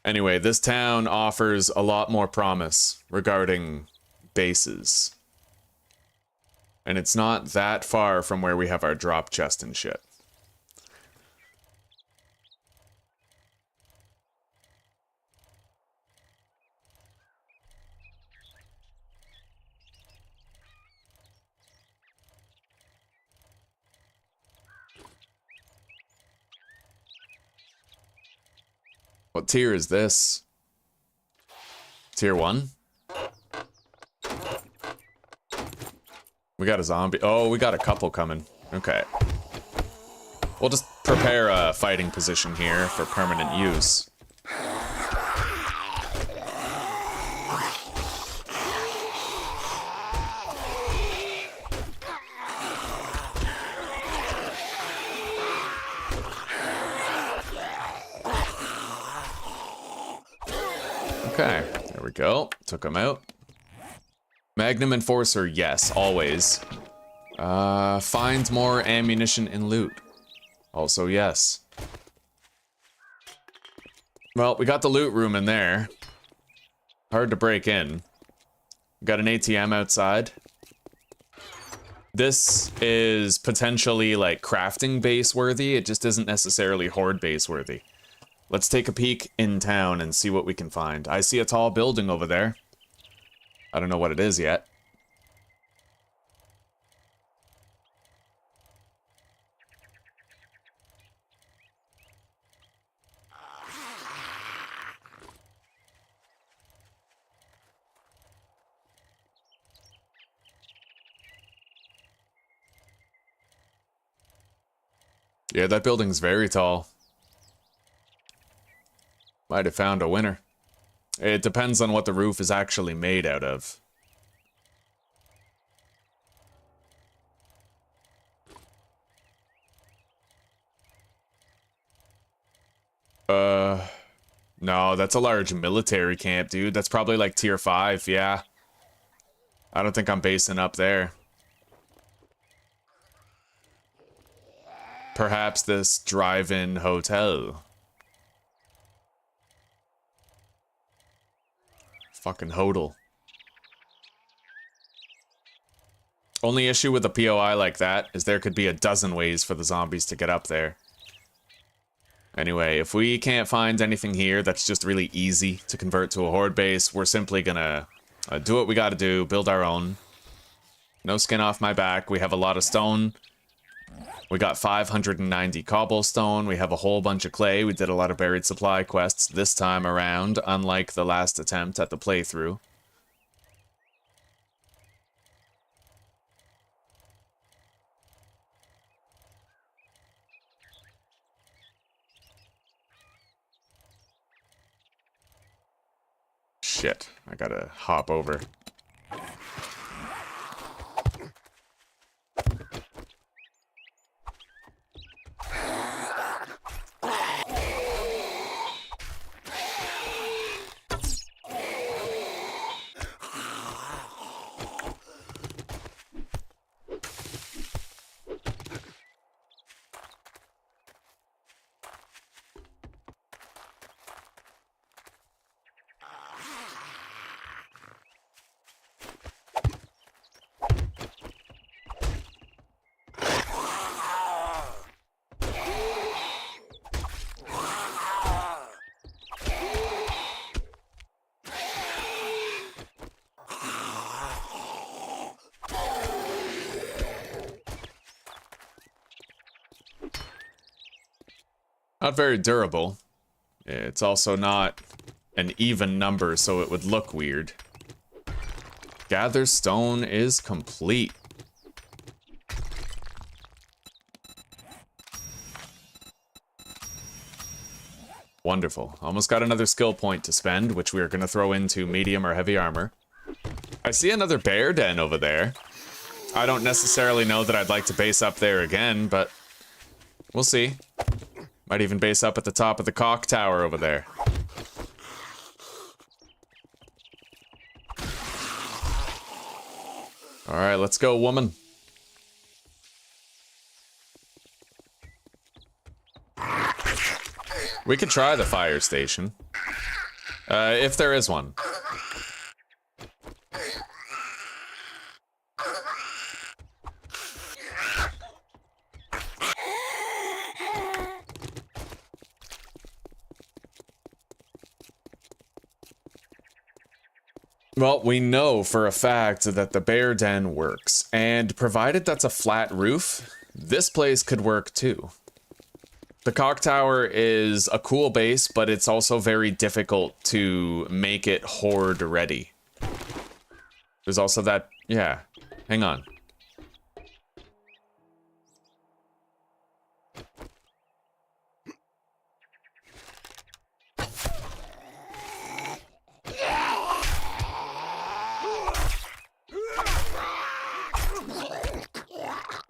Anyway, this town offers a lot more promise regarding bases. And it's not that far from where we have our drop chest and shit. What tier is this? Tier 1? We got a zombie. Oh, we got a couple coming. Okay. We'll just prepare a fighting position here for permanent use. Okay, there we go. Took him out. Magnum Enforcer, yes, always. Find more ammunition and loot. Also, yes. Well, we got the loot room in there. Hard to break in. Got an ATM outside. This is potentially like crafting base worthy. It just isn't necessarily horde base worthy. Let's take a peek in town and see what we can find. I see a tall building over there. I don't know what it is yet. Yeah, that building's very tall. Might have found a winner. It depends on what the roof is actually made out of. No, that's a large military camp, dude. That's probably like tier 5, yeah. I don't think I'm basing up there. Perhaps this drive-in hotel. Fucking hodl. Only issue with a POI like that is there could be a dozen ways for the zombies to get up there. Anyway, if we can't find anything here that's just really easy to convert to a horde base, we're simply gonna do what we gotta do, build our own. No skin off my back, we have a lot of stone. We got 590 cobblestone, we have a whole bunch of clay, we did a lot of buried supply quests this time around, unlike the last attempt at the playthrough. Shit, I gotta hop over. Not very durable. It's also not an even number, so it would look weird. Gather stone is complete. Wonderful. Almost got another skill point to spend, which we are going to throw into medium or heavy armor. I see another bear den over there. I don't necessarily know that I'd like to base up there again, but we'll see. Might even base up at the top of the cock tower over there. Alright, let's go, woman. We could try the fire station. If there is one. Well, we know for a fact that the bear den works, and provided that's a flat roof, this place could work too. The Cock Tower is a cool base, but it's also very difficult to make it horde ready. There's also that, yeah, hang on.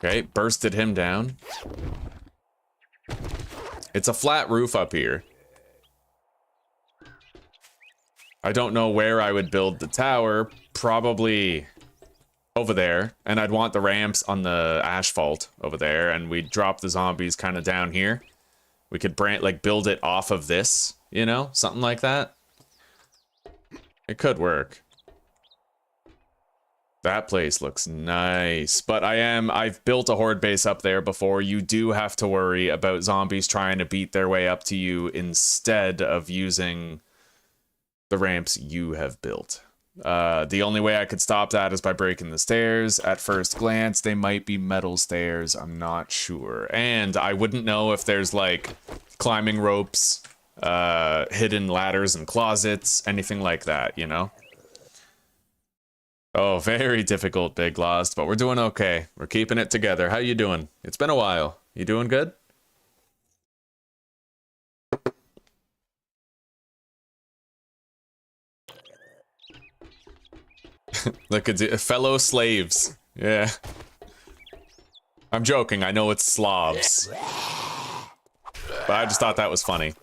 Okay, bursted him down. It's a flat roof up here. I don't know where I would build the tower. Probably over there. And I'd want the ramps on the asphalt over there. And we'd drop the zombies kind of down here. We could build it off of this, you know? Something like that. It could work. That place looks nice, but I've built a horde base up there before. You do have to worry about zombies trying to beat their way up to you instead of using the ramps you have built. The only way I could stop that is by breaking the stairs. At first glance, they might be metal stairs. I'm not sure. And I wouldn't know if there's like climbing ropes, hidden ladders and closets, anything like that, you know? Oh, very difficult, Big Lost, but we're doing okay. We're keeping it together. How you doing? It's been a while. You doing good? Look at the fellow slaves. Yeah. I'm joking. I know it's Slavs. But I just thought that was funny.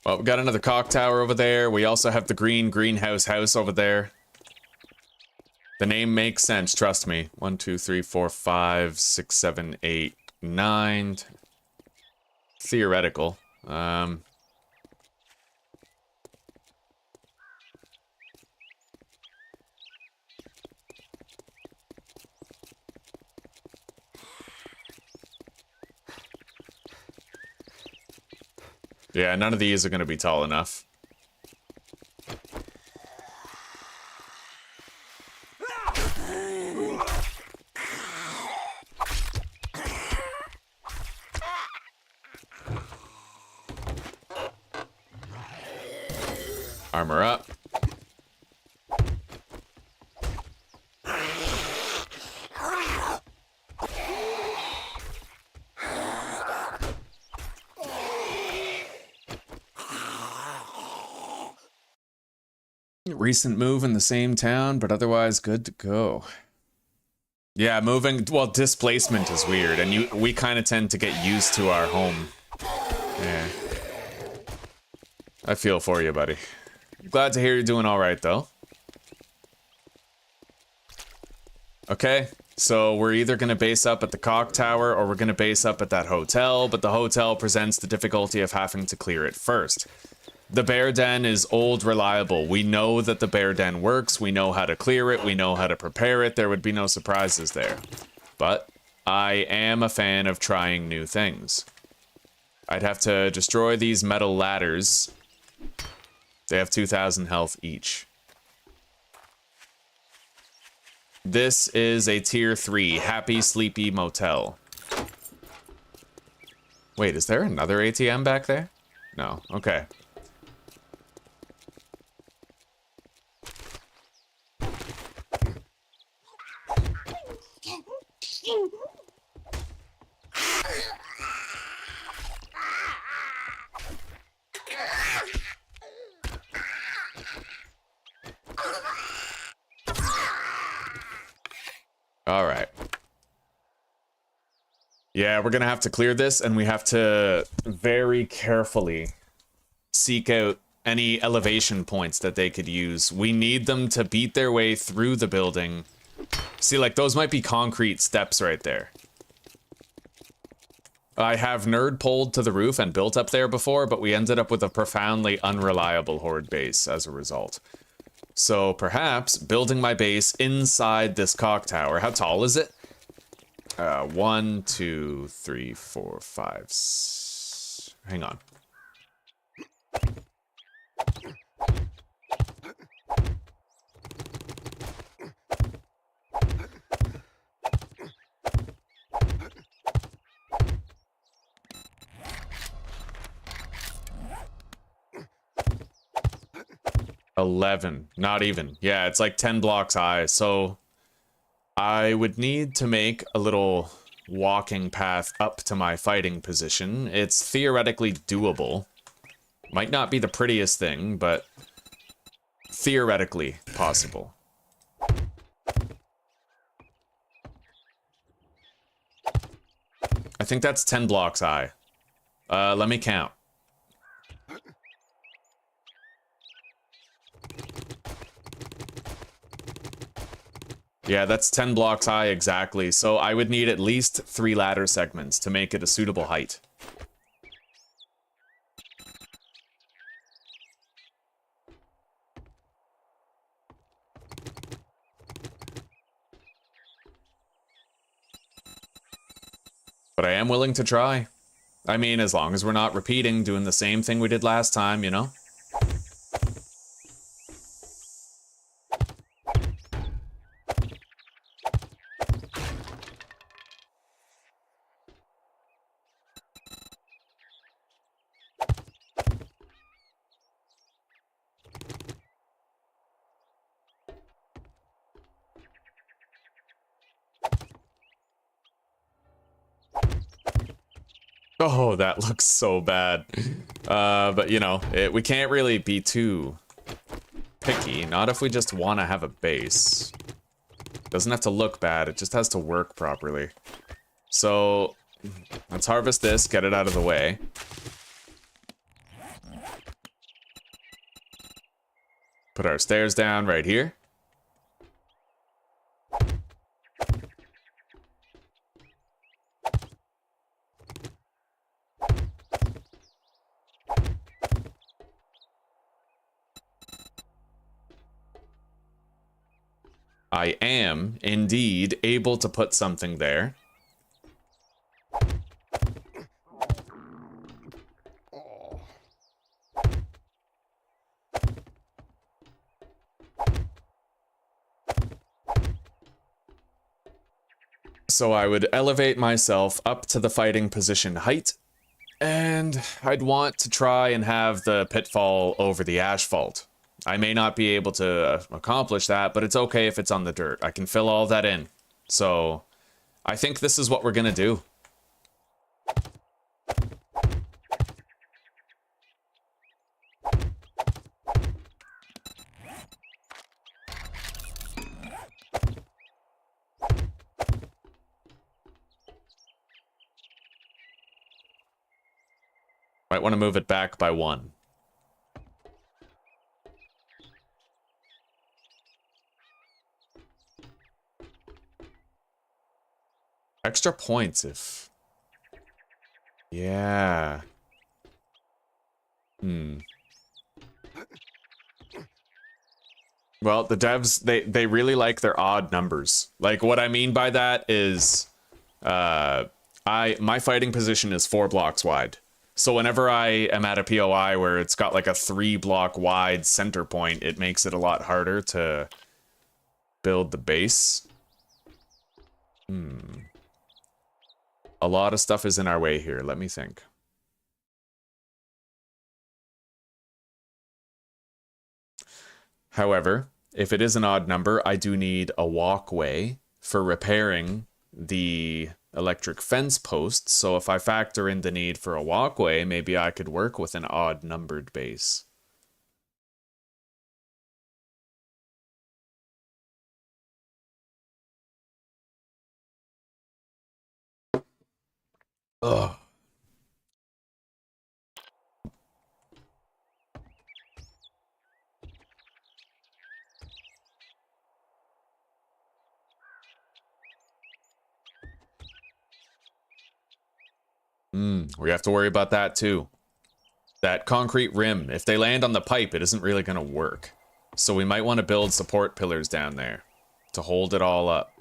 Well, we got another cock tower over there. We also have the greenhouse house over there. The name makes sense, trust me. 1, 2, 3, 4, 5, 6, 7, 8, 9. Theoretical. Yeah, none of these are going to be tall enough. Armor up. Recent move in the same town, but otherwise good to go. Yeah, moving, well, displacement is weird, and we kind of tend to get used to our home. Yeah. I feel for you, buddy. Glad to hear you're doing all right, though. Okay, so we're either going to base up at the cock tower or we're going to base up at that hotel, but the hotel presents the difficulty of having to clear it first. The bear den is old, reliable. We know that the bear den works. We know how to clear it. We know how to prepare it. There would be no surprises there. But I am a fan of trying new things. I'd have to destroy these metal ladders. They have 2,000 health each. This is a tier 3 Happy Sleepy Motel. Wait, is there another ATM back there? No, okay. All right. Yeah, we're gonna have to clear this, and we have to very carefully seek out any elevation points that they could use. We need them to beat their way through the building. See, like, those might be concrete steps right there. I have nerd poled to the roof and built up there before, but we ended up with a profoundly unreliable horde base as a result. So perhaps building my base inside this cock tower. How tall is it? 1, 2, 3, 4, 5. Hang on. 11. Not even. Yeah, it's like 10 blocks high. So I would need to make a little walking path up to my fighting position. It's theoretically doable. Might not be the prettiest thing, but theoretically possible. I think that's 10 blocks high. Let me count. Yeah, that's 10 blocks high exactly, so I would need at least 3 ladder segments to make it a suitable height. But I am willing to try. I mean, as long as we're not repeating, doing the same thing we did last time, you know? Oh, that looks so bad. But you know, we can't really be too picky. Not if we just want to have a base. Doesn't have to look bad, it just has to work properly. So, let's harvest this, get it out of the way. Put our stairs down right here. I am, indeed, able to put something there. So I would elevate myself up to the fighting position height, and I'd want to try and have the pitfall over the asphalt. I may not be able to accomplish that, but it's okay if it's on the dirt. I can fill all that in. So, I think this is what we're gonna do. Might want to move it back by 1. Extra points if... Yeah. Well, the devs, they really like their odd numbers. Like, what I mean by that is... my fighting position is 4 blocks wide. So whenever I am at a POI where it's got like a 3 block wide center point, it makes it a lot harder to build the base. A lot of stuff is in our way here. Let me think. However, if it is an odd number, I do need a walkway for repairing the electric fence posts. So if I factor in the need for a walkway, maybe I could work with an odd numbered base. Ugh. We have to worry about that too. That concrete rim, if they land on the pipe, it isn't really going to work. So we might want to build support pillars down there to hold it all up.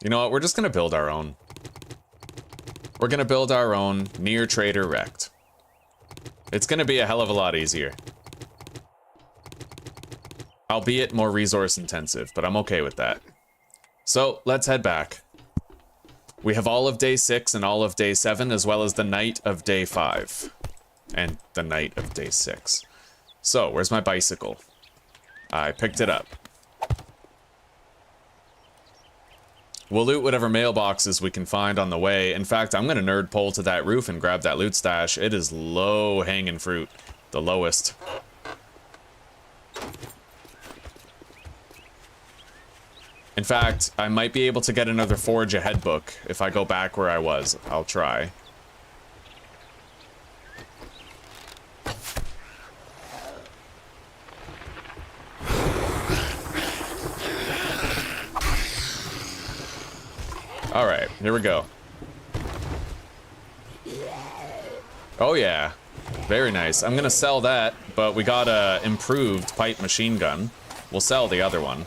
You know what? We're just going to build our own. We're going to build our own near trader wrecked. It's going to be a hell of a lot easier. Albeit more resource intensive, but I'm okay with that. So, let's head back. We have all of day 6 and all of day 7, as well as the night of day 5. And the night of day 6. So, where's my bicycle? I picked it up. We'll loot whatever mailboxes we can find on the way. In fact, I'm gonna nerd pole to that roof and grab that loot stash. It is low-hanging fruit. The lowest. In fact, I might be able to get another Forge Ahead book if I go back where I was. I'll try. Alright, here we go. Oh yeah, very nice. I'm gonna sell that, but we got a improved pipe machine gun. We'll sell the other one.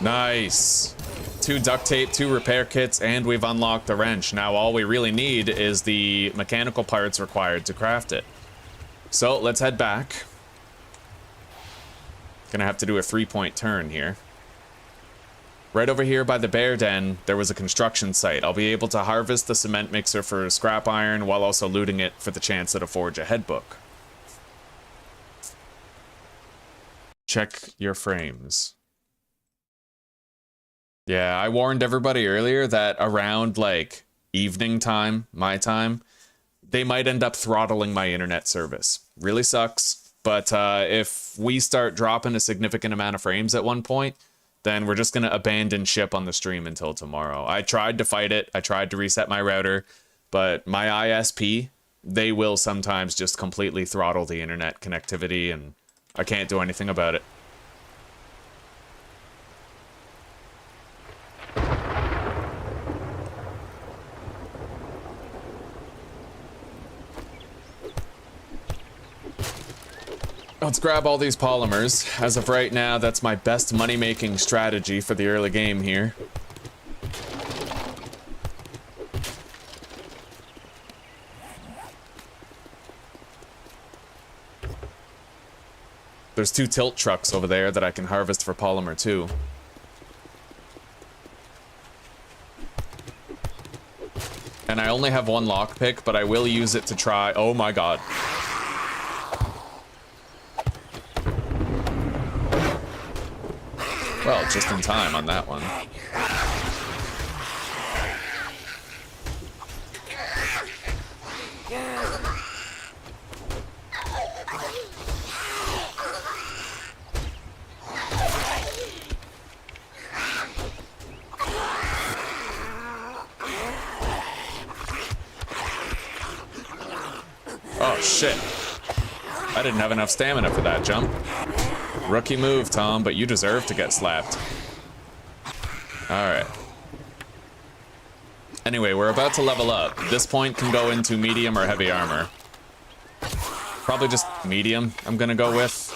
Nice. 2 duct tape, 2 repair kits, and we've unlocked the wrench. Now all we really need is the mechanical parts required to craft it. So let's head back. Gonna have to do a 3-point turn here. Right over here by the bear den, there was a construction site. I'll be able to harvest the cement mixer for scrap iron while also looting it for the chance at a Forge Ahead book. Check your frames. Yeah, I warned everybody earlier that around, like, evening time, my time, they might end up throttling my internet service. Really sucks, but if we start dropping a significant amount of frames at one point, then we're just going to abandon ship on the stream until tomorrow. I tried to fight it, I tried to reset my router, but my ISP, they will sometimes just completely throttle the internet connectivity, and I can't do anything about it. Let's grab all these polymers. As of right now, that's my best money-making strategy for the early game here. There's 2 tilt trucks over there that I can harvest for polymer too. And I only have 1 lockpick, but I will use it to try. Oh my god. Well, just in time on that one. Oh, shit. I didn't have enough stamina for that jump. Rookie move, Tom, but you deserve to get slapped. Alright. Anyway, we're about to level up. This point can go into medium or heavy armor. Probably just medium, I'm gonna go with.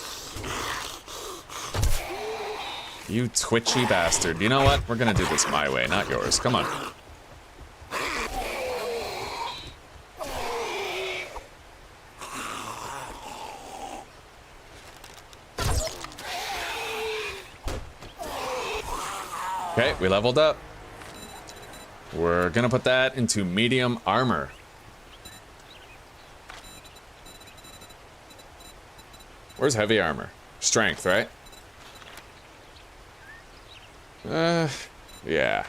You twitchy bastard. You know what? We're gonna do this my way, not yours. Come on. Okay, we leveled up. We're gonna put that into medium armor. Where's heavy armor? Strength, right? Yeah.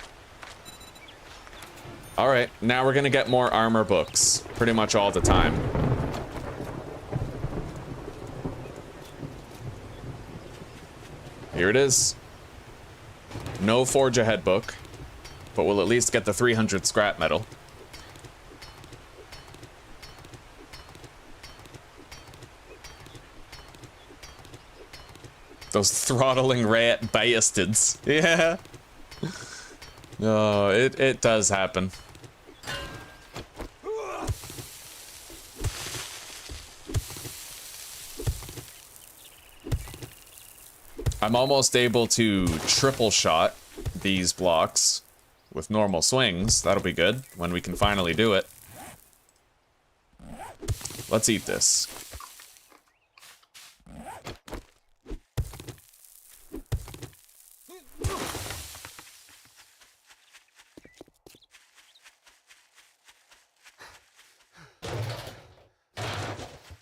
Alright, now we're gonna get more armor books. Pretty much all the time. Here it is. No Forge Ahead book, but we'll at least get the 300 scrap metal. Those throttling rat bastards. Yeah. No, it does happen. I'm almost able to triple shot these blocks with normal swings. That'll be good when we can finally do it. Let's eat this.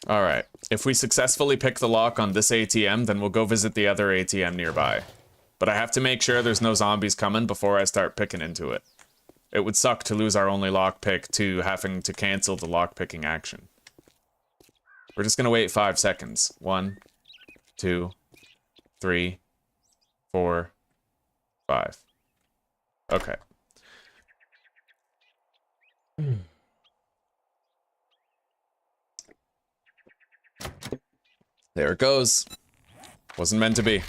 All right. If we successfully pick the lock on this ATM, then we'll go visit the other ATM nearby. But I have to make sure there's no zombies coming before I start picking into it. It would suck to lose our only lockpick to having to cancel the lockpicking action. We're just gonna wait 5 seconds. 1, 2, 3, 4, 5. Okay. There it goes. Wasn't meant to be.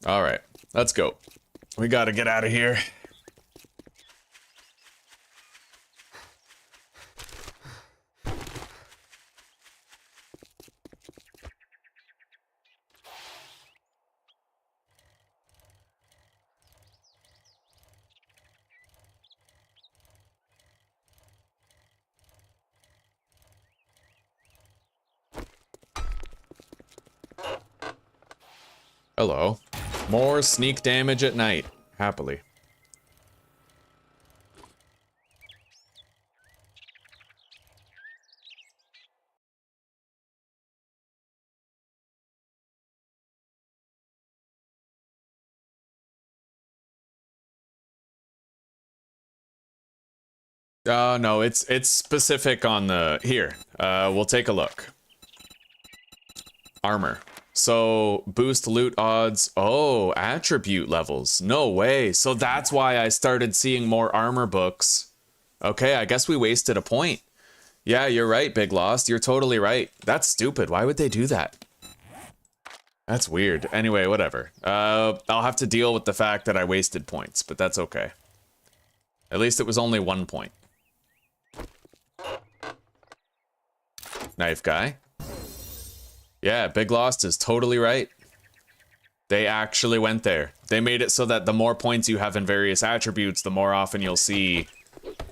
All right, let's go. We gotta get out of here. Hello. More sneak damage at night. Happily. No, it's specific on the... Here, we'll take a look. Armor. So, boost loot odds. Oh, attribute levels. No way. So that's why I started seeing more armor books. Okay, I guess we wasted a point. Yeah, you're right, Big Lost. You're totally right. That's stupid. Why would they do that? That's weird. Anyway, whatever. I'll have to deal with the fact that I wasted points, but that's okay. At least it was only 1 point. Knife guy. Yeah, Big Lost is totally right. They actually went there. They made it so that the more points you have in various attributes, the more often you'll see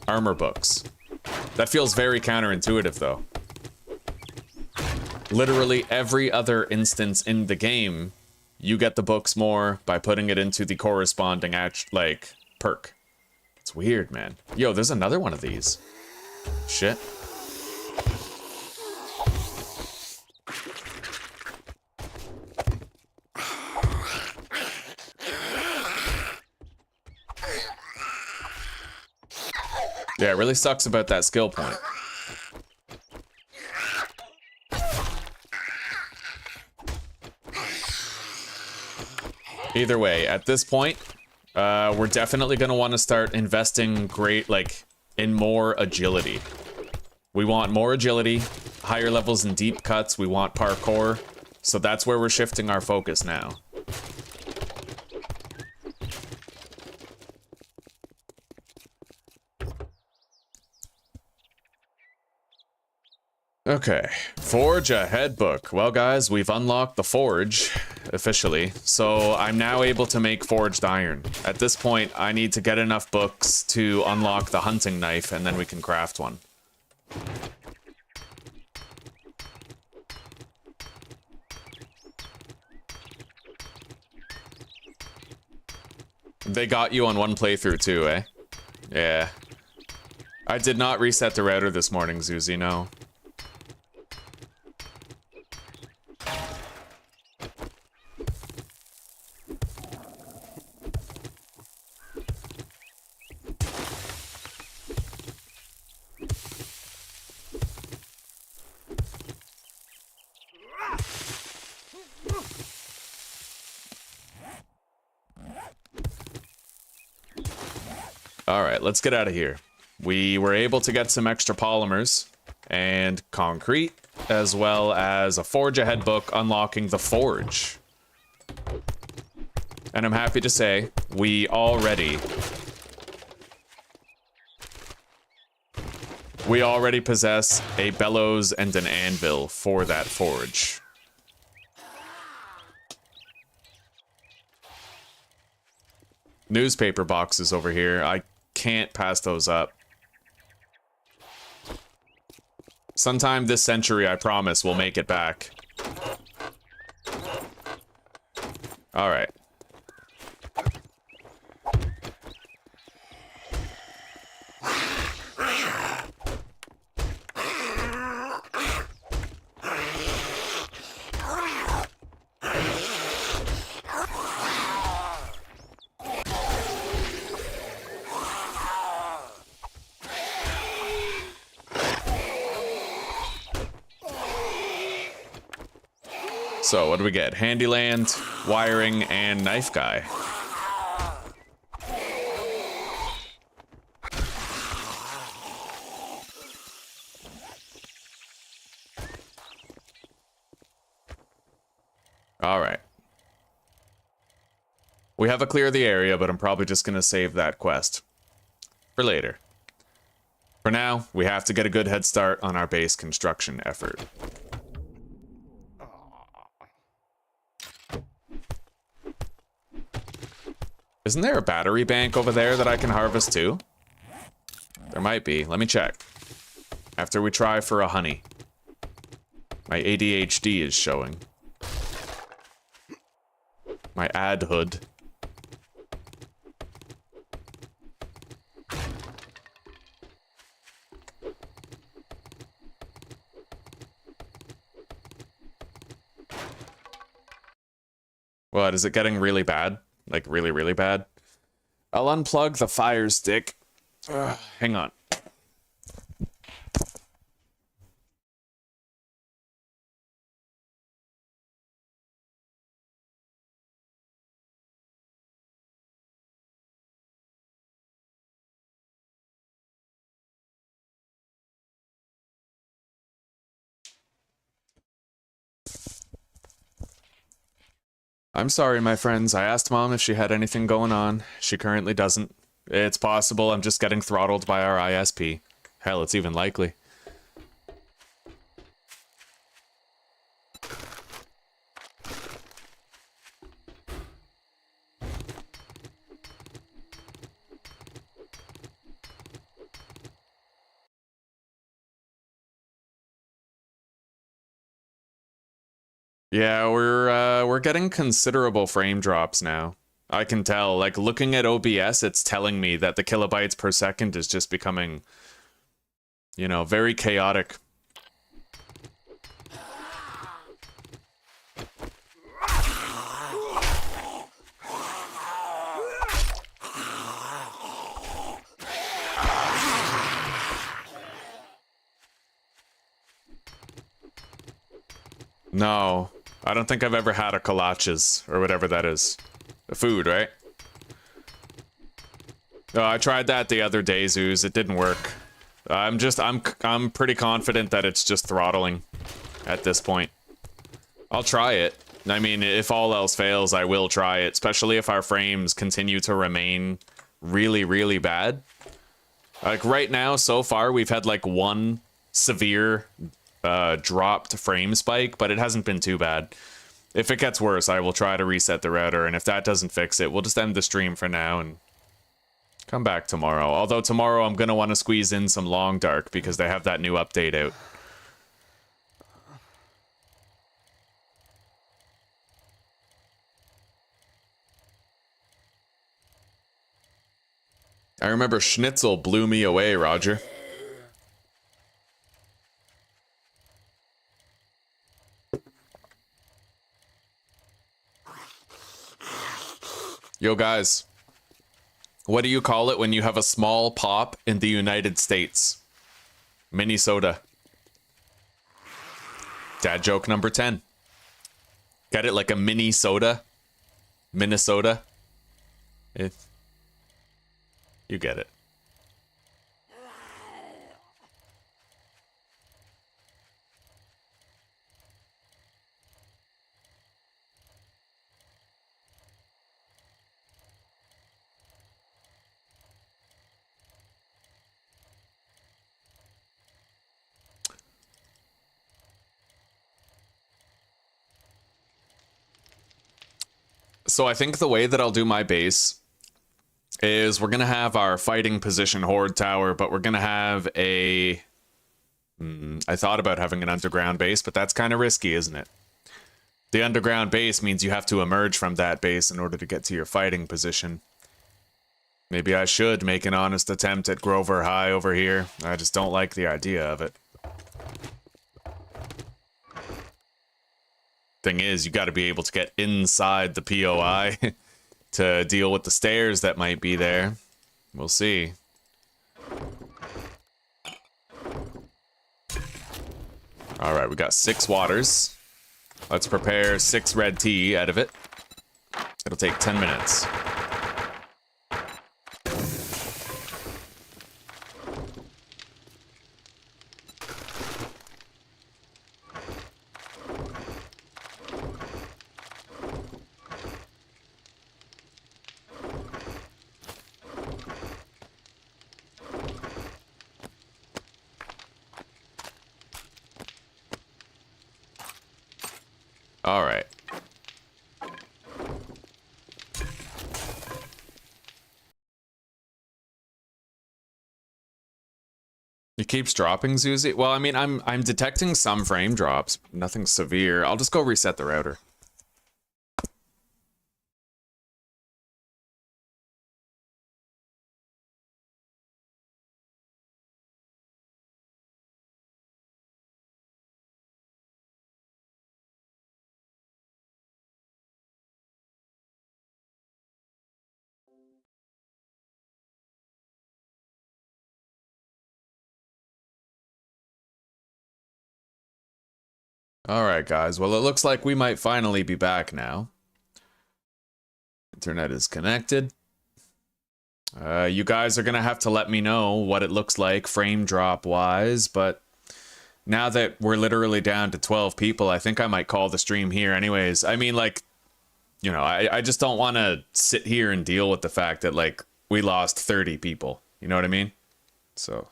armor books. That feels very counterintuitive, though. Literally every other instance in the game, you get the books more by putting it into the corresponding, perk. It's weird, man. Yo, there's another one of these. Shit. Yeah, it really sucks about that skill point. Either way, at this point, we're definitely going to want to start investing in more agility. We want more agility, higher levels in deep cuts, we want parkour, so that's where we're shifting our focus now. Okay, Forge Ahead book. Well, guys, we've unlocked the Forge, officially, so I'm now able to make forged iron. At this point, I need to get enough books to unlock the hunting knife, and then we can craft one. They got you on one playthrough too, eh? Yeah. I did not reset the router this morning, Zuzi, no. Alright, let's get out of here. We were able to get some extra polymers and concrete, as well as a Forge Ahead book unlocking the Forge. And I'm happy to say, we already We already possess a bellows and an anvil for that forge. Newspaper boxes over here. I can't pass those up. Sometime this century, I promise, we'll make it back. Alright. So, what do we get? Handyland, wiring, and knife guy. Alright. We have to clear the area, but I'm probably just going to save that quest for later. For now, we have to get a good head start on our base construction effort. Isn't there a battery bank over there that I can harvest too? There might be. Let me check. After we try for a honey. My ADHD is showing. My adhood. What, is it getting really bad? Like, really, really bad? I'll unplug the fire stick. Hang on. I'm sorry, my friends. I asked Mom if she had anything going on. She currently doesn't. It's possible I'm just getting throttled by our ISP. Hell, it's even likely. Yeah, we're getting considerable frame drops now. I can tell. Like, looking at OBS, it's telling me that the kilobytes per second is just becoming, you know, very chaotic. No, I don't think I've ever had a kolaches, or whatever that is. The food, right? No, I tried that the other day, Zeus. It didn't work. I'm pretty confident that it's just throttling at this point. I'll try it. I mean, if all else fails, I will try it, especially if our frames continue to remain really, really bad. Like, right now, so far, we've had, like, one severe dropped frame spike, but it hasn't been too bad. If it gets worse, I will try to reset the router, and if that doesn't fix it, we'll just end the stream for now and come back tomorrow. Although tomorrow I'm gonna want to squeeze in some Long Dark because they have that new update out. I remember Schnitzel blew me away, Roger. Yo, guys. What do you call it when you have a small pop in the United States? Minnesota. Dad joke number 10. Get it, like a mini soda? Minnesota? You get it. So I think the way that I'll do my base is we're going to have our fighting position horde tower, but we're going to have a... I thought about having an underground base, but that's kind of risky, isn't it? The underground base means you have to emerge from that base in order to get to your fighting position. Maybe I should make an honest attempt at Grover High over here. I just don't like the idea of it. Thing is, you got to be able to get inside the POI to deal with the stairs that might be there. We'll see. All right, we got 6 waters. Let's prepare 6 red tea out of it. It'll take 10 minutes. All right. It keeps dropping, Zuzi? Well, I mean, I'm detecting some frame drops. Nothing severe. I'll just go reset the router. Alright, guys. Well, it looks like we might finally be back now. Internet is connected. You guys are going to have to let me know what it looks like frame drop-wise, but now that we're literally down to 12 people, I think I might call the stream here anyways. I mean, like, you know, I just don't want to sit here and deal with the fact that, like, we lost 30 people. You know what I mean? So...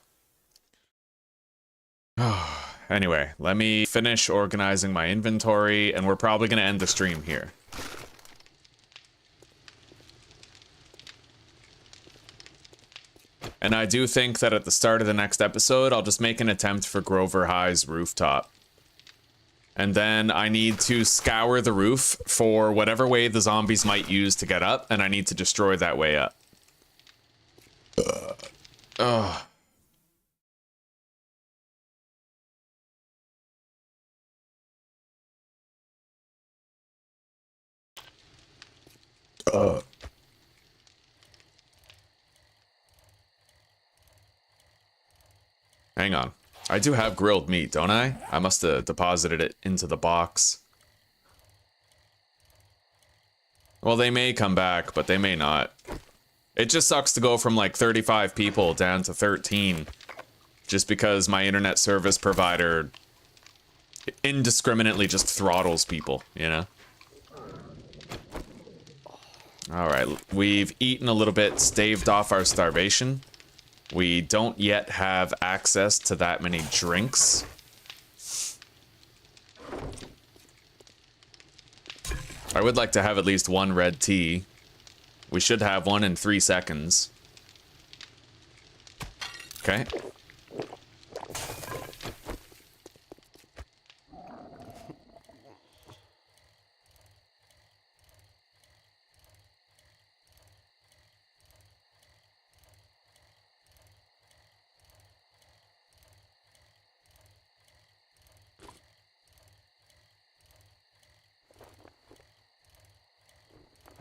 Anyway, let me finish organizing my inventory, and we're probably going to end the stream here. And I do think that at the start of the next episode, I'll just make an attempt for Grover High's rooftop. And then I need to scour the roof for whatever way the zombies might use to get up, and I need to destroy that way up. Ugh. Hang on. I do have grilled meat, don't I? I must have deposited it into the box. Well, they may come back, but they may not. It just sucks to go from like 35 people down to 13. Just because my internet service provider indiscriminately just throttles people, you know? Alright, we've eaten a little bit, staved off our starvation. We don't yet have access to that many drinks. I would like to have at least 1 red tea. We should have one in 3 seconds. Okay.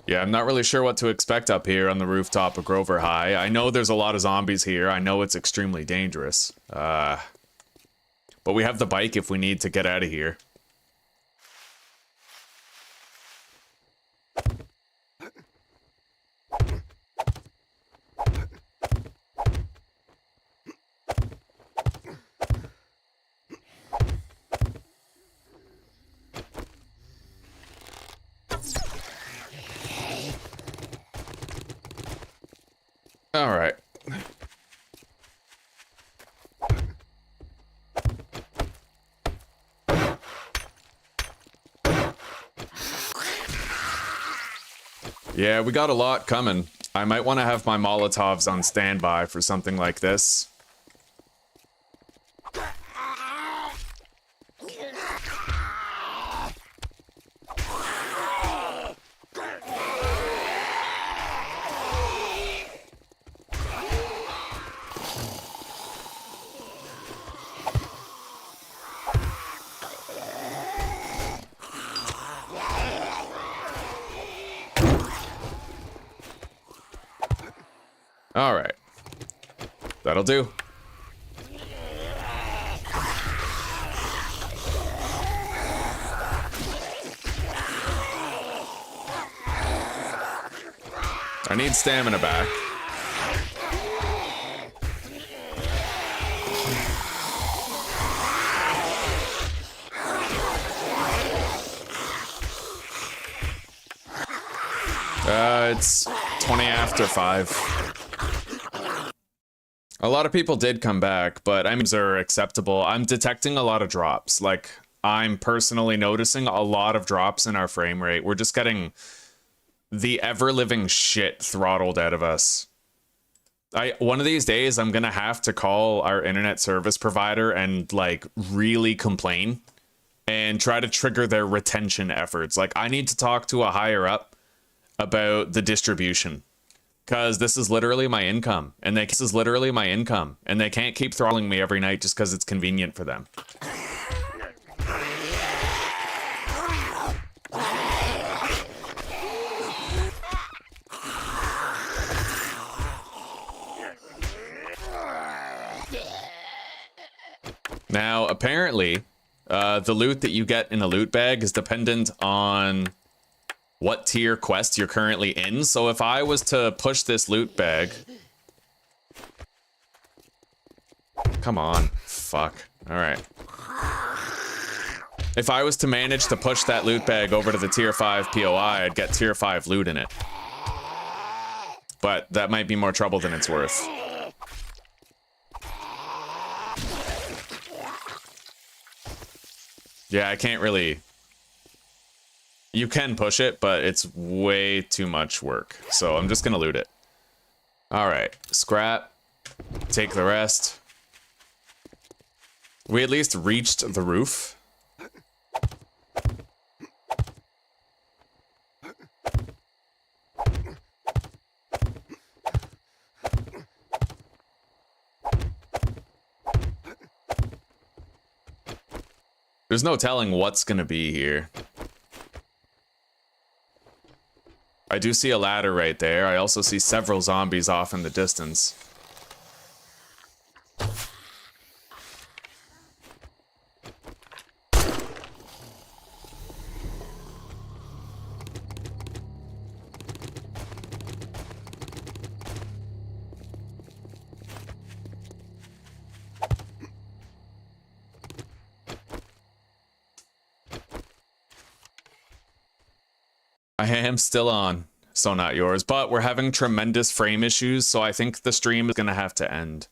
Yeah, I'm not really sure what to expect up here on the rooftop of Grover High. I know there's a lot of zombies here. I know it's extremely dangerous. But we have the bike if we need to get out of here. All right. Yeah, we got a lot coming. I might want to have my Molotovs on standby for something like this. All right. That'll do. I need stamina back. It's 20 after 5. A lot of people did come back, but items are acceptable. I'm detecting a lot of drops. Like, I'm personally noticing a lot of drops in our frame rate. We're just getting the ever-living shit throttled out of us. One of these days, I'm gonna have to call our internet service provider and, like, really complain and try to trigger their retention efforts. Like, I need to talk to a higher up about the distribution. Because this is literally my income, and they can't keep throttling me every night just because it's convenient for them. Now, apparently, the loot that you get in a loot bag is dependent on what tier quest you're currently in. So if I was to push this loot bag... Come on. Fuck. Alright. If I was to manage to push that loot bag over to the tier 5 POI, I'd get tier 5 loot in it. But that might be more trouble than it's worth. Yeah, I can't really... You can push it, but it's way too much work. So I'm just gonna loot it. Alright, scrap. Take the rest. We at least reached the roof. There's no telling what's gonna be here. I do see a ladder right there. I also see several zombies off in the distance. I am still on, so not yours, but we're having tremendous frame issues, so I think the stream is gonna have to end.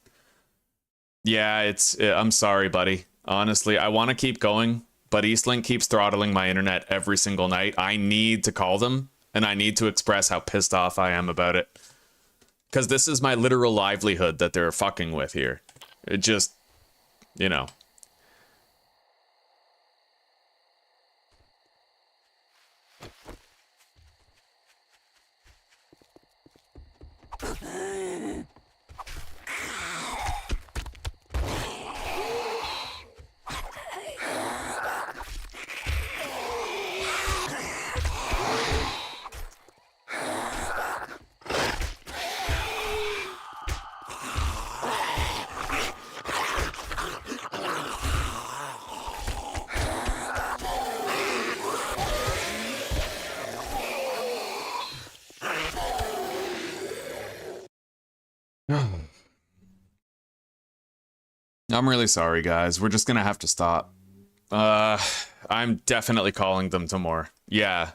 Yeah, I'm sorry, buddy. Honestly, I want to keep going, but Eastlink keeps throttling my internet every single night. I need to call them, and I need to express how pissed off I am about it. Because this is my literal livelihood that they're fucking with here. It just, you know. I'm really sorry, guys. We're just gonna have to stop. I'm definitely calling them tomorrow. Yeah,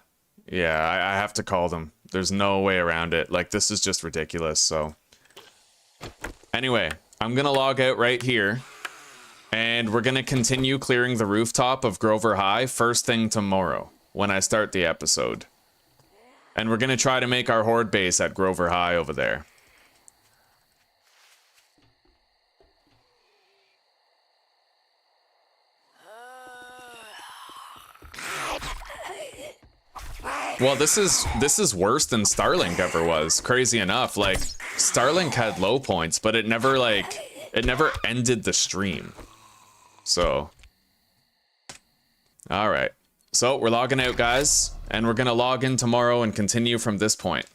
I have to call them. There's no way around it. Like, this is just ridiculous, so. Anyway, I'm gonna log out right here. And we're gonna continue clearing the rooftop of Grover High first thing tomorrow, when I start the episode. And we're gonna try to make our horde base at Grover High over there. Well, this is worse than Starlink ever was. Crazy enough, like Starlink had low points, but it never ended the stream. So, all right. So we're logging out, guys, and we're gonna log in tomorrow and continue from this point.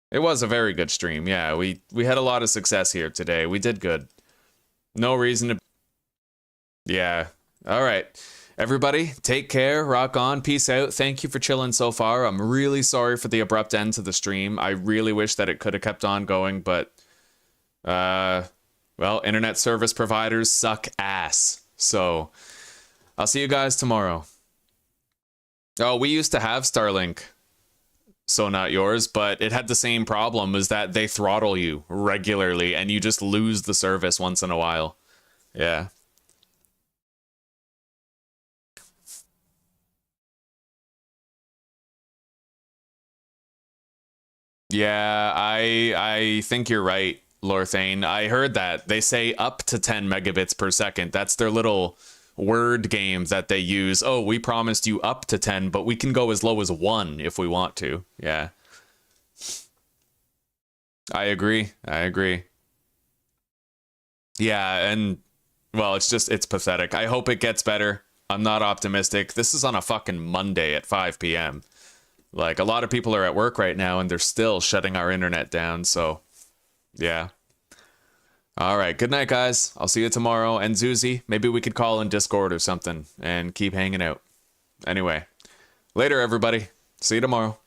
It was a very good stream. Yeah, we had a lot of success here today. We did good. No reason to. Yeah. All right. Everybody, take care, rock on, peace out. Thank you for chilling so far. I'm really sorry for the abrupt end to the stream. I really wish that it could have kept on going, but, well, internet service providers suck ass. So, I'll see you guys tomorrow. Oh, we used to have Starlink, so not yours, but it had the same problem, is that they throttle you regularly, and you just lose the service once in a while. Yeah. Yeah, I think you're right, Lorthane. I heard that. They say up to 10 megabits per second. That's their little word game that they use. Oh, we promised you up to 10, but we can go as low as 1 if we want to. Yeah. I agree. I agree. Yeah, and, well, it's pathetic. I hope it gets better. I'm not optimistic. This is on a fucking Monday at 5 p.m. Like, a lot of people are at work right now, and they're still shutting our internet down, so, yeah. All right, good night, guys. I'll see you tomorrow. And Zuzi, maybe we could call in Discord or something and keep hanging out. Anyway, later, everybody. See you tomorrow.